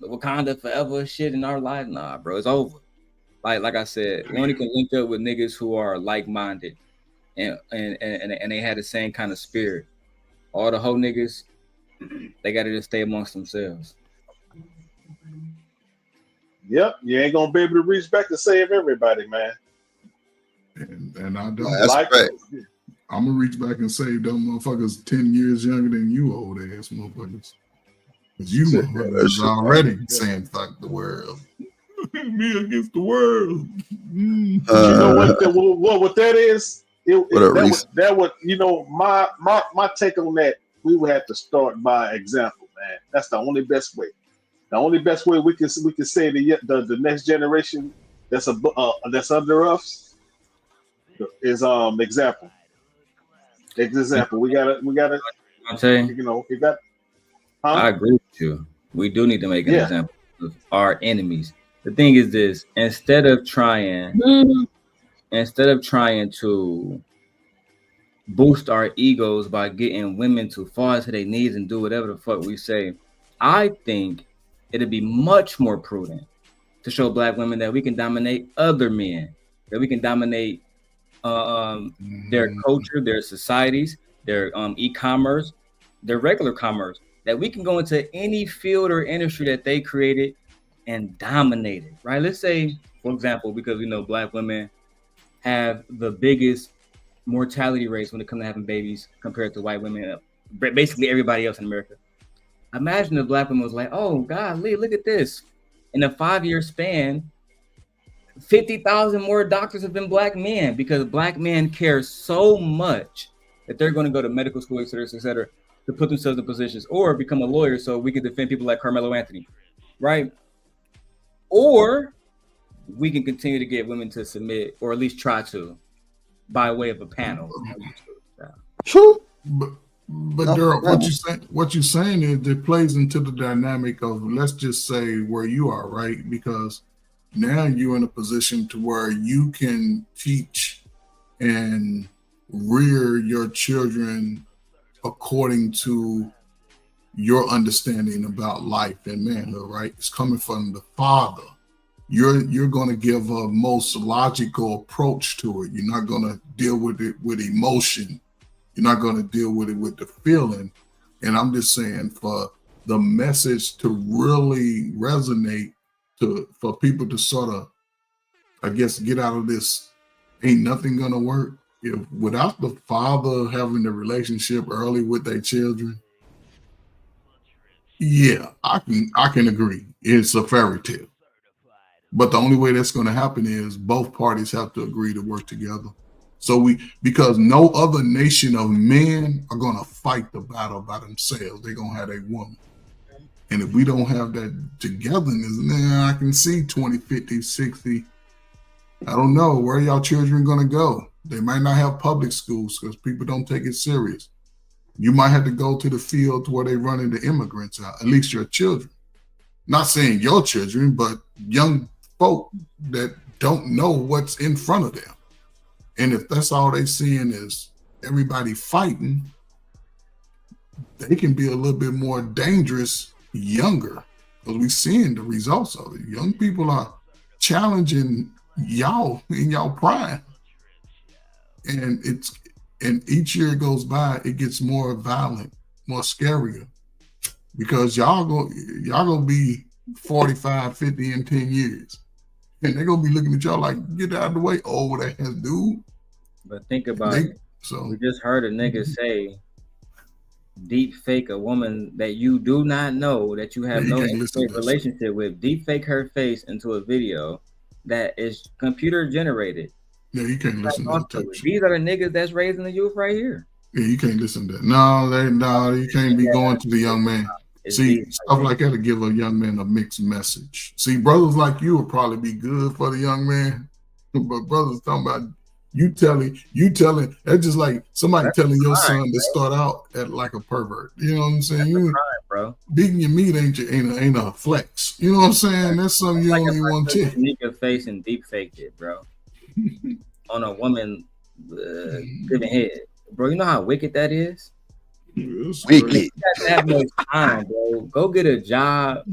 Wakanda forever shit in our life? Nah, bro, it's over. Like I said, we only can link up with niggas who are like-minded and they had the same kind of spirit. All the whole niggas, they got to just stay amongst themselves. Yep, you ain't gonna be able to reach back to save everybody, man. And I don't. That's right. I'm gonna reach back and save them motherfuckers 10 years younger than you, old ass motherfuckers. Because you motherfuckers already saying fuck the world. Me against the world. You know what that is? That would you know my take on that. We would have to start by example, man. That's the only best way. The only best way we can say the next generation that's under us is example. Example. We gotta. I'll tell you. You know, you got. Huh? I agree with you. We do need to make an example of our enemies. The thing is this: instead of trying to boost our egos by getting women to fall into their knees and do whatever the fuck we say, I think it'd be much more prudent to show black women that we can dominate other men, that we can dominate their culture, their societies, their e-commerce, their regular commerce, that we can go into any field or industry that they created and dominate it, right? Let's say, for example, because we know black women have the biggest mortality rates when it comes to having babies compared to white women, basically everybody else in America. Imagine if black women was like, oh, God, Lee, look at this. In a 5-year span, 50,000 more doctors have been black men because black men care so much that they're going to go to medical school, et cetera, to put themselves in positions or become a lawyer so we can defend people like Carmelo Anthony, right? Or we can continue to get women to submit, or at least try to, by way of a panel. But Daryl, what you're saying is it plays into the dynamic of, let's just say, where you are, right? Because now you're in a position to where you can teach and rear your children according to your understanding about life and manhood, right? It's coming from the father. You're going to give a most logical approach to it. You're not going to deal with it with emotion. You're not going to deal with it with the feeling. And I'm just saying, for the message to really resonate for people to sort of, I guess, get out of this ain't nothing gonna work. If without the father having the relationship early with their children, yeah, I can agree. It's a fairy tale. But the only way that's going to happen is both parties have to agree to work together. So because no other nation of men are going to fight the battle by themselves. They're going to have a woman. And if we don't have that togetherness, man, I can see 20, 50, 60. I don't know. Where are y'all children going to go? They might not have public schools because people don't take it serious. You might have to go to the field where they run into immigrants out, at least your children. Not saying your children, but young folk that don't know what's in front of them. And if that's all they seeing is everybody fighting, they can be a little bit more dangerous younger because we're seeing the results of it. Young people are challenging y'all in y'all prime. And each year it goes by, it gets more violent, more scarier. Because y'all gonna be 45, 50 in 10 years. And they're gonna be looking at y'all like, get out of the way, old ass dude. But think about it. So we just heard a nigga say, deep fake a woman that you do not know, that you have no relationship with, deep fake her face into a video that is computer generated. Yeah, you can't listen to that. These are the niggas that's raising the youth right here. Yeah, you can't listen to that. No, you can't be going to the young man. See, stuff like that to give a young man a mixed message. See, brothers like you will probably be good for the young man, but brothers talking about you telling. That's just like somebody telling your son to start out at like a pervert. You know what I'm saying? You, bro. Beating your meat ain't a flex. You know what I'm saying? That's something you don't even want to. Sneak face and deep faked it, bro. On a woman giving head, bro. You know how wicked that is. Wicked. You got to have no time, bro. Go get a job.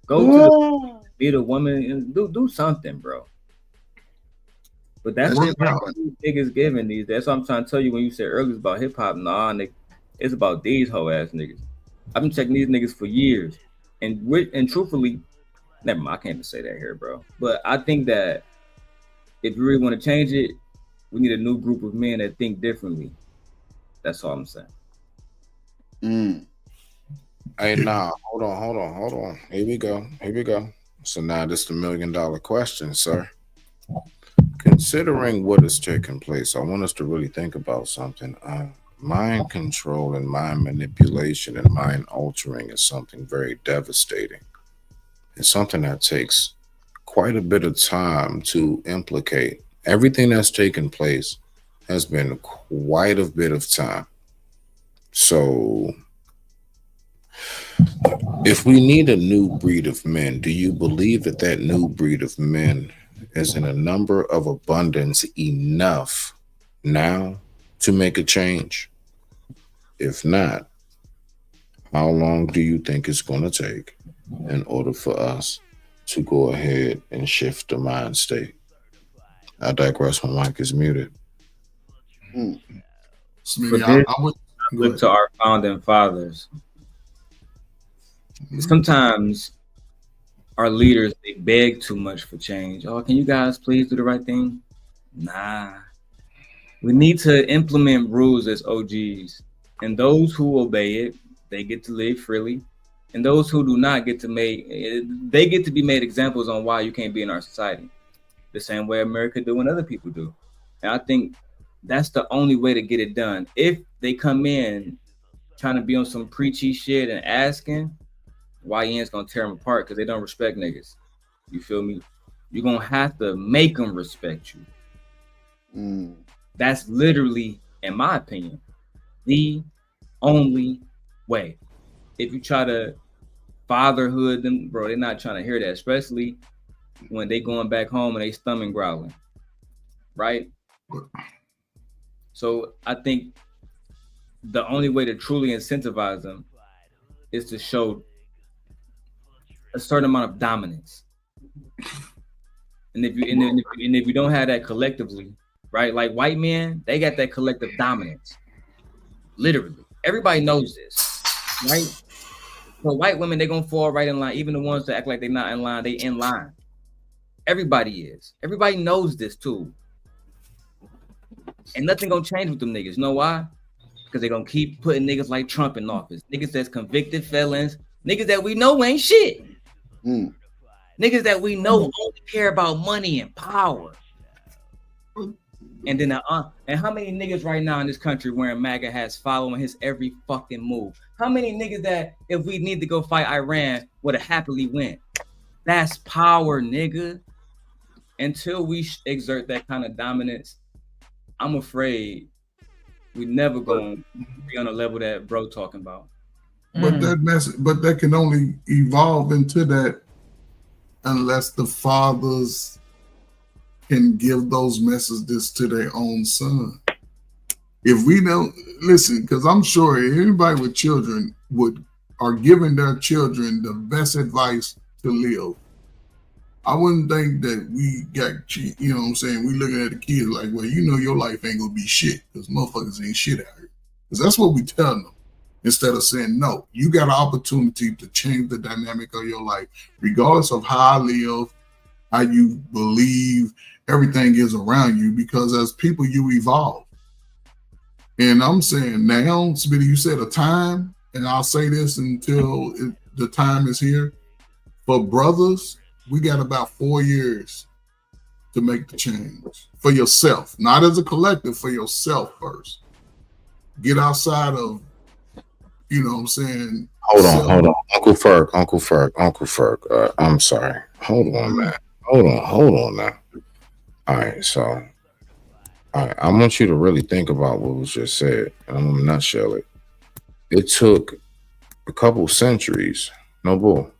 Go be the woman and do something, bro. But that's what niggas giving these. That's what I'm trying to tell you when you said earlier about hip hop. Nah, nigga, it's about these hoe ass niggas. I've been checking these niggas for years, and truthfully, never mind. I can't even say that here, bro. But I think that if you really want to change it, we need a new group of men that think differently. That's all I'm saying. Hey, nah, hold on. Here we go. So now this is the $1 million question, sir. Considering what is taking place, I want us to really think about something. Mind control and mind manipulation and mind altering is something very devastating. It's something that takes quite a bit of time to implicate. Everything that's taken place has been quite a bit of time. So if we need a new breed of men, do you believe that new breed of men is in a number of abundance enough now to make a change? If not, how long do you think it's going to take in order for us to go ahead and shift the mind state? I digress. My mic is muted. Look to our founding fathers. Sometimes our leaders, they beg too much for change. Oh, can you guys please do the right thing? Nah. We need to implement rules as OGs. And those who obey it, they get to live freely. And those who do not get to they get to be made examples on why you can't be in our society. The same way America do and other people do. And I think that's the only way to get it done. If they come in trying to be on some preachy shit and asking, YN's gonna tear them apart because they don't respect niggas. You feel me? You're gonna have to make them respect you. That's literally, in my opinion, the only way. If you try to fatherhood them, bro, they're not trying to hear that, especially when they going back home and they stomach growling, right? So I think the only way to truly incentivize them is to show a certain amount of dominance. And if you don't have that collectively, right? Like white men, they got that collective dominance. Literally. Everybody knows this, right? So white women, they're gonna fall right in line. Even the ones that act like they're not in line, they in line. Everybody is. Everybody knows this too. And nothing gonna change with them niggas. You know why? Because they're gonna keep putting niggas like Trump in office. Niggas that's convicted felons. Niggas that we know ain't shit. Niggas that we know only care about money and power. And then and how many niggas right now in this country wearing MAGA hats following his every fucking move? How many niggas that if we need to go fight Iran would have happily went? That's power, nigga. Until we exert that kind of dominance, I'm afraid we never gonna be on a level that bro talking about. But that can only evolve into that unless the fathers can give those messages to their own son. If we don't listen, because I'm sure anybody with children are giving their children the best advice to live. I wouldn't think that we got, you know what I'm saying? We looking at the kids like, well, you know, your life ain't gonna be shit because motherfuckers ain't shit out here. Because that's what we tell them. Instead of saying, no, you got an opportunity to change the dynamic of your life, regardless of how I live, how you believe everything is around you, because as people, you evolve. And I'm saying now, Smitty, you said a time, and I'll say this until the time is here. For brothers, we got about 4 years to make the change for yourself, not as a collective, for yourself first. Get outside of, you know what I'm saying? Hold on. Uncle Ferg. I'm sorry. Hold on, man. Hold on now. All right, so I want you to really think about what was just said. And I'm gonna nutshell it. It took a couple centuries, no bull.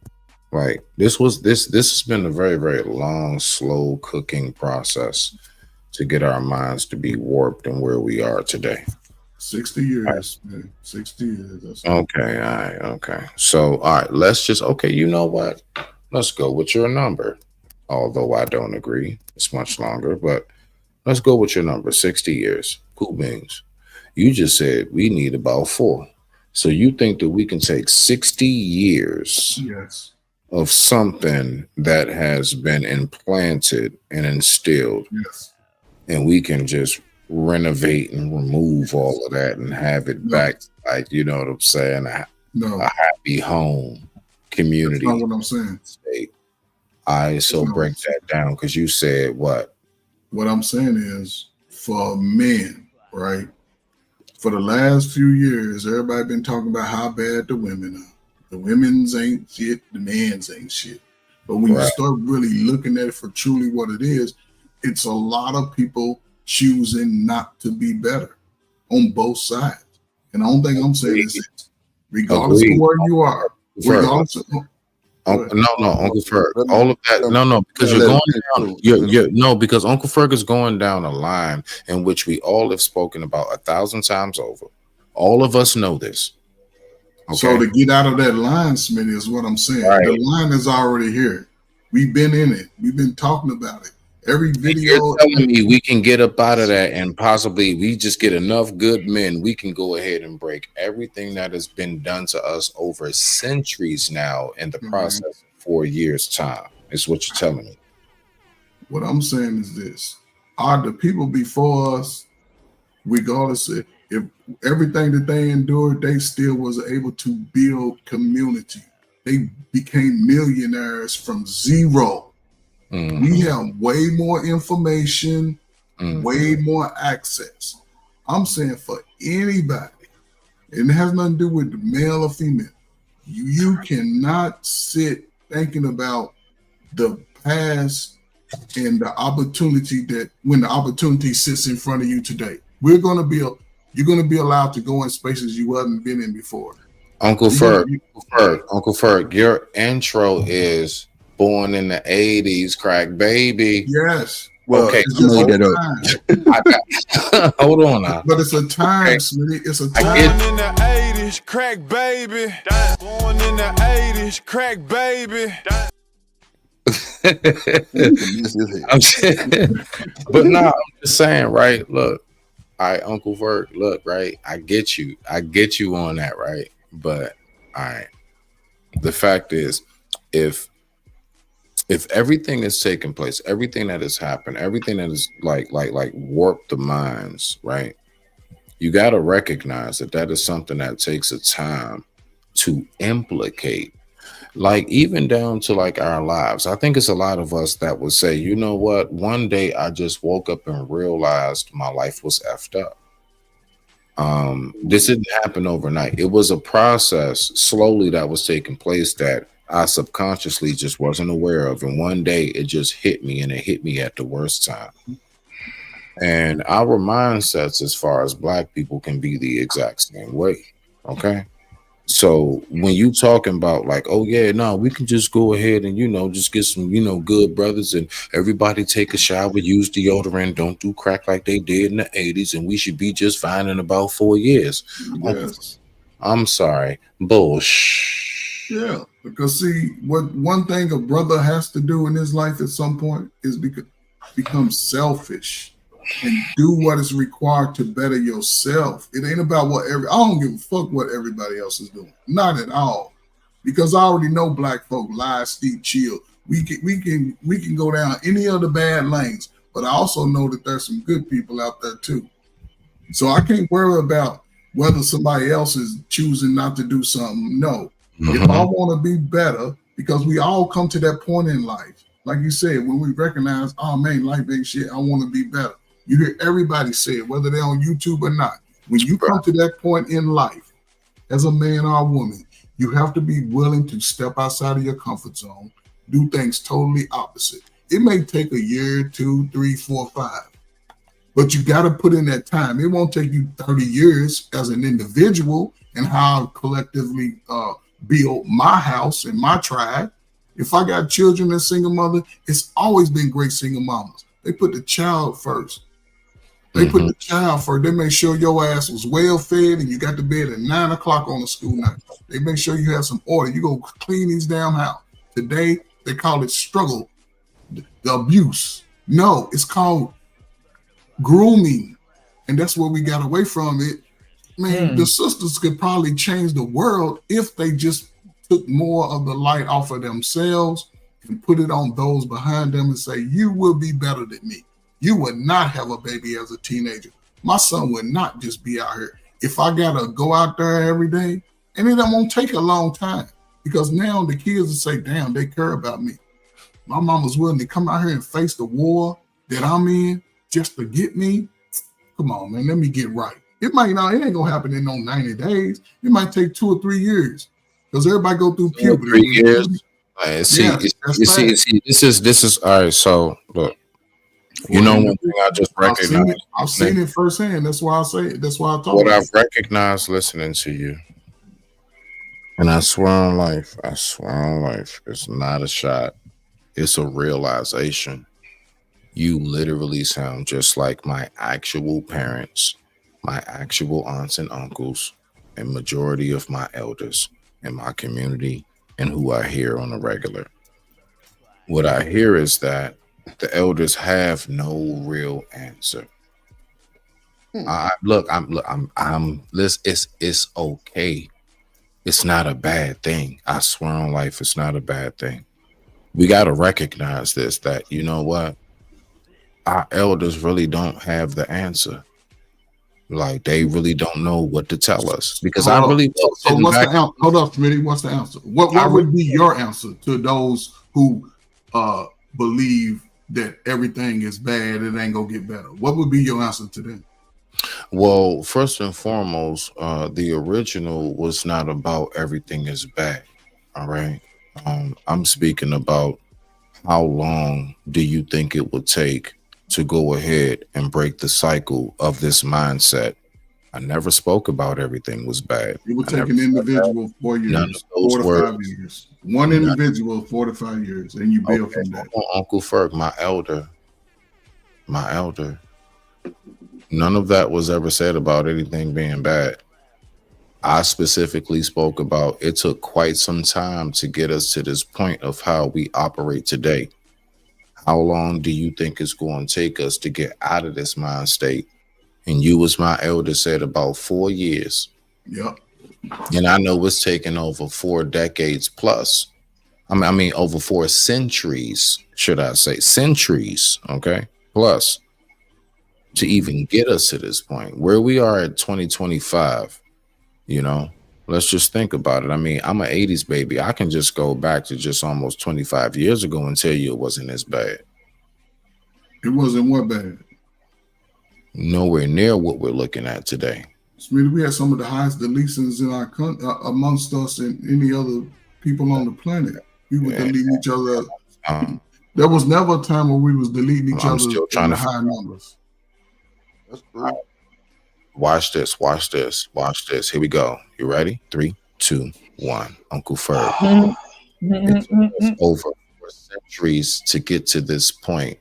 Like this has been a very, very long, slow cooking process to get our minds to be warped and where we are today. 60 years, man. 60 years. Okay, all right, okay. So, all right, let's just, okay, you know what? Let's go with your number. Although I don't agree, it's much longer, but let's go with your number, 60 years. Cool beans. You just said we need about 4. So you think that we can take 60 years of something that has been implanted and instilled, and we can just renovate and remove all of that and have it back, like, you know what I'm saying, a happy home community. That's not what I'm saying. State. So break that down, because you said what? What I'm saying is, for men, right? For the last few years, everybody been talking about how bad the women are. The women's ain't shit, the men's ain't shit. But when you start really looking at it for truly what it is, it's a lot of people choosing not to be better on both sides. And the only thing I'm saying is this, regardless of where you are, regardless of, Uncle Ferg, all of that, because you're going down. Because Uncle Ferg is going down a line in which we all have spoken about 1,000 times over. All of us know this. Okay. So to get out of that line, Smitty, is what I'm saying. Right. The line is already here. We've been in it. We've been talking about it. Every video. You're telling me we can get up out of that, and possibly we just get enough good men, we can go ahead and break everything that has been done to us over centuries now in the process of 4 years' time. Is what you're telling me. What I'm saying is this: are the people before us, regardless if everything that they endured, they still was able to build community. They became millionaires from zero. We have way more information, way more access. I'm saying for anybody, and it has nothing to do with the male or female. You cannot sit thinking about the past and the opportunity that when the opportunity sits in front of you today. You're gonna be allowed to go in spaces you haven't been in before. Uncle Ferg, your intro is born in the 80s, crack baby. Yes. Well, okay, made that up. Hold on now. But it's a time, Smitty. It's a time. Born in the 80s, crack baby. Born in the 80s, crack baby. But no, I'm just saying, right? Look, all right, Uncle Ferg, look, right? I get you on that, right? But all right, The fact is, if everything is taking place, everything that has happened, everything that is like warped the minds, right? You got to recognize that that is something that takes a time to implicate, like even down to like our lives. I think it's a lot of us that would say, you know what, one day I just woke up and realized my life was effed up. This didn't happen overnight. It was a process slowly that was taking place that I subconsciously just wasn't aware of, and one day it just hit me, and it hit me at the worst time. And our mindsets as far as black people can be the exact same way. Okay. So when you talking about like, oh yeah, no, we can just go ahead and just get some good brothers and everybody take a shower, use deodorant, don't do crack like they did in the 80s, and we should be just fine in about 4 years. Yes. I'm sorry, bullshit. Yeah, because see, what one thing a brother has to do in his life at some point is become selfish and do what is required to better yourself. It ain't about I don't give a fuck what everybody else is doing. Not at all. Because I already know black folk lie, steep, chill. We can go down any of the bad lanes, but I also know that there's some good people out there too. So I can't worry about whether somebody else is choosing not to do something. No. If I want to be better, because we all come to that point in life, like you said, when we recognize, oh man, life ain't shit, I want to be better. You hear everybody say it, whether they're on YouTube or not. When you come to that point in life, as a man or a woman, you have to be willing to step outside of your comfort zone, do things totally opposite. It may take a year, 2, 3, 4, 5, but you got to put in that time. It won't take you 30 years as an individual and how I collectively build my house and my tribe. If I got children and single mother, it's always been great single mamas. They put the child first. They put the child first. They make sure your ass was well fed and you got to bed at 9 o'clock on a school night. They make sure you have some order. You go clean these damn house. Today, they call it struggle, the abuse. No, it's called grooming. And that's where we got away from it. Man, the sisters could probably change the world if they just took more of the light off of themselves and put it on those behind them and say, you will be better than me. You would not have a baby as a teenager. My son would not just be out here. If I got to go out there every day, and it won't take a long time because now the kids will say, damn, they care about me. My mama's willing to come out here and face the war that I'm in just to get me. Come on, man, let me get right. It ain't gonna happen in no 90 days. It might take 2 or 3 years because everybody go through puberty. 3 years. See, this is all right. So look, you know, one thing I just recognized. I've seen it firsthand. That's why I say it. That's why I talk. What I've recognized listening to you, and I swear on life, it's not a shot. It's a realization. You literally sound just like my actual parents, my actual aunts and uncles, and majority of my elders in my community and who I hear on a regular. What I hear is that the elders have no real answer. It's okay. It's not a bad thing. I swear on life, it's not a bad thing. We got to recognize this, that, you know what? Our elders really don't have the answer. Like, they really don't know what to tell us because Hold up, Smitty. What's the answer? What would be your answer to those who believe that everything is bad, it ain't gonna get better? What would be your answer to them? Well, first and foremost, the original was not about everything is bad. All right. I'm speaking about how long do you think it would take to go ahead and break the cycle of this mindset? I never spoke about everything was bad. It would take an individual 4 years, 4 to 5 years. One individual, 4 to 5 years, and you build from that. Uncle Ferg, my elder. None of that was ever said about anything being bad. I specifically spoke about it took quite some time to get us to this point of how we operate today. How long do you think it's going to take us to get out of this mind state? And you, as my elder, said about 4 years. Yep. And I know it's taken over 4 decades plus. I mean over 4 centuries, should I say, centuries, okay, plus, to even get us to this point where we are at 2025. You know, let's just think about it. I mean, I'm an 80s baby. I can just go back to just almost 25 years ago and tell you it wasn't as bad. It wasn't what bad? Nowhere near what we're looking at today. Smitty, we had some of the highest deletions in our country, amongst us and any other people on the planet. We were deleting each other. There was never a time where we was deleting each other still trying in to high numbers. That's true. Watch this. Watch this. Watch this. Here we go. You ready? 3, 2, 1. Uncle Ferg. It's over 4 centuries to get to this point.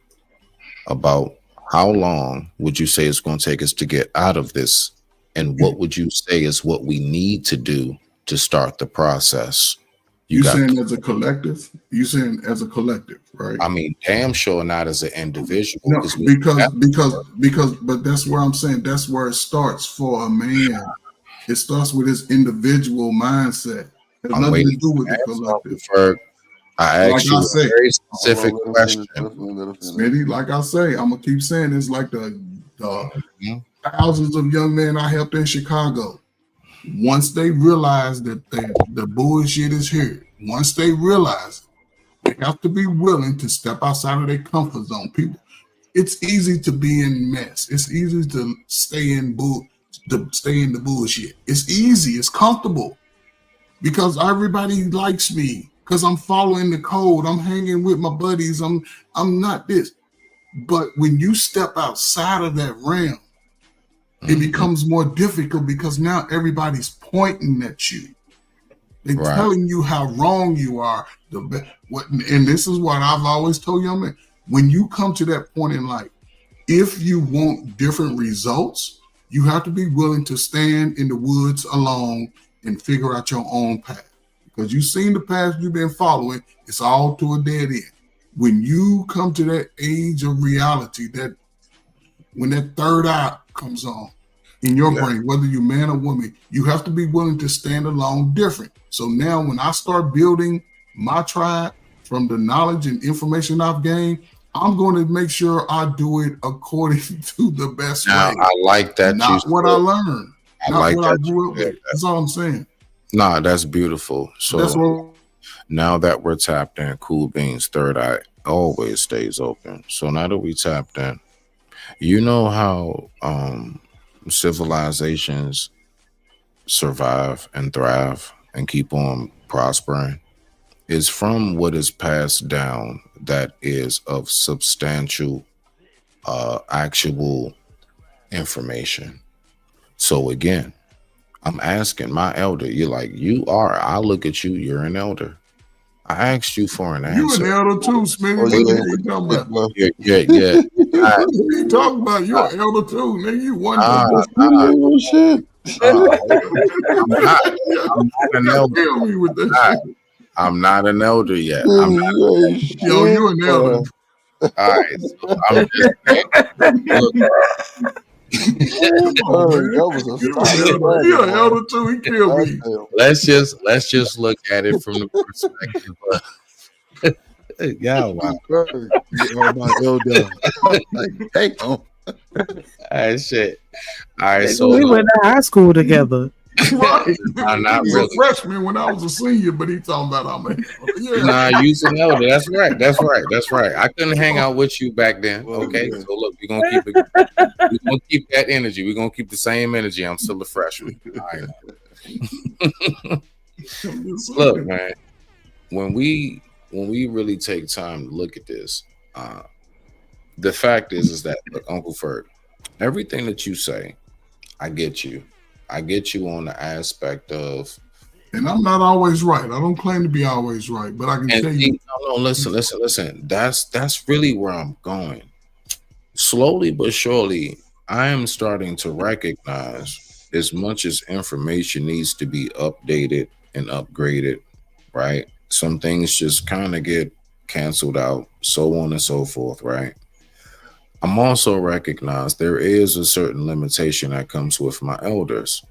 About how long would you say it's going to take us to get out of this? And what would you say is what we need to do to start the process? You saying as a collective? You saying as a collective, right? I mean, damn sure not as an individual. No, because, but that's where I'm saying that's where it starts for a man. It starts with his individual mindset. It has nothing to do with the collective. I asked you a very specific question. Smitty, like I say, I'm gonna keep saying it's like the thousands of young men I helped in Chicago. Once they realize that the bullshit is here, once they realize they have to be willing to step outside of their comfort zone. People, it's easy to be in mess. It's easy to stay in the bullshit. It's easy. It's comfortable because everybody likes me because I'm following the code. I'm hanging with my buddies. I'm not this. But when you step outside of that realm, it becomes more difficult because now everybody's pointing at you. They're telling you how wrong you are. And this is what I've always told young men. When you come to that point in life, if you want different results, you have to be willing to stand in the woods alone and figure out your own path. Because you've seen the path you've been following, it's all to a dead end. When you come to that age of reality, that when that third eye comes on in your brain, whether you're man or woman, you have to be willing to stand alone different. So now when I start building my tribe from the knowledge and information I've gained, I'm going to make sure I do it according to the best way. I like that. Not what I learned. Not what I grew up with. That's all I'm saying. Nah, that's beautiful. So that's what, now that we're tapped in, Cool Beans third eye always stays open. So now that we tapped in, you know how civilizations survive and thrive and keep on prospering is from what is passed down that is of substantial actual information. So again, I'm asking my elder, you're like, I look at you, you're an elder. I asked you for an answer. You an elder too, Smitty. What are you talking about? Yeah. What are you talking about? You're an elder too, nigga. You one shit. I'm not an elder yet. Yo, you an elder. All right. So I'm just You're an elder too. He killed me. Let's just look at it from the perspective of wow. My elder. Hey, all right, shit. All right, so we went to high school together. I'm not he was really a freshman when I was a senior, but he talking about I'm an elder. Nah, you an elder. That's right. I couldn't hang out with you back then. Okay, so look, we're gonna keep it. We're gonna keep that energy. We're gonna keep the same energy. I'm still a freshman. All right. Look, man, when we really take time to look at this, the fact is that, look, Uncle Ferg, everything that you say, I get you. I get you on the aspect of, and I'm not always right. I don't claim to be always right, but I can tell you. No, listen. That's really where I'm going. Slowly but surely, I am starting to recognize as much as information needs to be updated and upgraded, right? Some things just kind of get canceled out, so on and so forth, right? I'm also recognize there is a certain limitation that comes with my elders.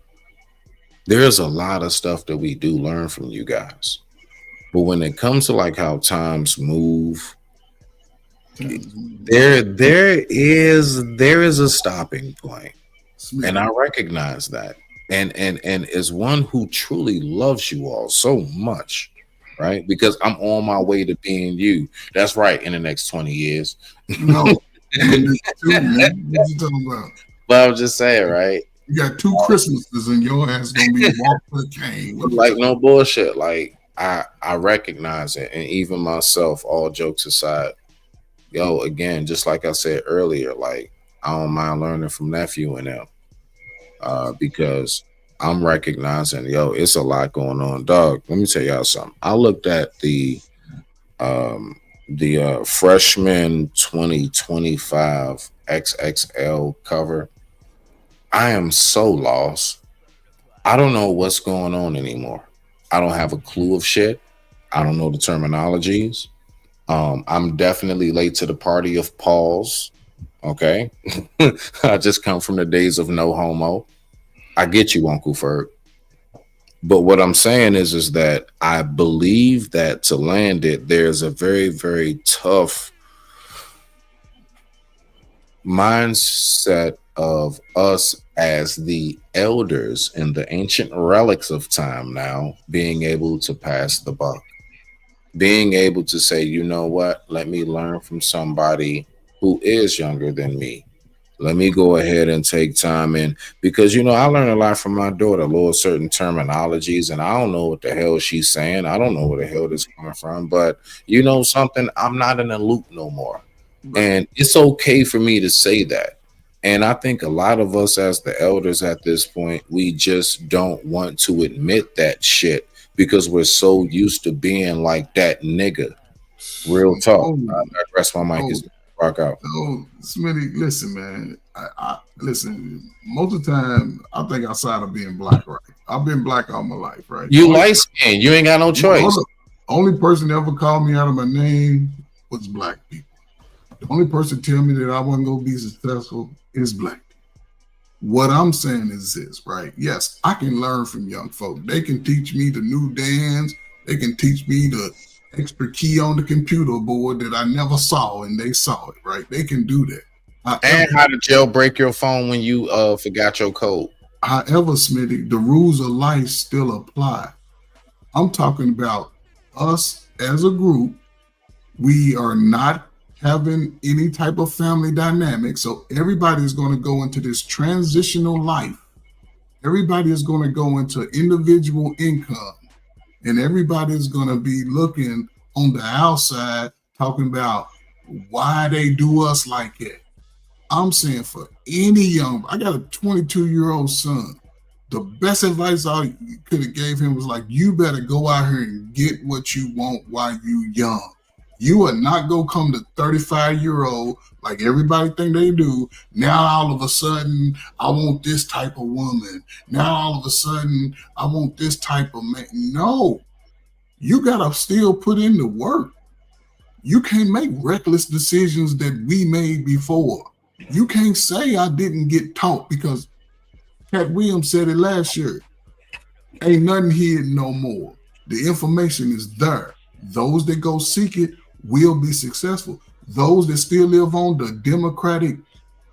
there's a lot of stuff that we do learn from you guys. But when it comes to like how times move, there is a stopping point. And I recognize that. And as one who truly loves you all so much, right? Because I'm on my way to being you. That's right, in the next 20 years. No. What you talking about? But I'm just saying, right? You got 2 Christmases and your ass gonna be walking with a cane. Like no bullshit. Like I recognize it, and even myself, all jokes aside, yo, again, just like I said earlier, like I don't mind learning from nephew and them, because I'm recognizing, yo, it's a lot going on, dog. Let me tell y'all something. I looked at the freshman 2025 XXL cover. I am so lost. I don't know what's going on anymore. I don't have a clue of shit. I don't know the terminologies. I'm definitely late to the party of Pauls. Okay. I just come from the days of no homo. I get you, Uncle Ferg. But what I'm saying is that I believe that to land it, there's a very, very tough mindset of us as the elders and the ancient relics of time now being able to pass the buck, being able to say, you know what, let me learn from somebody who is younger than me. Let me go ahead and take time in, because, you know, I learn a lot from my daughter, Lord, certain terminologies, and I don't know what the hell she's saying. I don't know where the hell this coming from, but you know something, I'm not in a loop no more. And it's okay for me to say that. And I think a lot of us as the elders at this point, we just don't want to admit that shit because we're so used to being like that nigga. Real talk. I rest my mic is rock out. Oh, Smitty, listen, man. I listen. Most of the time, I think outside of being black, right? I've been black all my life, right? You light skin. You ain't got no choice. Only person that ever called me out of my name was black people. The only person tell me that I wasn't gonna be successful is black people. What I'm saying is this, right? Yes, I can learn from young folk. They can teach me the new dance. They can teach me the extra key on the computer board that I never saw, and they saw it, right? They can do that. And how to jailbreak your phone when you forgot your code. However, Smitty, the rules of life still apply. I'm talking about us as a group. We are not having any type of family dynamic. So everybody is going to go into this transitional life. Everybody is going to go into individual income. And everybody is going to be looking on the outside, talking about why they do us like that. I'm saying for any young, I got a 22-year-old son. The best advice I could have gave him was like, you better go out here and get what you want while you young. You are not going to come to 35-year-old like everybody think they do. Now, all of a sudden, I want this type of woman. Now, all of a sudden, I want this type of man. No, you got to still put in the work. You can't make reckless decisions that we made before. You can't say I didn't get taught, because Cat Williams said it last year. Ain't nothing hidden no more. The information is there. Those that go seek it will be successful. Those that still live on the Democratic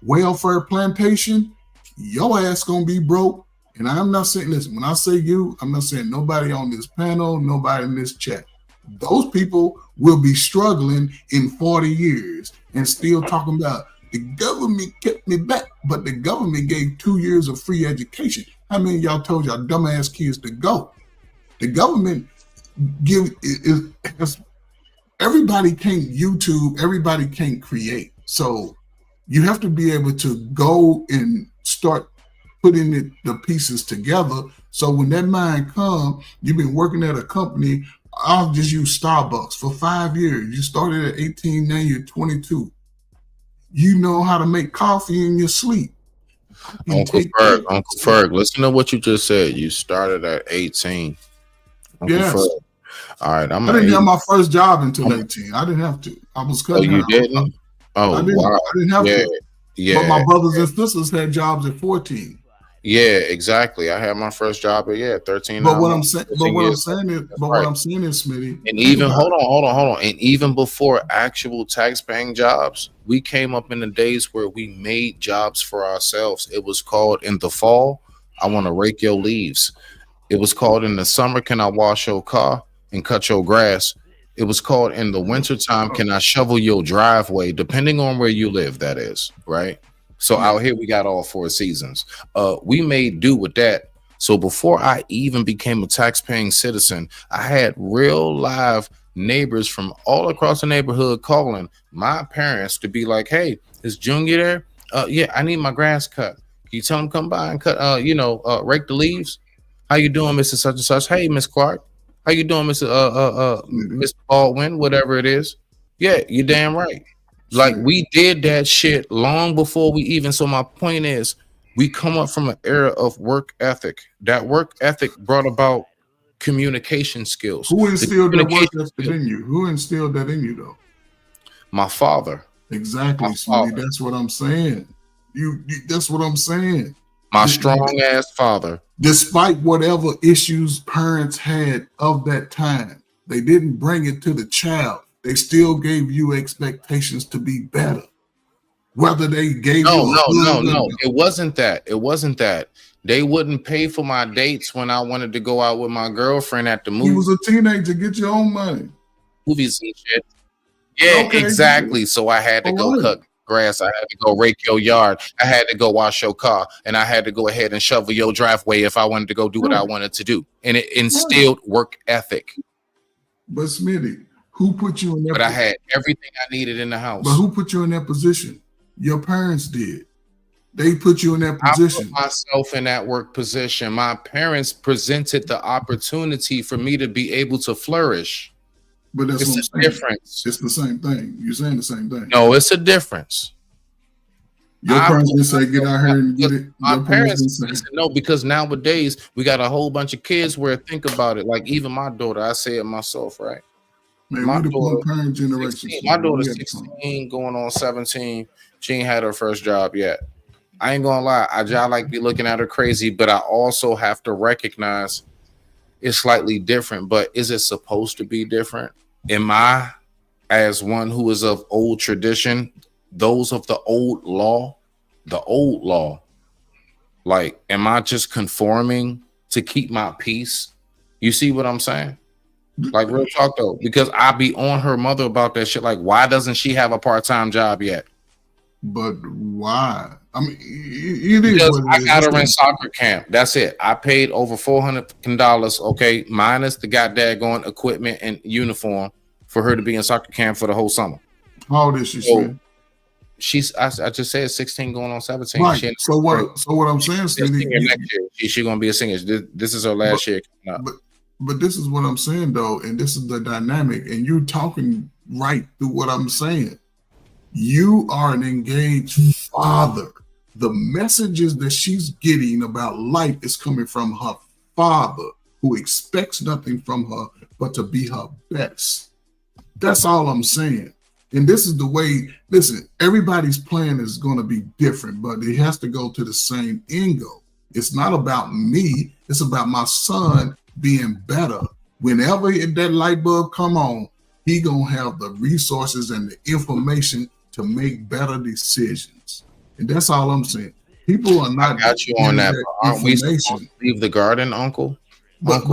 welfare plantation, your ass gonna be broke. And I'm not saying, listen, when I say you, I'm not saying nobody on this panel, nobody in this chat. Those people will be struggling in 40 years and still talking about the government kept me back, but the government gave 2 years of free education. How many of y'all told y'all dumbass kids to go? The government everybody can't YouTube, everybody can't create. So you have to be able to go and start putting the pieces together. So when that mind comes, you've been working at a company. I'll just use Starbucks for 5 years. You started at 18, now you're 22. You know how to make coffee in your sleep. Uncle Ferg, listen to what you just said. You started at 18. Uncle Yes. Ferg. All right, I didn't have my first job until 18. I didn't have to. I was cutting. Oh, you didn't? I didn't have to. Yeah. But my brothers and sisters had jobs at 14. Yeah, exactly. I had my first job at 13, But 9 what I'm months, saying, 13 years. what I'm saying is, Smitty. And Think even about hold on. And even before actual tax paying jobs, we came up in the days where we made jobs for ourselves. It was called in the fall, I want to rake your leaves. It was called in the summer, can I wash your car and cut your grass? It was called in the wintertime, can I shovel your driveway, depending on where you live, that is, right? So Yeah. out here we got all 4 seasons. We made do with that. So before I even became a tax-paying citizen, I had real live neighbors from all across the neighborhood calling my parents to be like, "Hey, is Junior there? Yeah, I need my grass cut. Can you tell him come by and cut? Rake the leaves. How you doing, Mr. Such and Such? Hey, Miss Clark. How you doing, Mr. Baldwin? Whatever it is. Yeah, you damn right. Like we did that shit long before we even. So my point is, we come up from an era of work ethic. That work ethic brought about communication skills. Who The instilled that work communication ethic skills. in you? Who instilled that in you, though? My father. Exactly, My Smitty. father. That's what I'm saying. That's what I'm saying. My strong ass father. Despite whatever issues parents had of that time, they didn't bring it to the child. They still gave you expectations to be better. Whether they gave you a hug or No. It wasn't that. It wasn't that. They wouldn't pay for my dates when I wanted to go out with my girlfriend at the he was movie. a teenager, get your own money. Movies and shit. Yeah, Okay. exactly. So I had to All go right. cut grass. I had to go rake your yard. I had to go wash your car. And I had to go ahead and shovel your driveway if I wanted to go do what I wanted to do. And it instilled work ethic. But Smitty, who put you in that But I had everything I needed in the house. But who put you in that position? Your parents did. They put you in that I position. put myself in that work position. My parents presented the opportunity for me to be able to flourish. But that's It's what I'm a saying. difference. It's the same thing. You're saying the same thing. No, it's a difference. Your parents didn't say get out here and get it. My Your parents didn't say. listen, no, because nowadays we got a whole bunch of kids where think about it. Like even my daughter, I say it myself, right? Man, My we the daughter, parent generation. 16, my daughter's 16, going on 17. She ain't had her first job yet. I ain't gonna lie, I like be looking at her crazy, but I also have to recognize it's slightly different. But is it supposed to be different? Am I, as one who is of old tradition, those of the old law, like, am I just conforming to keep my peace? You see what I'm saying? Like real talk though, because I be on her mother about that shit. Like, why doesn't she have a part-time job yet? But why? I mean, it is Because what it I is. got her in It's- soccer camp. That's it. I paid over $400, okay, minus the goddamn equipment and uniform for her to be in soccer camp for the whole summer. How old is she, So, Smitty? she's I just said 16 going on 17. Right. She So what I'm saying, she's a Smitty, senior next year. She gonna be a senior. This is her last year coming up. But this is what I'm saying though, and this is the dynamic, and you're talking right through what I'm saying. You are an engaged father. The messages that she's getting about life is coming from her father, who expects nothing from her but to be her best. That's all I'm saying. And this is the way, listen, everybody's plan is going to be different, but it has to go to the same end goal. It's not about me. It's about my son being better. Whenever that light bulb come on, he going to have the resources and the information to make better decisions. And that's all I'm saying. People are not. I got you on that. getting But aren't we supposed information. to leave the garden, Uncle? But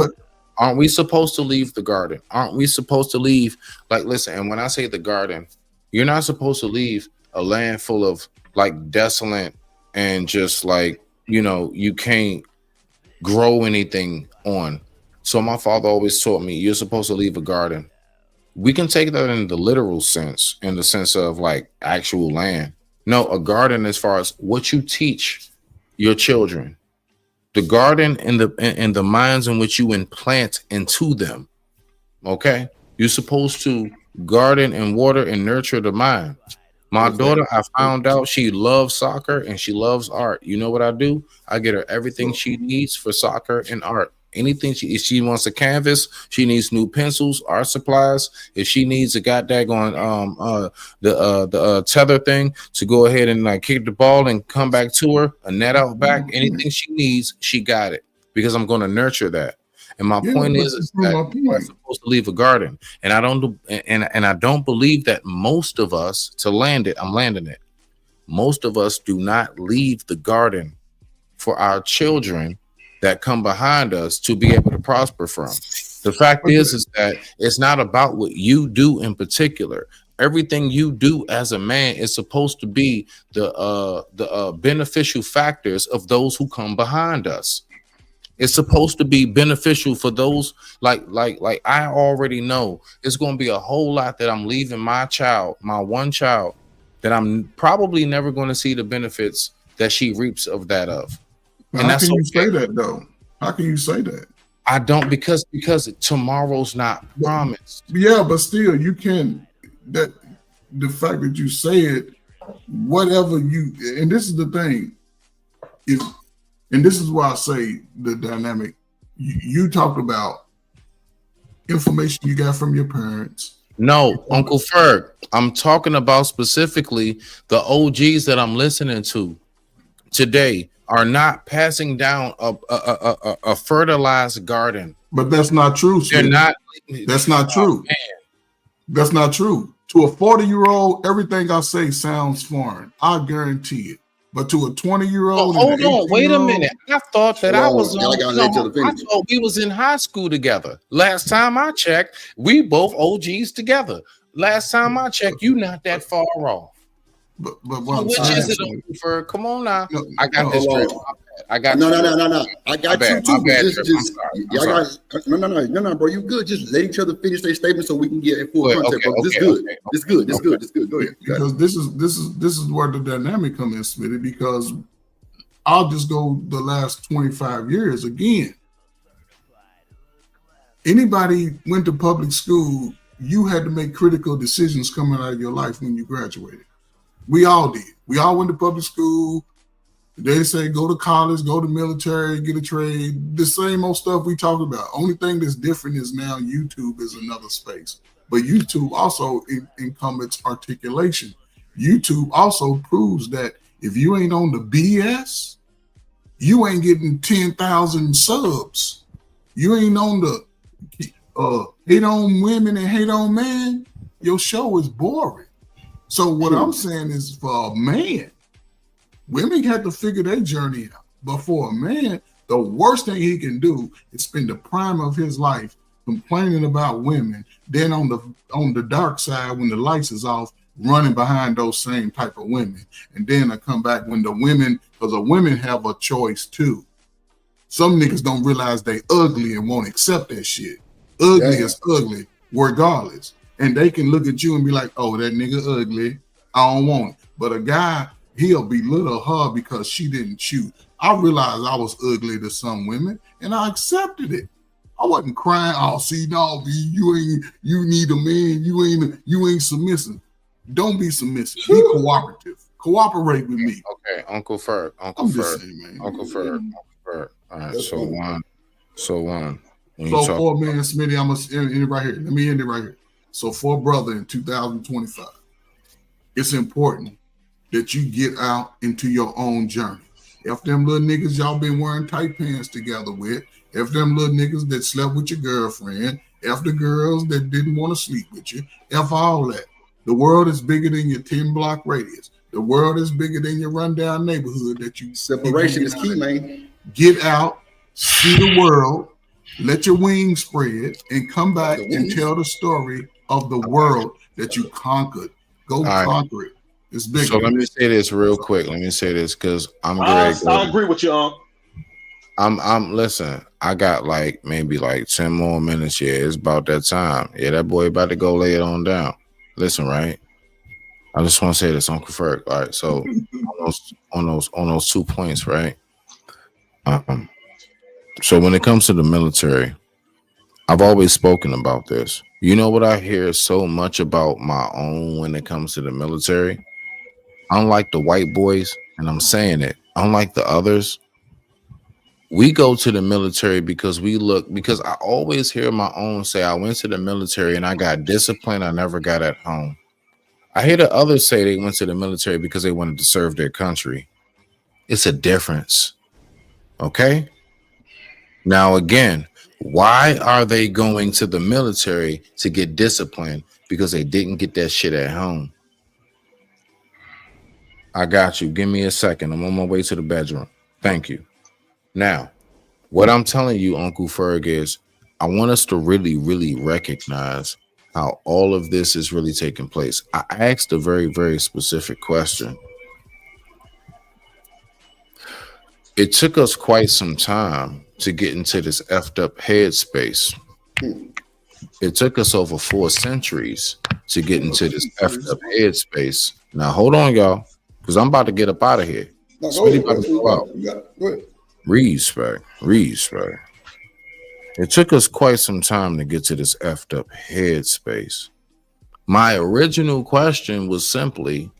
aren't we supposed to leave the garden? Aren't we supposed to leave? Like, listen, and when I say the garden, you're not supposed to leave a land full of like desolate and just like, you can't grow anything on. So my father always taught me, you're supposed to leave a garden. We can take that in the literal sense, in the sense of like actual land. No, a garden as far as what you teach your children. The garden in the minds in which you implant into them. Okay? You're supposed to garden and water and nurture the mind. My daughter, I found out she loves soccer and she loves art. You know what I do? I get her everything she needs for soccer and art. Anything if she wants a canvas, she needs new pencils, art supplies. If she needs a goddamn the tether thing to go ahead and like kick the ball and come back to her, a net out back, anything she needs, she got it because I'm going to nurture that. And my point is that I'm supposed to leave a garden, and I don't and I don't believe that most of us to land it. I'm landing it. Most of us do not leave the garden for our children that come behind us to be able to prosper from. The fact is that it's not about what you do in particular. Everything you do as a man is supposed to be the beneficial factors of those who come behind us. It's supposed to be beneficial for those like I already know it's going to be a whole lot that I'm leaving my child, my one child, that I'm probably never going to see the benefits that she reaps of that of. And how can you say that though? How can you say that? I don't because tomorrow's not promised. Yeah, but still you can that the fact that you say it, whatever you and this is the thing, is and this is why I say the dynamic. You talked about information you got from your parents. No, Uncle Ferg, I'm talking about specifically the OGs that I'm listening to today are not passing down a fertilized garden. But that's not true. They're not. That's not true. That's not true. To a 40-year-old, everything I say sounds foreign. I guarantee it. But to a 20-year-old, hold on, wait a minute. I thought that I thought we was in high school together. Last time I checked, we both OGs together. Last time I checked, you not that far off. But so which is it, Uncle Ferg? Come on now. I got this. I got no. I got you too. No, bro. You good? Just let each other finish their statement so we can get in full context. This good. Go ahead. Because this is where the dynamic comes in, Smitty. Because I'll just go the last 25 years again. Anybody went to public school, you had to make critical decisions coming out of your life when you graduated. We all did. We all went to public school. They say go to college, go to military, get a trade. The same old stuff we talked about. Only thing that's different is now YouTube is another space. But YouTube also encompass articulation. YouTube also proves that if you ain't on the BS, you ain't getting 10,000 subs. You ain't on the hate on women and hate on men. Your show is boring. So what I'm saying is for a man, women have to figure their journey out. But for a man, the worst thing he can do is spend the prime of his life complaining about women. Then on the dark side, when the lights is off, running behind those same type of women. And then I come back when the women, because the women have a choice too. Some niggas don't realize they ugly and won't accept that shit. Ugly is ugly, regardless. And they can look at you and be like, oh, that nigga ugly. I don't want it. But a guy, he'll belittle her because she didn't shoot. I realized I was ugly to some women, and I accepted it. I wasn't crying. Oh, see, no, you need a man. You ain't submissive. Don't be submissive. Be cooperative. Cooperate with me. Okay, Uncle Ferg. Uncle Ferg. All right, so one. So for man, Smitty, I'm gonna end it right here. Let me end it right here. So for brother in 2025, it's important that you get out into your own journey. If them little niggas y'all been wearing tight pants together with, if them little niggas that slept with your girlfriend, if the girls that didn't want to sleep with you, if all that. The world is bigger than your 10-block radius. The world is bigger than your rundown neighborhood that you separation is key, man. Get out, see the world, let your wings spread, and come back and tell the story of the world that you conquered. Go conquer it. It's big. So let me say this real quick. Let me say this because I'm Greg. I agree with you, I'm listen, I got maybe 10 more minutes here. It's about that time. Yeah, that boy about to go lay it on down. Listen, right? I just want to say this, Uncle Ferg. All right, so on those 2 points, right? So when it comes to the military, I've always spoken about this. You know what I hear so much about my own when it comes to the military? Unlike the white boys, and I'm saying it, unlike the others, We go to the military because I always hear my own say, I went to the military and I got discipline I never got at home. I hear the others say they went to the military because they wanted to serve their country. It's a difference. Okay? Now, again, why are they going to the military to get discipline? Because they didn't get that shit at home. I got you. Give me a second. I'm on my way to the bedroom. Thank you. Now, what I'm telling you, Uncle Ferg, is I want us to really, really recognize how all of this is really taking place. I asked a very, very specific question. It took us quite some time to get into this effed up headspace. It took us over 4 centuries to get into this effed up headspace. Now, hold on, y'all, because I'm about to get up out of here. It's really about to go out. Respect. It took us quite some time to get to this effed up headspace. My original question was simply,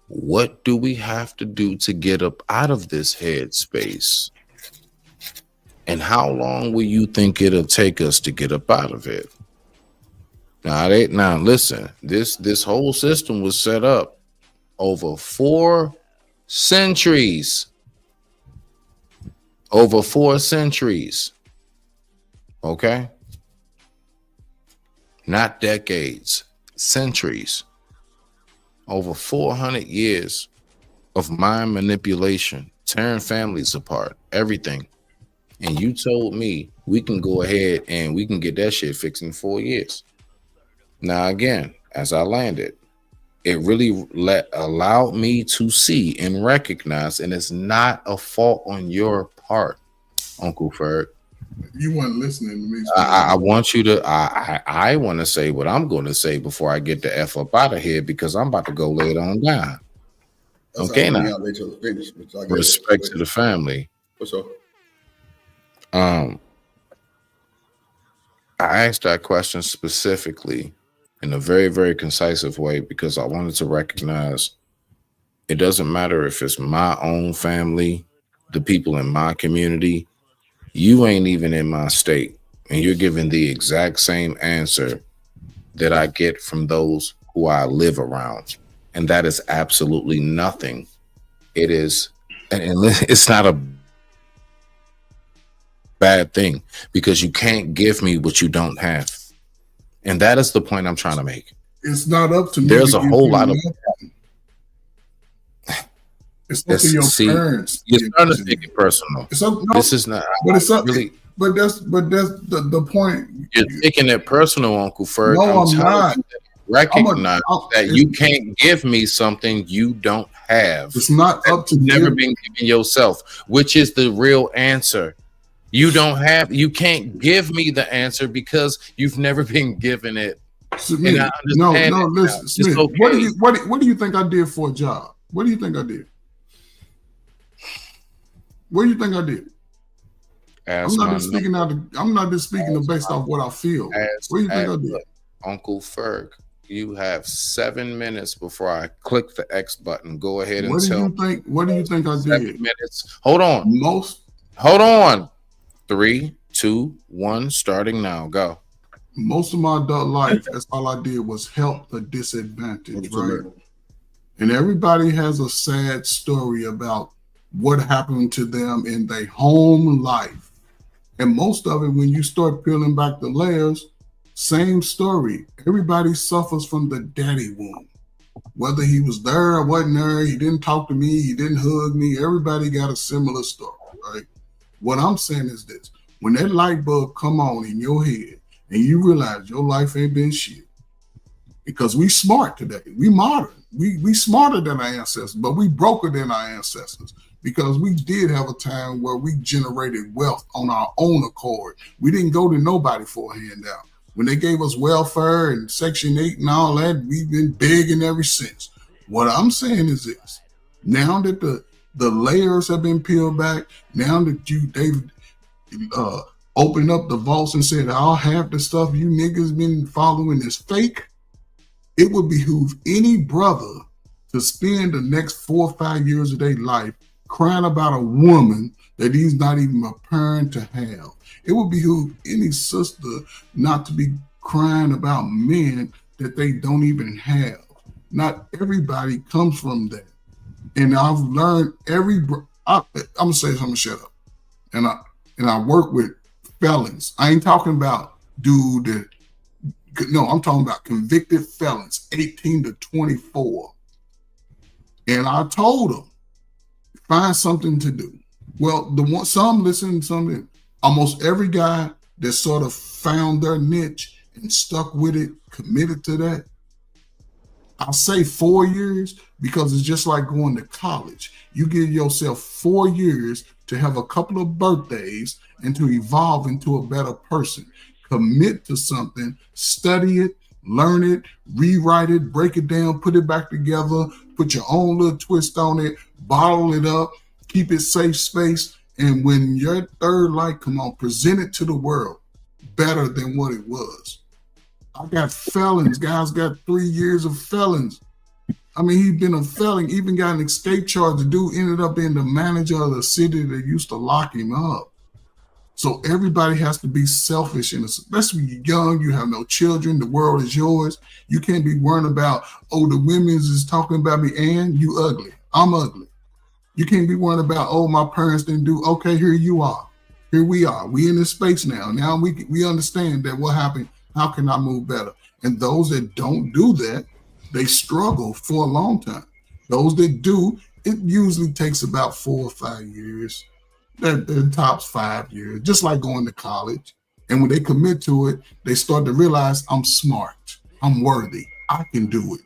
what do we have to do to get up out of this headspace? And how long will you think it'll take us to get up out of it? Now listen, this whole system was set up over 4 centuries. Over 4 centuries. Okay? Not decades, centuries. Over 400 years of mind manipulation, tearing families apart, everything. And you told me we can go ahead and we can get that shit fixed in 4 years. Now, again, as I landed, it really allowed me to see and recognize, and it's not a fault on your part, Uncle Ferg. You weren't listening to me. I want you to, I want to say what I'm going to say before I get the F up out of here, because I'm about to go lay it on down. That's okay, now. Finish, Respect to the family. What's up? I asked that question specifically in a very, very concise way because I wanted to recognize it doesn't matter if it's my own family, the people in my community. You ain't even in my state, and you're giving the exact same answer that I get from those who I live around. And that is absolutely nothing. It is, and it's not a bad thing because you can't give me what you don't have. And that is the point I'm trying to make. It's not up to me. There's a whole lot of. It's up to your parents. You're starting to take it personal. This is not. But it's up. Really, but that's the point. You're taking it personal, Uncle Ferg. No, I'm not. Recognize that you can't give me something you don't have. It's not up to never been given yourself, which is the real answer. You don't have. You can't give me the answer because you've never been given it. Smith, no, listen, Smith. Okay. What do you think I did for a job? What do you think I did? What do you think I did? I'm not just speaking out. I'm not just speaking based off what I feel. What do you think I did? Uncle Ferg, you have 7 minutes before I click the X button. Go ahead and tell me. What do you think I did? 7 minutes. Hold on. Hold on. 3, 2, 1. Starting now. Go. Most of my adult life, that's all I did was help the disadvantaged, right? And everybody has a sad story about what happened to them in their home life. And most of it, when you start peeling back the layers, same story. Everybody suffers from the daddy wound. Whether he was there or wasn't there, he didn't talk to me, he didn't hug me. Everybody got a similar story, right? What I'm saying is this. When that light bulb come on in your head and you realize your life ain't been shit, because we smart today, we modern, we smarter than our ancestors, but we broker than our ancestors. Because we did have a time where we generated wealth on our own accord. We didn't go to nobody for a handout. When they gave us welfare and Section 8 and all that, we've been begging ever since. What I'm saying is this. Now that the layers have been peeled back, now that they've opened up the vaults and said, I'll have the stuff you niggas been following is fake, it would behoove any brother to spend the next 4 or 5 years of their life crying about a woman that he's not even a parent to have. It would behoove any sister not to be crying about men that they don't even have. Not everybody comes from that. And I've learned I'm gonna say this, I'm gonna shut up. And I work with felons. I ain't talking about I'm talking about convicted felons, 18 to 24. And I told them, find something to do. Well, some listen, some didn't. Almost every guy that sort of found their niche and stuck with it, committed to that, I'll say 4 years because it's just like going to college. You give yourself 4 years to have a couple of birthdays and to evolve into a better person. Commit to something, study it, learn it, rewrite it, break it down, put it back together, put your own little twist on it, bottle it up, keep it safe space. And when your third light come on, present it to the world better than what it was. I got felons. Guys got 3 years of felons. I mean, he's been a felon, even got an escape charge. The dude ended up being the manager of the city that used to lock him up. So everybody has to be selfish, and especially when you're young, you have no children, the world is yours. You can't be worrying about, the women's is talking about me, and you ugly. I'm ugly. You can't be worrying about, my parents didn't do, okay, here you are. Here we are. We in this space now. Now we understand that what happened, how can I move better? And those that don't do that, they struggle for a long time. Those that do, it usually takes about 4 or 5 years. That tops 5 years, just like going to college. And when they commit to it, they start to realize I'm smart, I'm worthy, I can do it.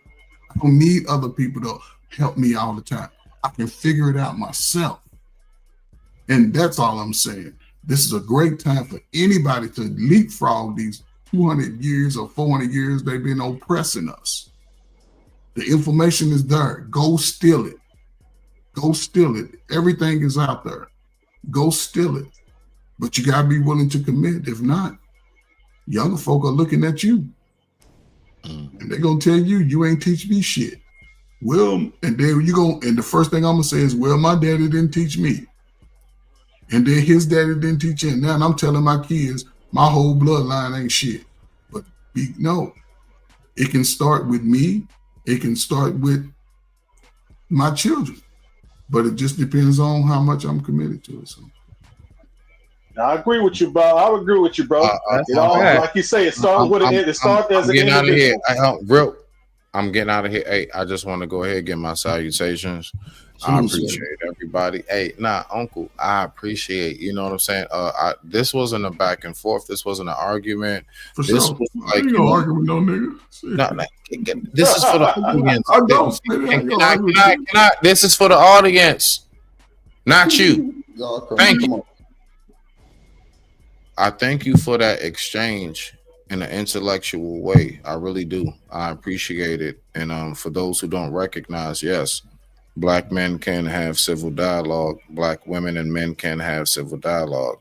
I don't need other people to help me all the time. I can figure it out myself. And that's all I'm saying. This is a great time for anybody to leapfrog these 200 years or 400 years they've been oppressing us. The information is there. Go steal it. Go steal it. Everything is out there. Go steal it. But you gotta be willing to commit. If not, younger folk are looking at you. And they're gonna tell you, you ain't teach me shit. Well, and then and the first thing I'm gonna say is, well, my daddy didn't teach me. And then his daddy didn't teach him. Now I'm telling my kids, my whole bloodline ain't shit. But no, it can start with me. It can start with my children. But it just depends on how much I'm committed to it. So. I agree with you, bro. I agree with you, bro. Like you say, it started with it started as an individual. I'm getting out of here. Hey, I just want to go ahead and get my salutations. I appreciate everybody. Hey, Uncle, I appreciate, you know what I'm saying? This wasn't a back and forth. This wasn't an argument. For this sure. was I ain't gonna argue with no nigga. This is for the audience. This is for the audience, not you. Thank you. I thank you for that exchange in an intellectual way. I really do. I appreciate it. And for those who don't recognize, yes, Black men can have civil dialogue. Black women and men can have civil dialogue.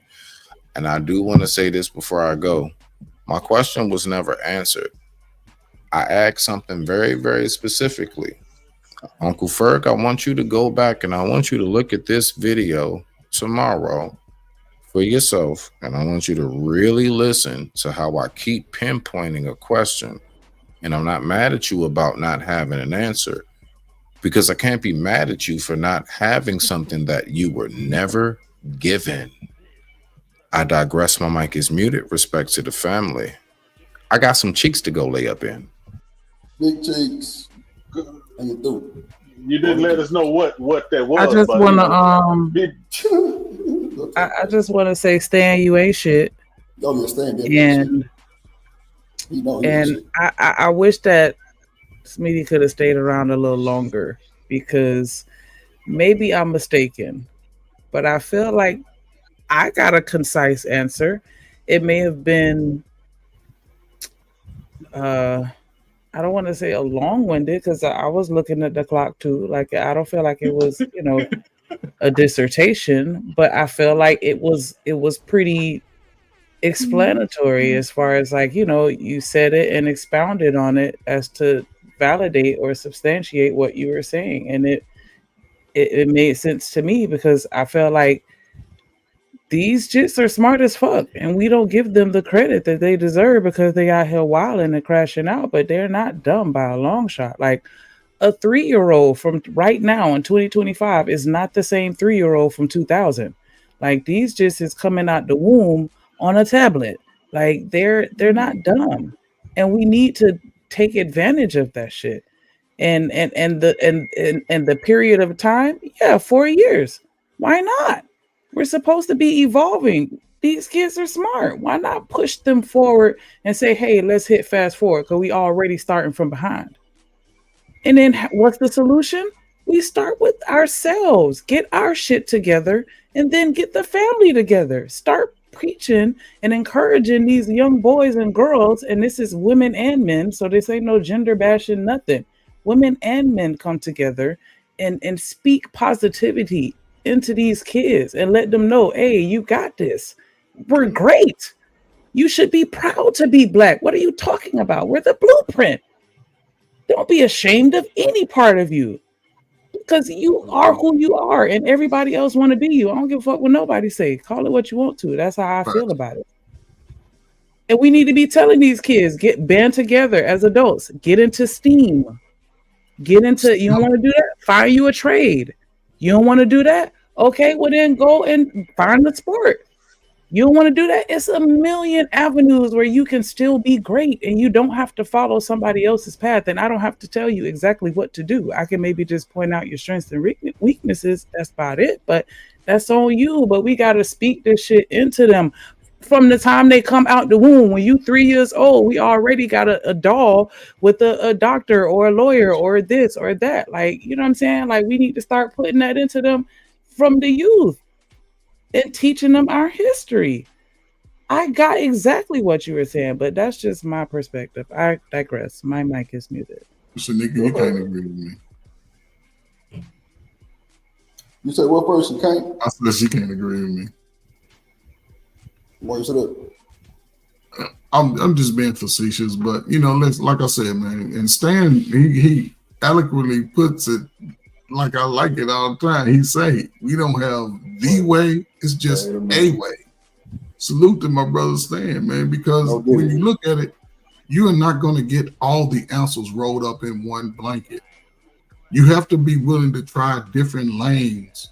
And I do want to say this before I go. My question was never answered. I asked something very, very specifically. Uncle Ferg, I want you to go back and I want you to look at this video tomorrow for yourself. And I want you to really listen to how I keep pinpointing a question. And I'm not mad at you about not having an answer, because I can't be mad at you for not having something that you were never given. I digress. My mic is muted. Respect to the family. I got some cheeks to go lay up in. Big cheeks. You didn't let us know what that was. I just want to I just want to say, Stan, you ain't shit. Oh, yeah, Stan, and I wish that Smitty could have stayed around a little longer, because maybe I'm mistaken, but I feel like I got a concise answer. It may have been I don't want to say a long-winded, because I was looking at the clock too. Like, I don't feel like it was, a dissertation, but I feel like it was pretty explanatory as far as, like, you said it and expounded on it as to validate or substantiate what you were saying. And it made sense to me, because I feel like these jits are smart as fuck, and we don't give them the credit that they deserve because they out here wilding and crashing out, but they're not dumb by a long shot. Like a 3-year-old from right now in 2025 is not the same 3-year-old from 2000. Like these jits is coming out the womb on a tablet. Like they're not dumb, and we need to take advantage of that shit. And the period of time, yeah, 4 years. Why not? We're supposed to be evolving. These kids are smart. Why not push them forward and say, hey, let's hit fast forward because we already starting from behind. And then what's the solution? We start with ourselves, get our shit together, and then get the family together. Start preaching and encouraging these young boys and girls. And this is women and men. So this ain't no gender bashing, nothing. Women and men come together and speak positivity into these kids and let them know, hey, you got this. We're great. You should be proud to be Black. What are you talking about? We're the blueprint. Don't be ashamed of any part of you because you are who you are and everybody else want to be you. I don't give a fuck what nobody say. Call it what you want to. That's how I feel about it. And we need to be telling these kids, get band together as adults, get into STEAM. Get into, you don't want to do that? Find you a trade. You don't want to do that? Okay, well then go and find the sport. You don't want to do that? It's a million avenues where you can still be great and you don't have to follow somebody else's path. And I don't have to tell you exactly what to do. I can maybe just point out your strengths and weaknesses. That's about it. But that's on you. But we got to speak this shit into them from the time they come out the womb. When you 3 years old, we already got a doll with a doctor or a lawyer or this or that. Like, you know what I'm saying? Like, we need to start putting that into them from the youth and teaching them our history. I got exactly what you were saying, but that's just my perspective. I digress. My mic is muted. So, nigga, you can't agree with me. You said what person can't? I said she can't agree with me. Why you said that? I'm just being facetious, but you know, like I said, man, and Stan, he eloquently puts it like I like it all the time. He say we don't have the way, it's just a way. Salute to my brother Stan, man, because when you look at it, you are not going to get all the answers rolled up in one blanket. You have to be willing to try different lanes.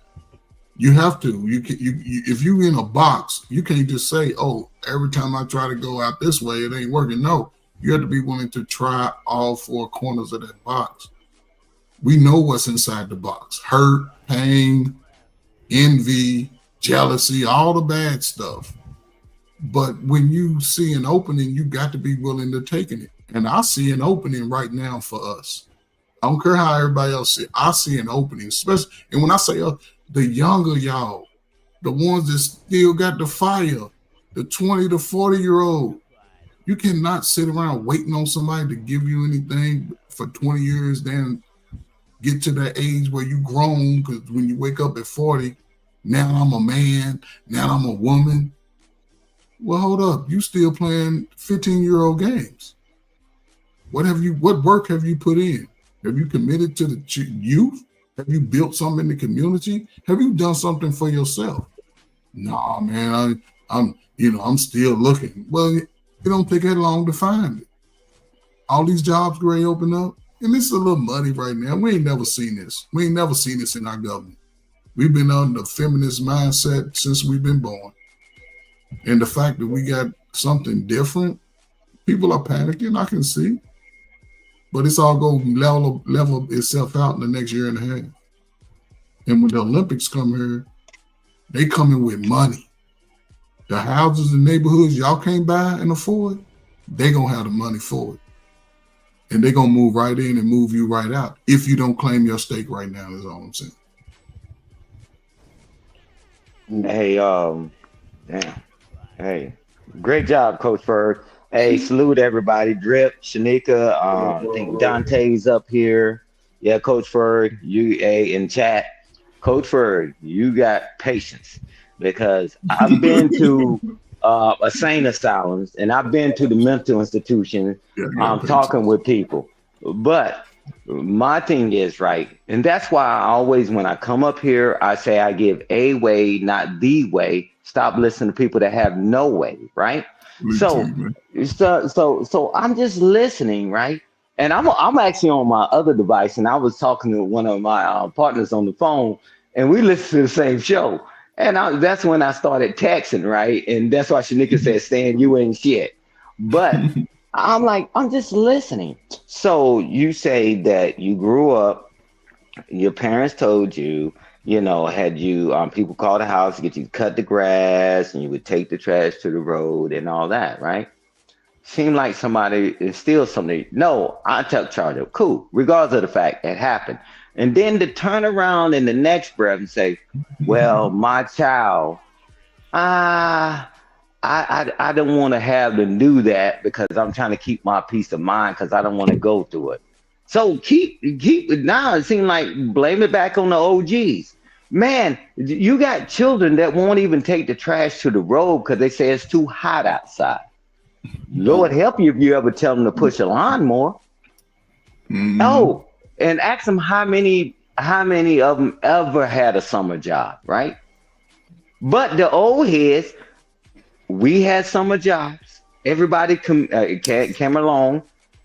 You have to. You if you're in a box, you can't just say, "Oh, every time I try to go out this way, it ain't working." No, you have to be willing to try all four corners of that box. We know what's inside the box: hurt, pain, envy, jealousy, all the bad stuff. But when you see an opening, you got to be willing to take it. And I see an opening right now for us. I don't care how everybody else see it. I see an opening, especially, and when I say the younger y'all, the ones that still got the fire, the 20 to 40-year-old, you cannot sit around waiting on somebody to give you anything for 20 years, then get to that age where you grown, because when you wake up at 40, now I'm a man, now I'm a woman. Well, hold up, you still playing 15-year-old games. What work have you put in? Have you committed to the youth? Have you built something in the community? Have you done something for yourself? Nah, man, I'm still looking. Well, it don't take that long to find it. All these jobs gray open up, and this is a little muddy right now. We ain't never seen this. We ain't never seen this in our government. We've been on the feminist mindset since we've been born. And the fact that we got something different, people are panicking, I can see. But it's all going to level itself out in the next year and a half. And when the Olympics come here, they come in with money. The houses and neighborhoods y'all can't buy and afford, they going to have the money for it. And they're going to move right in and move you right out if you don't claim your stake right now, is all I'm saying. Hey, damn. Hey, great job, Coach Ferg. Hey, salute everybody. Drip, Shanika, I think Dante's up here. Yeah, Coach Ferg, you in chat. Coach Ferg, you got patience because I've been to insane asylums and I've been to the mental institution talking with people. But my thing is right, and that's why I always, when I come up here, I say I give a way, not the way. Stop listening to people that have no way, right? So, so I'm just listening, right? And I'm actually on my other device, and I was talking to one of my partners on the phone, and we listened to the same show. And that's when I started texting, right? And that's why Shanika said, "Stan, you ain't shit." But I'm like, I'm just listening. So you say that you grew up, your parents told you, had you people call the house to get you to cut the grass, and you would take the trash to the road and all that, right? Seemed like somebody instilled something. No, I took charge of it. Cool, regardless of the fact it happened. And then to turn around in the next breath and say, well, my child, I don't want to have them do that because I'm trying to keep my peace of mind because I don't want to go through it. So keep it now. It seems like blame it back on the OGs. Man, you got children that won't even take the trash to the road because they say it's too hot outside. Lord help you if you ever tell them to push a lawnmower. Oh, and ask them how many of them ever had a summer job, right? But the old heads, we had summer jobs. Everybody came along,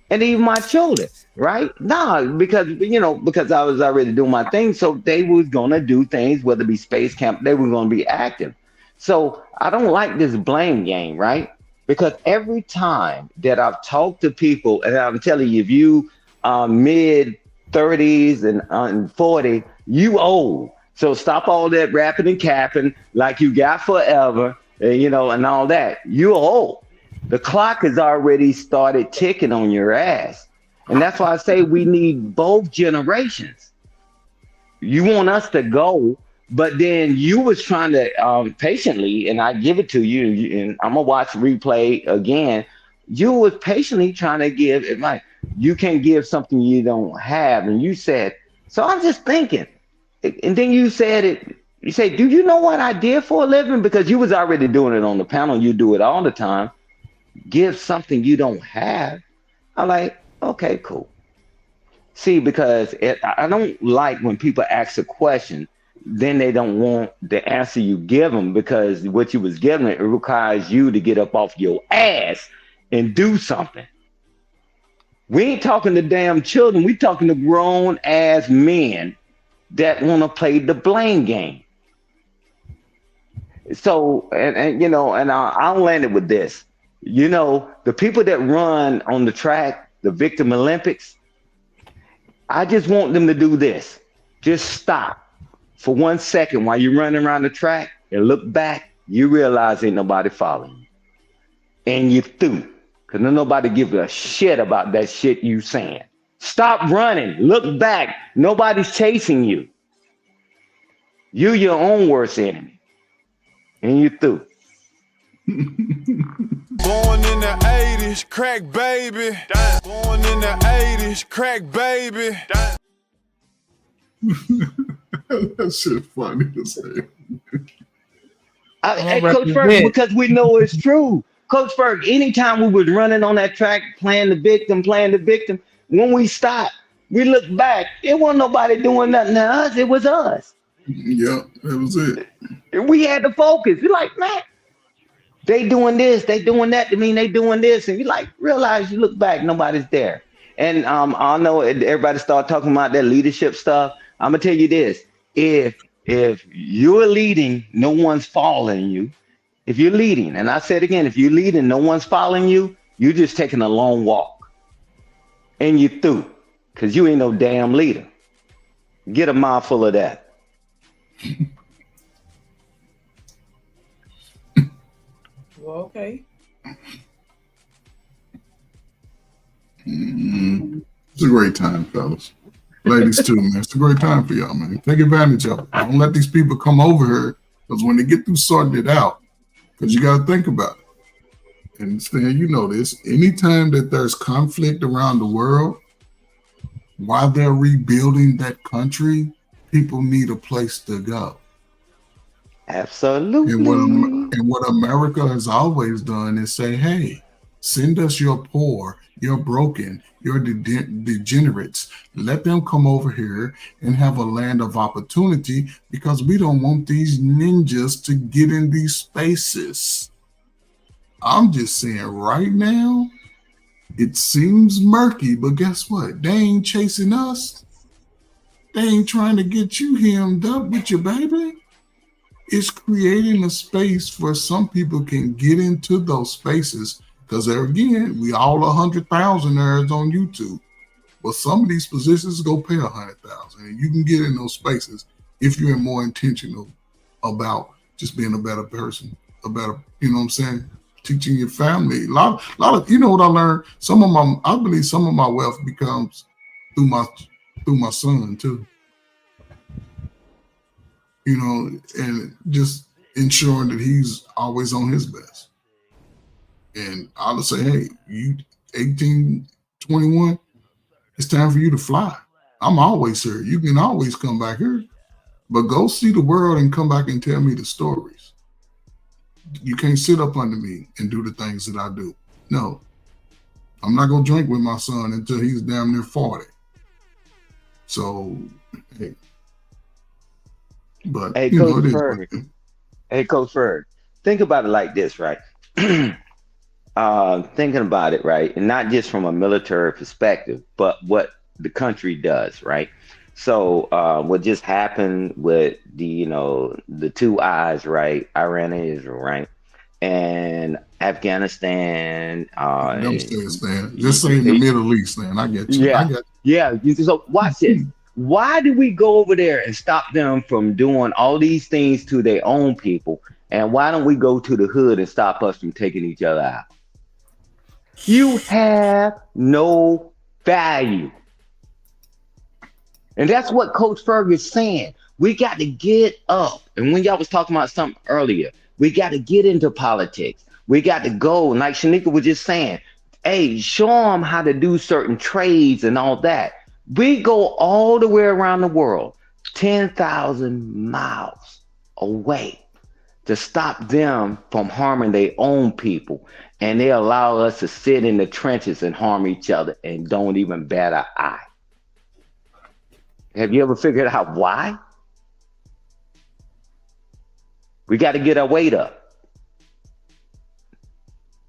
and even my children, right? Because I was already doing my thing, so they was gonna do things, whether it be space camp, they were gonna be active. So I don't like this blame game, right? Because every time that I've talked to people, and I'm telling you, if you mid 30s and 40, you old. So stop all that rapping and capping like you got forever, and all that. You old. The clock has already started ticking on your ass. And that's why I say we need both generations. You want us to go, but then you was trying to patiently, and I give it to you, and I'm gonna watch replay again. You was patiently trying to give advice. You can't give something you don't have, and you said. So I'm just thinking, and then you said it. You say, "Do you know what I did for a living?" Because you was already doing it on the panel. You do it all the time. Give something you don't have. I'm like, okay, cool. See, because I don't like when people ask a question, then they don't want the answer you give them because what you was given, it requires you to get up off your ass and do something. We ain't talking to damn children. We talking to grown ass men that want to play the blame game. So, and I'll land it with this. The people that run on the track, the Victim Olympics, I just want them to do this. Just stop for 1 second while you're running around the track and look back. You realize ain't nobody following you. And you're through. Because nobody gives a shit about that shit you saying. Stop running. Look back. Nobody's chasing you. You're your own worst enemy. And you're through. Born in the 80s, crack baby. Damn. Born in the 80s, crack baby. Damn. That shit funny to say. Hey, Coach Ferg, because we know it's true. Coach Ferg, anytime we was running on that track, playing the victim, when we stopped, we looked back, it wasn't nobody doing nothing to us, it was us. Yeah, that was it. And we had to focus. You're like, man, they doing this, they doing that to me, they doing this. And you like, realize you look back, nobody's there. And I know everybody start talking about that leadership stuff. I'm gonna tell you this. If you're leading, no one's following you. If you're leading, and I said again, if you're leading, no one's following you, you're just taking a long walk. And you're through. Because you ain't no damn leader. Get a mouthful of that. Well, okay. It's a great time, fellas. Ladies too, man. It's a great time for y'all, man. Take advantage of it. Don't let these people come over here, because when they get through sorting it out, because you got to think about it. And Stan, you know this. Anytime that there's conflict around the world, while they're rebuilding that country, people need a place to go. Absolutely. And what America has always done is say, hey, Send us your poor, your broken, your degenerates. Let them come over here and have a land of opportunity, because we don't want these ninjas to get in these spaces. I'm just saying right now, it seems murky, but guess what? They ain't chasing us. They ain't trying to get you hemmed up with your baby. It's creating a space where some people can get into those spaces, because there again, we all 100,000 nerds on YouTube. But some of these positions go pay 100,000, and you can get in those spaces if you're more intentional about just being a better person, a better, you know what I'm saying? Teaching your family. A lot of, you know what I learned? I believe some of my wealth becomes through my son too. You know, and just ensuring that he's always on his best. And I'll say, hey, you 18, 21, it's time for you to fly. I'm always here. You can always come back here, but go see the world and come back and tell me the stories. You can't sit up under me and do the things that I do. No, I'm not going to drink with my son until he's damn near 40. So, hey. But, Hey, you know, Coach it is what Ferg. it is. Hey, Coach Ferg. Think about it like this, right? Thinking about it, right? And not just from a military perspective, but what the country does, right? So what just happened with the two eyes, right? Iran and Israel, right? And Afghanistan. Them says, man. Just say in the Middle East, man. I get you. I Yeah. So watch this. Why do we go over there and stop them from doing all these things to their own people? And why don't we go to the hood and stop us from taking each other out? You have no value. And that's what Coach Ferg is saying. We got to get up. And when y'all was talking about something earlier, we got to get into politics. We got to go. And like Shanika was just saying, hey, show them how to do certain trades and all that. We go all the way around the world, 10,000 miles away, to stop them from harming their own people. And they allow us to sit in the trenches and harm each other and don't even bat an eye. Have you ever figured out why? We got to get our weight up,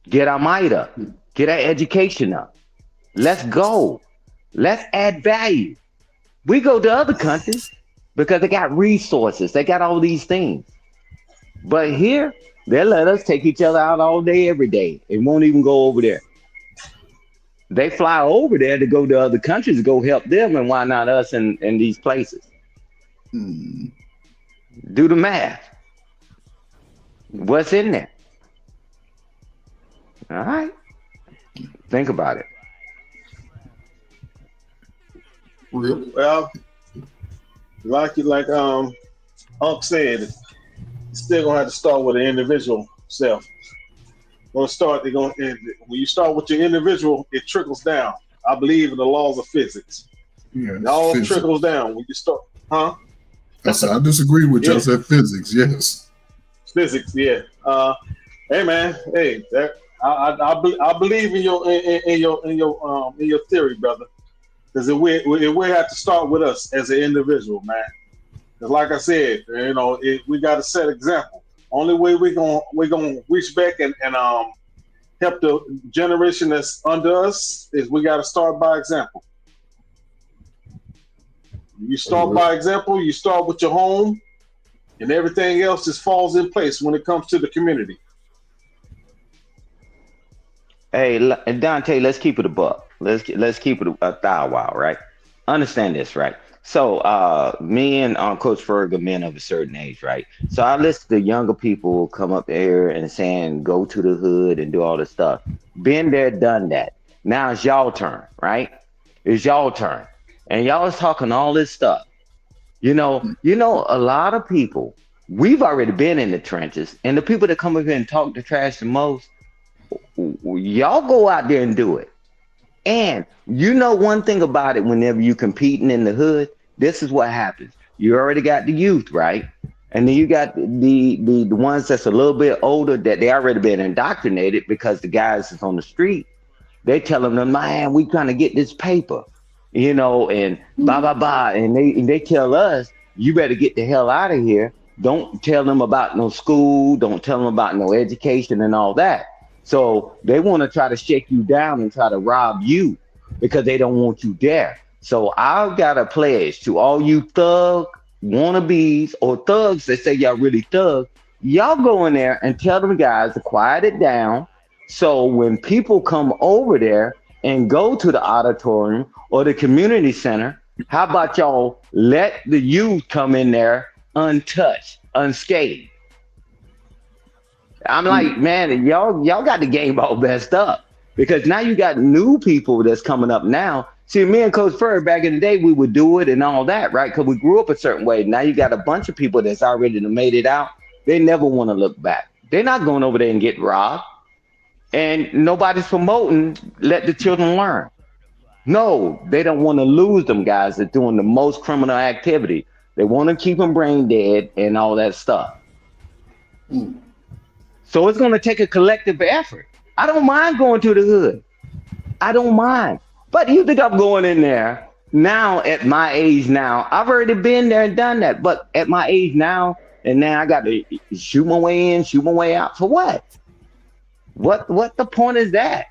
get our might up, get our education up. Let's go. Let's add value. We go to other countries because they got resources. They got all these things. But here, they let us take each other out all day, every day, and won't even go over there. They fly over there to go to other countries to go help them, and why not us in these places? Do the math. What's in there? All right. Think about it. Well, like Unc said, it's still gonna have to start with an individual self. When you start with your individual, it trickles down. I believe in the laws of physics. Yeah, it all trickles down when you start, huh? I disagree with you. I said physics, yes. Physics, yeah. Hey man, hey, I believe in your theory, brother. Because it will have to start with us as an individual, man. Because like I said, we got to set example. Only way we're gonna reach back and help the generation that's under us is we got to start by example. You start by example. You start with your home, and everything else just falls in place when it comes to the community. Hey, Dante, let's keep it a buck. Let's keep it a thou wow, right? Understand this, right? So me and Coach Ferg are men of a certain age, right? So I listen to younger people come up here and saying, go to the hood and do all this stuff. Been there, done that. Now it's y'all turn, right? It's y'all turn. And y'all is talking all this stuff. You know, a lot of people, we've already been in the trenches, and the people that come up here and talk the trash the most, y'all go out there and do it. And you know one thing about it, whenever you're competing in the hood, this is what happens. You already got the youth, right? And then you got the ones that's a little bit older that they already been indoctrinated because the guys that's on the street, they telling them, man, we trying to get this paper, and blah blah blah. And they tell us, you better get the hell out of here. Don't tell them about no school, don't tell them about no education and all that. So they want to try to shake you down and try to rob you because they don't want you there. So I've got a pledge to all you thug wannabes or thugs that say y'all really thug. Y'all go in there and tell them guys to quiet it down. So when people come over there and go to the auditorium or the community center, how about y'all let the youth come in there untouched, unscathed? I'm like, man, y'all got the game all messed up because now you got new people that's coming up now. See, me and Coach Furr back in the day, we would do it and all that, right? Because we grew up a certain way. Now you got a bunch of people that's already made it out. They never want to look back. They're not going over there and get robbed. And nobody's promoting let the children learn. No, they don't want to lose them guys that doing the most criminal activity. They want to keep them brain dead and all that stuff. So it's going to take a collective effort. I don't mind going to the hood. I don't mind. But you think I'm going in there now at my age now? I've already been there and done that. But at my age now, and now I got to shoot my way in, shoot my way out. For what? What the point is that?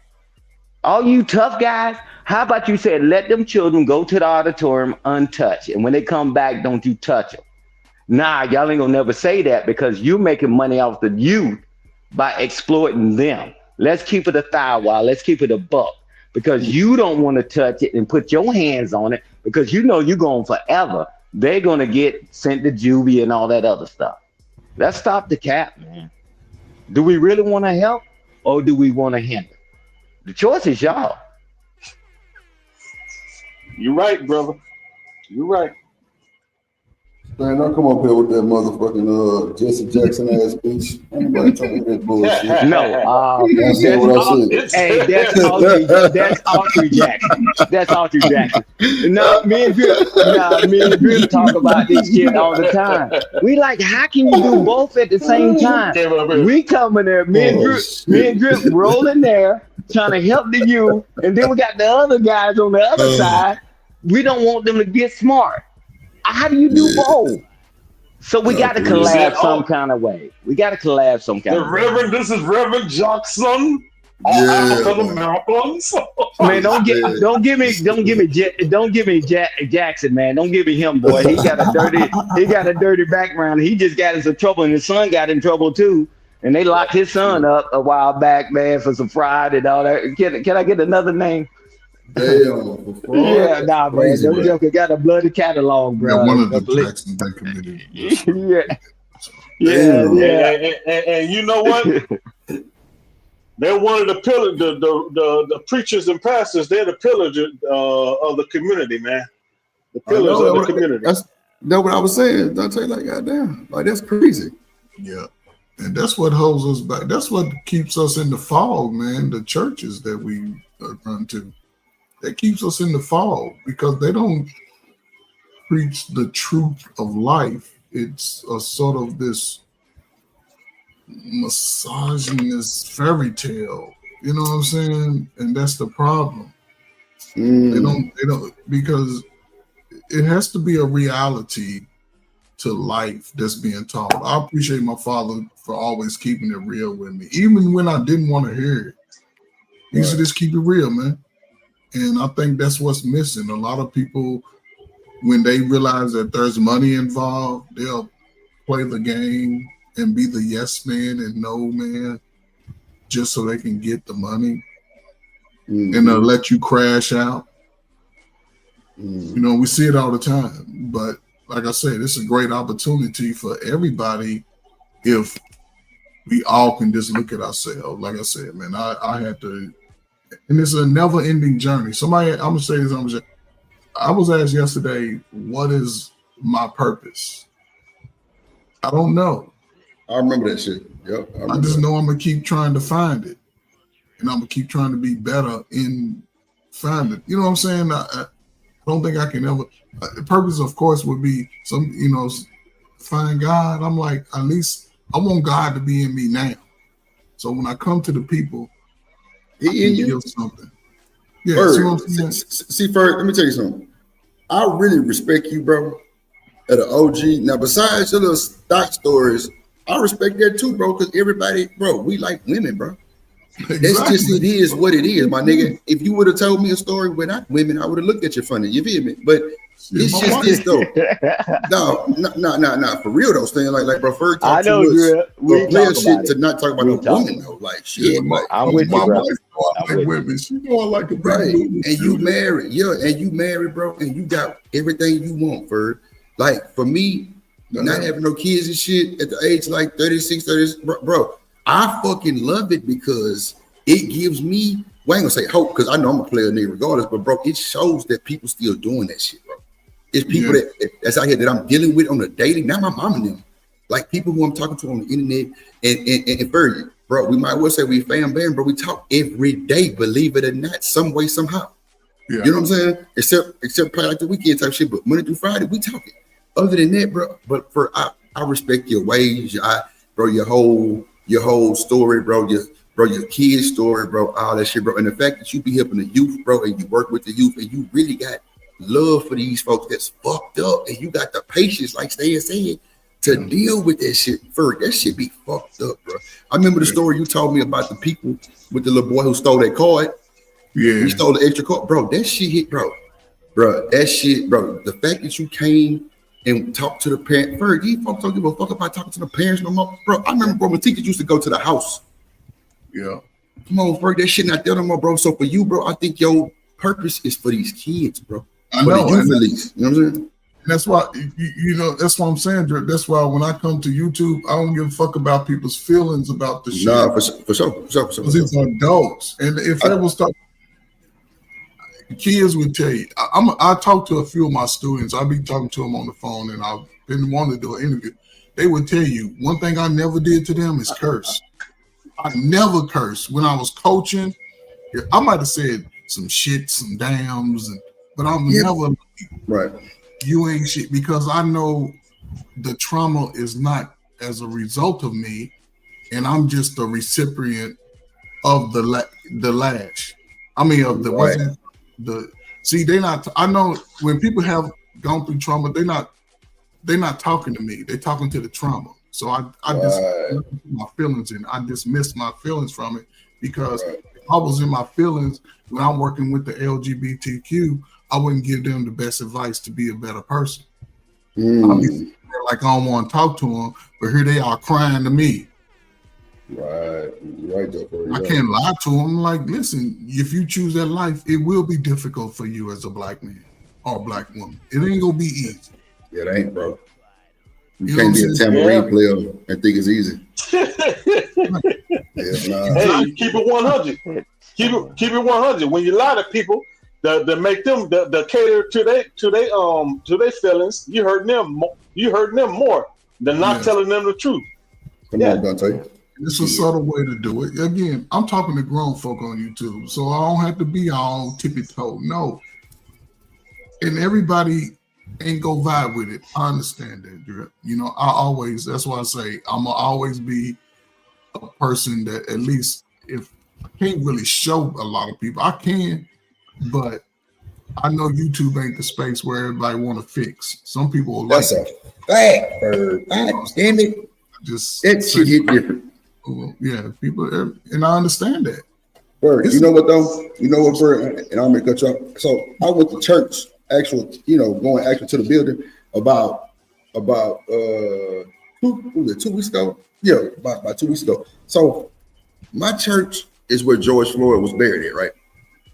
All you tough guys, how about you said let them children go to the auditorium untouched, and when they come back, don't you touch them? Nah, y'all ain't gonna never say that because you making money off the youth by exploiting them. Let's keep it a thou while. Let's keep it a buck because you don't want to touch it and put your hands on it because you know you're going forever. They're gonna get sent to juvie and all that other stuff. Let's stop the cap, man. Do we really want to help or do we want to hinder? The choice is y'all. You're right, brother. You're right. Man, don't come up here with that motherfucking Jesse Jackson ass speech. Ain't nobody trying to hear that bullshit. No, that's what I said. Hey, that's Audrey Jackson. That's Audrey Jackson. No, me and Drip talk about this shit all the time. We like, how can you do both at the same time? We come in there, me and Drip rolling there, trying to help the youth, and then we got the other guys on the other side. We don't want them to get smart. How do you do both? So we got to collab some kind of way. We got to collab some kind of way. This is Reverend Jackson. All African Americans. Man, don't give me Jackson, man. Don't give me him, boy. He got a dirty background. He just got into trouble, and his son got in trouble too. And they locked his son up a while back, man, for some fraud and all that. Can I get another name? Damn. Yeah, nah, man. Them Joker got a bloody catalog, bro. Yeah, one of the Jacksons they committed. Yeah. And you know what? They're one of the pillars, the preachers and pastors. They're the pillars of the community, man. The pillars of the community. That's what I was saying. Dante, like, goddamn, like that's crazy. Yeah. And that's what holds us back. That's what keeps us in the fog, man. The churches that we run to. That keeps us in the fog because they don't preach the truth of life. It's a sort of this misogynist fairy tale. You know what I'm saying? And that's the problem. They don't because it has to be a reality to life that's being taught. I appreciate my father for always keeping it real with me, even when I didn't want to hear it. He used to just keep it real, man. And I think that's what's missing. A lot of people, when they realize that there's money involved, they'll play the game and be the yes man and no man just so they can get the money. And they'll let you crash out. You know, we see it all the time. But like I said, it's a great opportunity for everybody if we all can just look at ourselves. Like I said, man, I had to. And it's a never-ending journey. I'm gonna say this. I was asked yesterday, "What is my purpose?" I don't know. I remember that shit. Yep. I just know I'm gonna keep trying to find it, and I'm gonna keep trying to be better in finding it. You know what I'm saying? I don't think I can ever. The purpose, of course, would be find God, I'm like, at least I want God to be in me now. So when I come to the people, I can give something. Yeah, Ferg, see what I'm saying? see, Ferg, let me tell you something. I really respect you, bro, at an OG. Now, besides your little stock stories, I respect that too, bro, because everybody, bro, we like women, bro. Exactly. That's just, it is what it is, my nigga. If you would have told me a story without women, I would have looked at you funny. You feel me? But it's just this, though. No, for real, though, staying like bro, Ferg I talk know, too much. Drip. We Player talk shit about to it. not talk about no woman, though. Like, shit. Yeah, I'm with you, my bro. wife know I like women. She know I like a big Right. woman. And you married. Yeah, and you married, bro, and you got everything you want, Ferg. Like, for me, not having no kids and shit at the age like 36, 30, bro, I fucking love it because it gives me, well, I ain't gonna say hope, because I know I'm a player nigga regardless, but bro, it shows that people still doing that shit, bro. It's people that's out here that I'm dealing with on a daily, not my mom and them, like people who I'm talking to on the internet, and Ferg, bro, we might well say we fam band, bro, we talk every day, believe it or not, some way, somehow. Yeah. You know what I'm saying? Except probably like the weekend type shit, but Monday through Friday, we talking. Other than that, bro, but I respect your ways, bro, your whole story, bro, your kid's story, bro, all that shit, bro. And the fact that you be helping the youth, bro, and you work with the youth, and you really got love for these folks that's fucked up, and you got the patience, like Stan said, to deal with that shit. Ferg, that shit be fucked up, bro. I remember the story you told me about the people with the little boy who stole that card. Yeah. He stole the extra card. Bro, that shit hit, bro. Bro, that shit, bro. The fact that you came and talked to the parents. Ferg, these folks don't give a fuck about talking to the parents no more. Bro, I remember, bro, when teachers used to go to the house. Yeah. Come on, Ferg, that shit not there no more, bro. So for you, bro, I think your purpose is for these kids, bro. I for know. the youth release. You know what I'm saying? That's why, you know, that's what I'm saying, Drake. That's why when I come to YouTube, I don't give a fuck about people's feelings about the shit. Nah, for sure. Because it's adults. And if they will start, kids would tell you, I talk to a few of my students. I be talking to them on the phone, and I've been wanting to do an interview. They would tell you, one thing I never did to them is curse. I never cursed. When I was coaching, I might have said some shit, some dams, but I'm never right. You ain't shit, because I know the trauma is not as a result of me, and I'm just a recipient of the lash. I mean, of the right. They not. I know when people have gone through trauma, they're not talking to me. They're talking to the trauma. So I just my feelings, and I dismiss my feelings from it, because if I was in my feelings when I'm working with the LGBTQ, I wouldn't give them the best advice to be a better person. I'll be like, I don't want to talk to them, but here they are crying to me. Right, though. I can't lie to them. Like, listen, if you choose that life, it will be difficult for you as a black man or a black woman. It ain't gonna be easy. Yeah, it ain't, bro. You can't be a tambourine player and think it's easy. Hey, keep it 100. Keep it 100. When you lie to people, to make them the cater to their feelings, you hurting them more than not telling them the truth. Come on, Dante. It's a subtle way to do it. Again, I'm talking to grown folk on YouTube, so I don't have to be all tippy-toe. No. And everybody ain't go vibe with it. I understand that. You know, that's why I say I'm gonna always be a person that, at least if I can't really show a lot of people, I can, but I know YouTube ain't the space where everybody want to fix. Some people will that's like a fact, Ferg. Damn it. Just that shit hit different. Yeah, people, and I understand that. Ferg, you know what though? You know what, Ferg? And I'm gonna cut you off. So I went to church, going to the building about 2 weeks ago. Yeah, about 2 weeks ago. So my church is where George Floyd was buried at, right?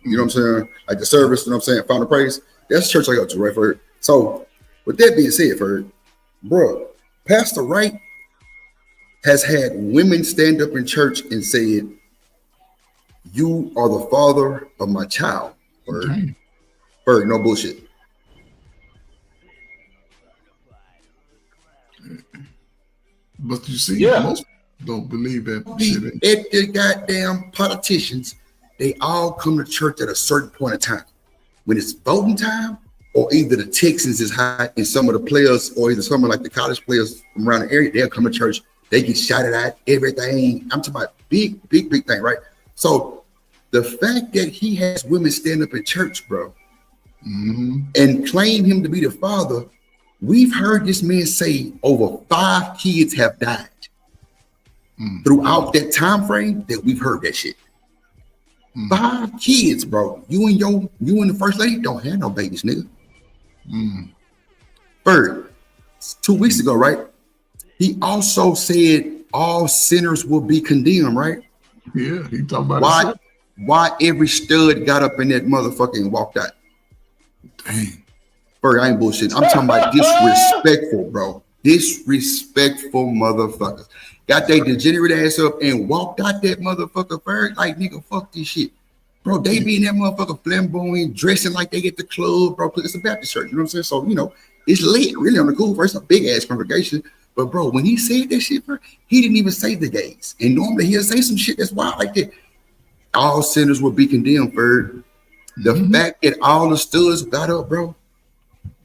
You know what I'm saying? Like the service, you know what I'm saying? Found the praise. That's the church I go to, right, Ferg? So with that being said, Ferg, bro, Pastor Wright has had women stand up in church and said, "You are the father of my child." Ferg, Ferg, no bullshit. But you see, most people don't believe that shit. If the goddamn politicians, they all come to church at a certain point in time. When it's voting time, or either the Texans is high, and some of the players, or either some of like the college players from around the area, they'll come to church. They get shouted at, everything. I'm talking about big thing, right? So the fact that he has women stand up in church, bro, and claim him to be the father, we've heard this man say over 5 kids have died throughout that time frame that we've heard that shit. 5 kids, bro. You and the first lady don't have no babies, nigga. Third, 2 weeks ago, right? He also said all sinners will be condemned, right? Yeah, he talking about why every stud got up in that motherfucker and walked out. Dang. Bro, I ain't bullshit. I'm talking about disrespectful, bro. Disrespectful motherfuckers. Got they degenerate ass up and walked out that motherfucker first. Like, nigga, fuck this shit. Bro, they be in that motherfucker flamboyant, dressing like they get the club, bro. It's a Baptist church, you know what I'm saying? So, you know, it's lit, really on the cool first, a big ass congregation. But bro, when he said that shit, bro, he didn't even say the gays. And normally he'll say some shit that's wild like that. All sinners will be condemned, Ferg. The fact that all the studs got up, bro,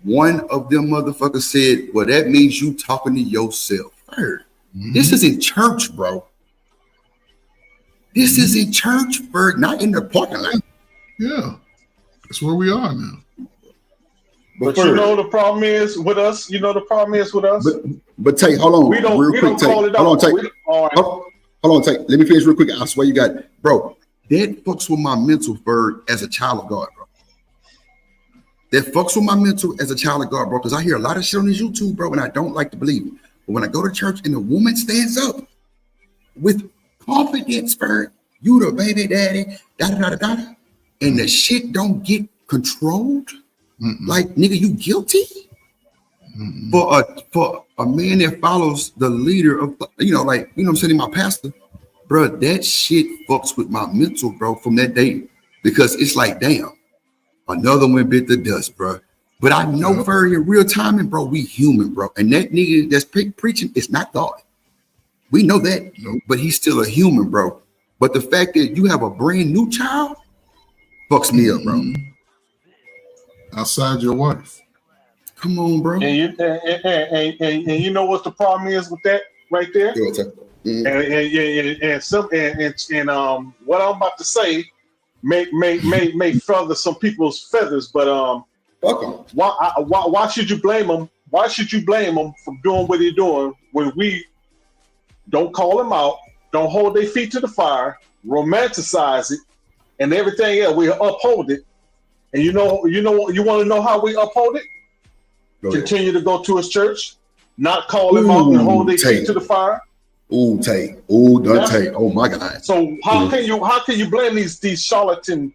one of them motherfuckers said, well, that means you talking to yourself. Ferg. This is in church, bro. This is in church, Ferg, not in the parking lot. Yeah, that's where we are now. But you know the problem is with us. But Tate, hold on, we don't call it out. Hold on, Tate. Hold on, Tate. Let me finish real quick. I swear you got it, bro. That fucks with my mental, Ferg, as a child of God, bro. That fucks with my mental as a child of God, bro. Because I hear a lot of shit on this YouTube, bro, and I don't like to believe it. But when I go to church and the woman stands up with confidence, Ferg, you the baby daddy, da. And the shit don't get controlled. Like, nigga, you guilty? For a man that follows the leader of, you know, like, you know what I'm saying, my pastor, bro, that shit fucks with my mental, bro, from that day. Because it's like, damn, another one bit the dust, bro. But I know very in real time, and bro, we human, bro. And that nigga that's preaching is not God. We know that, but he's still a human, bro. But the fact that you have a brand new child fucks me up, bro. Outside your wife. Come on, bro. And you know what the problem is with that right there? And what I'm about to say may feather some people's feathers, but why should you blame them? Why should you blame them for doing what they're doing when we don't call them out, don't hold their feet to the fire, romanticize it, and everything else? We uphold it. And you want to know how we uphold it? Continue to go to his church, not call him out and hold their feet to the fire. Ooh, Tate. Ooh, Tate. Oh my God. So how can you blame these charlatan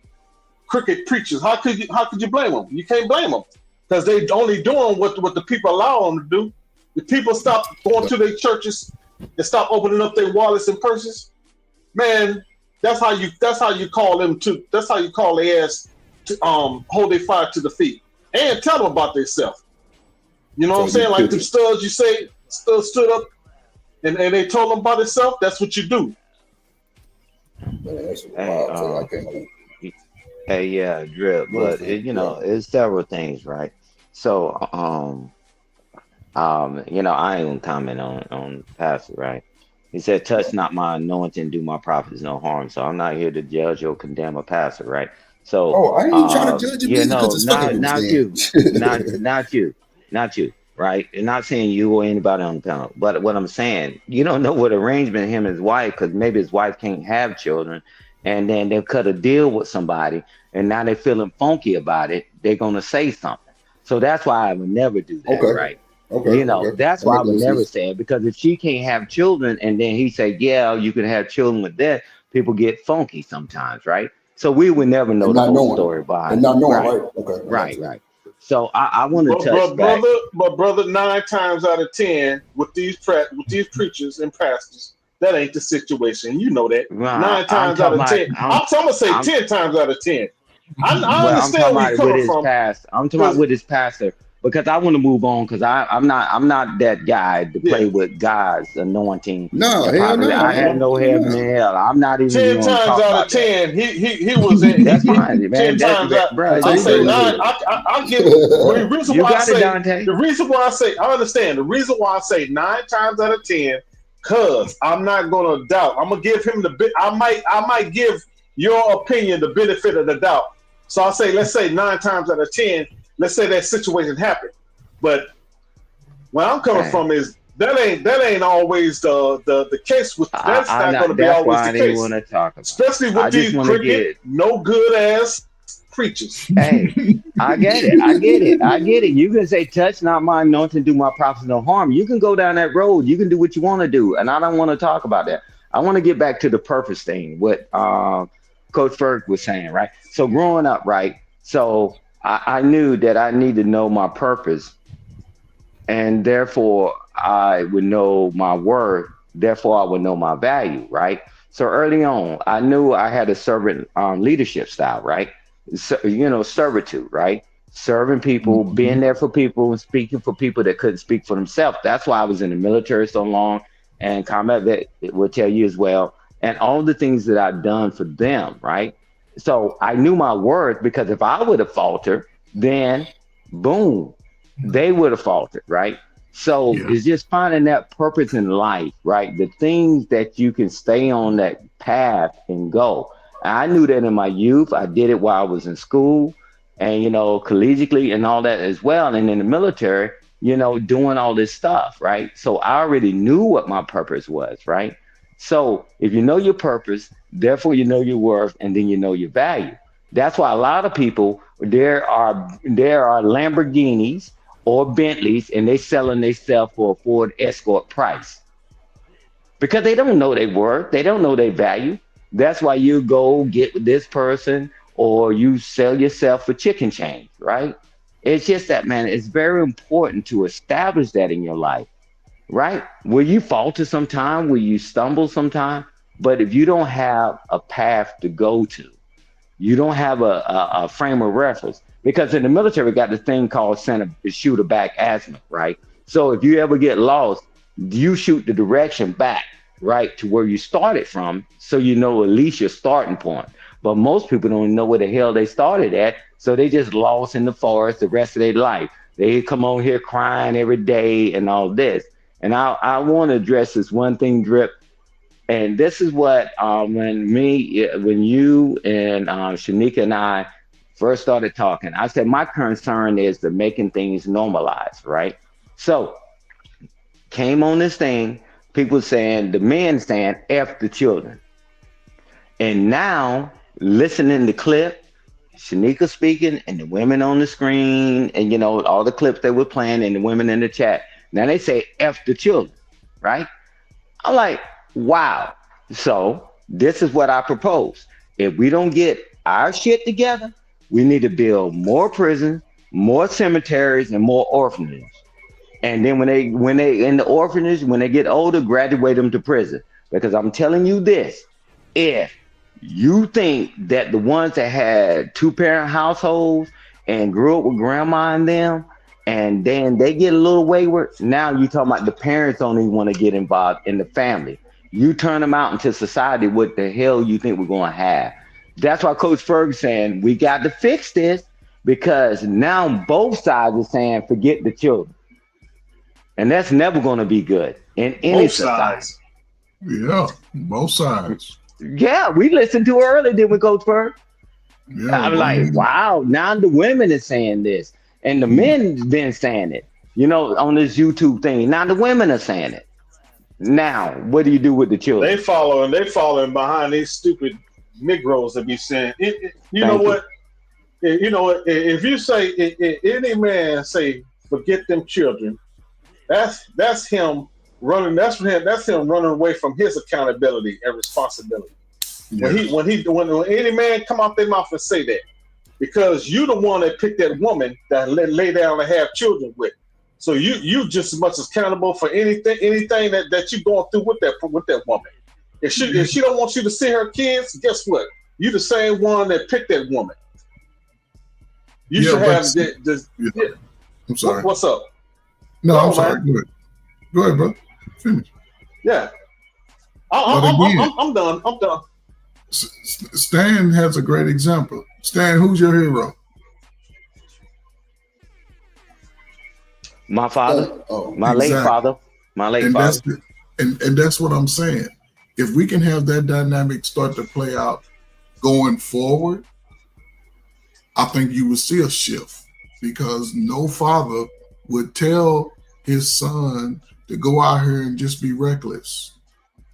cricket preachers? How could you blame them? You can't blame them because they only doing what the people allow them to do. The people stop going to their churches and stop opening up their wallets and purses. Man, that's how you call them to. That's how you call their ass to hold their fire to the feet and tell them about themselves. You know what I'm saying? Like the studs, you say studs stood up and they told them about themselves. That's what you do. Hey, yeah, Drip, but it's several things, right? So, I ain't gonna comment on Pastor, right? He said, "Touch not my anointing, do my prophets no harm." So I'm not here to judge or condemn a pastor, right? So, I ain't trying to judge you, not you, right? And not saying you or anybody on the panel, but what I'm saying, you don't know what arrangement him and his wife, because maybe his wife can't have children, and then they'll cut a deal with somebody, and now they're feeling funky about it. They're gonna say something. So that's why I would never do that, right? That's why I would never say it, because if she can't have children, and then he said, "Yeah, you can have children with that," people get funky sometimes, right? So we would never know the whole story behind it. Not knowing, right? Right. So I want to touch back. Brother, 9 times out of 10 with these preachers and pastors, that ain't the situation. You know that. 9 times out of 10. I'm talking to say 10 times out of 10. I understand where you're coming from. I'm talking about with his pastor. because I want to move on because I'm not that guy to play with God's anointing. No, And hell possibly no, I have man. no heaven and hell. I'm not even 10 going to times talk out of about that. 10, he was in. That's fine, 10 man. times out. Bro, I say listen, 9. listen. I give the reason You why I got it, say Dante. the reason why I say I understand the reason why I say 9 times out of 10, cause I'm not gonna doubt. I'm gonna give him the bit. I might give your opinion the benefit of the doubt. So I say, let's say 9 times out of 10, let's say that situation happened. But where I'm coming from is that ain't always the case. With that's not going to be That's always why the I didn't case, want to talk about it. especially I with just these want to cricket, get. no good ass preachers. Hey, I get it. I get it. I get it. You can say, touch not my anointing, do my prophets no harm. You can go down that road. You can do what you want to do. And I don't want to talk about that. I want to get back to the purpose thing, what Coach Ferg was saying, right? So growing up, right? So I knew that I need to know my purpose, and therefore I would know my worth. Therefore, I would know my value, right? So early on, I knew I had a servant leadership style, right? So, servitude, right? Serving people, being there for people, and speaking for people that couldn't speak for themselves. That's why I was in the military so long, and combat vet will tell you as well. And all the things that I've done for them, right? So I knew my worth because if I would have faltered, then boom, they would have faltered, right? So it's just finding that purpose in life, right? The things that you can stay on that path and go. I knew that in my youth. I did it while I was in school and, collegiately and all that as well. And in the military, doing all this stuff, right? So I already knew what my purpose was, right? So if you know your purpose, therefore you know your worth, and then you know your value. That's why a lot of people, there are Lamborghinis or Bentleys, and they selling themselves for a Ford Escort price because they don't know their worth, they don't know their value. That's why you go get with this person or you sell yourself for chicken change, right? It's just that, man, it's very important to establish that in your life, right? Will you falter sometime? Will you stumble sometime? But if you don't have a path to go to, you don't have a frame of reference because in the military we got this thing called center shooter back azimuth, right? So if you ever get lost, you shoot the direction back, right, to where you started from, so you know at least your starting point. But most people don't know where the hell they started at, so they just lost in the forest the rest of their life. They come on here crying every day and all this. And I want to address this one thing, Drip. And this is what when you and Shanika and I first started talking, I said my concern is the making things normalized, right? So came on this thing, people saying the men saying F the children, and now listening to clip, Shanika speaking and the women on the screen, and all the clips they were playing and the women in the chat. Now they say F the children, right? I'm like, wow. So this is what I propose. If we don't get our shit together, we need to build more prisons, more cemeteries, and more orphanages. And then when they in the orphanage, when they get older, graduate them to prison. Because I'm telling you this, if you think that the ones that had 2-parent households and grew up with grandma and them, and then they get a little wayward, now you talking about the parents don't even want to get involved in the family. You turn them out into society, what the hell you think we're going to have? That's why Coach Ferg saying we got to fix this, because now both sides are saying forget the children. And that's never going to be good in any Both society. sides. Yeah, both sides. Yeah, we listened to her earlier, didn't we, Coach Ferg? Yeah, I'm like, wow, now the women are saying this. And the men been saying it, on this YouTube thing. Now the women are saying it. Now, what do you do with the children? They following behind these stupid Negroes that be saying, you know what? If you say any man say forget them children, that's him running. That's him running away from his accountability and responsibility. Yes. When any man come out their mouth and say that, because you the one that picked that woman that lay down and have children with. So you just as much as accountable for anything that you're going through with that woman. If she don't want you to see her kids, guess what? You the same one that picked that woman. You should have I'm sorry. What's up? No, Go, I'm sorry. man. Go ahead, bro. Finish. Yeah. But again, I'm done. I'm done. Stan has a great example. Stan, who's your hero? My father, my late father, my late and father. And that's what I'm saying. If we can have that dynamic start to play out going forward, I think you would see a shift, because no father would tell his son to go out here and just be reckless,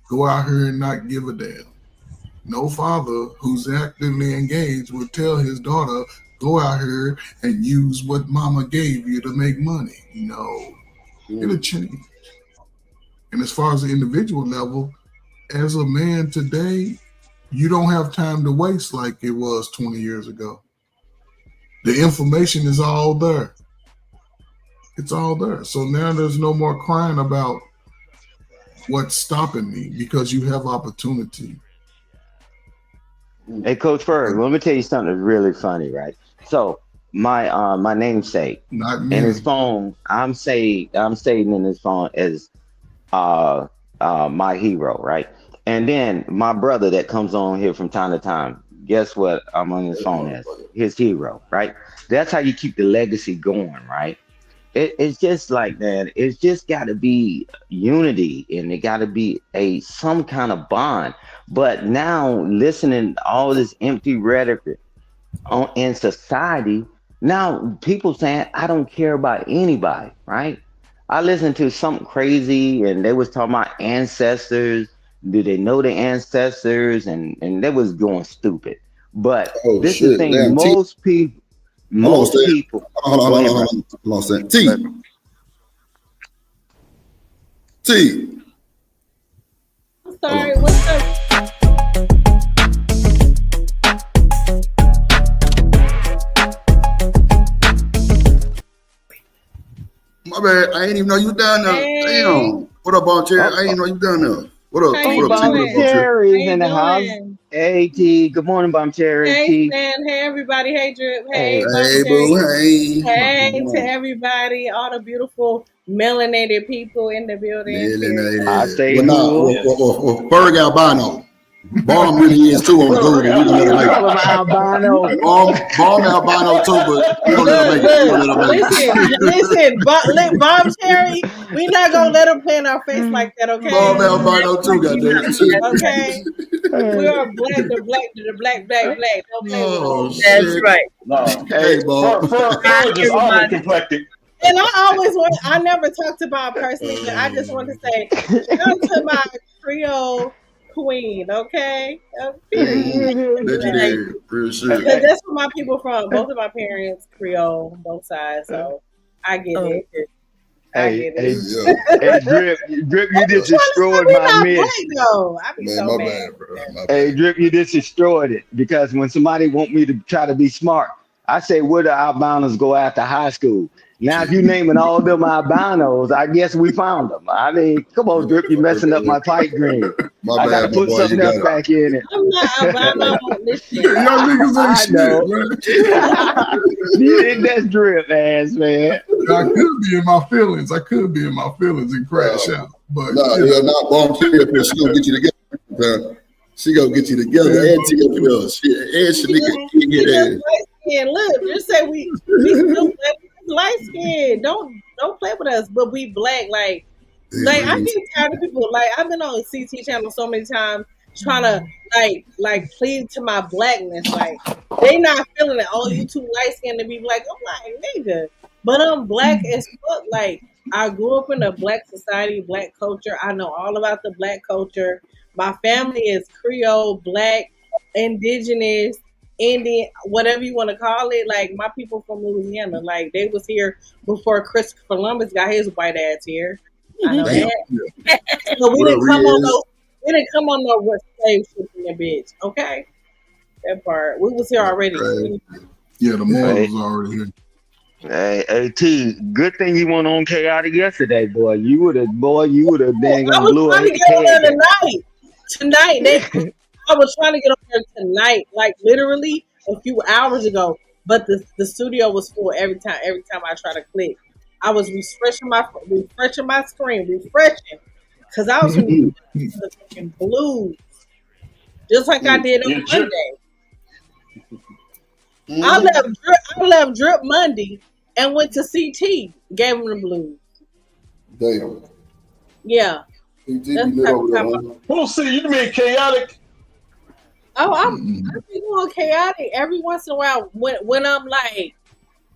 go out here and not give a damn. No father who's actively engaged would tell his daughter, go out here and use what mama gave you to make money. No, it'll change. And as far as the individual level, as a man today, you don't have time to waste like it was 20 years ago. The information is all there. It's all there. So now there's no more crying about what's stopping me, because you have opportunity. Hey, Coach Ferg, let me tell you something that's really funny, right? So my namesake in his phone, I'm saving in his phone as my hero, right? And then my brother that comes on here from time to time, guess what I'm on his phone as? His hero, right? That's how you keep the legacy going, right? It's just like, man, it's just got to be unity, and it got to be some kind of bond. But now, listening to all this empty rhetoric in society, now people saying, I don't care about anybody, right? I listened to something crazy, and they was talking about ancestors. Do they know the ancestors? And they was going stupid. But this is the thing, Damn, most people. Most people. Hold on. T. I'm sorry. What's up? My bad. I ain't even know you down there. Hey. Damn. What up, Bomb Cherry? I ain't know you down there. What up? How you What up, T? What doing? up, Bomb Cherry? Cherry's in the house. Hey, T. Good morning, Bomb Cherry. Hey, T. Stan. Hey, everybody. Hey, Drip. Hey, Hey. Hey, Cherry. boo. Hey. Hey to everybody, all the beautiful melanated people in the building. I say Well, nah, well, Ferg albino. Bomb really is too on the Google. We gonna let him make Call him it. albino. Bomb albino too, but we gonna let him make it. We gonna let him make it. Bomb Cherry, we not gonna let him play in our face like that, okay? Bomb albino too, goddamn. Okay. We are black. Don't play with us. That's right. No. Hey, Bob. Ferg is olive complected. And I never talked about personally, but I just want to say, shout out to my Creole queen, okay? Legendary, real shit. Because that's where my people from. Both of my parents Creole, both sides, so I get it. Hey, Drip, you just destroyed my myth. Man, my bad, bro. Hey, Drip, you just destroyed it, because when somebody want me to try to be smart, I say, where do albinos go after high school? Now, if you naming all them albinos, I guess we found them. I mean, come on, Drip, you messing up my pipe dream. My bad, I gotta put boy, something you else got it. back in it. I'm not albino. Listen, Y'all niggas ain't shit, man. That's Drip ass, man. I could be in my feelings. And crash out. But nah, you're not Bomb Cherry up here. She gonna get you together. She gonna get you together. And T up here. And Shanika can get ass. Look, just say we still light skin. Don't play with us, but we black. Like I get tired of people. Like I've been on CT channel so many times trying to like plead to my blackness. Like they not feeling it. Oh, you too light skinned to be black. I'm like, nigga, but I'm black as fuck. Like I grew up in a black society, black culture. I know all about the black culture. My family is Creole, black, indigenous, Indian, whatever you want to call it. Like my people from Louisiana, like they was here before Christopher Columbus got his white ass here. I know that. So we didn't come on no slave shipping, bitch. Okay, that part. We was here already. Yeah, the mother was already here. Hey, T, good thing you went on chaotic yesterday, boy. You would have dang I was blew trying a to get on head. there tonight. I was trying to get on there tonight, like literally a few hours ago. But the studio was full every time I try to click. I was refreshing my screen, because I was from the fucking blues, just like I did on Monday. I left Drip Monday and went to CT. Gave him the blues. Damn. Yeah. We'll see. You mean chaotic? Oh, I'm going chaotic every once in a while. When I'm like,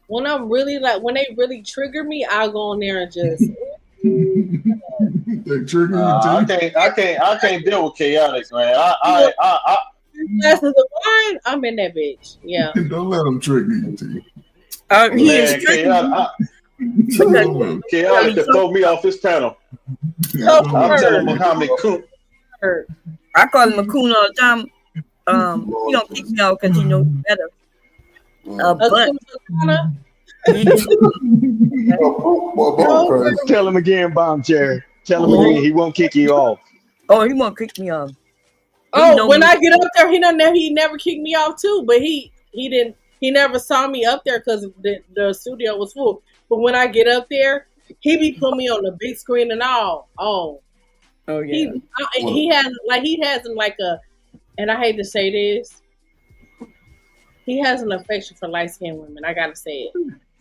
when I'm really like, when they really trigger me, I'll go in there and just. They trigger you too. I can't deal with chaotic, man. Glasses of wine, I'm in that bitch. Yeah. Don't let them trigger you, T. Man, chaotic to throw me off his panel. I'm telling him how many coon. I call him a coon all the time. He don't kick me out because he knows better. But tell him again, Bomb Cherry. Tell him again. He won't kick you off. Oh, he won't kick me off. Oh, when I get up there, he never kicked me off too. But he never saw me up there because the studio was full. But when I get up there, he be putting me on the big screen and all. Oh yeah. He has like a, and I hate to say this, he has an affection for light skinned women. I gotta say it.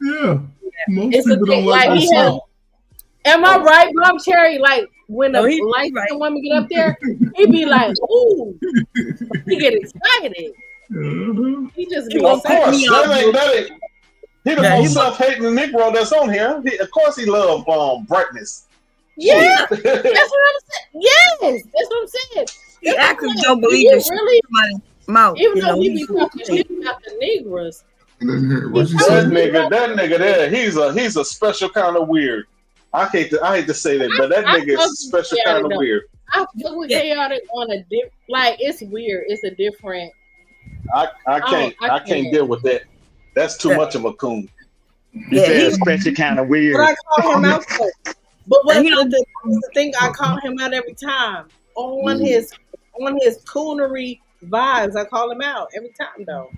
Yeah. Most it's people don't like he has. Am I right, Bob Cherry? Like when a light skinned woman get up there, he be like, "Ooh," he get excited. He just be excited. He the most self-hating Negro that's on here. Of course, he loves brightness. Yeah, that's what I'm saying. Yes, that's what I'm saying. He actually don't believe in really mouth. Even though he be talking shit about the Negroes. That nigga there, he's a special kind of weird. I hate to say that, but that nigga is a special kind of weird. I fuck with chaotic on a different, like it's weird. It's a different. I can't deal with that. That's too much of a coon. He's a special kind of weird. But I call him out for. But what's the thing? I call him out every time on his coonery vibes. I call him out every time though.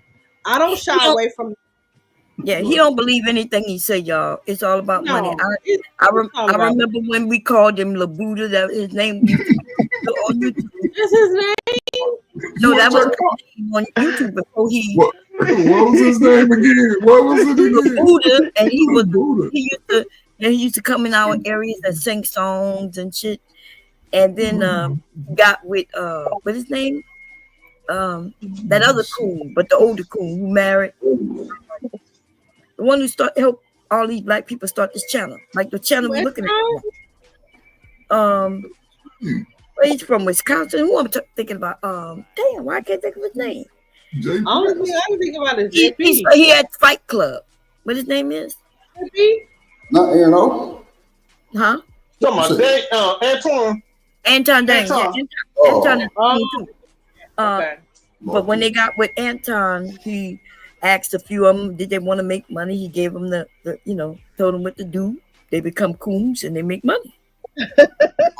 I don't shy away from. Yeah, he don't believe anything he say, y'all. It's all about money. I remember when we called him Labuda. That his name. That's his name. No, that was on YouTube before he. What was his name again? What was it again? Labuda, and he was Buddha. He used to come in our areas and sing songs and shit. And then got with what's his name? That other coon, but the older coon who married. The one who helped all these black people start this channel, like the channel we're looking at. He's from Wisconsin. Who I'm thinking about? Damn, why I can't think of his name? Honestly, I don't think about it. He had Fight Club. What his name is? Not Aaron O. Huh? Come on, Antoine. Anton Dane. Anton. Okay. But when they got with Anton, he asked a few of them, did they want to make money? He gave them the told them what to do. They become coons and they make money.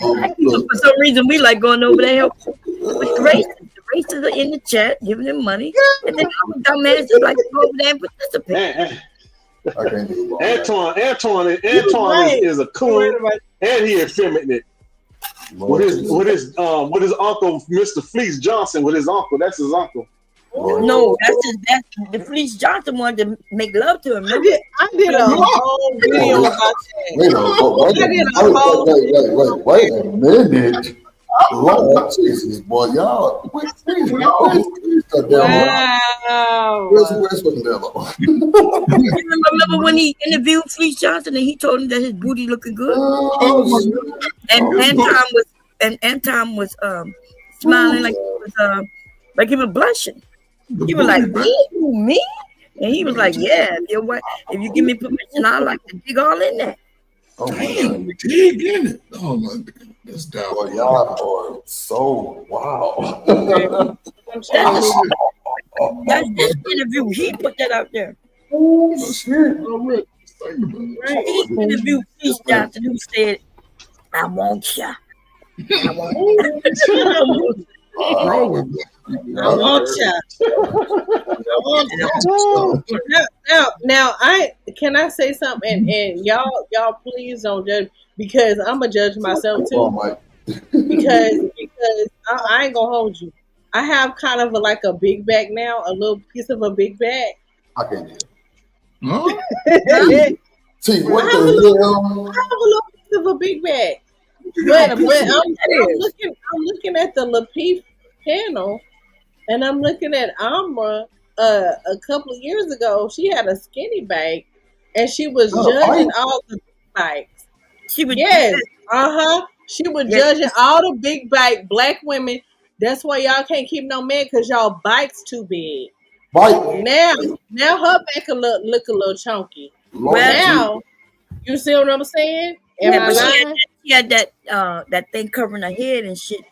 For some reason, we like going over there help with the races. The races are in the chat, giving them money, and then our dumbasses like to go over there and participate. Antoine is a coon, and he effeminate. With his uncle, Mr. Fleece Johnson, with his uncle. That's his uncle. No, that's the Fleece Johnson wanted to make love to him. I did a whole video about that. Wait a minute. Lord Jesus, boy, y'all. Wow. Where's Vanilla? You remember when he interviewed Fleece Johnson and he told him that his booty looking good? And Anton was smiling like he was blushing. He was like, me? And he was like, yeah, if you give me permission, I'd like to dig all in there. Oh, damn, dig in it. Oh, my God. That's down. Boy, y'all are so wow. That's this interview. He put that out there. Oh, shit. He interviewed Fleece Johnson, who said, I want ya. I want ya. Now, can I say something? And y'all please don't judge because I'm gonna judge myself too. Because I ain't gonna hold you. I have kind of like a big back now, a little piece of a big back. I can't do it. Huh? See what I have a little piece of a big bag. But I'm looking at the Lapeef panel, and I'm looking at Amra. A couple of years ago, she had a skinny bag, and she was judging all the big bikes. She was She was judging all the big bike black women. That's why y'all can't keep no man because y'all bikes too big. Now her back look a little chunky. Now you see what I'm saying? Am I lying? She had that thing covering her head and shit.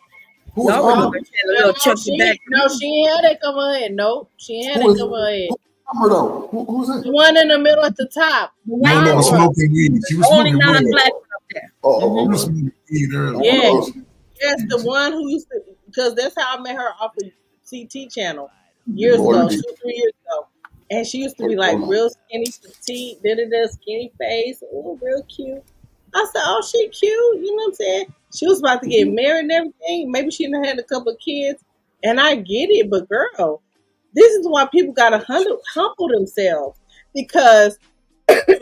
She had a little chunky back. No, she ain't had that cover her head. Nope, she ain't had that cover her head. Who's that? The one in the middle at the top. No, smoking weed. She was Only smoking weed. non-black one up there. She was smoking weed earlier. Yes, the one who used to, because that's how I met her off of CT channel years ago, 2-3 years ago. And she used to be like real skinny, petite, skinny face, oh, real cute. I said, oh, she cute, you know what I'm saying? She was about to get married and everything. Maybe she done had a couple of kids. And I get it, but girl, this is why people got to humble themselves. Because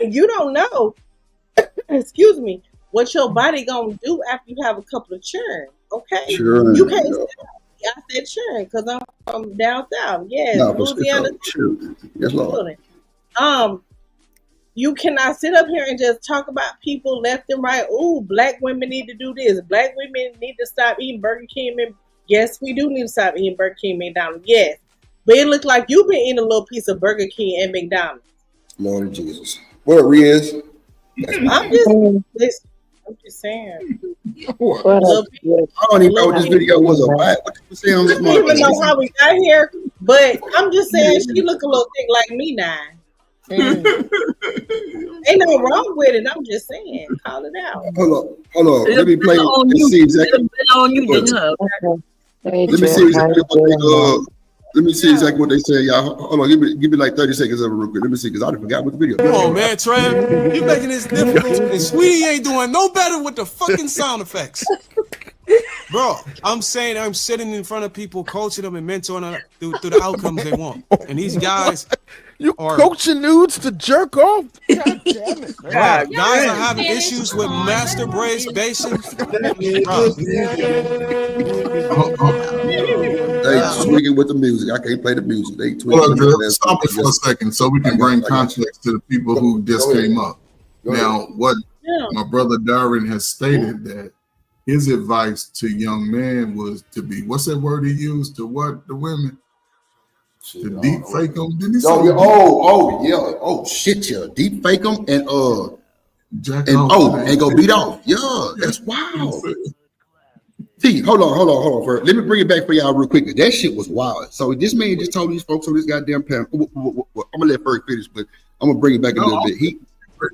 you don't know, excuse me, what your body gonna do after you have a couple of churn, okay? Sure, you can't say I said churn because I'm from down south. Yes, Louisiana. Yes, Lord. You cannot sit up here and just talk about people left and right. Ooh, black women need to do this. Black women need to stop eating Burger King. And yes, we do need to stop eating Burger King and McDonald's. Yes, but it looks like you've been eating a little piece of Burger King and McDonald's. Lord Jesus, what Riz? I'm just saying. I don't even know what this video was about. What you say on this I don't even know how we got here, but I'm just saying she look a little thick like me now. Ain't no wrong with it. I'm just saying, call it out. Hold on. Let me play. Let's see exactly. Let me see exactly what they say, y'all. Hold on, give me like 30 seconds of it real quick. Let me see, because I forgot what the video. Come on, man, Trav. You making this difficult, and Sweetie ain't doing no better with the fucking sound effects. Bro, I'm saying I'm sitting in front of people, coaching them and mentoring them through the outcomes they want. And these guys are coaching nudes to jerk off. God damn it, man. Guys are having issues with masturbation. They swinging with the music. I can't play the music. They stop it for a second so we can bring context to the people who just came up. Now, what my brother Darren has stated that his advice to young men was to be, what's that word he used to what the women? To deep fake them. Didn't he say shit, yeah. Deep fake them and go beat off. Yeah, that's wild. See, hold on. First. Let me bring it back for y'all real quick. That shit was wild. So this man just told these folks on this goddamn panel. I'm gonna let Ferg finish, but I'm gonna bring it back a little bit. He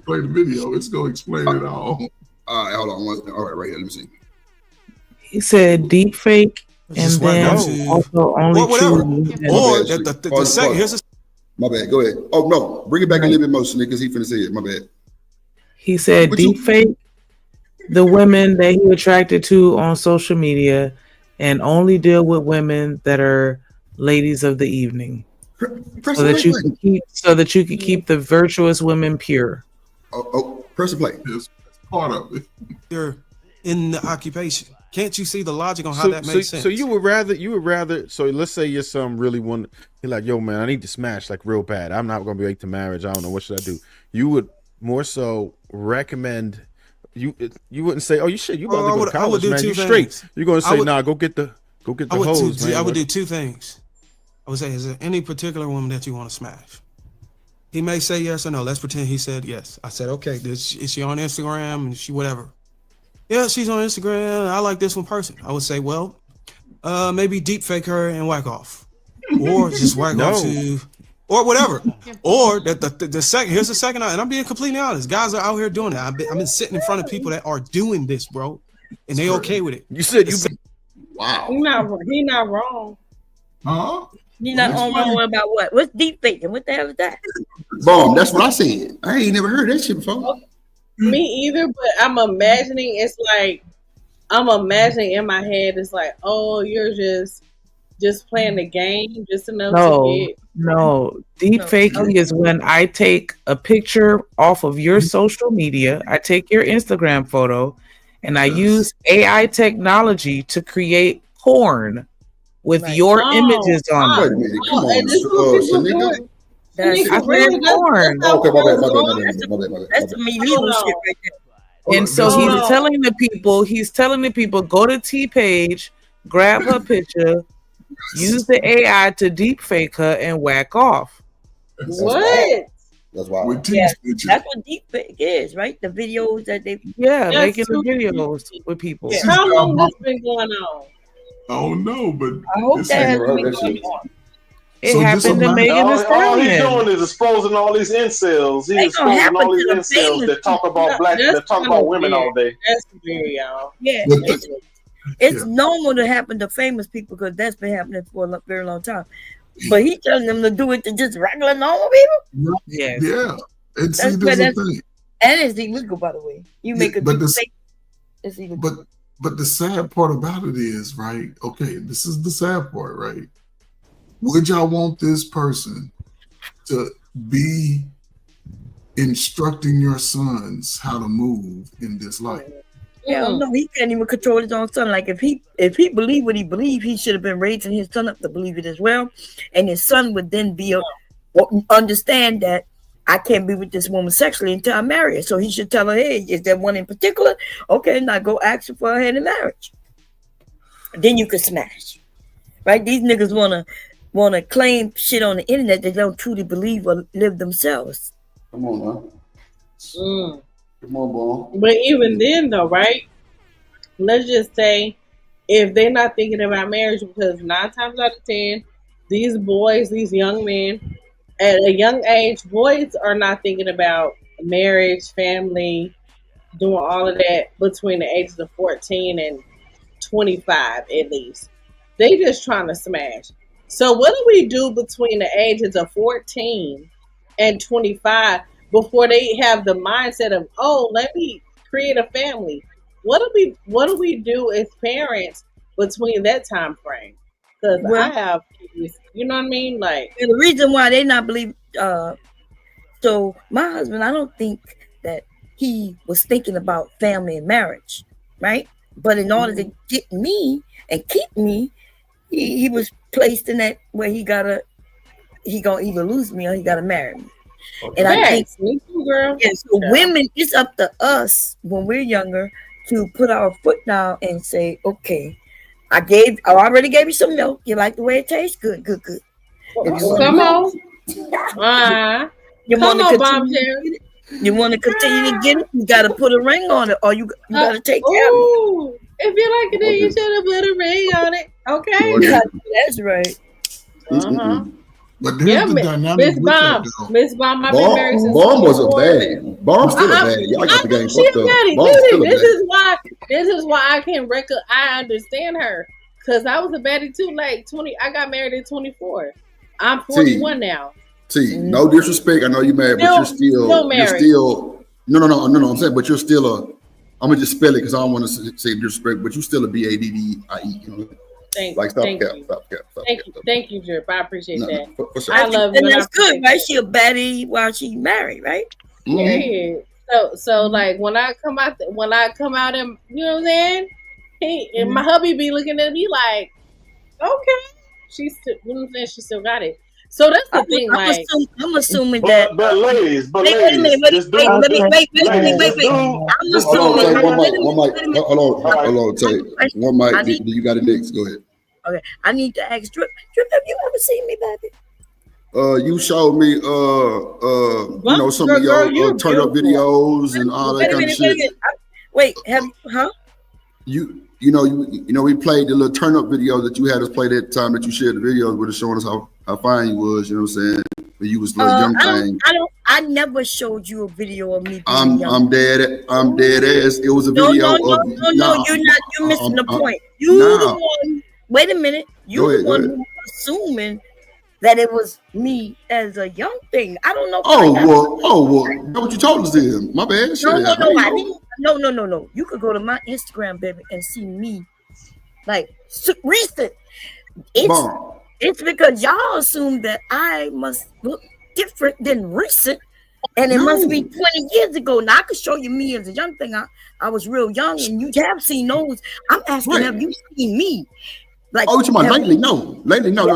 play the video. It's gonna explain it all. All right, hold on. All right, right here. Let me see. He said deep fake, and then also only the second. Here's my bad. Go ahead. Oh no, bring it back a little bit more, because he finna say it. My bad. He said deep fake the women that he attracted to on social media, and only deal with women that are ladies of the evening, so that you can keep the virtuous women pure. Press the play. It's part of it. They're in the occupation. Can't you see the logic on how that makes sense? So you would rather. So let's say your son really want. You're like, yo, man, I need to smash like real bad. I'm not gonna be late to marriage. I don't know what should I do. You would more so recommend. You wouldn't say, oh, you shit. You about to go to college, man. You straight. You're gonna say, nah, go get the hose, man. I would do two things. I would say, is there any particular woman that you want to smash? He may say yes or no. Let's pretend he said yes. I said, okay, is she on Instagram and she whatever? Yeah, she's on Instagram. I like this one person. I would say, well, maybe deep fake her and whack off, or just whack off to, or whatever. Or the second. Here's the second, and I'm being completely honest. Guys are out here doing it. I've been sitting in front of people that are doing this, bro, and they okay with it. You said you. Wow. He not wrong. Huh? You're not on wrong about what? What's deep faking? What the hell is that? Bomb. That's what I said. I ain't never heard that shit before. Me either, but I'm imagining in my head it's like, oh, you're just playing the game just enough to get. No. Deep faking is when I take a picture off of your social media, I take your Instagram photo, and I use AI technology to create porn with your images on it. Wait a minute, come on, Shanika. That's I said porn. Okay, my bad. That's some illegal shit right there. And so he's telling the people, go to T page, grab her picture, use the AI to deep fake her and whack off. What? That's why. Yeah, that's what deep fake is, right? The videos that they making the videos with people. Yeah. How long has this been going on? I don't know, but I hope that has been going on. It happened to Megan Thee All he's Stallion. doing is exposing all these incels. He's exposing all these incels that talk about that talk about women all day. That's weird, y'all. Yeah, it's normal to happen to famous people because that's been happening for a very long time. But he telling them to do it to just regular normal people. Yes. Yeah. It's That's the thing. And it's illegal, by the way. You make a but mistake. It's illegal. But the sad part about it is, right? Okay, this is the sad part, right? Would y'all want this person to be instructing your sons how to move in this life? Yeah, no, he can't even control his own son. Like if he believed what he believed, he should have been raising his son up to believe it as well. And his son would then be understand that I can't be with this woman sexually until I marry her. So he should tell her, hey, is there one in particular? Okay, now go ask her for her hand in marriage. Then you could smash. Right? These niggas wanna claim shit on the internet they don't truly believe or live themselves. Come on, man. Come on, Bomb. But even then, though, right? Let's just say if they're not thinking about marriage, because 9 times out of 10, these boys, these young men, at a young age, boys are not thinking about marriage, family, doing all of that between the ages of 14 and 25 at least. They just trying to smash. So what do we do between the ages of 14 and 25 before they have the mindset of, oh, let me create a family? What do we do as parents between that time frame? Because I have kids, you know what I mean? Like, and the reason why they not believe so my husband, I don't think that he was thinking about family and marriage, right? But in order to get me and keep me, he was placed in that where he gonna either lose me or he gotta marry me. Okay. And I think me too, girl. Yeah, so women, it's up to us when we're younger to put our foot down and say, okay, I already gave you some milk. You like the way it tastes? Good. Come on. You want to continue to get it? You got to put a ring on it, or you got to take care of it. If you like it, then you should have put a ring on it. Okay. That's right. But there's the dynamic Miss Bomb, I've been married since Bomb was a bad. Bomb's still a bad. Y'all got the game fucked up. This is why I can I understand her. Because I was a baddie too. Like 20, I got married at 24. I'm 41 now. No disrespect. I know you're married, but you're still No. I'm saying, but you're still I'm gonna just spell it because I don't want to say disrespect, but you're still a BADDIE. You know. Thank you, Drip. I appreciate that. For sure. I love you. And that's good, right? She a baddie while she married, right? Yeah. So like when I come out and you know what I'm saying? And my hubby be looking at me like, okay, she's still, you know what I'm saying? She still got it. So that's the thing. I'm assuming that. But ladies, wait. I'm assuming. Hold on. Tay. One mic. You got it next. Go ahead. Okay, I need to ask Drip. Drip, have you ever seen me, baby? You showed me, some of your turn up videos and all that kind of shit. Wait, have you? Huh? You know, we played the little turn up video that you had us play that time that you shared the videos with us, showing us how fine you was. You know what I'm saying? When you was a little young thing. I never showed you a video of me. I'm dead ass. It was a video. No, you're not. You're missing the point. You the one. Wait a minute. You're the one who assuming that it was me as a young thing. I don't know. That's what you told us then. My bad. Shit. I didn't. No. You could go to my Instagram, baby, and see me like recent. It's because y'all assume that I must look different than recent, and it must be 20 years ago. Now I could show you me as a young thing. I was real young, and you have seen those. I'm asking, have you seen me? Like, you're talking about lately? No. Lately, no.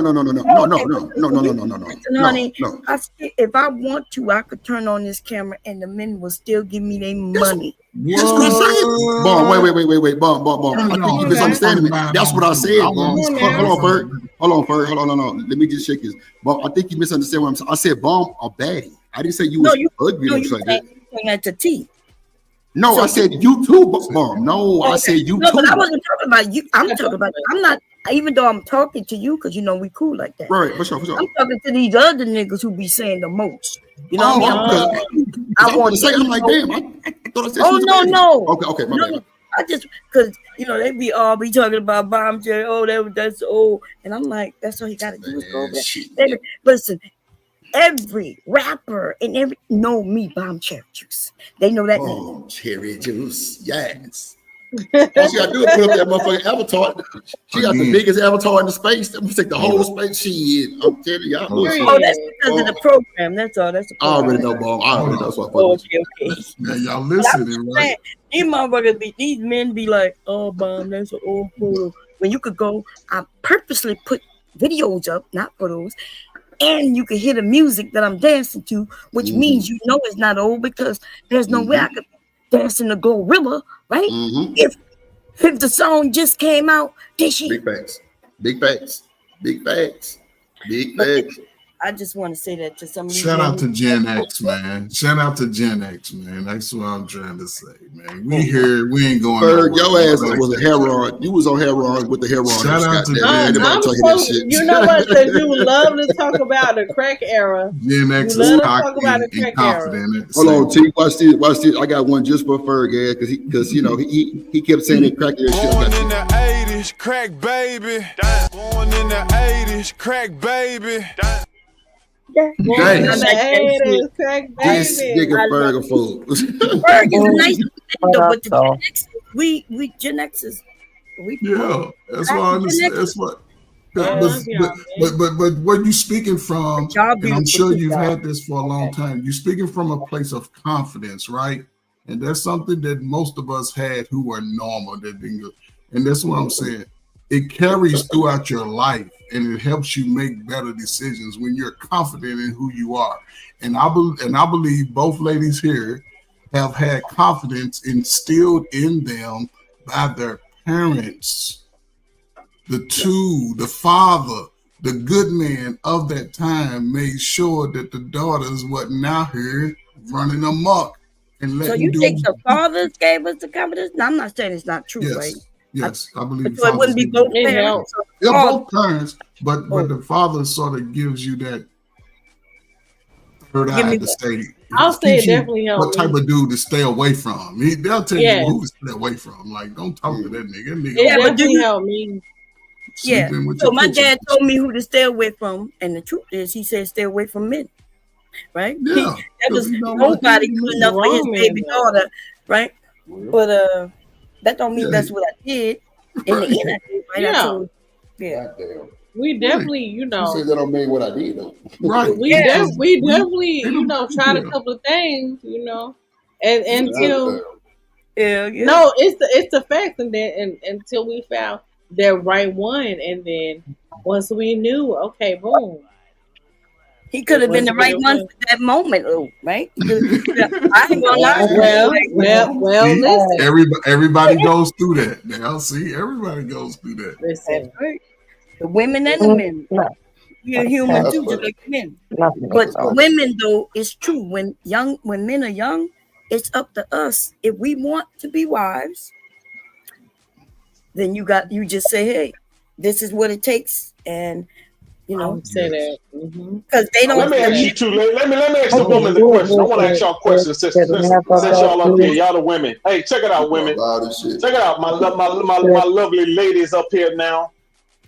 Honey, I said, if I want to, I could turn on this camera and the men will still give me their money. That's what I said. Bomb, wait. Bomb. I think you misunderstanding me. That's what I said, Bomb. Hold on, Ferg. Hold on. Let me just check this. Bomb, I think you misunderstand what I'm saying. I said Bomb a baddie. I didn't say you was ugly or something like that. At the T. No, I said you too, Bomb. No, I said you too. No, but I wasn't talking about you. I'm talking about, I'm not, even though I'm talking to you, because you know we cool like that. Right, for sure. I'm talking to these other niggas who be saying the most. You know what I mean? I want to say, I'm like, damn, I thought I said no. Okay, my bad. I just, because, you know, they be talking about bombshell. That's old. And I'm like, that's all you got to do is go over there. Listen, every rapper and every know me, Bomb Cherry Juice. They know that name. Cherry Juice, yes. All she got to do is put up that motherfucking avatar. She got the biggest avatar in the space. I'm gonna take the whole space she in. I'm telling y'all. That's because of the program. That's all. That's the program. I already know, Bomb. I already know. That's what okay. Man, y'all listening, right? These motherfuckers these men be like, oh, Bomb, that's an old photo. When you could go, I purposely put videos up, not photos, and you can hear the music that I'm dancing to, which means you know it's not old because there's no way I could dancing the gorilla, right? If the song just came out, did she? Big facts. I just want to say that to some. Shout out to Gen X, man. That's what I'm trying to say, man. We here, we ain't going. Ferg, your ass was a heron. You was on heron with the heron. Shout out to you know what? Because you love to talk about the crack era. Gen X is cocky and confident. Hold on, T. Watch this. I got one just for Ferg, because you know he kept saying that crack era shit. Born in the 80s, crack baby. Born in the 80s, crack baby. This nigga Ferg a fool. Ferg is a nice but the Gen X, we Gen X's. That's why I understand. That's what. But what you speaking from? And I'm sure you've had this for a long time. You're speaking from a place of confidence, right? And that's something that most of us had who were normal. And that's what I'm saying. It carries throughout your life, and it helps you make better decisions when you're confident in who you are. And I believe both ladies here have had confidence instilled in them by their parents. The father, the good man of that time made sure that the daughters wasn't out here running amok. So you think the fathers gave us the confidence? No, I'm not saying it's not true, right? Yes, I believe. So it wouldn't be both parents. Both parents, but the father sort of gives you that third eye to stay. I'll say it definitely helped. What type of dude to stay away from? They'll tell you who to stay away from. Like, don't talk to that nigga. It definitely helped me. Yeah. So my dad told me who to stay away from, and the truth is, he said stay away from men. Right? Yeah. That was nobody good enough for his baby daughter, right? But that don't mean that's what I did. In the end, I did, right? We definitely, you know. You say that don't mean what I did, though. Right. We definitely, you know, tried a couple of things, you know, and until no, it's the fact, and then until we found the right one, and then once we knew, okay, boom. He could have been the right one for that moment, right? I ain't gonna lie. Well, listen. Everybody goes through that. Now, see, everybody goes through that. Listen. The women and the men. You're human too, just like men. But women, though, it's true. When men are young, it's up to us. If we want to be wives, then you just say, hey, this is what it takes, and you know, say that because they don't. Let me ask you two. Let me ask the woman the question. I want to ask y'all a question since y'all up here, y'all the women. Hey, check it out, women. Check it out, my lovely ladies up here now.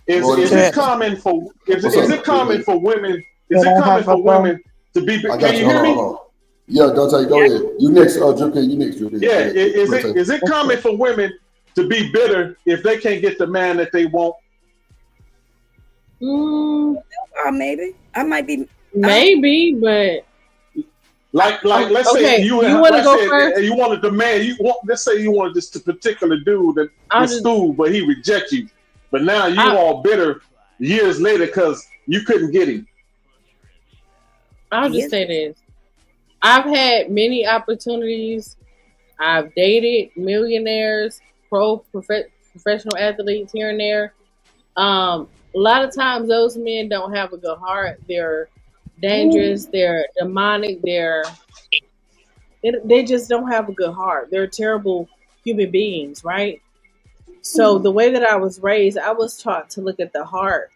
Is it common for is it common for women? Is it common for women to be? Can you hear me? Hold on. Yeah, Dante, go ahead. You next, Drip. You next, Drip. Yeah, is it common for women to be bitter if they can't get the man that they want? Maybe I might be. Maybe, but let's say you want to go first. You wanted the man. Let's say you wanted this particular dude that is cool, but he reject you. But now you all bitter years later because you couldn't get him. I'll just say this: I've had many opportunities. I've dated millionaires, professional athletes here and there. A lot of times those men don't have a good heart. They're dangerous. They're demonic. They just don't have a good heart. They're terrible human beings, right? So the way that I was raised, I was taught to look at the heart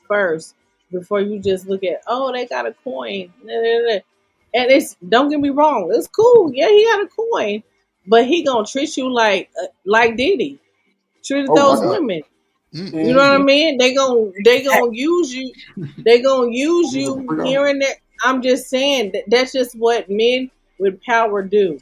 first before you just look at, oh, they got a coin. And it's, don't get me wrong, it's cool. Yeah, he got a coin, but he gonna treat you like Diddy treated those women. You know what I mean? They gonna use you. They gonna use you here and there. I'm just saying that's just what men with power do.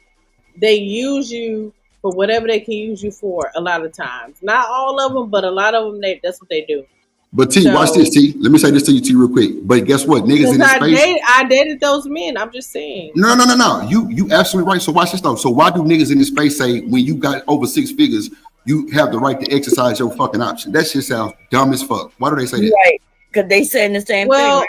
They use you for whatever they can use you for. A lot of times, not all of them, but a lot of them. That's what they do. But T, watch this, T. Let me say this to you, T, real quick. But guess what? Niggas in this space. I dated those men. I'm just saying. No. You absolutely right. So watch this though. So why do niggas in this space say when you got over 6 figures, you have the right to exercise your fucking option? That shit sounds dumb as fuck. Why do they say that? Right. Because they saying the same thing. Right?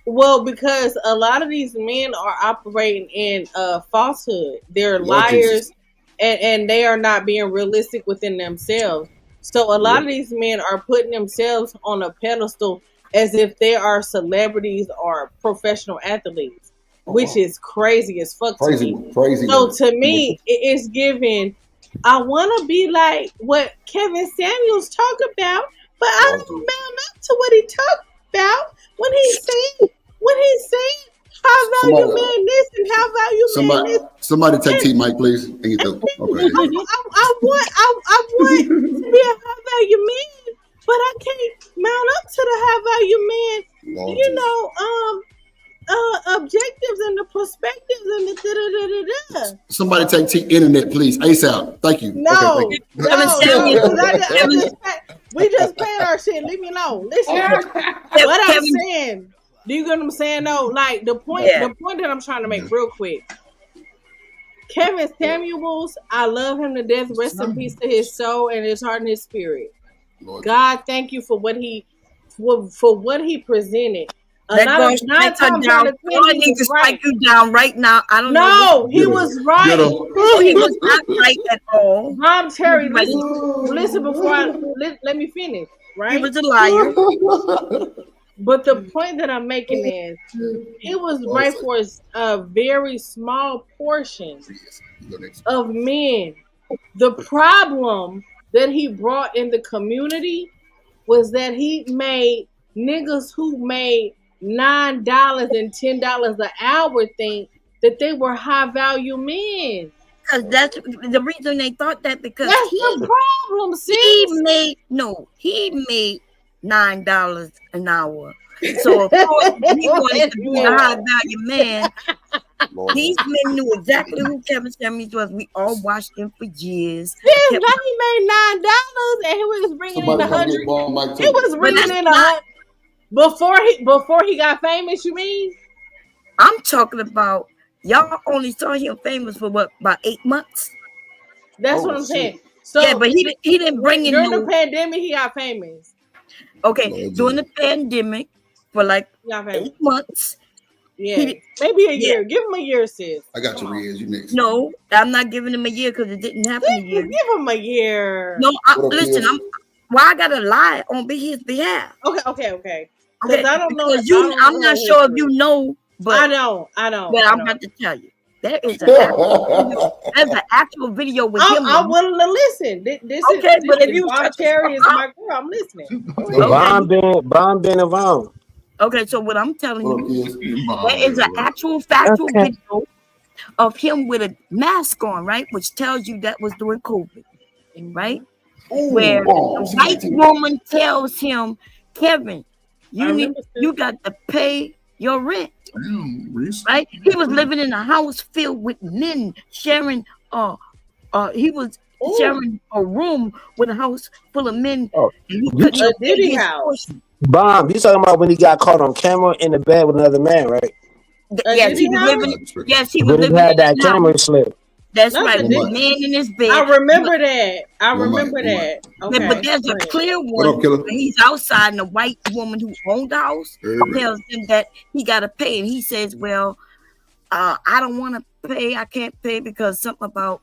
Well, because a lot of these men are operating in falsehood. They're liars, and they are not being realistic within themselves. So a lot of these men are putting themselves on a pedestal as if they are celebrities or professional athletes, which is crazy as fuck to me. Crazy. So to me, it's giving, I want to be like what Kevin Samuels talked about, but I don't mount up to what he talked about when he said high value man this and high value man this. Somebody take T Mike, please. Okay. I want to be a high value man, but I can't mount up to the high value man. You know, objectives and the perspectives and the da-da-da-da-da. Somebody take T internet, please. ASAP. Thank you. No, okay, thank you. We just playing our shit. Leave me alone. Listen, what I'm saying. Do you get what I'm saying? No, like the point that I'm trying to make real quick. Kevin Samuels, I love him to death. Rest in peace to his soul and his heart and his spirit. God, thank you for what he presented. I need to strike you down right now. I don't know. No, he was right. No, he was not right at all. Mom Terry, listen before let me finish. Right? He was a liar. But the point that I'm making is, it was right for a very small portion of men. The problem that he brought in the community was that he made niggas who made $9 and $10 an hour think that they were high value men. Because that's the reason they thought that, because that's the problem. See, he made $9 an hour. So of course he wanted to be a high value man. These men knew exactly who Kevin Samuels was. We all watched him for years. Yes, now he made $9 and he was bringing in 100. He was bringing in 100 before he got famous. You mean? I'm talking about y'all only saw him famous for what, about 8 months? That's what I'm saying. So yeah, but he didn't bring in during the pandemic. He got famous. Okay, during the pandemic for like 8 months. Yeah, maybe a year. Give him a year, sis. I got your ears. You next. No, I'm not giving him a year because it didn't happen a year. Give him a year. No, listen. Why I gotta lie on his behalf? Okay. Because I don't know. I'm not sure if you know, but I don't. But I'm about to tell you. There is an actual video with him. I'm willing to listen. This okay, is, but if you Cherry is my girl, I'm listening. Bomb been involved. Okay, so what I'm telling you, there is an actual factual video of him with a mask on, right? Which tells you that was during COVID, right? where the white woman tells him, Kevin, you got to pay your rent. Right? He was living in a house filled with men sharing he was sharing a room with a house full of men. Oh, He couldn't pay his portion. Bomb. You talking about when he got caught on camera in the bed with another man, right? Yes, he was living. Yes, he was When he living had in that his camera house. slip. That's Not right. the With a Diddy. man in his bed. I remember that. I remember that. Yeah, Okay. but there's a clear one up, killer? where he's outside and the white woman who owned the house tells him that he got to pay. And he says, well, I don't want to pay. I can't pay because something about,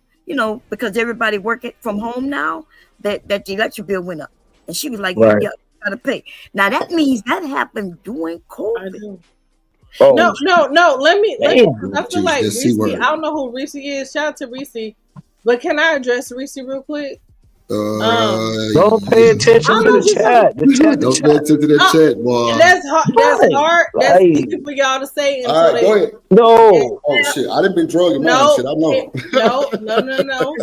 because everybody working from home now, that the electric bill went up. And she was like, Right. yeah, you got to pay. Now, that means that happened during COVID. Oh, No. Let me. I feel like That's Reese. C-word. I don't know who Reese is. Shout out to Reese. But can I address Reese real quick? Don't pay attention I to know the chat. The chat. Don't pay attention to that chat, boy. And that's hard. That's Right. hard. That's Right. easy for y'all to say. All right, go ahead. No. Oh shit, I done been drugging mine. No, Shit, I know. no.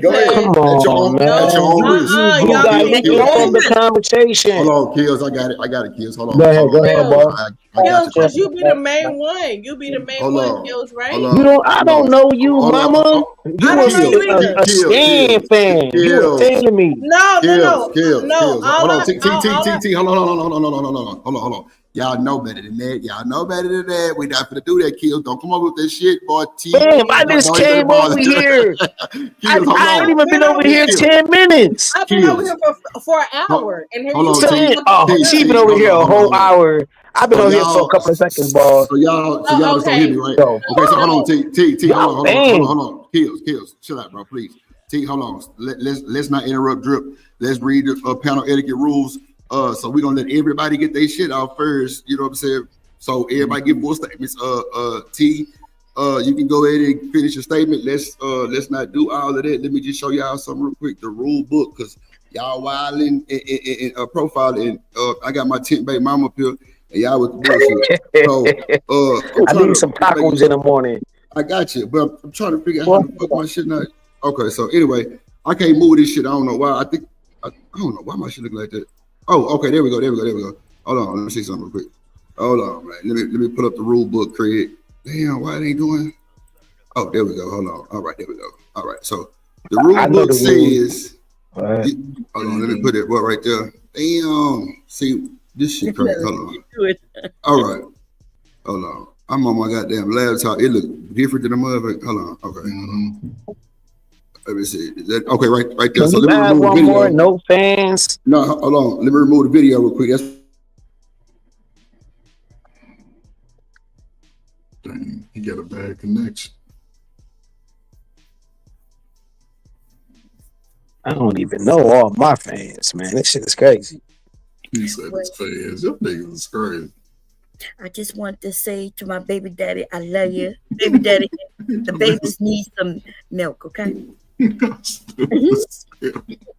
Go ahead. Because Come on, man. At your own risk. You y'all got can't to end the conversation. Hold on, Kills. I got it, Kills. Hold on. Go ahead, Hold on. boss. I got Kills, you. because you be the main one. You be the main Hold one, on. Kills, right? Hold on. You don't. I don't know you, Hold on. mama. You I don't know you either. a stan fan. You a fan of me. No. Kills. All Hold on. I- T. all I- Hold on. Y'all know better than that. We not gonna do that, Kills. Don't come up with that shit, boy. T. Damn, I just came over here. I ain't even been over here 10 minutes. I've been over here for an hour. And have Hold you on, seen T. She been over here a whole hour. I've been So over here for a couple of seconds, boss. So y'all just don't hear me, right? Yo, Okay, so hold on, T, hold man. on. Kills. Chill out, bro, please. T, hold on. Let's not interrupt Drip. Let's read the panel etiquette rules. So we're gonna let everybody get their shit out first. You know what I'm saying? So everybody give full statements. T, you can go ahead and finish your statement. Let's not do all of that. Let me just show y'all something real quick. The rule book, because y'all wilding and profiling. I got my tent baby mama up here. And y'all with the bullshit. So I need some tacos in the morning. I got you, but I'm trying to figure out how to fuck my shit not. Okay, so anyway, I can't move this shit. I don't know why. I don't know why my shit look like that. Oh, okay, there we go. Hold on, let me see something real quick. Hold on, man. Let me pull up the rule book, Craig. Damn, why it ain't doing? Oh, there we go. Hold on. All right, there we go. All right, so the rule book says. Hold on, let me put it right there. Damn, see. This shit crazy. Hold on. All right. Hold on. I'm on my goddamn laptop. It look different than the motherfucker. Hold on. Okay. Let me see. Okay, right there. Can So you let me add remove the one video. more? No fans. No, hold on. Let me remove the video real quick. Dang, he got a bad connection. I don't even know all my fans, man. This shit is crazy. He said his fans. Your niggas is crazy. I just want to say to my baby daddy, I love you. Baby daddy, the babies need some milk, okay?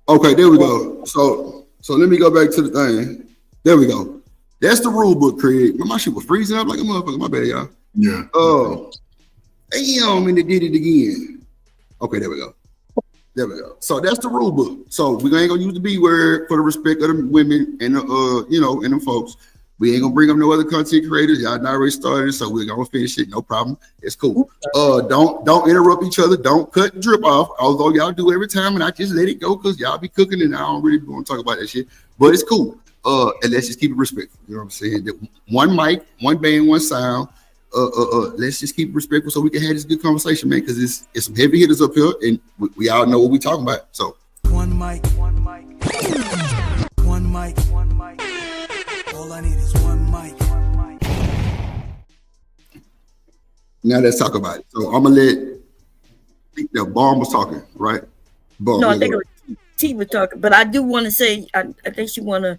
Okay, there we go. So let me go back to the thing. There we go. That's the rule book, Craig. My shit was freezing up like a motherfucker. My bad, y'all. Yeah. Oh, damn, and they did it again. Okay, there we go. So that's the rule book. So we ain't gonna use the B word for the respect of the women and and them folks. We ain't gonna bring up no other content creators. Y'all not already started, so we're gonna finish it. No problem. It's cool. Don't interrupt each other. Don't cut Drip off. Although y'all do every time, and I just let it go because y'all be cooking, and I don't really want to talk about that shit. But it's cool. And let's just keep it respectful. You know what I'm saying? One mic, one band, one sound. Let's just keep it respectful so we can have this good conversation, man. Because it's some heavy hitters up here, and we all know what we talking about. So one mic. All I need is one mic. now let's talk about it. So I'm gonna let the Bomb was talking, right? Bomb, No, I think it was T was talking, but I do want to say, I think she want to,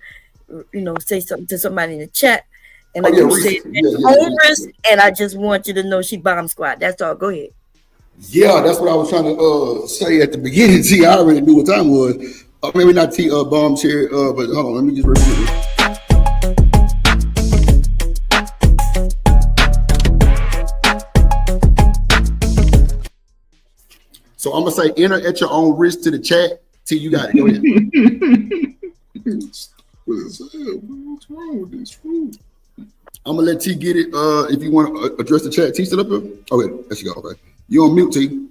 say something to somebody in the chat. And like you said, risk, and I just want you to know she bomb squad. That's all. Go ahead. Yeah, that's what I was trying to say at the beginning. T, I already knew what time it was. Maybe not T Bombs here, but hold on, let me just review it. So I'm gonna say enter at your own risk to the chat. T, you got it. Go ahead. What's wrong with this food? I'm gonna let T get it. If you want to address the chat, T still up here. Okay, there you go. Okay, you on mute, T.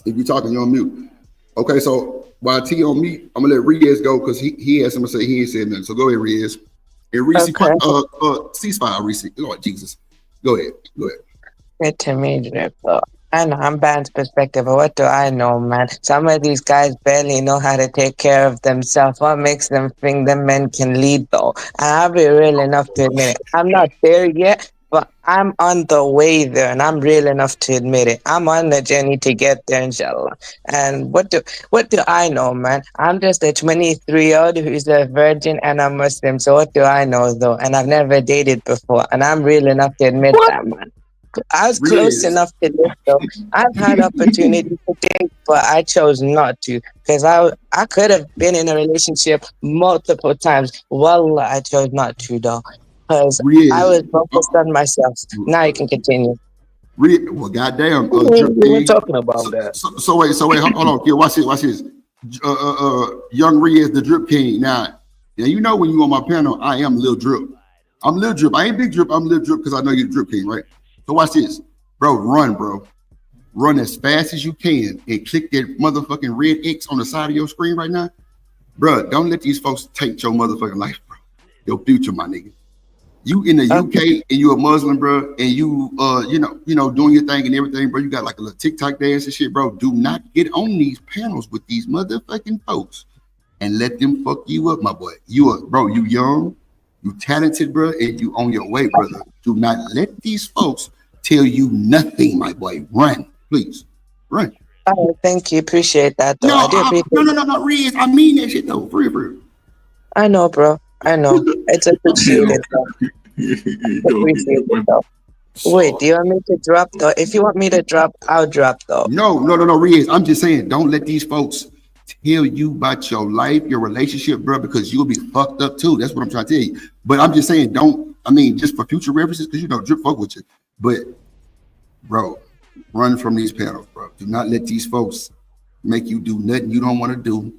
If you're talking, you're on mute. Okay, so while T on mute, I'm gonna let Reyes go because he has something to say. He ain't said nothing. So go ahead, Reyes. And Reese, ceasefire, Reese. Lord Jesus, go ahead. Good to meet you, bro. I know I'm Band's perspective, but what do I know, man? Some of these guys barely know how to take care of themselves. What makes them think the men can lead, though? And I'll be real enough to admit it. I'm not there yet, but I'm on the way there, and I'm real enough to admit it. I'm on the journey to get there, inshallah. And what do I know, man? I'm just a 23-year-old who's a virgin and a Muslim. So what do I know, though? And I've never dated before, and I'm real enough to admit that, man. I was close enough to this, though. I've had opportunities to date, but I chose not to because I could have been in a relationship multiple times. Wallah, I chose not to, though, because I was focused on myself. Now you can continue. Well, goddamn, we're talking about that. So wait, hold on, kid. Watch this. Young Reyes, the Drip King. Now you know when you on my panel, I am Lil Drip. I'm Lil Drip. I ain't Big Drip. I'm Lil Drip because I know you're the Drip King, right? So watch this, bro. Run as fast as you can and click that motherfucking red X on the side of your screen right now, bro. Don't let these folks take your motherfucking life, bro. Your future, my nigga. You in the UK and you a Muslim, bro, and you you know doing your thing and everything, bro. You got like a little TikTok dance and shit, bro. Do not get on these panels with these motherfucking folks and let them fuck you up, my boy. You young, you talented, bro, and you on your way, brother. Do not let these folks tell you nothing, my boy. Run, please. Run. Oh, thank you. Appreciate that, though. No, Reyes. I mean that shit, though. For real. I know, bro. I know. It's appreciated, though. Appreciated, though. Wait, do you want me to drop, though? If you want me to drop, I'll drop, though. No, Reyes. I'm just saying, don't let these folks tell you about your life, your relationship, bro, because you'll be fucked up, too. That's what I'm trying to tell you. But I'm just saying, just for future references, because, Drip fuck with you. But, bro, run from these panels, bro. Do not let these folks make you do nothing you don't want to do.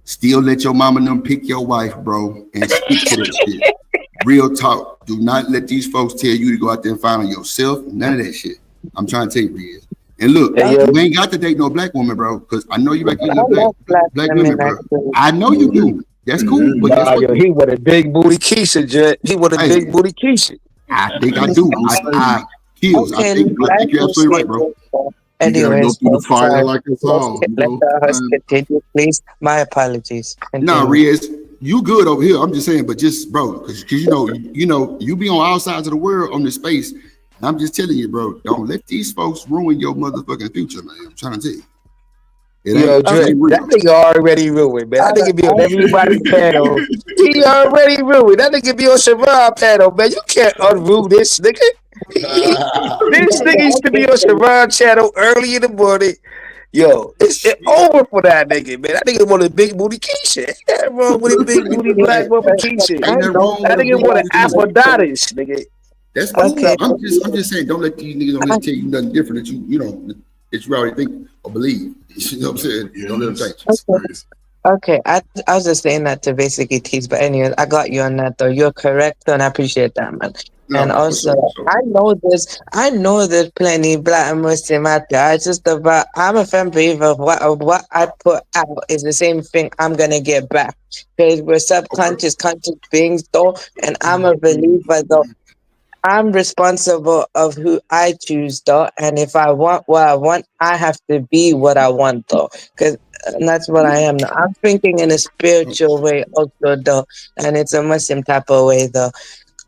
Still let your mama and them pick your wife, bro, and stick to that shit. Real talk. Do not let these folks tell you to go out there and find yourself. None of that shit. I'm trying to tell you, Reyes. And look, you ain't got to date no black woman, bro, because I know you like these black women, bro. I know you do. That's cool. But he with a big booty Keisha, Jet. He with a big booty Keisha. I think I do. I you're absolutely right, bro. Anyways, go through the fire like it's all. Let us continue, please. My apologies. Nah, Reyes, you good over here. I'm just saying, but just, bro, because you be on all sides of the world on this space. And I'm just telling you, bro, don't let these folks ruin your motherfucking future, man. I'm trying to tell you. Yo, Dre, that nigga already ruined, man. That nigga be on everybody's panel. He already ruined. That nigga be on Shavon panel, man. You can't unrule this nigga. This nigga used to be on Shavon channel early in the morning. Yo, it's over for that nigga, man. That nigga want a big booty Keisha. Ain't that wrong with a big booty black woman Keisha? That nigga want an Aphrodite, nigga. That's cool. Okay. I'm just saying, don't let these niggas only tell you nothing different that you already think or believe. You know what I'm saying? Don't let them change. Okay, I was just saying that to basically tease, but anyways, I got you on that though. You're correct, and I appreciate that, man. No, and also, I know there's plenty black and Muslim out there. It's just about I'm a firm believer of what I put out is the same thing I'm gonna get back. Because we're conscious beings though, and I'm a believer though. I'm responsible of who I choose though, and if I want what I want, I have to be what I want though, because that's what I am now. I'm thinking in a spiritual way also though, and it's a Muslim type of way though,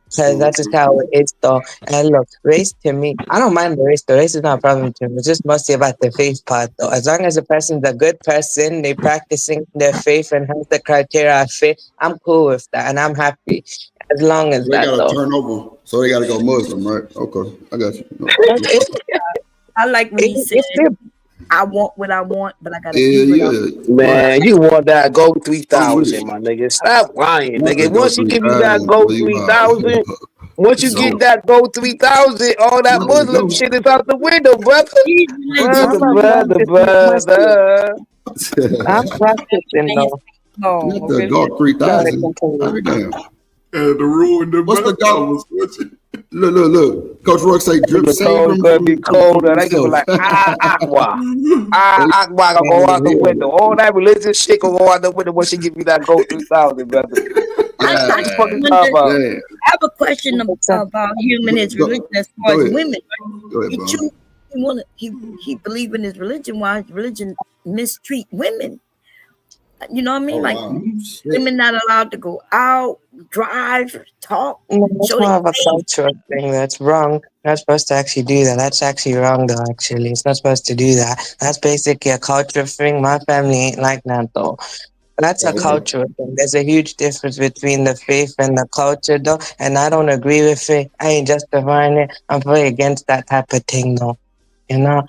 because that's just how it is though. And look, race to me, I don't mind the race. The race is not a problem to me. It's just mostly about the faith part though. As long as a person's a good person, they practicing their faith and has the criteria of faith, I'm cool with that, and I'm happy. As long as they gotta turn over, so they gotta go Muslim, right? Okay, I got you. No. I like when he said, "I want what I want, but I gotta do what I want." Man, you want that gold 3,000, my nigga? Stop lying, nigga. Once you give me that gold 3,000, once you get that gold 3,000, all that Muslim shit is out the window, brother. Brother. I'm practicing though. Not the Golf 3000. I'll be damn. The ruin the What's the best Golf? Look. Coach Rourke say drip The save cold him gonna be cold, and I give himself. like aqua. Aqua gonna go out the window. All that religious shit gonna go out the window once she give me that gold 3000, brother. I Fucking talk about. I have a question about him and his religion as far as women. Right? He believe in his religion, while his religion mistreat women. You know what I mean? Women not allowed to go out, drive, talk. No, that's more of a cultural thing. That's wrong. Not supposed to actually do that. That's actually wrong, though. Actually, it's not supposed to do that. That's basically a cultural thing. My family ain't like that, though. That's a cultural thing. There's a huge difference between the faith and the culture, though. And I don't agree with it. I ain't justifying it. I'm very against that type of thing, though. You know,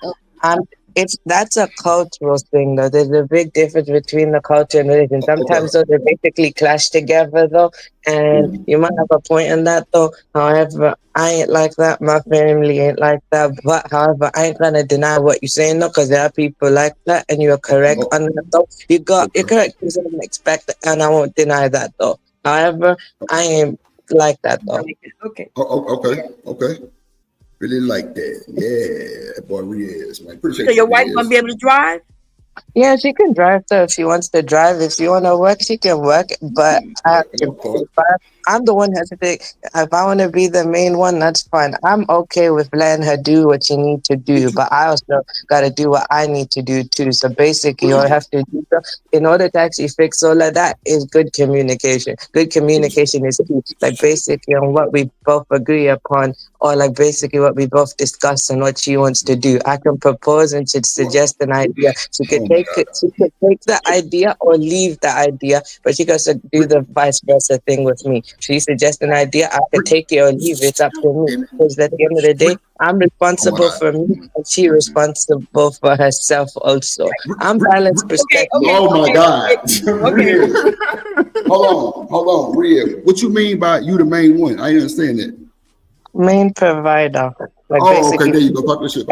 that's a cultural thing, though. There's a big difference between the culture and religion. Sometimes though, they basically clash together, though. And you might have a point in that, though. However, I ain't like that. My family ain't like that. But however, I ain't gonna deny what you're saying, though, because there are people like that, and you're correct on that, though. You're correct to some extent, and I won't deny that, though. However, I ain't like that, though. Okay. Okay. Really like that. Yeah, boy, Riaz, man. Appreciate So your wife Riaz. gonna be able to drive? Yeah, she can drive though if she wants to drive. If you want to work, she can work. But I'm the one who has to take. If I want to be the main one, that's fine. I'm okay with letting her do what she needs to do, but I also got to do what I need to do too. So basically, all I have to do in order to actually fix all of that is good communication. Good communication is key. Like basically on what we both agree upon, or like basically what we both discuss and what she wants to do. I can propose and she'd suggest an idea. She could take it. She could take the idea or leave the idea, but she got to do the vice versa thing with me. She suggests an idea, I could take it or leave it. It's up to me. Because at the end of the day, I'm responsible for me, and she responsible for herself also. I'm balanced perspective. Oh my God. Hold on, Riaz. What you mean by you the main one? I didn't understand that. Main provider. Like okay, there you go. Pop this shit.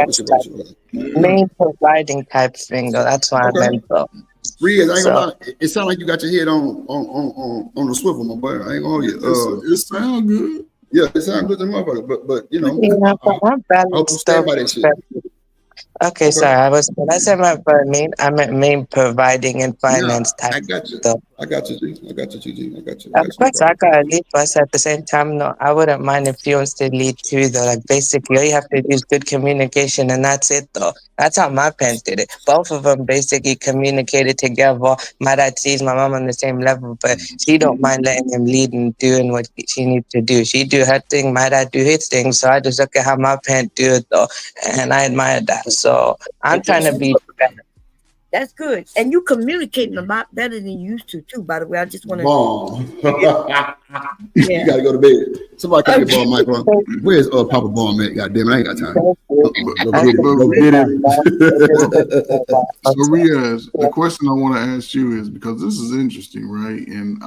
Main providing type thing, though. That's what I meant, though. Riaz, I ain't gonna lie. It sounds like you got your head on the swivel, my boy. I ain't gonna hold you. It sound good. Yeah, it sounds good to motherfucker. But you know, yeah, I'm I hope you stand by that shit. Okay, sorry. When I said my I meant main providing and finance type. I got you. Stuff. I got you, G. Of course, I gotta lead, but at the same time, no, I wouldn't mind if you wants to lead too, though. Like basically, all you have to do is good communication, and that's it, though. That's how my parents did it. Both of them basically communicated together. My dad sees my mom on the same level, but she don't mind letting him lead and doing what she needs to do. She do her thing, my dad do his thing. So I just look at how my parents do it, though, and I admire that. So I'm trying to be better. That's good. And you communicating a lot better than you used to, too, by the way. I just want to... You got to go to bed. Somebody come get Ball Michael. Where's Papa Ball, man? God damn it, I ain't got time. Go get it. So, Riaz, the question I want to ask you is, because this is interesting, right? And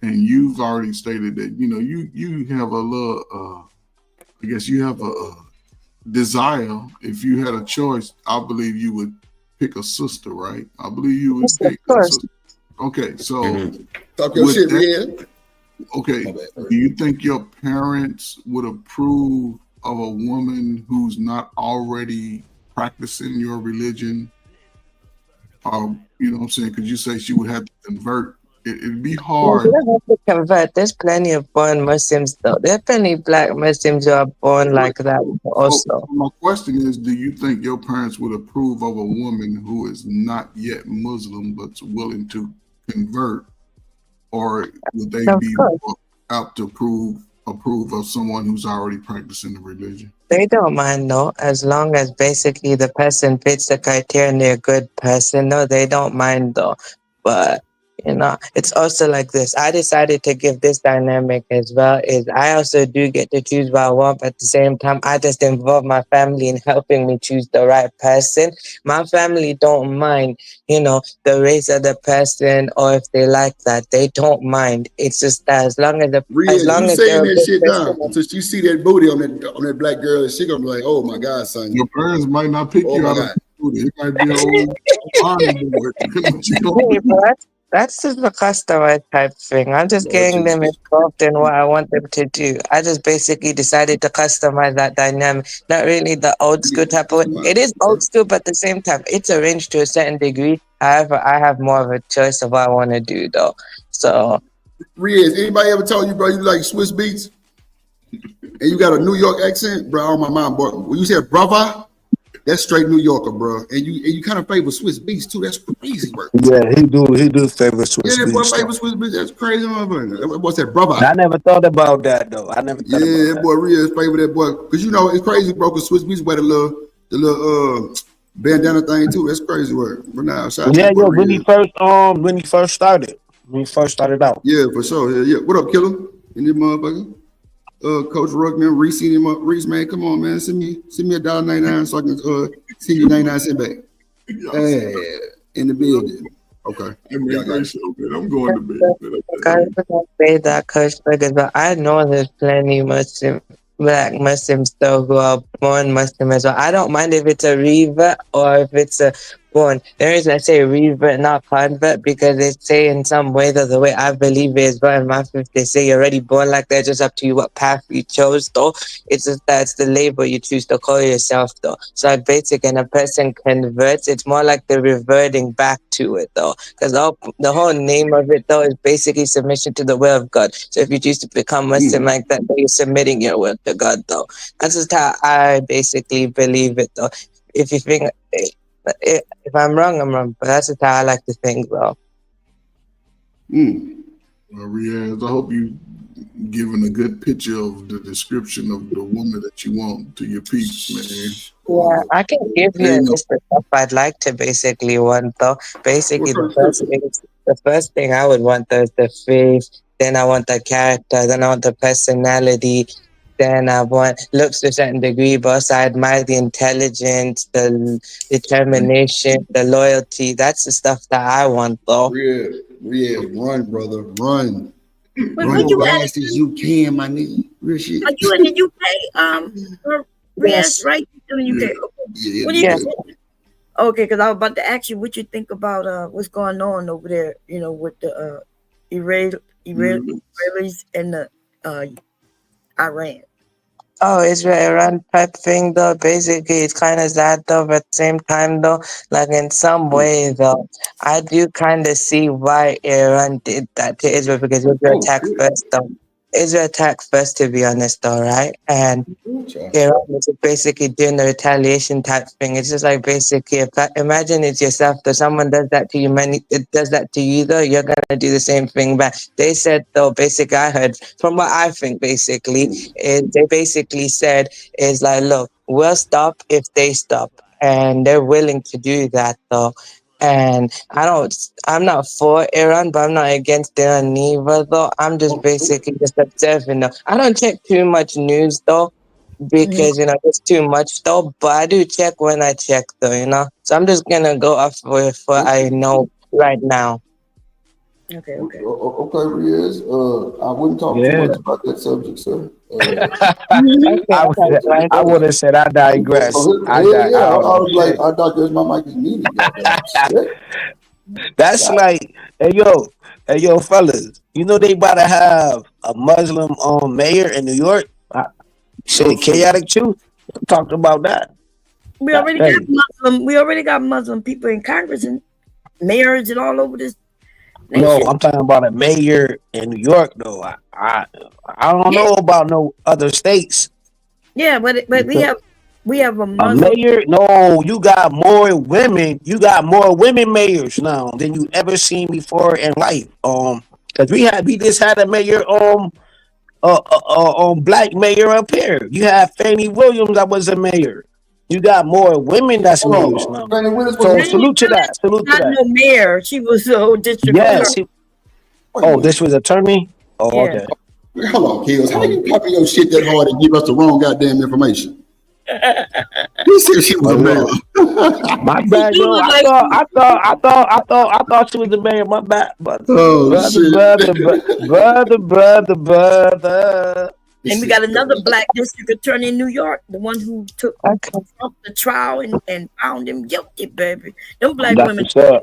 and you've already stated that, you know, you have a little, I guess you have a desire. If you had a choice, I believe you would pick a sister, right? I believe you would pick a sister. Okay, so talk your shit, Riaz. Okay, do you think your parents would approve of a woman who's not already practicing your religion? You know what I'm saying? Because you say she would have to convert. It'd be hard. You don't have to convert. There's plenty of born Muslims, though. There are plenty of black Muslims who are born like that also. So my question is, do you think your parents would approve of a woman who is not yet Muslim but's willing to convert? Or would they be out to approve of someone who's already practicing the religion? They don't mind, no, as long as basically the person fits the criteria and they're a good person. No, they don't mind, though. But you know, it's also like this. I decided to give this dynamic as well. Is I also do get to choose what I want, but at the same time, I just involve my family in helping me choose the right person. My family don't mind, you know, the race of the person, or if they like that, they don't mind. It's just that as long as you saying that shit now, until she see that booty on that black girl, she gonna be like, "Oh my God, son." Your parents might not pick you out of It might be old iron board. Hey, but that's just the customer type thing. I'm just getting them involved in what I want them to do. I just basically decided to customize that dynamic. Not really the old school type of way. It is old school, but at the same time, it's arranged to a certain degree. However, I have more of a choice of what I want to do, though. So, Riz, anybody ever told you, bro, you like Swiss beats? And you got a New York accent, bro? On my mind, bro. When you said brother, that's straight New Yorker, bro. And you kind of favor Swiss beats too. That's crazy work. Yeah, he do favor Swiss Yeah, boy, beats. favor Swiss beats. That's crazy, motherfucker. What's that, brother? I never thought about that though. I never thought about Yeah, that. boy, Riz favor that boy. Cause you know it's crazy, bro. Cause Swiss beats wear the little bandana thing too. That's crazy work. But now, shout out to Yeah, that boy when he Riz. first started out. Yeah, for sure. Yeah. What up, killer? In this motherfucker? Coach Ruckman, Reese, him up. Reese, man, come on, man. Send me $1.99 so I can send you 99 cents back. In the building. Okay. I'm going to bed. I would say that, Coach Burgers, but I know there's plenty black Muslims though who are born Muslim as well. I don't mind if it's a revert or if it's a born. The reason I say revert, not convert, because they say in some way that the way I believe it is, but in my faith, they say you're already born like that. Just up to you what path you chose, though. It's just that's the label you choose to call yourself, though. So like basic, and a person converts, it's more like they're reverting back to it, though, because the whole name of it, though, is basically submission to the will of God. So if you choose to become Muslim like that, then you're submitting your will to God, though. That's just how I basically believe it, though. If you think if I'm wrong, I'm wrong, but that's just how I like to think, though. Well, Riaz, I hope you giving a good picture of the description of the woman that you want to your peeps, man. Yeah, I can give you a list of stuff I'd like to basically want, though. Basically, the first thing I would want, though, is the faith. Then I want the character. Then I want the personality. Then I want looks to a certain degree, but also I admire the intelligence, the determination, the loyalty. That's the stuff that I want, though. Riaz, run, brother, run. Wait, Run as fast as you can, my nigga. Real shit. Are you in the UK? Riaz, right? You're in the UK. Yeah. What do you think? Okay, because I was about to ask you what you think about what's going on over there, with the Israelis and the Iran. Oh, Israel-Iran type thing, though. Basically, it's kind of sad, though, but at the same time, though, like in some way, though, I do kind of see why Iran did that to Israel, because Israel attacked first, though. Israel attacked first, to be honest, though, right? And Iran is basically doing the retaliation type thing. It's just like basically, imagine it's yourself, though. Someone does that to you, it does that to you, though, you're going to do the same thing back. They said, though, basically, I heard, from what I think, basically, is they basically said, is like, look, we'll stop if they stop. And they're willing to do that, though. And I'm not for Iran, but I'm not against Iran neither, though. I'm just basically just observing, though. I don't check too much news, though, because, it's too much, though. But I do check when I check, though, So I'm just going to go off with what I know right now. Okay, Riaz. I wouldn't talk too much about that subject, sir. I would have said I digress. I was like, I digress. My mic is muted. That's like, hey yo, fellas. You know they about to have a Muslim mayor in New York. Shit, chaotic too. Talked about that. We already got Muslim people in Congress and mayors and all over this nation. No, I'm talking about a mayor in New York, though. I don't know about no other states. Yeah, but we have a Muslim mayor. No, you got more women. You got more women mayors now than you ever seen before in life. Because we just had a mayor black mayor up here. You have Fannie Williams that was a mayor. You got more women that's mayors now. So salute to that. Salute to that. No mayor. She was a district. Yes. This was attorney. Oh, yeah. Okay. Hold on, Kills. How you copy your shit that hard and give us the wrong goddamn information? He said she was a mayor. My bad, yo. I thought she was the mayor. My bad, brother. Oh, brother. And we got another black district attorney in New York, the one who took Trump to trial and found him guilty, baby. Them black That's women, what's up.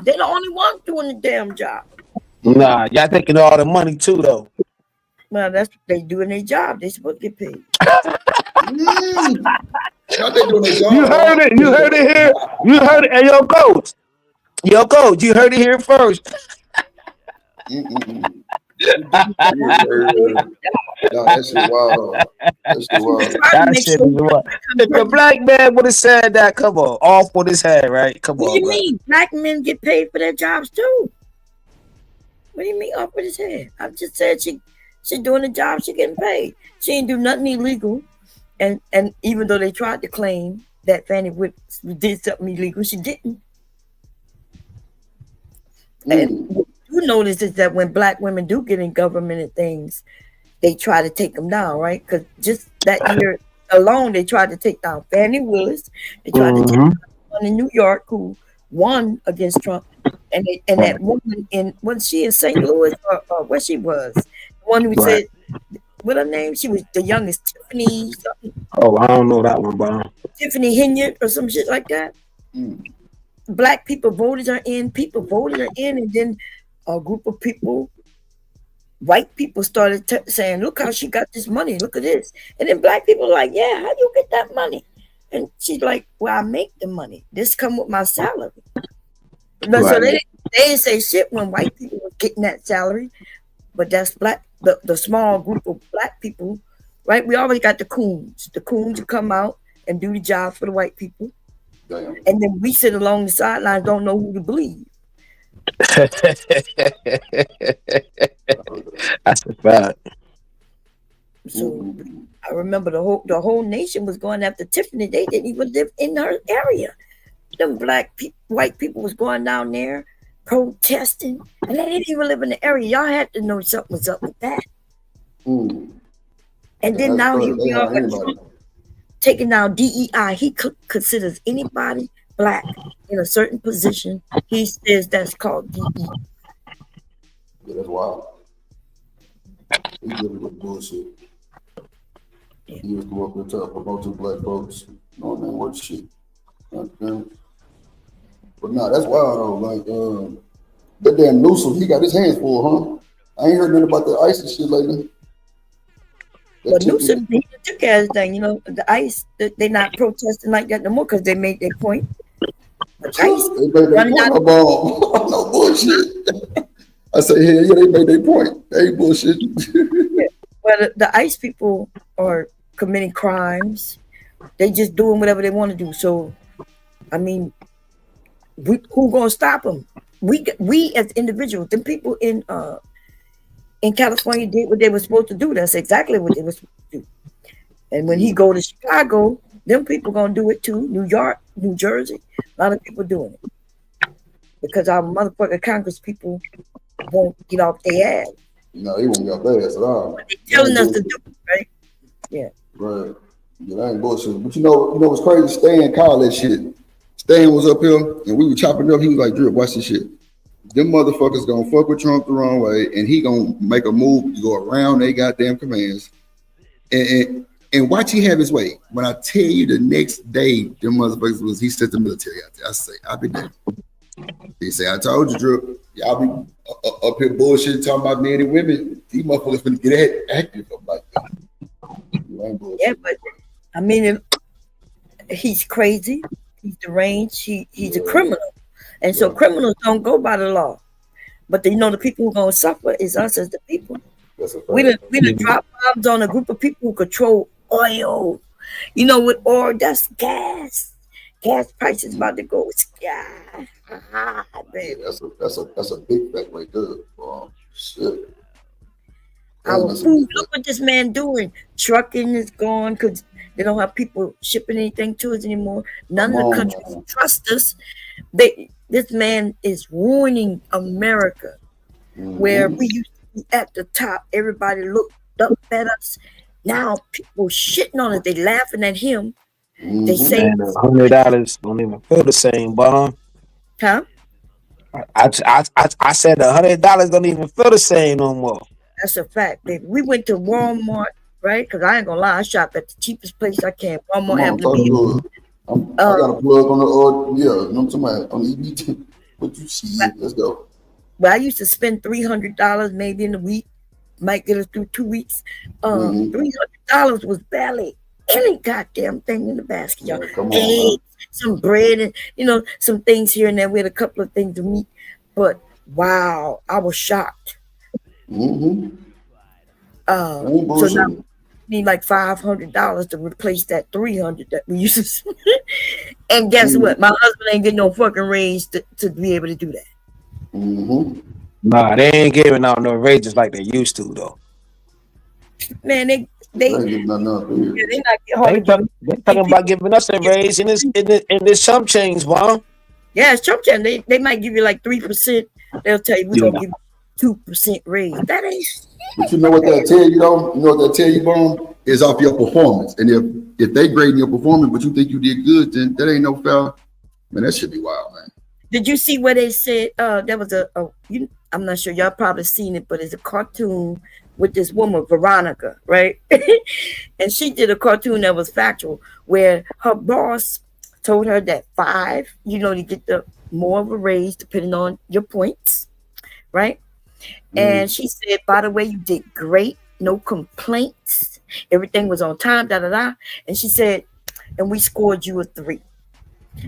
they're the only ones doing the damn job. Nah, y'all taking all the money too, though. Well, that's they doing their job. They supposed to get paid. Not they doing their job. You heard it. You heard it here. You heard it. Hey, yo, coach. Yo, coach. You heard it here first. No, that shit wild. That shit wild. That shit is wild. If a black man would have said that, come on, off with his head, right? Come What on, do you bro. mean? Black men get paid for their jobs too. What do you mean off with his head? I just said she doing the job, she getting paid. She ain't do nothing illegal. And even though they tried to claim that Fannie did something illegal, she didn't. And what you notice is that when black women do get in government and things, they try to take them down, right? Because just that year alone, they tried to take down Fannie Willis. They tried to take down one in New York who won against Trump. And that woman was she in St. Louis or where she was? The one who said, what her name? She was the youngest, Tiffany something. Oh, I don't know that one, bro. Tiffany Hinyard or some shit like that. Black people voted her in. People voted her in, and then a group of people, white people, started saying, "Look how she got this money. Look at this." And then black people are like, "Yeah, how you get that money?" And she's like, "Well, I make the money. This come with my salary." But so they didn't say shit when white people were getting that salary, but that's black. The small group of black people, right? We always got the coons. The coons who come out and do the job for the white people. Damn. And then we sit along the sidelines, don't know who to believe. That's a fact. So I remember the whole nation was going after Tiffany. They didn't even live in her area. Them white people was going down there protesting, and they didn't even live in the area. Y'all had to know something was up with that. And then now here we are taking down DEI. He considers anybody black in a certain position. He says that's called DEI. Yeah, that's wild. He really with bullshit. He was go up and try to promote to black folks. No, man, what shit. But nah, that's wild though. Like that damn Newsom, he got his hands full, huh? I ain't heard nothing about the ISIS shit lately. But Newsom, he took care of his thing. You know, the ICE, they're not protesting like that no more because they made their point. The ICE, they made their point about no bullshit. I say, yeah, they made their point. They ain't bullshit. Well, the ICE people are committing crimes. They just doing whatever they want to do. So, I mean, who gonna stop them? We as individuals, them people in California did what they were supposed to do. That's exactly what they were supposed to do. And when he go to Chicago, them people gonna do it too. New York, New Jersey, a lot of people doing it because our motherfucking Congress people won't get off their ass. No, he won't get off their ass at all. But they telling us to do it, right? Yeah. Right. Yeah, that ain't bullshit. But you know what's crazy? Stan called that shit. Stan was up here and we were chopping up. He was like, Drip, watch this shit. Them motherfuckers gonna fuck with Trump the wrong way, and he gonna make a move to go around they goddamn commands. And watch he have his way. When I tell you the next day, them motherfuckers he sent the military out there. I say, I'll be there. He say, I told you, Drip, y'all be up here bullshit talking about men and women. These motherfuckers finna get active up like that. Yeah, but I mean, he's crazy. He's deranged. He's a criminal. And so criminals don't go by the law. But the people who are going to suffer is us as the people. We done drop bombs on a group of people who control oil. You know, with oil, that's gas. Gas prices about to go sky high, baby. That's a big fact right there. Shit. Our food, look what this man doing. Trucking is gone because they don't have people shipping anything to us anymore. None of the countries trust us. This man is ruining America, where we used to be at the top. Everybody looked up at us. Now people shitting on us. They laughing at him. They say $100 don't even feel the same, but huh? I said $100 don't even feel the same no more. That's a fact, baby. We went to Walmart right? Because I ain't gonna lie, I shop at the cheapest place I can. Walmart Come on, happened to talk be. to us. I got a plug on the yeah, you know what I'm talking about on the EBT. What you see? Let's go. Well, I used to spend $300 maybe in a week, might get us through 2 weeks. $300 was barely any goddamn thing in the basket, y'all. Come on, Eggs, some bread, and some things here and there. We had a couple of things to meet, but wow, I was shocked. So now we need like $500 to replace that $300 that we used to spend. And guess what? My husband ain't getting no fucking raise to be able to do that. Nah, they ain't giving out no raises like they used to though. Man, they ain't not talking about giving us a raise in this chump change, bro. Yeah, it's chump change. They might give you like 3%. They'll tell you we're gonna give you 2% raise. That ain't. But you know what they'll tell you though? You know what they'll tell you, Bone? Is off your performance. And if they grading your performance, but you think you did good, then that ain't no foul. Man, that should be wild, man. Did you see where they said there was I'm not sure y'all probably seen it, but it's a cartoon with this woman, Veronica, right? And she did a cartoon that was factual where her boss told her that 5, you get the more of a raise depending on your points, right? And she said, by the way, you did great, no complaints, everything was on time, and she said, and we scored you a 3.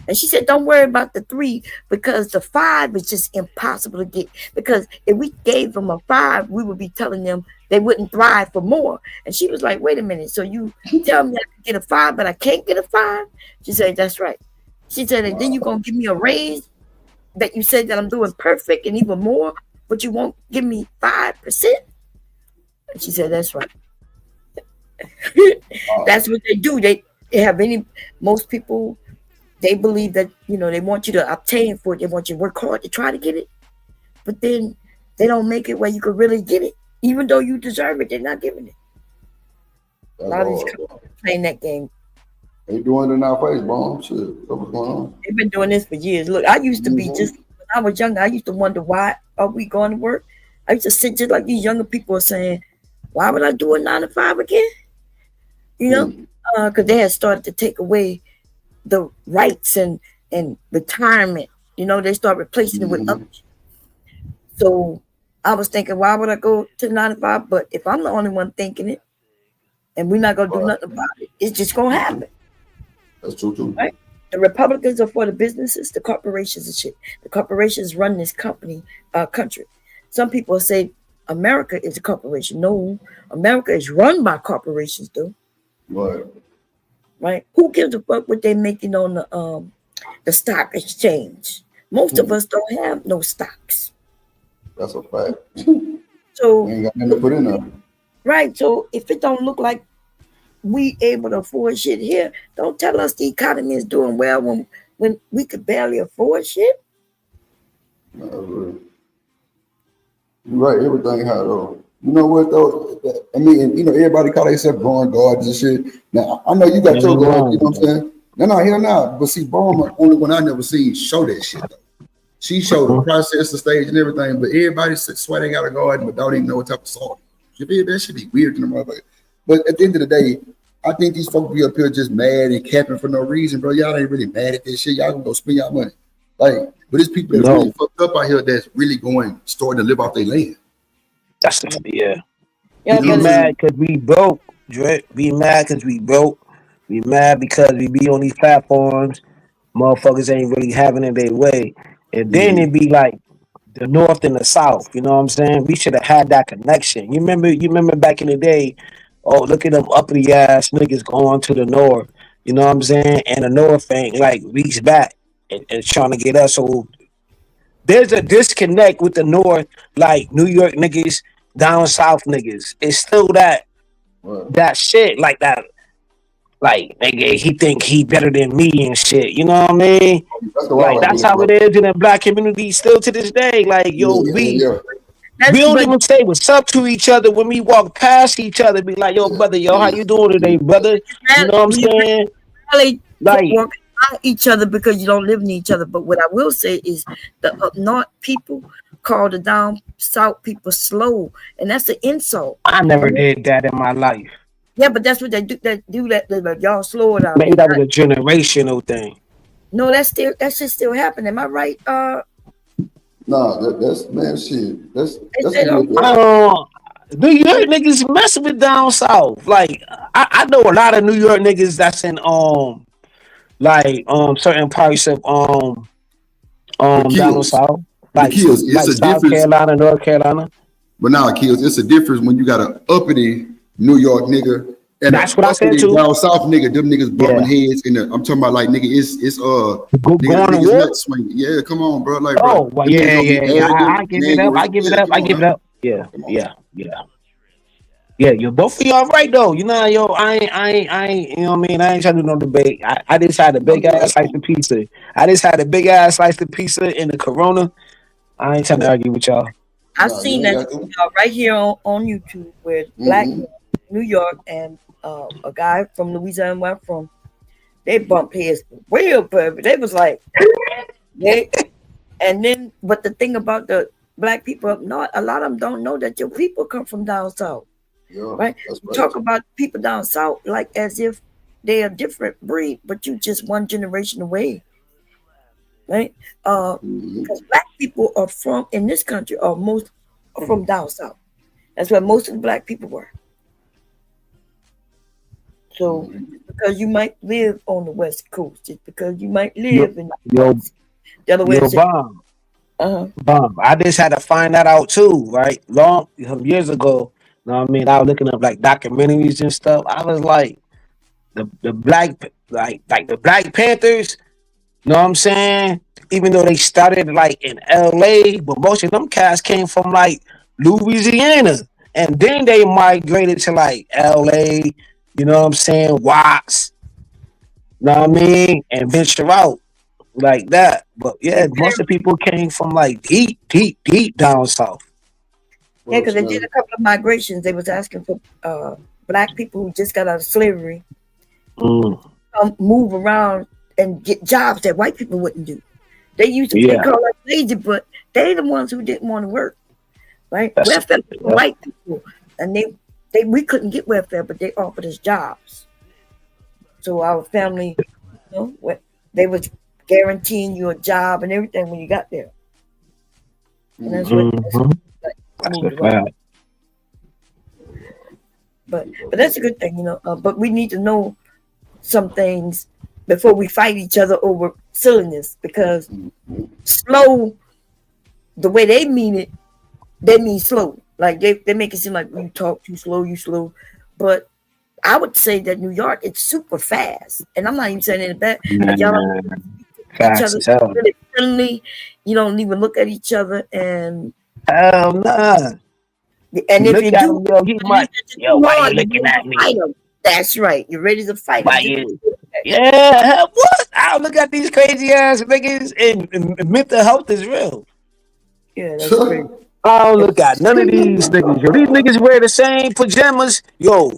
And she said, don't worry about the 3 because the 5 is just impossible to get. Because if we gave them a 5, we would be telling them they wouldn't thrive for more. And she was like, wait a minute. So you tell me I can get a 5, but I can't get a 5? She said, that's right. She said, and then you're going to give me a raise that you said that I'm doing perfect and even more, but you won't give me 5%? And she said, that's right. That's what they do. They have most people, they believe that, they want you to obtain for it. They want you to work hard to try to get it. But then they don't make it where you could really get it. Even though you deserve it, they're not giving it. A lot of these companies playing that game. They doing it in our face, Bone. Shit, what's going on? They've been doing this for years. Look, I used to be just, when I was younger, I used to wonder, why are we going to work? I used to sit just like these younger people are saying, why would I do a 9 to 5 again? Because they had started to take away the rights and retirement. They start replacing it with others. So I was thinking, why would I go to 9 to 5? But if I'm the only one thinking it, and we're not gonna do nothing about it, it's just gonna happen. That's true too. Right? The Republicans are for the businesses, the corporations and shit. The corporations run this country. Some people say America is a corporation. No, America is run by corporations, though. Right? Who gives a fuck what they're making on the stock exchange? Most of us don't have no stocks. That's a fact. So ain't got nothing to put in there. Right. So if it don't look like we able to afford shit here, don't tell us the economy is doing well when we could barely afford shit. You're right. Everything high though. You know what though? I mean, everybody call themselves growing guards and shit. Now I know you got your guards. You know what I'm saying? No, hell no. But see, Barma, only one I never seen show that shit though. She showed the process, the stage, and everything. But everybody swear they got a garden, but don't even know what type of soil. That should be weird to the motherfucker. But at the end of the day, I think these folks be up here just mad and capping for no reason, bro. Y'all ain't really mad at this shit. Y'all gonna go spend y'all money. But it's people that's really fucked up out here that's really starting to live off their land. That's be mad because we broke, Drake. Be mad because we broke. Be mad because we be on these platforms. Motherfuckers ain't really having it their way. And then it be like the North and the South. You know what I'm saying? We should have had that connection. You remember back in the day, oh, look at them uppity ass niggas going to the North. You know what I'm saying? And the North ain't like reach back and trying to get us. So there's a disconnect with the North, like New York niggas, down South niggas. It's still that shit like that. Like, nigga, he think he better than me and shit. You know what I mean? That's how it is in the black community still to this day. Like, yo, we don't even say what's up to each other when we walk past each other. Be like, yo, brother, how you doing today, brother? You know what I'm saying? Like walk each other because you don't live near each other. But what I will say is the up north people call the down south people slow, and that's an insult. I never did that in my life. Yeah, but that's what they do. They do that. Y'all slow it down. Maybe that was a generational thing. No, that shit still happening. Am I right? Nah, that's man, shit. That's said, a good. New York niggas messing with down south. Like I know a lot of New York niggas that's in certain parts of down south, The kills. It's like a South difference. Carolina, North Carolina. But now, kills. It's a difference when you got an uppity New York nigga and That's an what I said uppity too. down south nigga. Them niggas bumping heads. I'm talking about like nigga. It's going to niggas war. nuts swinging. Yeah, come on, bro. Like, Oh, bro. well, Them niggas yeah. gonna be arrogant. I give it up. I give it up. I give it up. Yeah. Yeah, you both of y'all right though. You know, I ain't, you know what I mean? I ain't trying to do no debate. I just had a big ass slice of pizza. I just had a big ass slice of pizza in the Corona. I ain't trying to argue with y'all. I've seen that right here on YouTube where black New York and a guy from Louisiana where I'm from, they bumped heads real perfect. They was like, and then, but the thing about the black people up north, a lot of them don't know that your people come from down south. Yeah, right? You talk about people down south like as if they're a different breed, but you just one generation away. Right? Because black people are from in this country are most are from down south. That's where most of the black people were. So because you might live on the west coast, just because you might live in Delaware. Bomb. I just had to find that out too, right? Long years ago. You know what I mean? I was looking up like documentaries and stuff. I was like, the black like the Black Panthers, you know what I'm saying? Even though they started like in LA, but most of them cats came from like Louisiana. And then they migrated to like LA, you know what I'm saying? Watts, you know what I mean? And venture out like that. But yeah, most of the people came from like deep down south. Yeah, because they did a couple of migrations. They was asking for black people who just got out of slavery move around and get jobs that white people wouldn't do. They used to they call us lazy, but they the ones who didn't want to work. Right? Welfare for white people. And we couldn't get welfare, but they offered us jobs. So our family, you know, they was guaranteeing you a job and everything when you got there. And that's what moved around. But that's a good thing, you know. But we need to know some things before we fight each other over silliness, because slow, the way they mean it, they mean slow. Like they make it seem like you talk too slow, you slow. But I would say that New York, it's super fast. And I'm not even saying anything bad. Like y'all each other really friendly. You don't even look at each other, and hell nah. And if you do, why you looking at me? That's right. You're ready to fight. Why you? Yeah, what? I look at these crazy ass niggas, and mental health is real. Yeah, that's crazy. I don't look at none of these niggas. Yo, these niggas wear the same pajamas. Yo,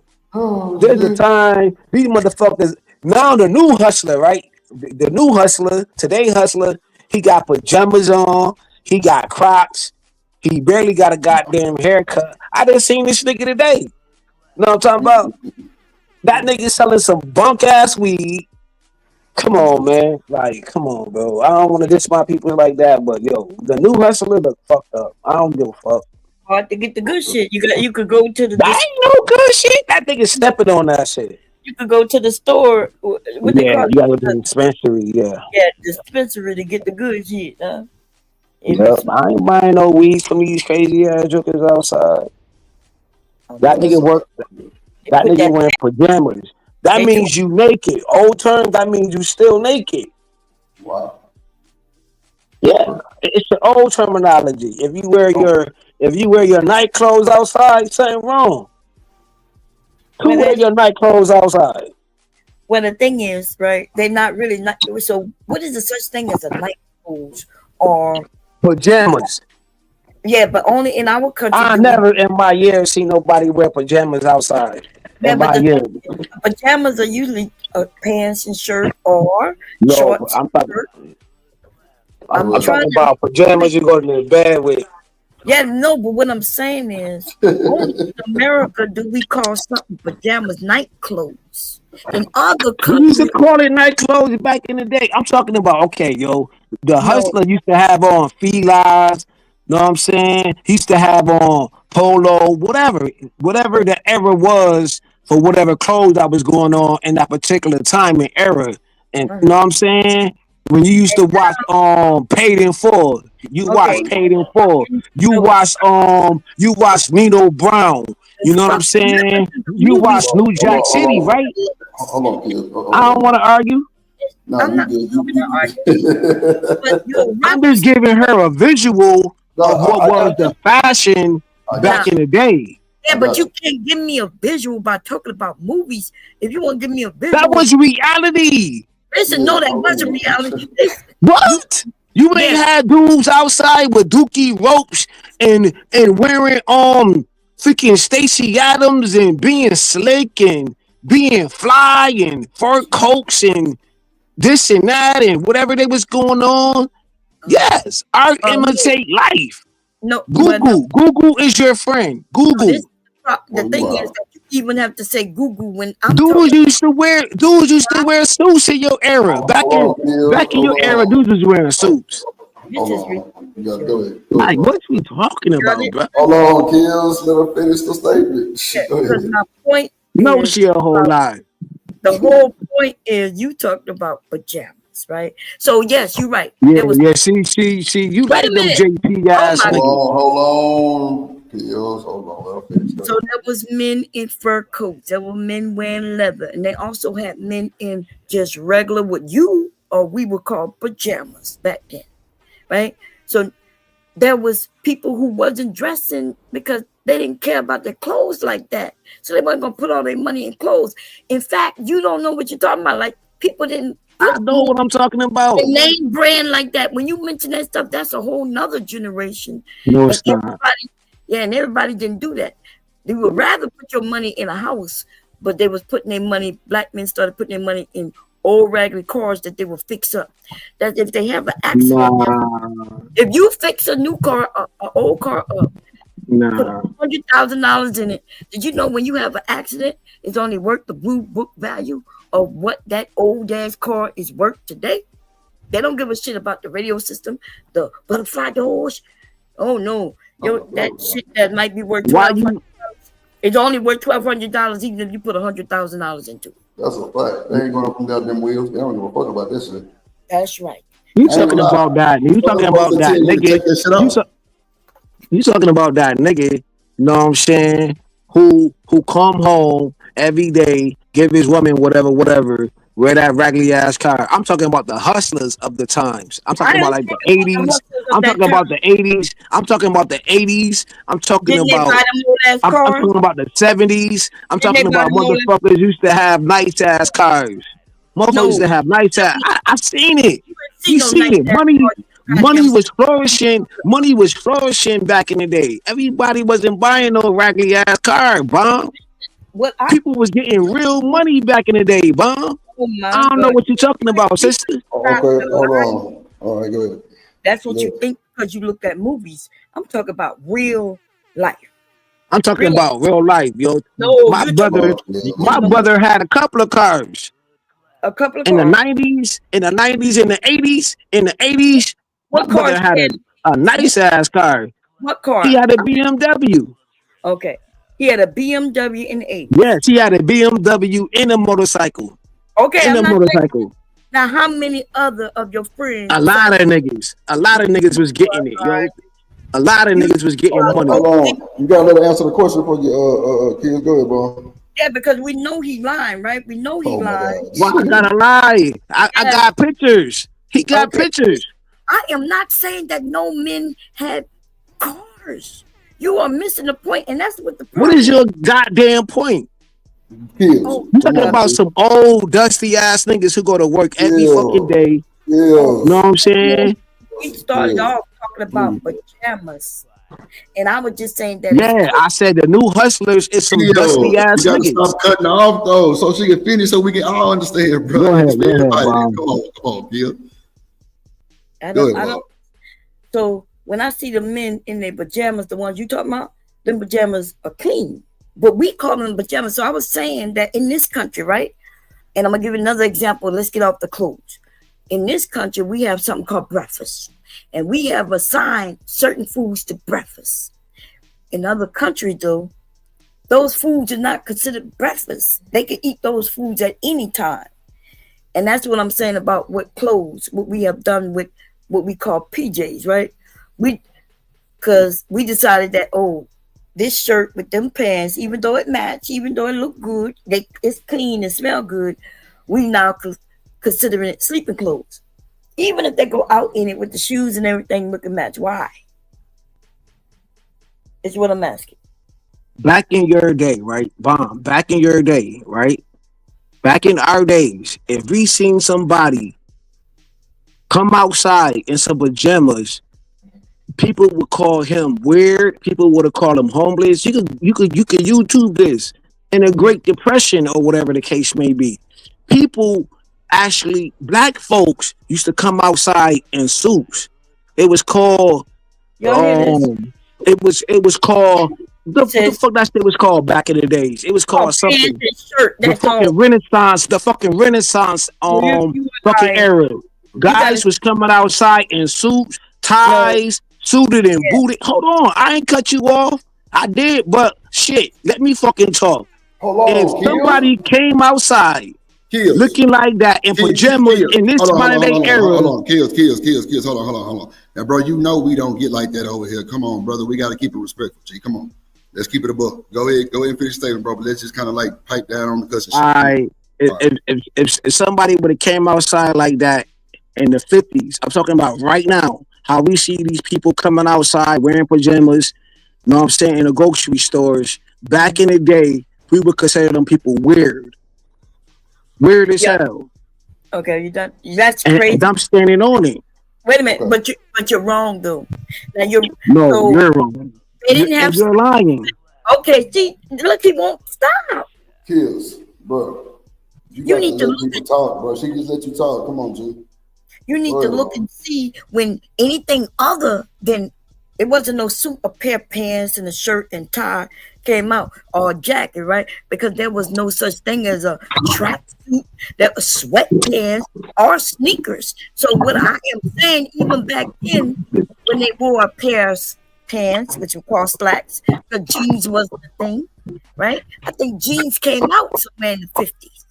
there's a time these motherfuckers. Now the new hustler, right? The new hustler, today hustler, he got pajamas on. He got Crocs. He barely got a goddamn haircut. I done seen this nigga today. You know what I'm talking about? That nigga selling some bunk ass weed. Come on, man. Like, come on, bro. I don't want to diss my people like that, but yo, the new hustler look fucked up. I don't give a fuck. Hard to get the good shit. You could go to the. That ain't no good shit. That nigga stepping on that shit. You could go to the store. What they call you gotta go to the dispensary. Yeah, dispensary to get the good shit. Huh? Yep. I ain't buying no weed from these crazy ass jokers outside. That nigga work. That nigga wearing pajamas. That means you naked. Old term, that means you still naked. Wow. Yeah, it's the old terminology. If you wear your night clothes outside, something wrong. Who wear your night clothes outside? Well, the thing is, right? They're not really not. So, what is the such thing as a night clothes or pajamas? Yeah, but only in our country. I never in my years seen nobody wear pajamas outside. Yeah, but pajamas are usually pants and shirt or shorts. I'm talking about pajamas you go to bed with. Yeah, no, but what I'm saying is, only in America do we call something pajamas night clothes. In other We used to countries, call it night clothes back in the day. I'm talking about, okay, yo, the no. hustler used to have on felines, know what I'm saying? He used to have on polo, whatever the era was for whatever clothes that was going on in that particular time and era. And you know what I'm saying? When you used to watch Paid in Full, you watch Okay. Paid in Full, you watch Nino Brown, you know what I'm saying? You watch Movies. New Jack City, right? Hold on, kid. I don't want to argue. No, I'm you not good. talking to argue, but you're I'm just giving her a visual No, of what I was got the you. fashion I back got in you. the day. Yeah, I but got you you. can't give me a visual by talking about movies. If you want to give me a That visual, was reality. listen, no, that wasn't reality. Listen, What? You ain't yes, had dudes outside with dookie ropes and wearing freaking Stacey Adams and being slick and being fly and fur coats and this and that and whatever they was going on. Yes, art no, imitate life. no, but no, Google is your friend. no. This Google. the thing is that you even have to say Google when I'm Dudes talking. used to wear suits in your era. Hold on, Kill. Back in your Hold era, on. dudes was wearing suits. This Hold is on. You gotta go ahead. Go ahead, Like, bro. what we talking about, bro? Hold on, Kills. Let her finish the statement. Go because ahead. my point No, is she a whole lot. the whole point is you talked about pajamas, right? So yes, you're right. Yeah, There was yeah. See. You wait a like them minute. JP Oh ass my niggas. Hold on. Kills. Hold on. Let her finish. Go So ahead. there was men in fur coats. There were men wearing leather, and they also had men in just regular what you or we would call pajamas back then, right? So there was people who wasn't dressing because they didn't care about their clothes like that. So they weren't gonna put all their money in clothes. In fact, you don't know what you're talking about. Like people didn't I know what I'm talking about. the name brand like that. When you mention that stuff, that's a whole nother generation. No, And it's not. everybody didn't do that. They would rather put your money in a house, but they was putting their money, black men started putting their money in old raggedy cars that they would fix up. That if they have an accident, if you fix a new car, an old car up, put $100,000 in it. Did you know when you have an accident, it's only worth the blue book value of what that old ass car is worth today? They don't give a shit about the radio system, the butterfly doors. Oh no, that shit that might be worth $1,200. It's only worth $1,200 even if you put $100,000 into it. That's a fact. They ain't going up and down them wheels. They don't give a fuck about this shit. That's right. You I ain't talking gonna lie. about that? You talking about that nigga? You talking about that nigga? You know what I'm saying? Who come home every day, give his woman whatever, wear that raggedy ass car. I'm talking about the hustlers of the times. I'm talking about like the 80s. I'm talking about the 80s. I'm talking about the 80s. I'm talking Didn't they about buy them old ass I'm cars? talking about the 70s. I'm Didn't they talking buy about them old ass? motherfuckers used to have nice ass cars. Motherfuckers used to have nice ass. I seen it. You seen it. Money was flourishing. Money was flourishing back in the day. Everybody wasn't buying no raggedy ass car, bum. People was getting real money back in the day, bum. I don't know what you're talking about, sister. Okay, hold on. All right, go ahead. That's what you think because you look at movies. I'm talking about real life. I'm talking about real life, yo. No, My brother had a couple of cars. A couple of in the cars. 90s, in the 90s, in the 80s, in the 80s. What My brother cars had a nice ass car. What car? He had a BMW. Okay. He had a BMW in the 80s. Yes, he had a BMW in a motorcycle. Okay, in I'm a not motorcycle. Now, how many other of your friends? A lot of niggas was getting it, yo. A lot of niggas was getting money. Hold on. You gotta let her answer the question before you kids. Go ahead, bro. Yeah, because we know he lying, right? We know he lying. Why I gotta lie? I got pictures. He got pictures. I am not saying that no men had cars. You are missing the point, and that's what the problem What is your goddamn point? Kids. You talking about some old dusty ass niggas who go to work every fucking day. You know what I'm saying? We started off talking about pajamas. And I was just saying that. Yeah, I said the new hustlers is some dusty ass you gotta niggas. stop cutting her off though, so she can finish, so we can all understand, bro. Go ahead, Everybody. Mom. Come on, Gil. I don't. So when I see the men in their pajamas, the ones you talking about, them pajamas are clean. But we call them pajamas. So I was saying that in this country, right? And I'm gonna give you another example. Let's get off the clothes. In this country, we have something called breakfast. And we have assigned certain foods to breakfast. In other countries, though, those foods are not considered breakfast. They can eat those foods at any time. And that's what I'm saying about what clothes, what we have done with what we call PJs, right? Because we decided that, oh, this shirt with them pants, even though it match, even though it look good, it's clean and smell good, we now considering it sleeping clothes. Even if they go out in it with the shoes and everything looking match. Why? It's what I'm asking. Back in your day, right? Bomb. Back in your day, right? Back in our days, if we seen somebody come outside in some pajamas, people would call him weird. People would have called him homeless. You could YouTube this in a Great Depression or whatever the case may be. People actually, black folks used to come outside in suits. It was called it was called the fuck that shit was called back in the days. It was called something. The fucking Renaissance, fucking era. Guys was coming outside in suits, ties, suited and booted. Hold on, I ain't cut you off. I did, but shit, let me fucking talk. If somebody came outside looking like that in pajamas in this modern day era. Hold on, kills. Hold on. Now, bro, you know we don't get like that over here. Come on, brother. We got to keep it respectful, G. Come on. Let's keep it above. Go ahead and finish the statement, bro. But let's just kind of like pipe down on the cussing shit. If somebody would have came outside like that in the 50s, I'm talking about right now, how we see these people coming outside wearing pajamas, you know what I'm saying, in the grocery stores. Back in the day, we would consider them people weird. Weird as hell. Okay, you done? That's crazy. And I'm standing on it. Wait a minute, but you're wrong though. Now you're wrong. They didn't have. You're lying. Okay, see, look, he won't stop. Kills, bro. You need to let people talk, bro. She just let you talk. Come on, G. You need to look and see when anything other than it wasn't no suit, a pair of pants and a shirt and tie came out, or a jacket, right? Because there was no such thing as a track suit, that was sweatpants or sneakers. So what I am saying, even back then, when they wore a pair of pants, which were called slacks, the jeans wasn't a thing, right? I think jeans came out somewhere in the 50s,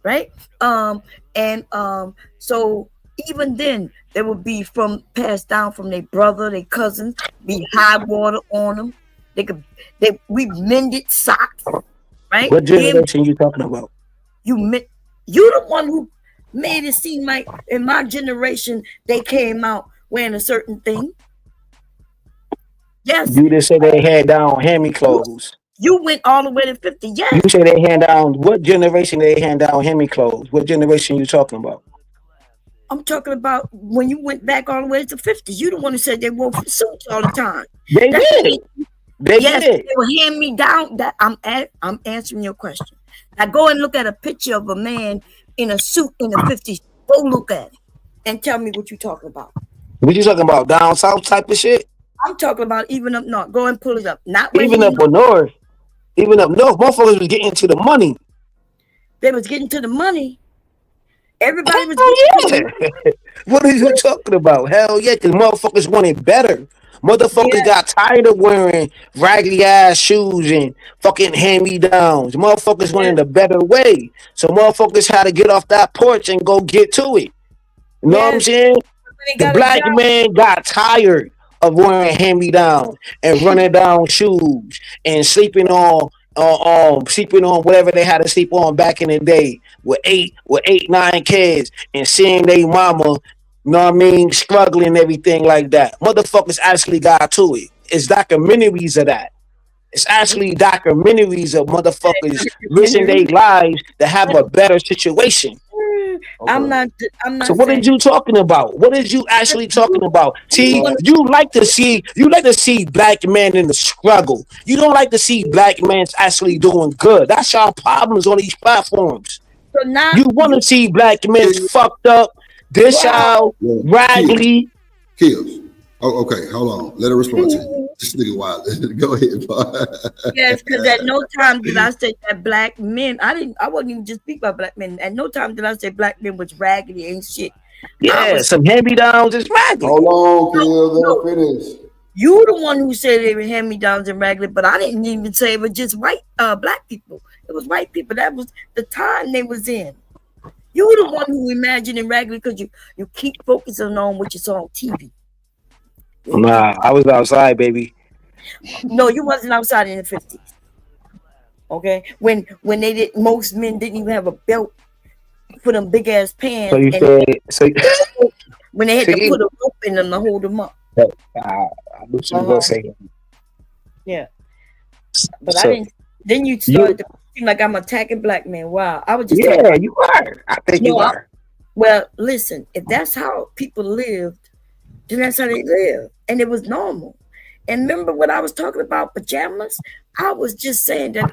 right? So even then, they would be passed down from their brother, their cousins, be high water on them. We mended socks, right? What generation you talking about? You the one who made it seem like in my generation they came out wearing a certain thing. Yes. You just say they hand down hand-me clothes. You went all the way to 50. Yes. You say they hand down. What generation they hand down hand-me clothes? What generation you talking about? I'm talking about when you went back all the way to 50. You the one who said they wore suits all the time. They did. They did. They will hand me down. That I'm answering your question. Now go and look at a picture of a man in a suit in the 50s. Go look at it and tell me what you're talking about. What you talking about? Down south type of shit? I'm talking about even up north. Go and pull it up. Not even up north. Even up north, motherfuckers was getting to the money. They was getting to the money. Everybody was getting to the money. What are you talking about? Hell yeah, because motherfuckers wanted better. Motherfuckers got tired of wearing raggedy ass shoes and fucking hand-me-downs. Motherfuckers wanted a better way. So motherfuckers had to get off that porch and go get to it. You know what I'm saying? The black man got tired of wearing hand-me-downs and running down shoes and sleeping on whatever they had to sleep on back in the day with 9 kids and seeing their mama, you know what I mean, struggling and everything like that. Motherfuckers actually got to it. It's documentaries of that. It's actually documentaries of motherfuckers risking their lives to have a better situation. Okay. I'm not. So what are you talking about? What is you actually talking about? See, you like to see black men in the struggle. You don't like to see black men actually doing good. That's our problems on these platforms. So now you want to see black men fucked up, raggedy. Kills. Oh, okay. Hold on. Let her respond to you. This nigga wild. Go ahead, boy. Yes, because at no time did I say that black men. I wasn't even just speak about black men. At no time did I say black men was raggedy ain't shit. Yeah, some hand-me-downs is raggedy. Hold on, Kill. Let No. her finish. You the one who said they were hand-me-downs and raggedy, but I didn't even say it was just white black people. It was white people. That was the time they was in. You the one who imagined it raggedy because you keep focusing on what you saw on TV. Nah, I was outside, baby. No, you wasn't outside in the 50s. Okay, when they did, most men didn't even have a belt for them big ass pants. So you said so. When they had so to put a rope in them to hold them up. I knew she was gonna say that. Yeah, but I So didn't. Then you started to seem like I'm attacking black men. Wow, I was just talking about, you are. I think you are. Well, listen, if that's how people lived, then that's how they lived, and it was normal. And remember what I was talking about pajamas? I was just saying that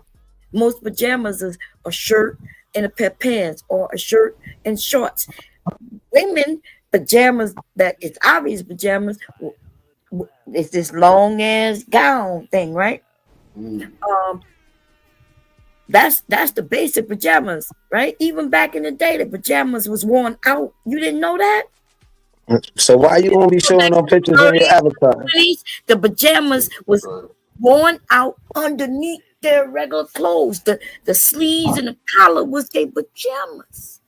most pajamas is a shirt and a pair of pants, or a shirt and shorts. Women pajamas that it's obvious pajamas. It's this long ass gown thing, right? That's the basic pajamas, right? Even back in the day, the pajamas was worn out. You didn't know that? So why you gonna be showing no pictures on your avatar? The pajamas was worn out underneath their regular clothes. The sleeves and the collar was their pajamas.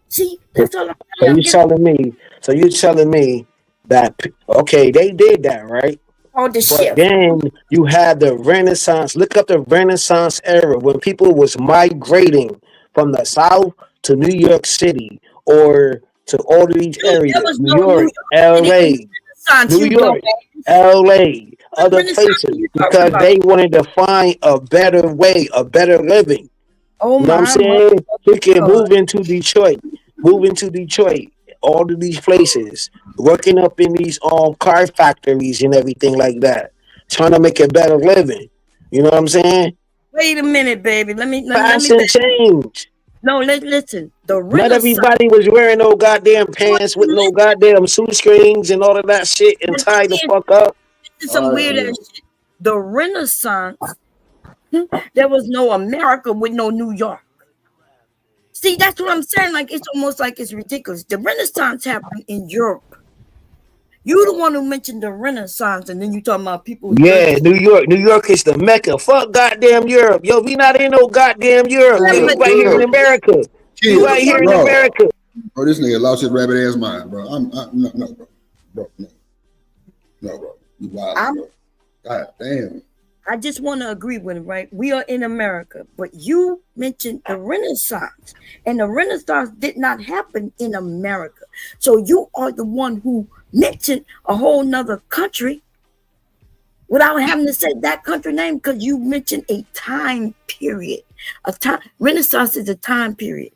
See, that's all I'm telling. So you telling me that okay, they did that, right? Oh, the But shift. then you had the Renaissance. Look up the Renaissance era when people was migrating from the South to New York City or to all of these There areas, was New no New York, York City LA, Renaissance, New you York, dumbass. LA, What other Renaissance are places you talking because about? they wanted to find a better way, a better living. Oh You know what I'm my saying? Freaking God. move into Detroit, all of these places, working up in these car factories and everything like that, trying to make a better living. You know what I'm saying? Wait a minute, baby. Let me Fashion back. change. No, listen. The Not Renaissance. everybody was wearing no goddamn pants with no goddamn shoestrings and all of that shit and tied the fuck up. This is some weird ass shit. The Renaissance, there was no America with no New York. See, that's what I'm saying. Like, it's almost like it's ridiculous. The Renaissance happened in Europe. You the one who mentioned the Renaissance, and then you talking about people who Yeah, New York is the Mecca. Fuck goddamn Europe. Yo, we not in no goddamn Europe. Yo, we right here in America. We right here in America. Bro, this nigga lost his rabbit ass mind, bro. No, bro. No, bro. You wild, bro. God damn. I just want to agree with him, right? We are in America, but you mentioned the Renaissance, and the Renaissance did not happen in America. So you are the one who mentioned a whole nother country without having to say that country name because you mentioned a time period. Renaissance is a time period.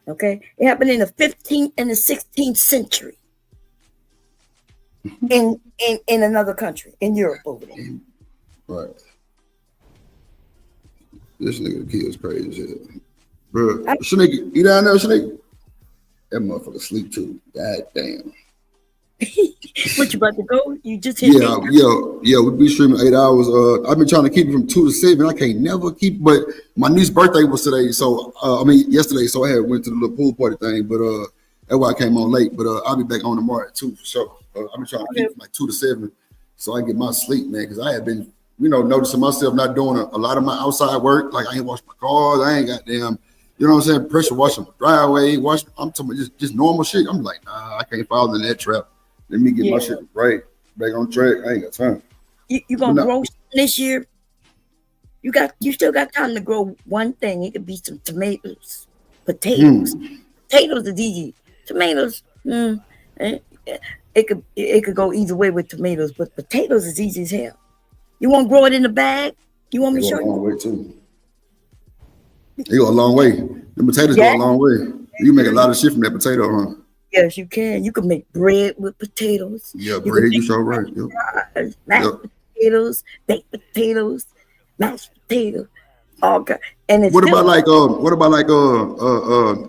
Okay, it happened in the 15th and the 16th century. In another country, in Europe over there. Right. This nigga kills crazy as hell. Bro, Shanique, you down there, Shanique? That motherfucker sleep too. God damn. What, you about to go? You just hit Yeah, we be streaming 8 hours. I've been trying to keep it from 2 to 7. I can't never keep, but my niece's birthday was today, so yesterday, so I had went to the little pool party thing, but that's why I came on late. But I'll be back on tomorrow at 2 for sure. I've been trying to keep from like 2 to 7 so I can get my sleep, man, because I have been, noticing myself not doing a lot of my outside work. Like I ain't washed my cars, I ain't goddamn, you know what I'm saying, pressure washing my driveway, I'm talking about just normal shit. I'm like, nah, I can't fall in that trap. Let me get my shit right, back on track. I ain't got time. You gonna grow this year? You still got time to grow one thing. It could be some tomatoes, potatoes. Potatoes is easy. Tomatoes, it could go either way with tomatoes, but potatoes is easy as hell. You want to grow it in the bag? You want me to show you? Go a long way too. They go a long way. The potatoes go a long way. You make a lot of shit from that potato, huh? Yes, you can. You can make bread with potatoes. Yeah, bread. You sure right. Yep. Mashed potatoes, baked potatoes, mashed potatoes. Okay. And it's what about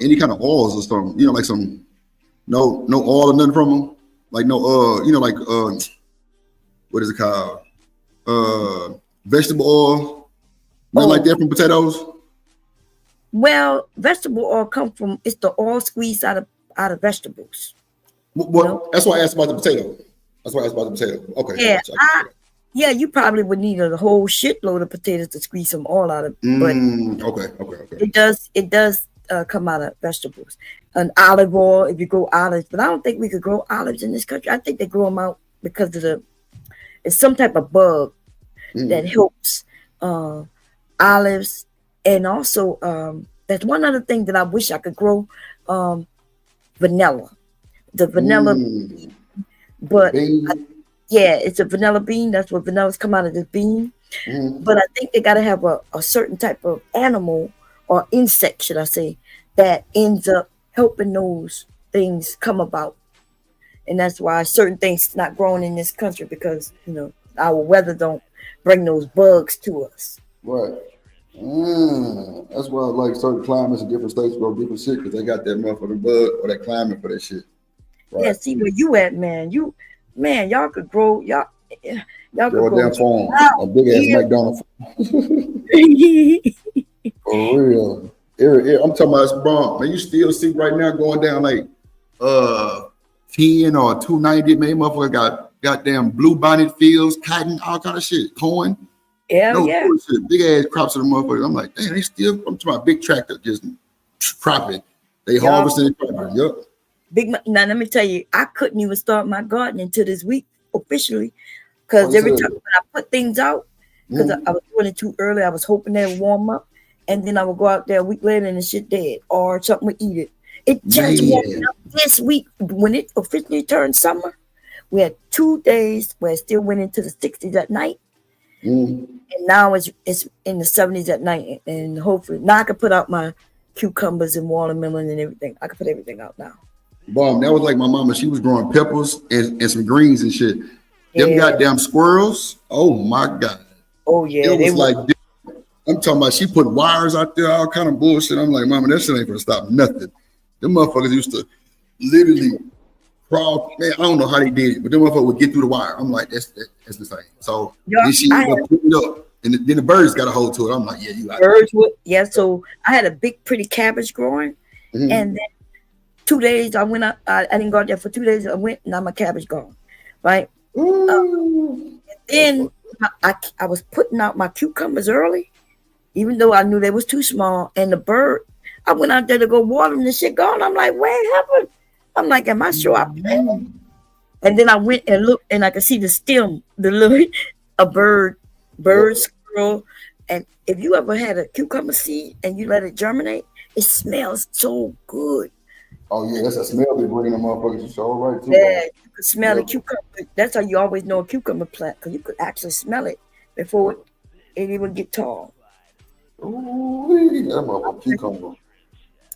any kind of oils or something? Like some no oil or nothing from them? like no what is it called? Vegetable oil, nothing like that from potatoes. Well, vegetable oil come from it's the oil squeezed out of vegetables. Well, that's why I asked about the potato. Okay. Yeah, yeah, you probably would need a whole shitload of potatoes to squeeze some oil out of, but okay. It does come out of vegetables. An olive oil, if you grow olives, but I don't think we could grow olives in this country. I think they grow them out because of it's some type of bug that helps olives, and also that's one other thing that I wish I could grow, vanilla. The vanilla, but yeah, it's a vanilla bean. That's what vanillas come out of this bean. But I think they got to have a certain type of animal or insect, should I say, that ends up helping those things come about. And that's why certain things not growing in this country, because our weather don't bring those bugs to us. Right. That's why like certain climates in different states grow different shit, because they got that motherfucking bug or that climate for that shit. Right. Yeah, see where you at, man. Y'all could grow y'all could grow damn farm, a big ass McDonald's. For real. I'm talking about this bomb. Man, you still see right now going down like 10 or 290, man. Motherfucker got goddamn blue bonnet fields, cotton, all kind of shit, corn. Yeah. Bullshit. Big ass crops of the motherfuckers. I'm like, damn, they still. I'm talking about big tractor just cropping. They harvesting and cropping. Yup. Now let me tell you, I couldn't even start my garden until this week officially, because every time when I put things out, because I was doing it too early, I was hoping they would warm up, and then I would go out there a week later and the shit dead or something would eat it. It just warmed up this week when it officially turned summer. We had 2 days where it still went into the 60s at night, and now it's in the 70s at night. And hopefully now I can put out my cucumbers and watermelon and everything. I can put everything out now. Bomb. That was like my mama. She was growing peppers and some greens and shit. Them goddamn squirrels. Oh my god. Oh yeah. It was like, I'm talking about. She put wires out there, all kind of bullshit. I'm like, mama, that shit ain't gonna stop nothing. Them motherfuckers used to literally crawl. Man, I don't know how they did it, but them motherfuckers would get through the wire. I'm like, that's the same. So then she would put it up, and then the birds got a hold to it. I'm like, yeah, you got birds would. Yeah. So I had a big, pretty cabbage growing, and then 2 days I went out. I didn't go out there for 2 days. I went, now my cabbage gone, right? And then I was putting out my cucumbers early, even though I knew they was too small. And the bird, I went out there to go water them, the shit gone. I'm like, what happened? I'm like, am I sure I planted? And then I went and looked, and I could see the stem, a bird, squirrel. And if you ever had a cucumber seed and you let it germinate, it smells so good. Oh yeah, that's a smell they bring them motherfuckers. It's all right too. Yeah, you could smell the cucumber. That's how you always know a cucumber plant, because you could actually smell it before it even get tall. Ooh, that motherfucker cucumber.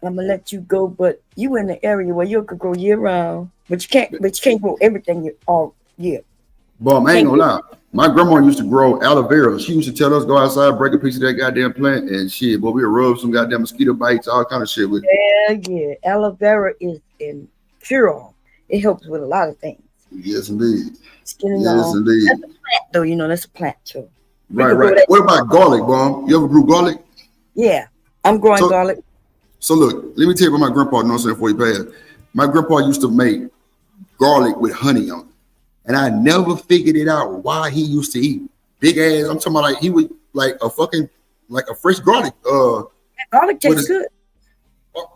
I'm gonna let you go, but you in the area where you could grow year round, but you can't grow everything all year. Bomb, I ain't gonna lie. My grandma used to grow aloe vera. She used to tell us go outside, break a piece of that goddamn plant, and shit. But we would rub some goddamn mosquito bites, all kind of shit with it. Yeah. Aloe vera is in cure-all. It helps with a lot of things. Yes, indeed. Skin and yes, all. indeed. That's a plant, though. That's a plant too. Right. What about garlic, Bomb? You ever grew garlic? Yeah, I'm growing garlic. So look, let me tell you about my grandpa. No, saying before he passed, my grandpa used to make garlic with honey on it. And I never figured it out why he used to eat big ass. I'm talking about like he would like a fresh garlic. Garlic tastes good.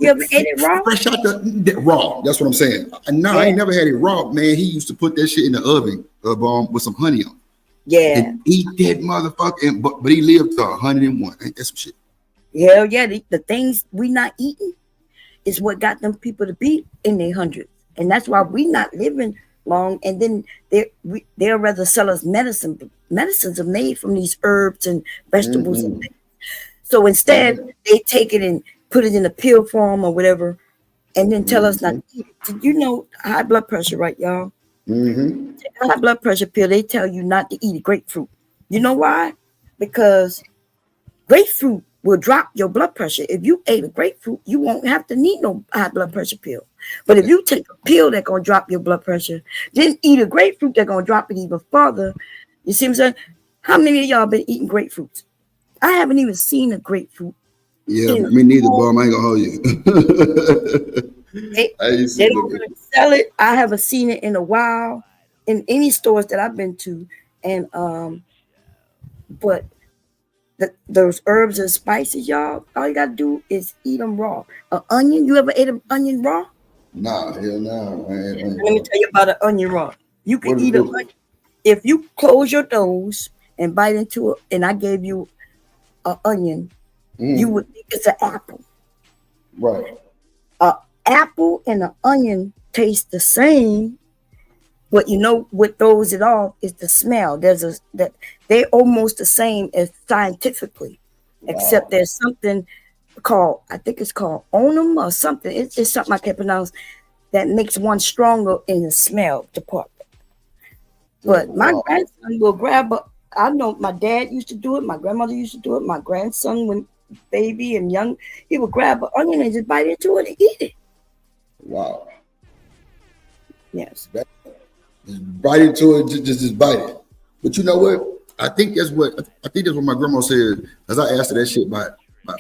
You ever ate it raw? Fresh out the raw. That's what I'm saying. No, I ain't never had it raw, man. He used to put that shit in the oven with some honey on it. Yeah. And eat that motherfucker. But he lived to 101. Ain't that some shit? Hell yeah. The things we not eating is what got them people to be in their hundreds. And that's why we not living long, and then they'll rather sell us medicine. But medicines are made from these herbs and vegetables and things. So instead, they take it and put it in a pill form or whatever, and then tell us not to eat it. Did you know high blood pressure, right, y'all? Take a high blood pressure pill, they tell you not to eat grapefruit. You know why? Because grapefruit will drop your blood pressure. If you ate a grapefruit, you won't have to need no high blood pressure pill. But if you take a pill that's gonna drop your blood pressure, then eat a grapefruit that's gonna drop it even further. You see what I'm saying? How many of y'all been eating grapefruits? I haven't even seen a grapefruit. Yeah, me neither, Bob. I ain't gonna hold you. They don't really sell it. I haven't seen it in a while in any stores that I've been to. And but those herbs and spices, y'all, all you gotta do is eat them raw. An onion, you ever ate an onion raw? Nah, hell no. Let me tell you about an onion raw. You can eat an onion. If you close your nose and bite into it, and I gave you an onion, you would think it's an apple. Right. An apple and an onion taste the same. But you know what throws it off is the smell. That they're almost the same as scientifically, except there's something called, I think it's called onum or something. It's something I can't pronounce that makes one stronger in the smell department. But my grandson will grab I know my dad used to do it, my grandmother used to do it, my grandson when baby and young, he would grab an onion and just bite into it and eat it. Wow. Yes. Just bite into it, just bite it. But you know what? I think that's what my grandma said. As I asked her that shit about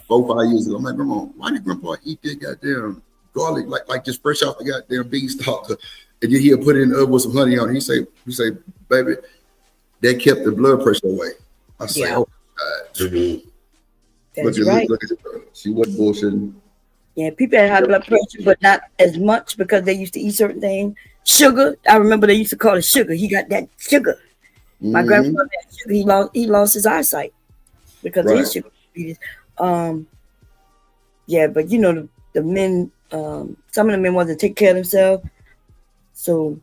4-5 years ago. I'm like, Grandma, why did Grandpa eat that goddamn garlic like just fresh off the goddamn beanstalk? And then he'll put it in the oven with some honey on it. He say, baby, that kept the blood pressure away. I say, oh my God. That's right. Look at it. She wasn't bullshitting. Yeah, people had high blood pressure, but not as much because they used to eat certain things. Sugar, I remember they used to call it sugar. He got that sugar. My grandfather had sugar. He lost his eyesight because of his sugar. Yeah, but you know the men. Some of the men wanted to take care of themselves. So,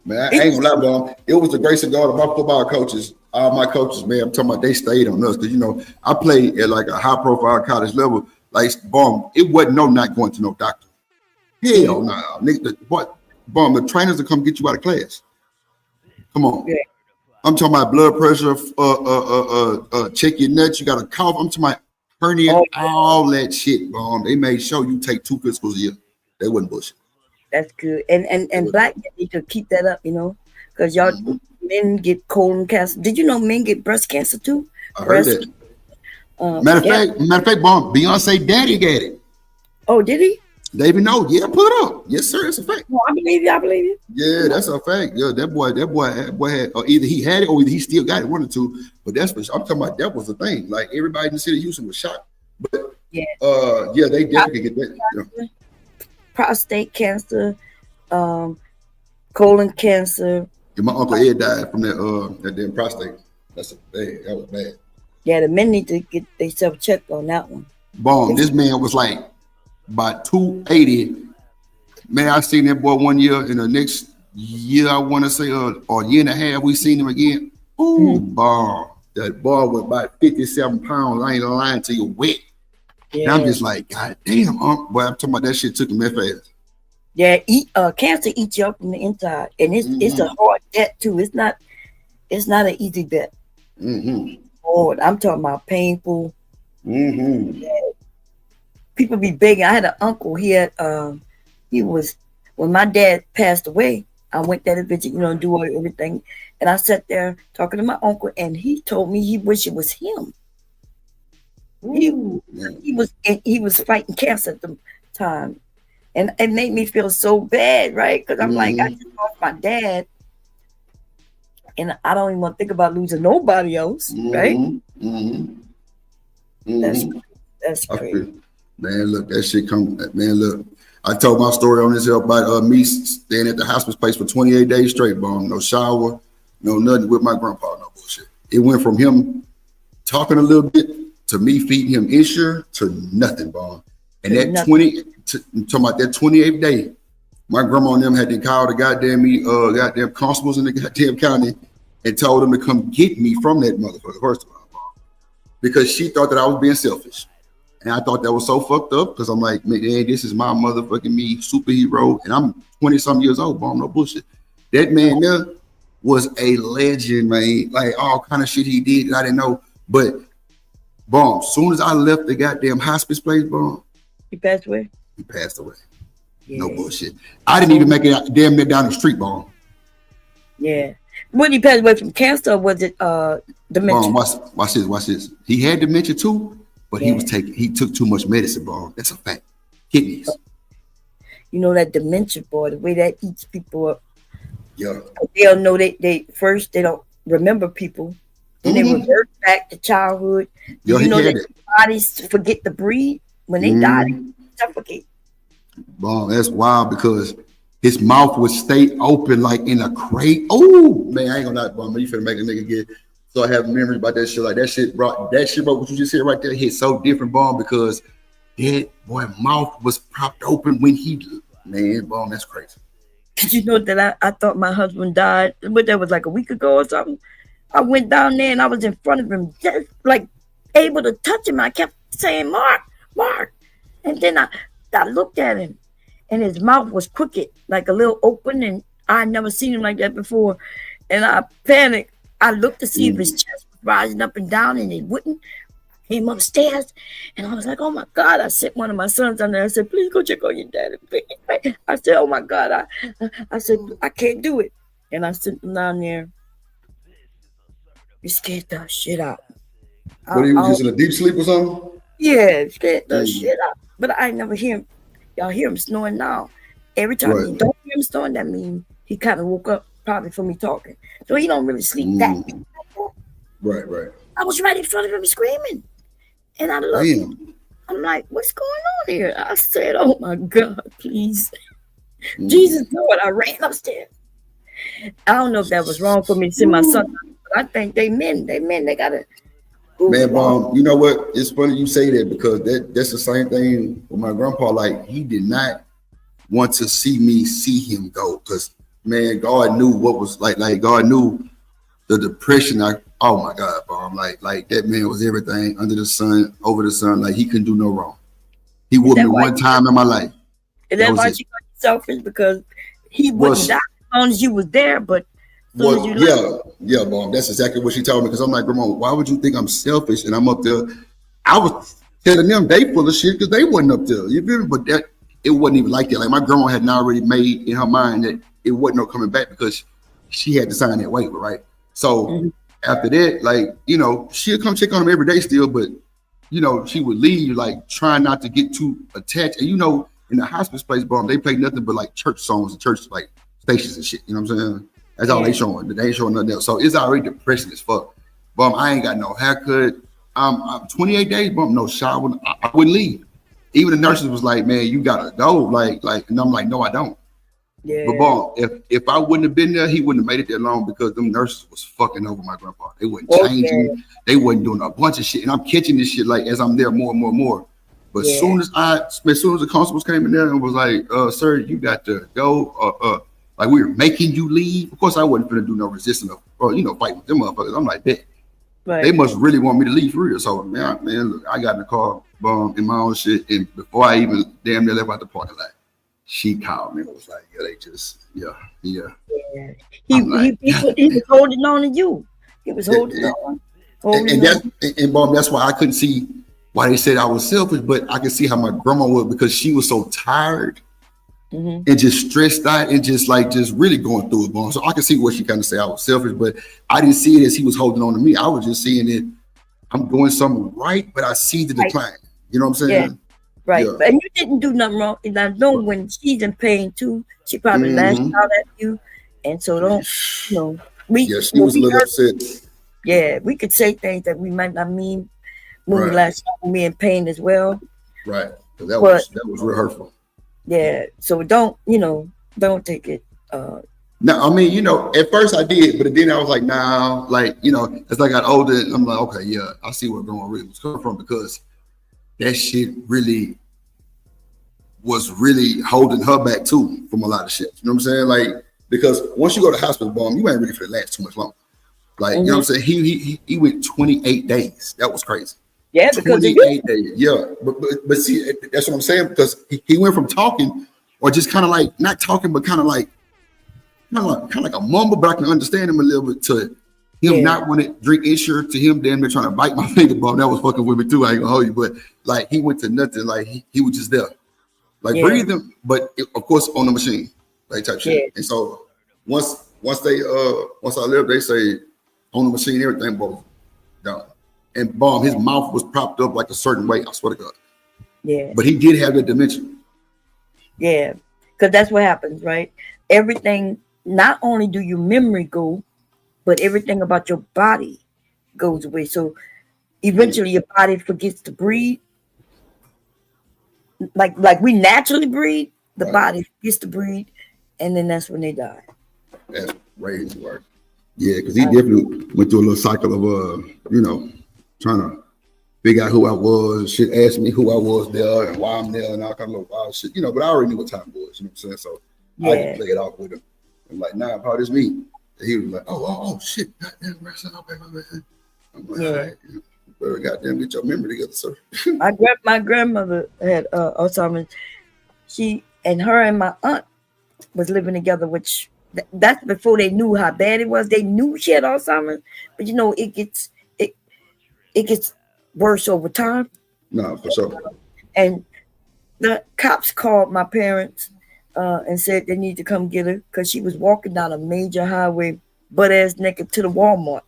man, I ain't gonna lie, bro. It was the grace of God of my football coaches. All my coaches, man, I'm talking about they stayed on us because you know I played at like a high profile college level. Like, bomb, it wasn't not going to no doctor. Hell no, nigga. What? Bomb, the trainers will come get you out of class. Come on. Yeah. I'm talking about blood pressure, check your nuts, you got a cough. I'm talking about hernia, all that shit, bomb. They made sure you take 2 physicals a year. They wasn't bullshit. That's good. And black men need to keep that up, you know, because y'all men get colon cancer. Did you know men get breast cancer too? I heard that. Matter of fact, bomb, Beyonce daddy got it. Oh, did he? They even know. Yeah, put it up. Yes, sir. It's a fact. Well, I believe you. Yeah, that's a fact. Yeah, that boy had, or either he had it or either he still got it, one or two. But that's what I'm talking about. That was the thing. Like everybody in the city of Houston was shocked. But yeah, they definitely get that. You know. Prostate cancer, colon cancer. Yeah, my uncle Ed died from that damn prostate. That was bad. Yeah, the men need to get themselves checked on that one. Boom. This man was like about 280. Man, I seen that boy one year. In the next year, I want to say, or a year and a half, we seen him again. Ooh, boy. That boy was about 57 pounds. I ain't lying to you, wet. Yeah. And I'm just like, God damn, boy, I'm talking about that shit took him that fast. Yeah, cancer eats you up from the inside. And it's a hard debt too. It's not an easy bet. Lord, I'm talking about painful. People be begging. I had an uncle. When my dad passed away, I went there to visit, do everything. And I sat there talking to my uncle, and he told me he wished it was him. He was fighting cancer at the time. And it made me feel so bad, right? Because I'm like, I just lost my dad. And I don't even want to think about losing nobody else, right? That's crazy. Man, look, that shit come. Man, look, I told my story on this here about me staying at the hospice place for 28 days straight, bomb. No shower, no nothing with my grandpa, no bullshit. It went from him talking a little bit to me feeding him Insure to nothing, bomb. And that I'm talking about that 28th day, my grandma and them had to call the goddamn constables in the goddamn county and told them to come get me from that motherfucker, first of all, bomb. Because she thought that I was being selfish. And I thought that was so fucked up because I'm like, man, this is my motherfucking me superhero. And I'm 20-something years old, bomb, no bullshit. That man there was a legend, man. Like all kind of shit he did that I didn't know. But Bomb. Soon as I left the goddamn hospice place, bomb. He passed away. He passed away. Yeah. No bullshit. I didn't even make it out, damn near down the street, bomb. Yeah. When he passed away from cancer, or was it dementia? Bomb, watch this. He had dementia too, but he took too much medicine, bomb. That's a fact. Kidneys. You know that dementia, boy, the way that eats people up. Yeah. They'll know they first they don't remember people. Then they revert back to childhood. Yeah, you know that bodies forget to breathe. When they die, they suffocate. Bomb, that's wild because his mouth would stay open like in a crate. Oh man, I ain't gonna lie, bomb. You finna make a nigga get. So I have memories about that shit. Like that shit, bro. What you just said right there hit so different, bomb, because that boy mouth was propped open when he, man, bomb. That's crazy. Did you know that I thought my husband died? But that was like a week ago or something. I went down there and I was in front of him, just like able to touch him. I kept saying, Mark. And then I looked at him and his mouth was crooked, like a little open. And I had never seen him like that before. And I panicked. I looked to see if his chest was rising up and down and it wouldn't. Came upstairs and I was like, oh my God. I sent one of my sons down there. I said, please go check on your daddy. Please. I said, oh my God. I said, I can't do it. And I sent him down there. It scared the shit out. What, he was just in a deep sleep or something? Yeah, it scared the shit out. But I never hear him. Y'all hear him snoring now. Every time you don't hear him snoring, that means he kind of woke up probably from me talking. So he don't really sleep that. Right. I was right in front of him screaming. And I looked. I'm like, what's going on here? I said, oh my God, please. Jesus, Lord, I ran upstairs. I don't know if that was wrong for me to send my son, but I think they men, they gotta. Man, Bomb, you know what? It's funny you say that because that's the same thing with my grandpa. Like, he did not want to see him go because, man, God knew what was like God knew the depression. Oh my God, Bomb. Like that man was everything under the sun, over the sun. Like, he couldn't do no wrong. He whooped me one time in my life. Is that why you got selfish? Because he wouldn't die as long as you was there, but yeah, Mom. That's exactly what she told me. Because I'm like, Grandma, why would you think I'm selfish? And I'm up there. I was telling them they full of shit because they wasn't up there. You feel me? But that it wasn't even like that. Like, my grandma had already made in her mind that it wasn't no coming back because she had to sign that waiver, right? So after that, like, you know, she'll come check on him every day still, but you know, she would leave, like, trying not to get too attached. And you know, in the hospice place, Bomb, they play nothing but like church songs and church like stations and shit. You know what I'm saying? That's all they showing. They ain't showing nothing else. So it's already depressing as fuck. Bomb, I ain't got no haircut. I'm 28 days, Bomb, no shower. I wouldn't leave. Even the nurses was like, man, you gotta go. Like, and I'm like, no, I don't. Yeah. But Bomb, if I wouldn't have been there, he wouldn't have made it that long because them nurses was fucking over my grandpa. They wasn't changing. They wasn't doing a bunch of shit. And I'm catching this shit like as I'm there more and more and more. But as soon as the constables came in there and was like, sir, you got to go. Like, we were making you leave. Of course, I wasn't gonna do no resistance or fight with them motherfuckers. I'm like, that. Right. They must really want me to leave for real. So man, look, I got in the car, Bomb, in my own shit, and before I even damn near left out the parking lot, she called me and was like, yeah, they just, yeah. He was holding on to you. He was holding on. And Bomb, that's why I couldn't see why they said I was selfish, but I could see how my grandma was because she was so tired and just stressed out and just really going through it, Bomb. So I could see what she kind of said I was selfish, but I didn't see it as he was holding on to me. I was just seeing it. I'm doing something right, but I see the decline. You know what I'm saying? Yeah. Right. Yeah. And you didn't do nothing wrong. And I know when she's in pain too, she probably lashed out at you. And so she was a little upset. Yeah, we could say things that we might not mean when we lash out on me in pain as well. Right. That was real hurtful. Yeah. So don't take it. No, I mean, at first I did, but then I was like, nah, like, as I got older, I'm like, okay, yeah, I see where grandma really was coming from because that shit really was really holding her back too from a lot of shit. You know what I'm saying? Like, because once you go to hospital, Bomb, you ain't really for the last too much longer. Like, you know what I'm saying? He went 28 days. That was crazy. Yeah, because 28 days. Yeah, but see, that's what I'm saying because he went from talking or just kind of like not talking, but kind of like a mumble, but I can understand him a little bit to Him not want to drink insurance to him, damn near trying to bite my finger, bro. That was fucking with me too. I ain't gonna hold you, but like he went to nothing. Like he was just there, like breathing, but of course on the machine, like type shit. And so once I left, they say on the machine, everything both done. And bomb, his mouth was propped up like a certain way. I swear to God. Yeah. But he did have that dimension. Yeah, because that's what happens, right? Everything. Not only do your memory go, but everything about your body goes away. So eventually your body forgets to breathe. Like we naturally breathe, the body forgets to breathe, and then that's when they die. That's crazy work. Yeah, because he definitely went through a little cycle of trying to figure out who I was. Shit, asked me who I was there and why I'm there and all kind of wild shit. But I already knew what time it was, you know what I'm saying? So I had to play it off with him. I'm like, nah, part is me. And he was like, oh, shit. Goddamn, okay, my man. I'm like, all right, better goddamn get your memory together, sir. My grandmother had Alzheimer's. She and her and my aunt was living together, which that's before they knew how bad it was. They knew she had Alzheimer's, but it gets worse over time. No, for sure. And the cops called my parents and said they need to come get her because she was walking down a major highway, butt ass naked to the Walmart.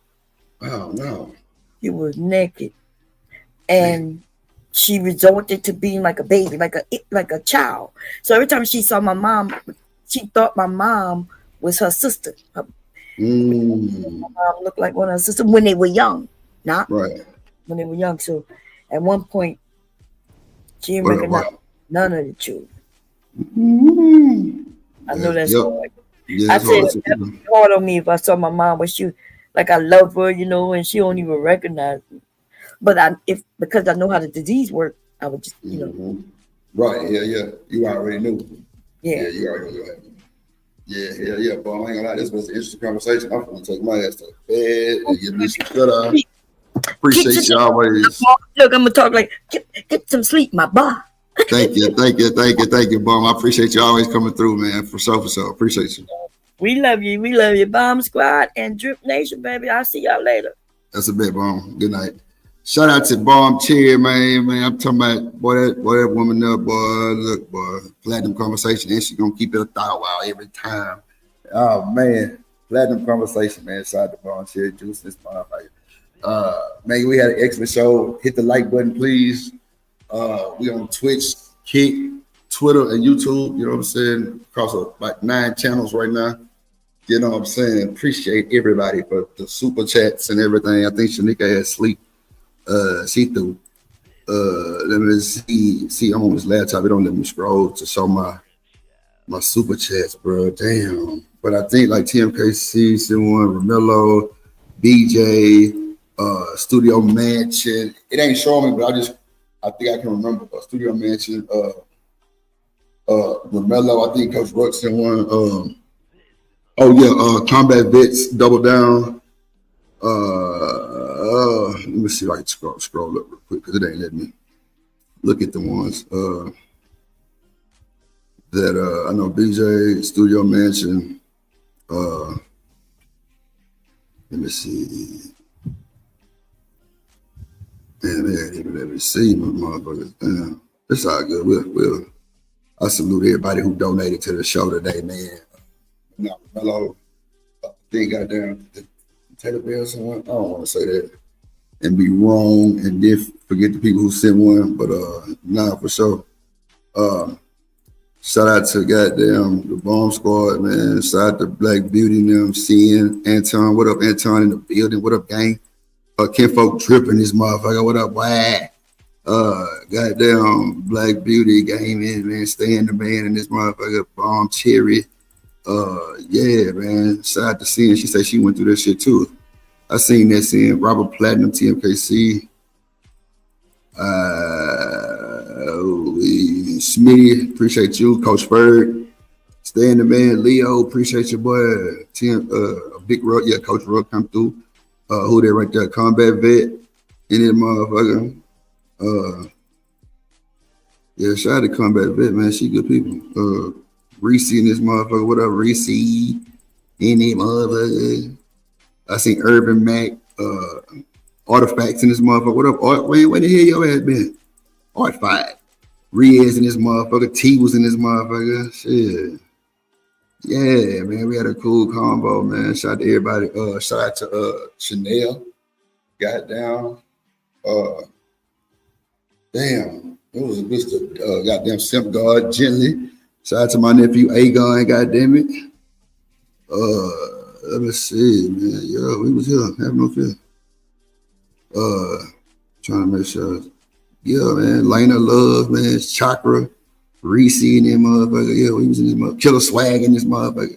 Oh no. She was naked. And she resorted to being like a baby, like a child. So every time she saw my mom, she thought my mom was her sister. My mom looked like one of her sisters when they were young. Not when they were young. So at one point, she didn't recognize none of the children. I know that's hard. I said it would be hard on me if I saw my mom, but she, like, I love her, and she don't even recognize me. But because I know how the disease works, I would just, Right, yeah. You already knew. Yeah. You already knew. Yeah. But I ain't gonna lie, this was an interesting conversation. I'm gonna take my ass to bed and get me some shut. Appreciate you always. Look, I'm gonna talk like get some sleep, my boy. Thank you, Bomb. I appreciate you always coming through, man. For sure. Appreciate you. We love you, Bomb Squad and Drip Nation, baby. I'll see y'all later. That's a bit, Bomb. Good night. Shout out to Bomb Chair, man. I'm talking about boy, that woman up, boy. Look, boy, platinum conversation, and she gonna keep it a thought while every time. Oh man, platinum conversation, man. Shout out to Bomb Chair, Juice this motherfucker. Man, we had an excellent show. Hit the like button, please. We on Twitch, Kick, Twitter, and YouTube. You know what I'm saying? Across like 9 channels right now. You know what I'm saying? Appreciate everybody for the super chats and everything. I think Shanika had sleep. See through. Let me see. I'm on this laptop. It don't let me scroll to show my super chats, bro. Damn. But I think like TMKC, C1, Ramillo, BJ, Studio Mansion. It ain't showing me, but I think I can remember Studio Mansion. Ramillo. I think Coach Brooks in one. Combat Vets, Double Down. Let me see if I can scroll up real quick because it ain't letting me look at the ones that I know. BJ, Studio Mansion. Let me see. Man, they ain't even let me see my motherfuckers. Damn, it's all good. I salute everybody who donated to the show today, man. Now, hello, I think goddamn Taylor Bell someone. I don't want to say that and be wrong and forget the people who sent one, but for sure. Shout out to goddamn the Bomb Squad, man. Shout out to Black Beauty and them, seeing Anton. What up, Anton in the building? What up, gang? Kinfolk dripping this motherfucker. What up, why? Goddamn Black Beauty gaming, man. Staying the man in this motherfucker. Bomb Cherry. Yeah, man. Shout out to seeing. She said she went through this shit too. I seen that seeing Robert Platinum, TMKC. Smitty, appreciate you. Coach Bird, staying the man. Leo, appreciate your boy. Big Ruck, yeah, Coach Ruck come through. Who they right there? Combat Vet. Any motherfucker. Yeah, shout out to Combat Vet, man. She good people. Reese in this motherfucker. What up, Reese? Any motherfucker. I seen Urban Mac, Artifacts in this motherfucker. What up, Art? Where the hell your ass been? Art 5. Riaz in this motherfucker. T was in this motherfucker. Shit. Yeah, man, we had a cool combo, man. Shout out to everybody. Shout out to Chanel. Goddamn. Damn. It was a Mr. Goddamn Simp God Gently. Shout out to my nephew Agon, goddamn it. Let me see, man. Yeah, we was here. Have no fear. Trying to make sure. Yeah, man. Lena Love, man. Chakra. Reese in this motherfucker. Yeah, we was in this motherfucker. Killer Swag in this motherfucker.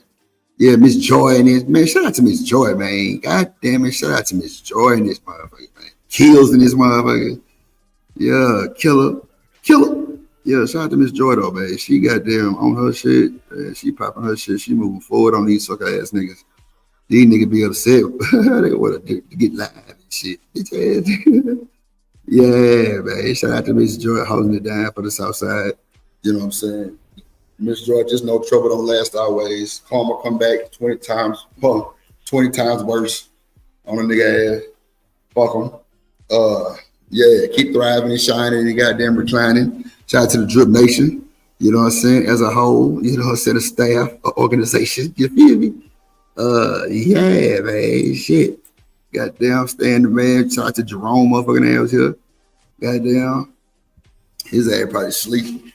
Yeah, Miss Joy in this. Man, shout out to Miss Joy, man. God damn it. Shout out to Miss Joy in this motherfucker, man. Kills in this motherfucker. Yeah, Killer. Yeah, shout out to Miss Joy, though, man. She goddamn on her shit. She popping her shit. She moving forward on these sucker ass niggas. These niggas be upset. They want to get live and shit. Yeah, man. Shout out to Miss Joy holding it down for the South Side. You know what I'm saying? Miss Joy, just no trouble don't last always. Karma come back 20 times worse on a nigga ass. Fuck them. Yeah, keep thriving and shining and goddamn reclining. Shout out to the Drip Nation. You know what I'm saying? As a whole, you know what I'm saying? A staff, an organization. You feel me? Yeah, man. Shit. Goddamn, standing man. Shout out to Jerome motherfucking ass here. Goddamn. His ass probably sleep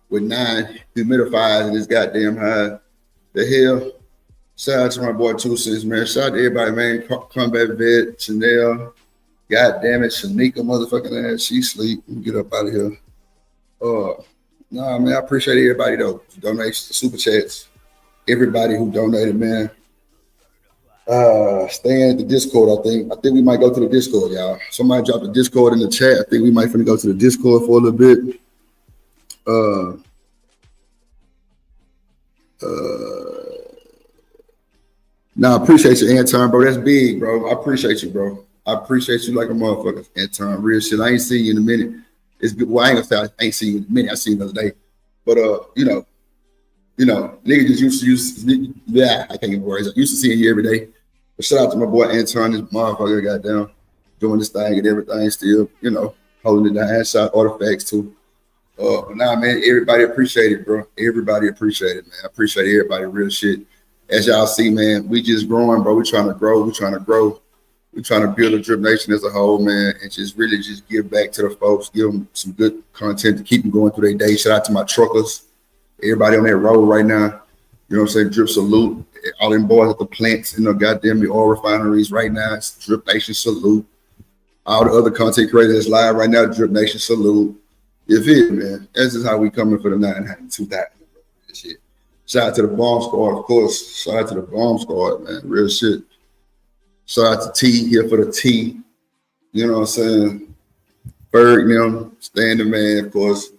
with 9 humidifiers in his goddamn high. The hell? Shout out to my boy Two Cents, man. Shout out to everybody, man. Combat Vet, Chanel. God damn it, Shanika motherfucking ass. She sleep. Get up out of here. Nah, man, I appreciate everybody though. Donations, super chats. Everybody who donated, man. Staying at the Discord, I think we might go to the Discord, y'all. Somebody dropped the Discord in the chat. I think we might finna go to the Discord for a little bit. Nah, I appreciate you, Anton, bro. That's big, bro. I appreciate you, bro. I appreciate you like a motherfucker, Anton. Real shit. I ain't seen you in a minute. It's good. Well, I ain't gonna say I ain't seen you in a minute. I seen you the other day. But you know, niggas just used to yeah, I can't even worry. I used to seeing you every day. But shout out to my boy Anton, this motherfucker got down, doing this thing and everything, still, you know, holding it down. Shout out Artifacts too. But nah, man, everybody appreciate it, bro. Everybody appreciate it, man. I appreciate everybody, real shit. As y'all see, man, we just growing, bro. We trying to grow. We trying to grow. We trying to build a Drip Nation as a whole, man, and just really just give back to the folks, give them some good content to keep them going through their day. Shout out to my truckers, everybody on that road right now. You know what I'm saying? Drip salute. All them boys at the plants, you know, goddamn the oil refineries right now. It's Drip Nation salute. All the other content creators live right now, Drip Nation salute. You feel me, man? This is how we coming for the 900,000. Shit. Shout out to the Bomb Squad, of course. Shout out to the Bomb Squad, man. Real shit. Shout out to T here for the T. You know what I'm saying? Berg, you know, standing man, of course.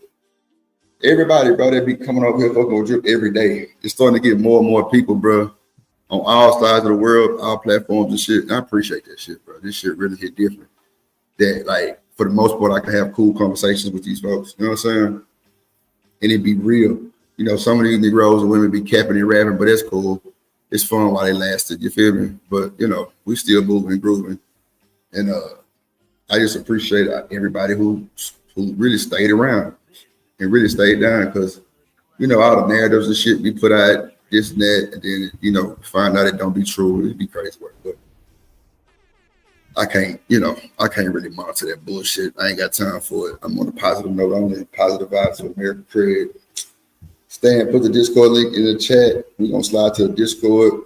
Everybody, bro, they be coming up here fucking with Drip every day. It's starting to get more and more people, bro, on all sides of the world, all platforms and shit. And I appreciate that shit, bro. This shit really hit different. That, like, for the most part, I can have cool conversations with these folks. You know what I'm saying? And it be real. You know, some of these Negroes and women be capping and rapping, but that's cool. It's fun while they lasted, you feel me? But, you know, we still moving and grooving. And I just appreciate everybody who really stayed around and really stayed down because, you know, all the narratives and shit we put out, this and that, and then, you know, find out it don't be true. It'd be crazy work. But I can't really monitor that bullshit. I ain't got time for it. I'm on a positive note only, positive vibes to American Craig. Stan, put the Discord link in the chat. We're going to slide to the Discord.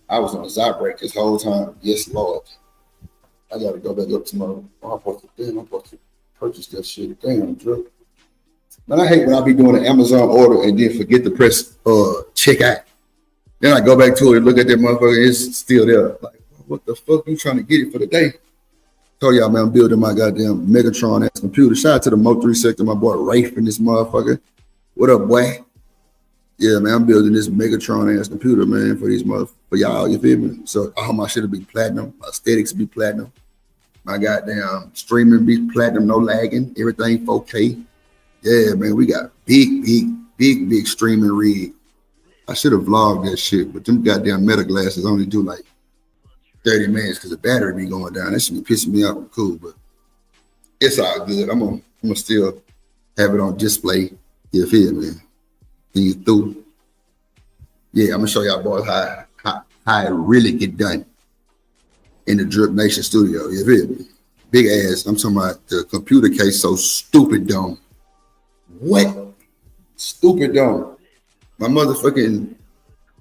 I was on a Zot break this whole time. Yes, Lord. I got to go back up tomorrow. I'm supposed to purchase that shit. Damn, Drip. Man, I hate when I be doing an Amazon order and then forget to press check out. Then I go back to it and look at that motherfucker. It's still there. Like, what the fuck you trying to get it for the day? Told y'all, man, I'm building my goddamn Megatron ass computer. Shout out to the Mo 3 sector, my boy Rafe in this motherfucker. What up, boy? Yeah, man, I'm building this Megatron ass computer, man, for these for y'all, you feel me? So all my shit will be platinum, my aesthetics will be platinum, my goddamn streaming be platinum, no lagging, everything 4K. Yeah, man, we got big streaming rig. I should have vlogged that shit, but them goddamn meta glasses only do like 30 minutes because the battery be going down. That should be pissing me off. Cool, but it's all good. I'm gonna still have it on display. You feel me? Then you through. Yeah, I'm gonna show y'all boys how it really get done in the Drip Nation studio. You feel me? Big ass. I'm talking about the computer case so stupid dumb. What? Stupid dumb. My motherfucking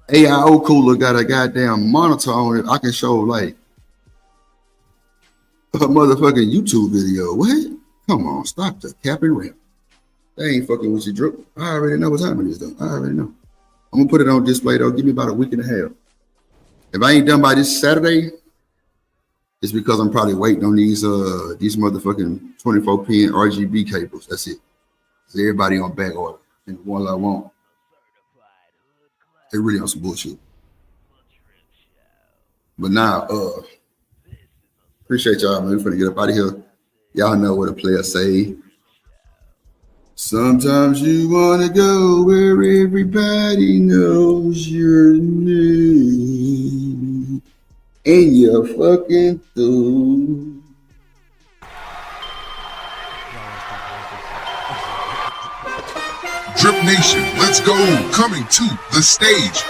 AIO cooler got a goddamn monitor on it. I can show like a motherfucking YouTube video. What? Come on, stop the cap and ramp. They ain't fucking with you, Drip. I already know what time it is though. I already know. I'm gonna put it on display though. Give me about a week and a half. If I ain't done by this Saturday, it's because I'm probably waiting on these motherfucking 24 pin RGB cables. That's it. So everybody on back order. And the one I want. They really on some bullshit. But now, appreciate y'all, man. We're finna get up out of here. Y'all know what a player say. Sometimes you wanna go where everybody knows your name. And you're fucking through. Drip Nation, let's go. Coming to the stage.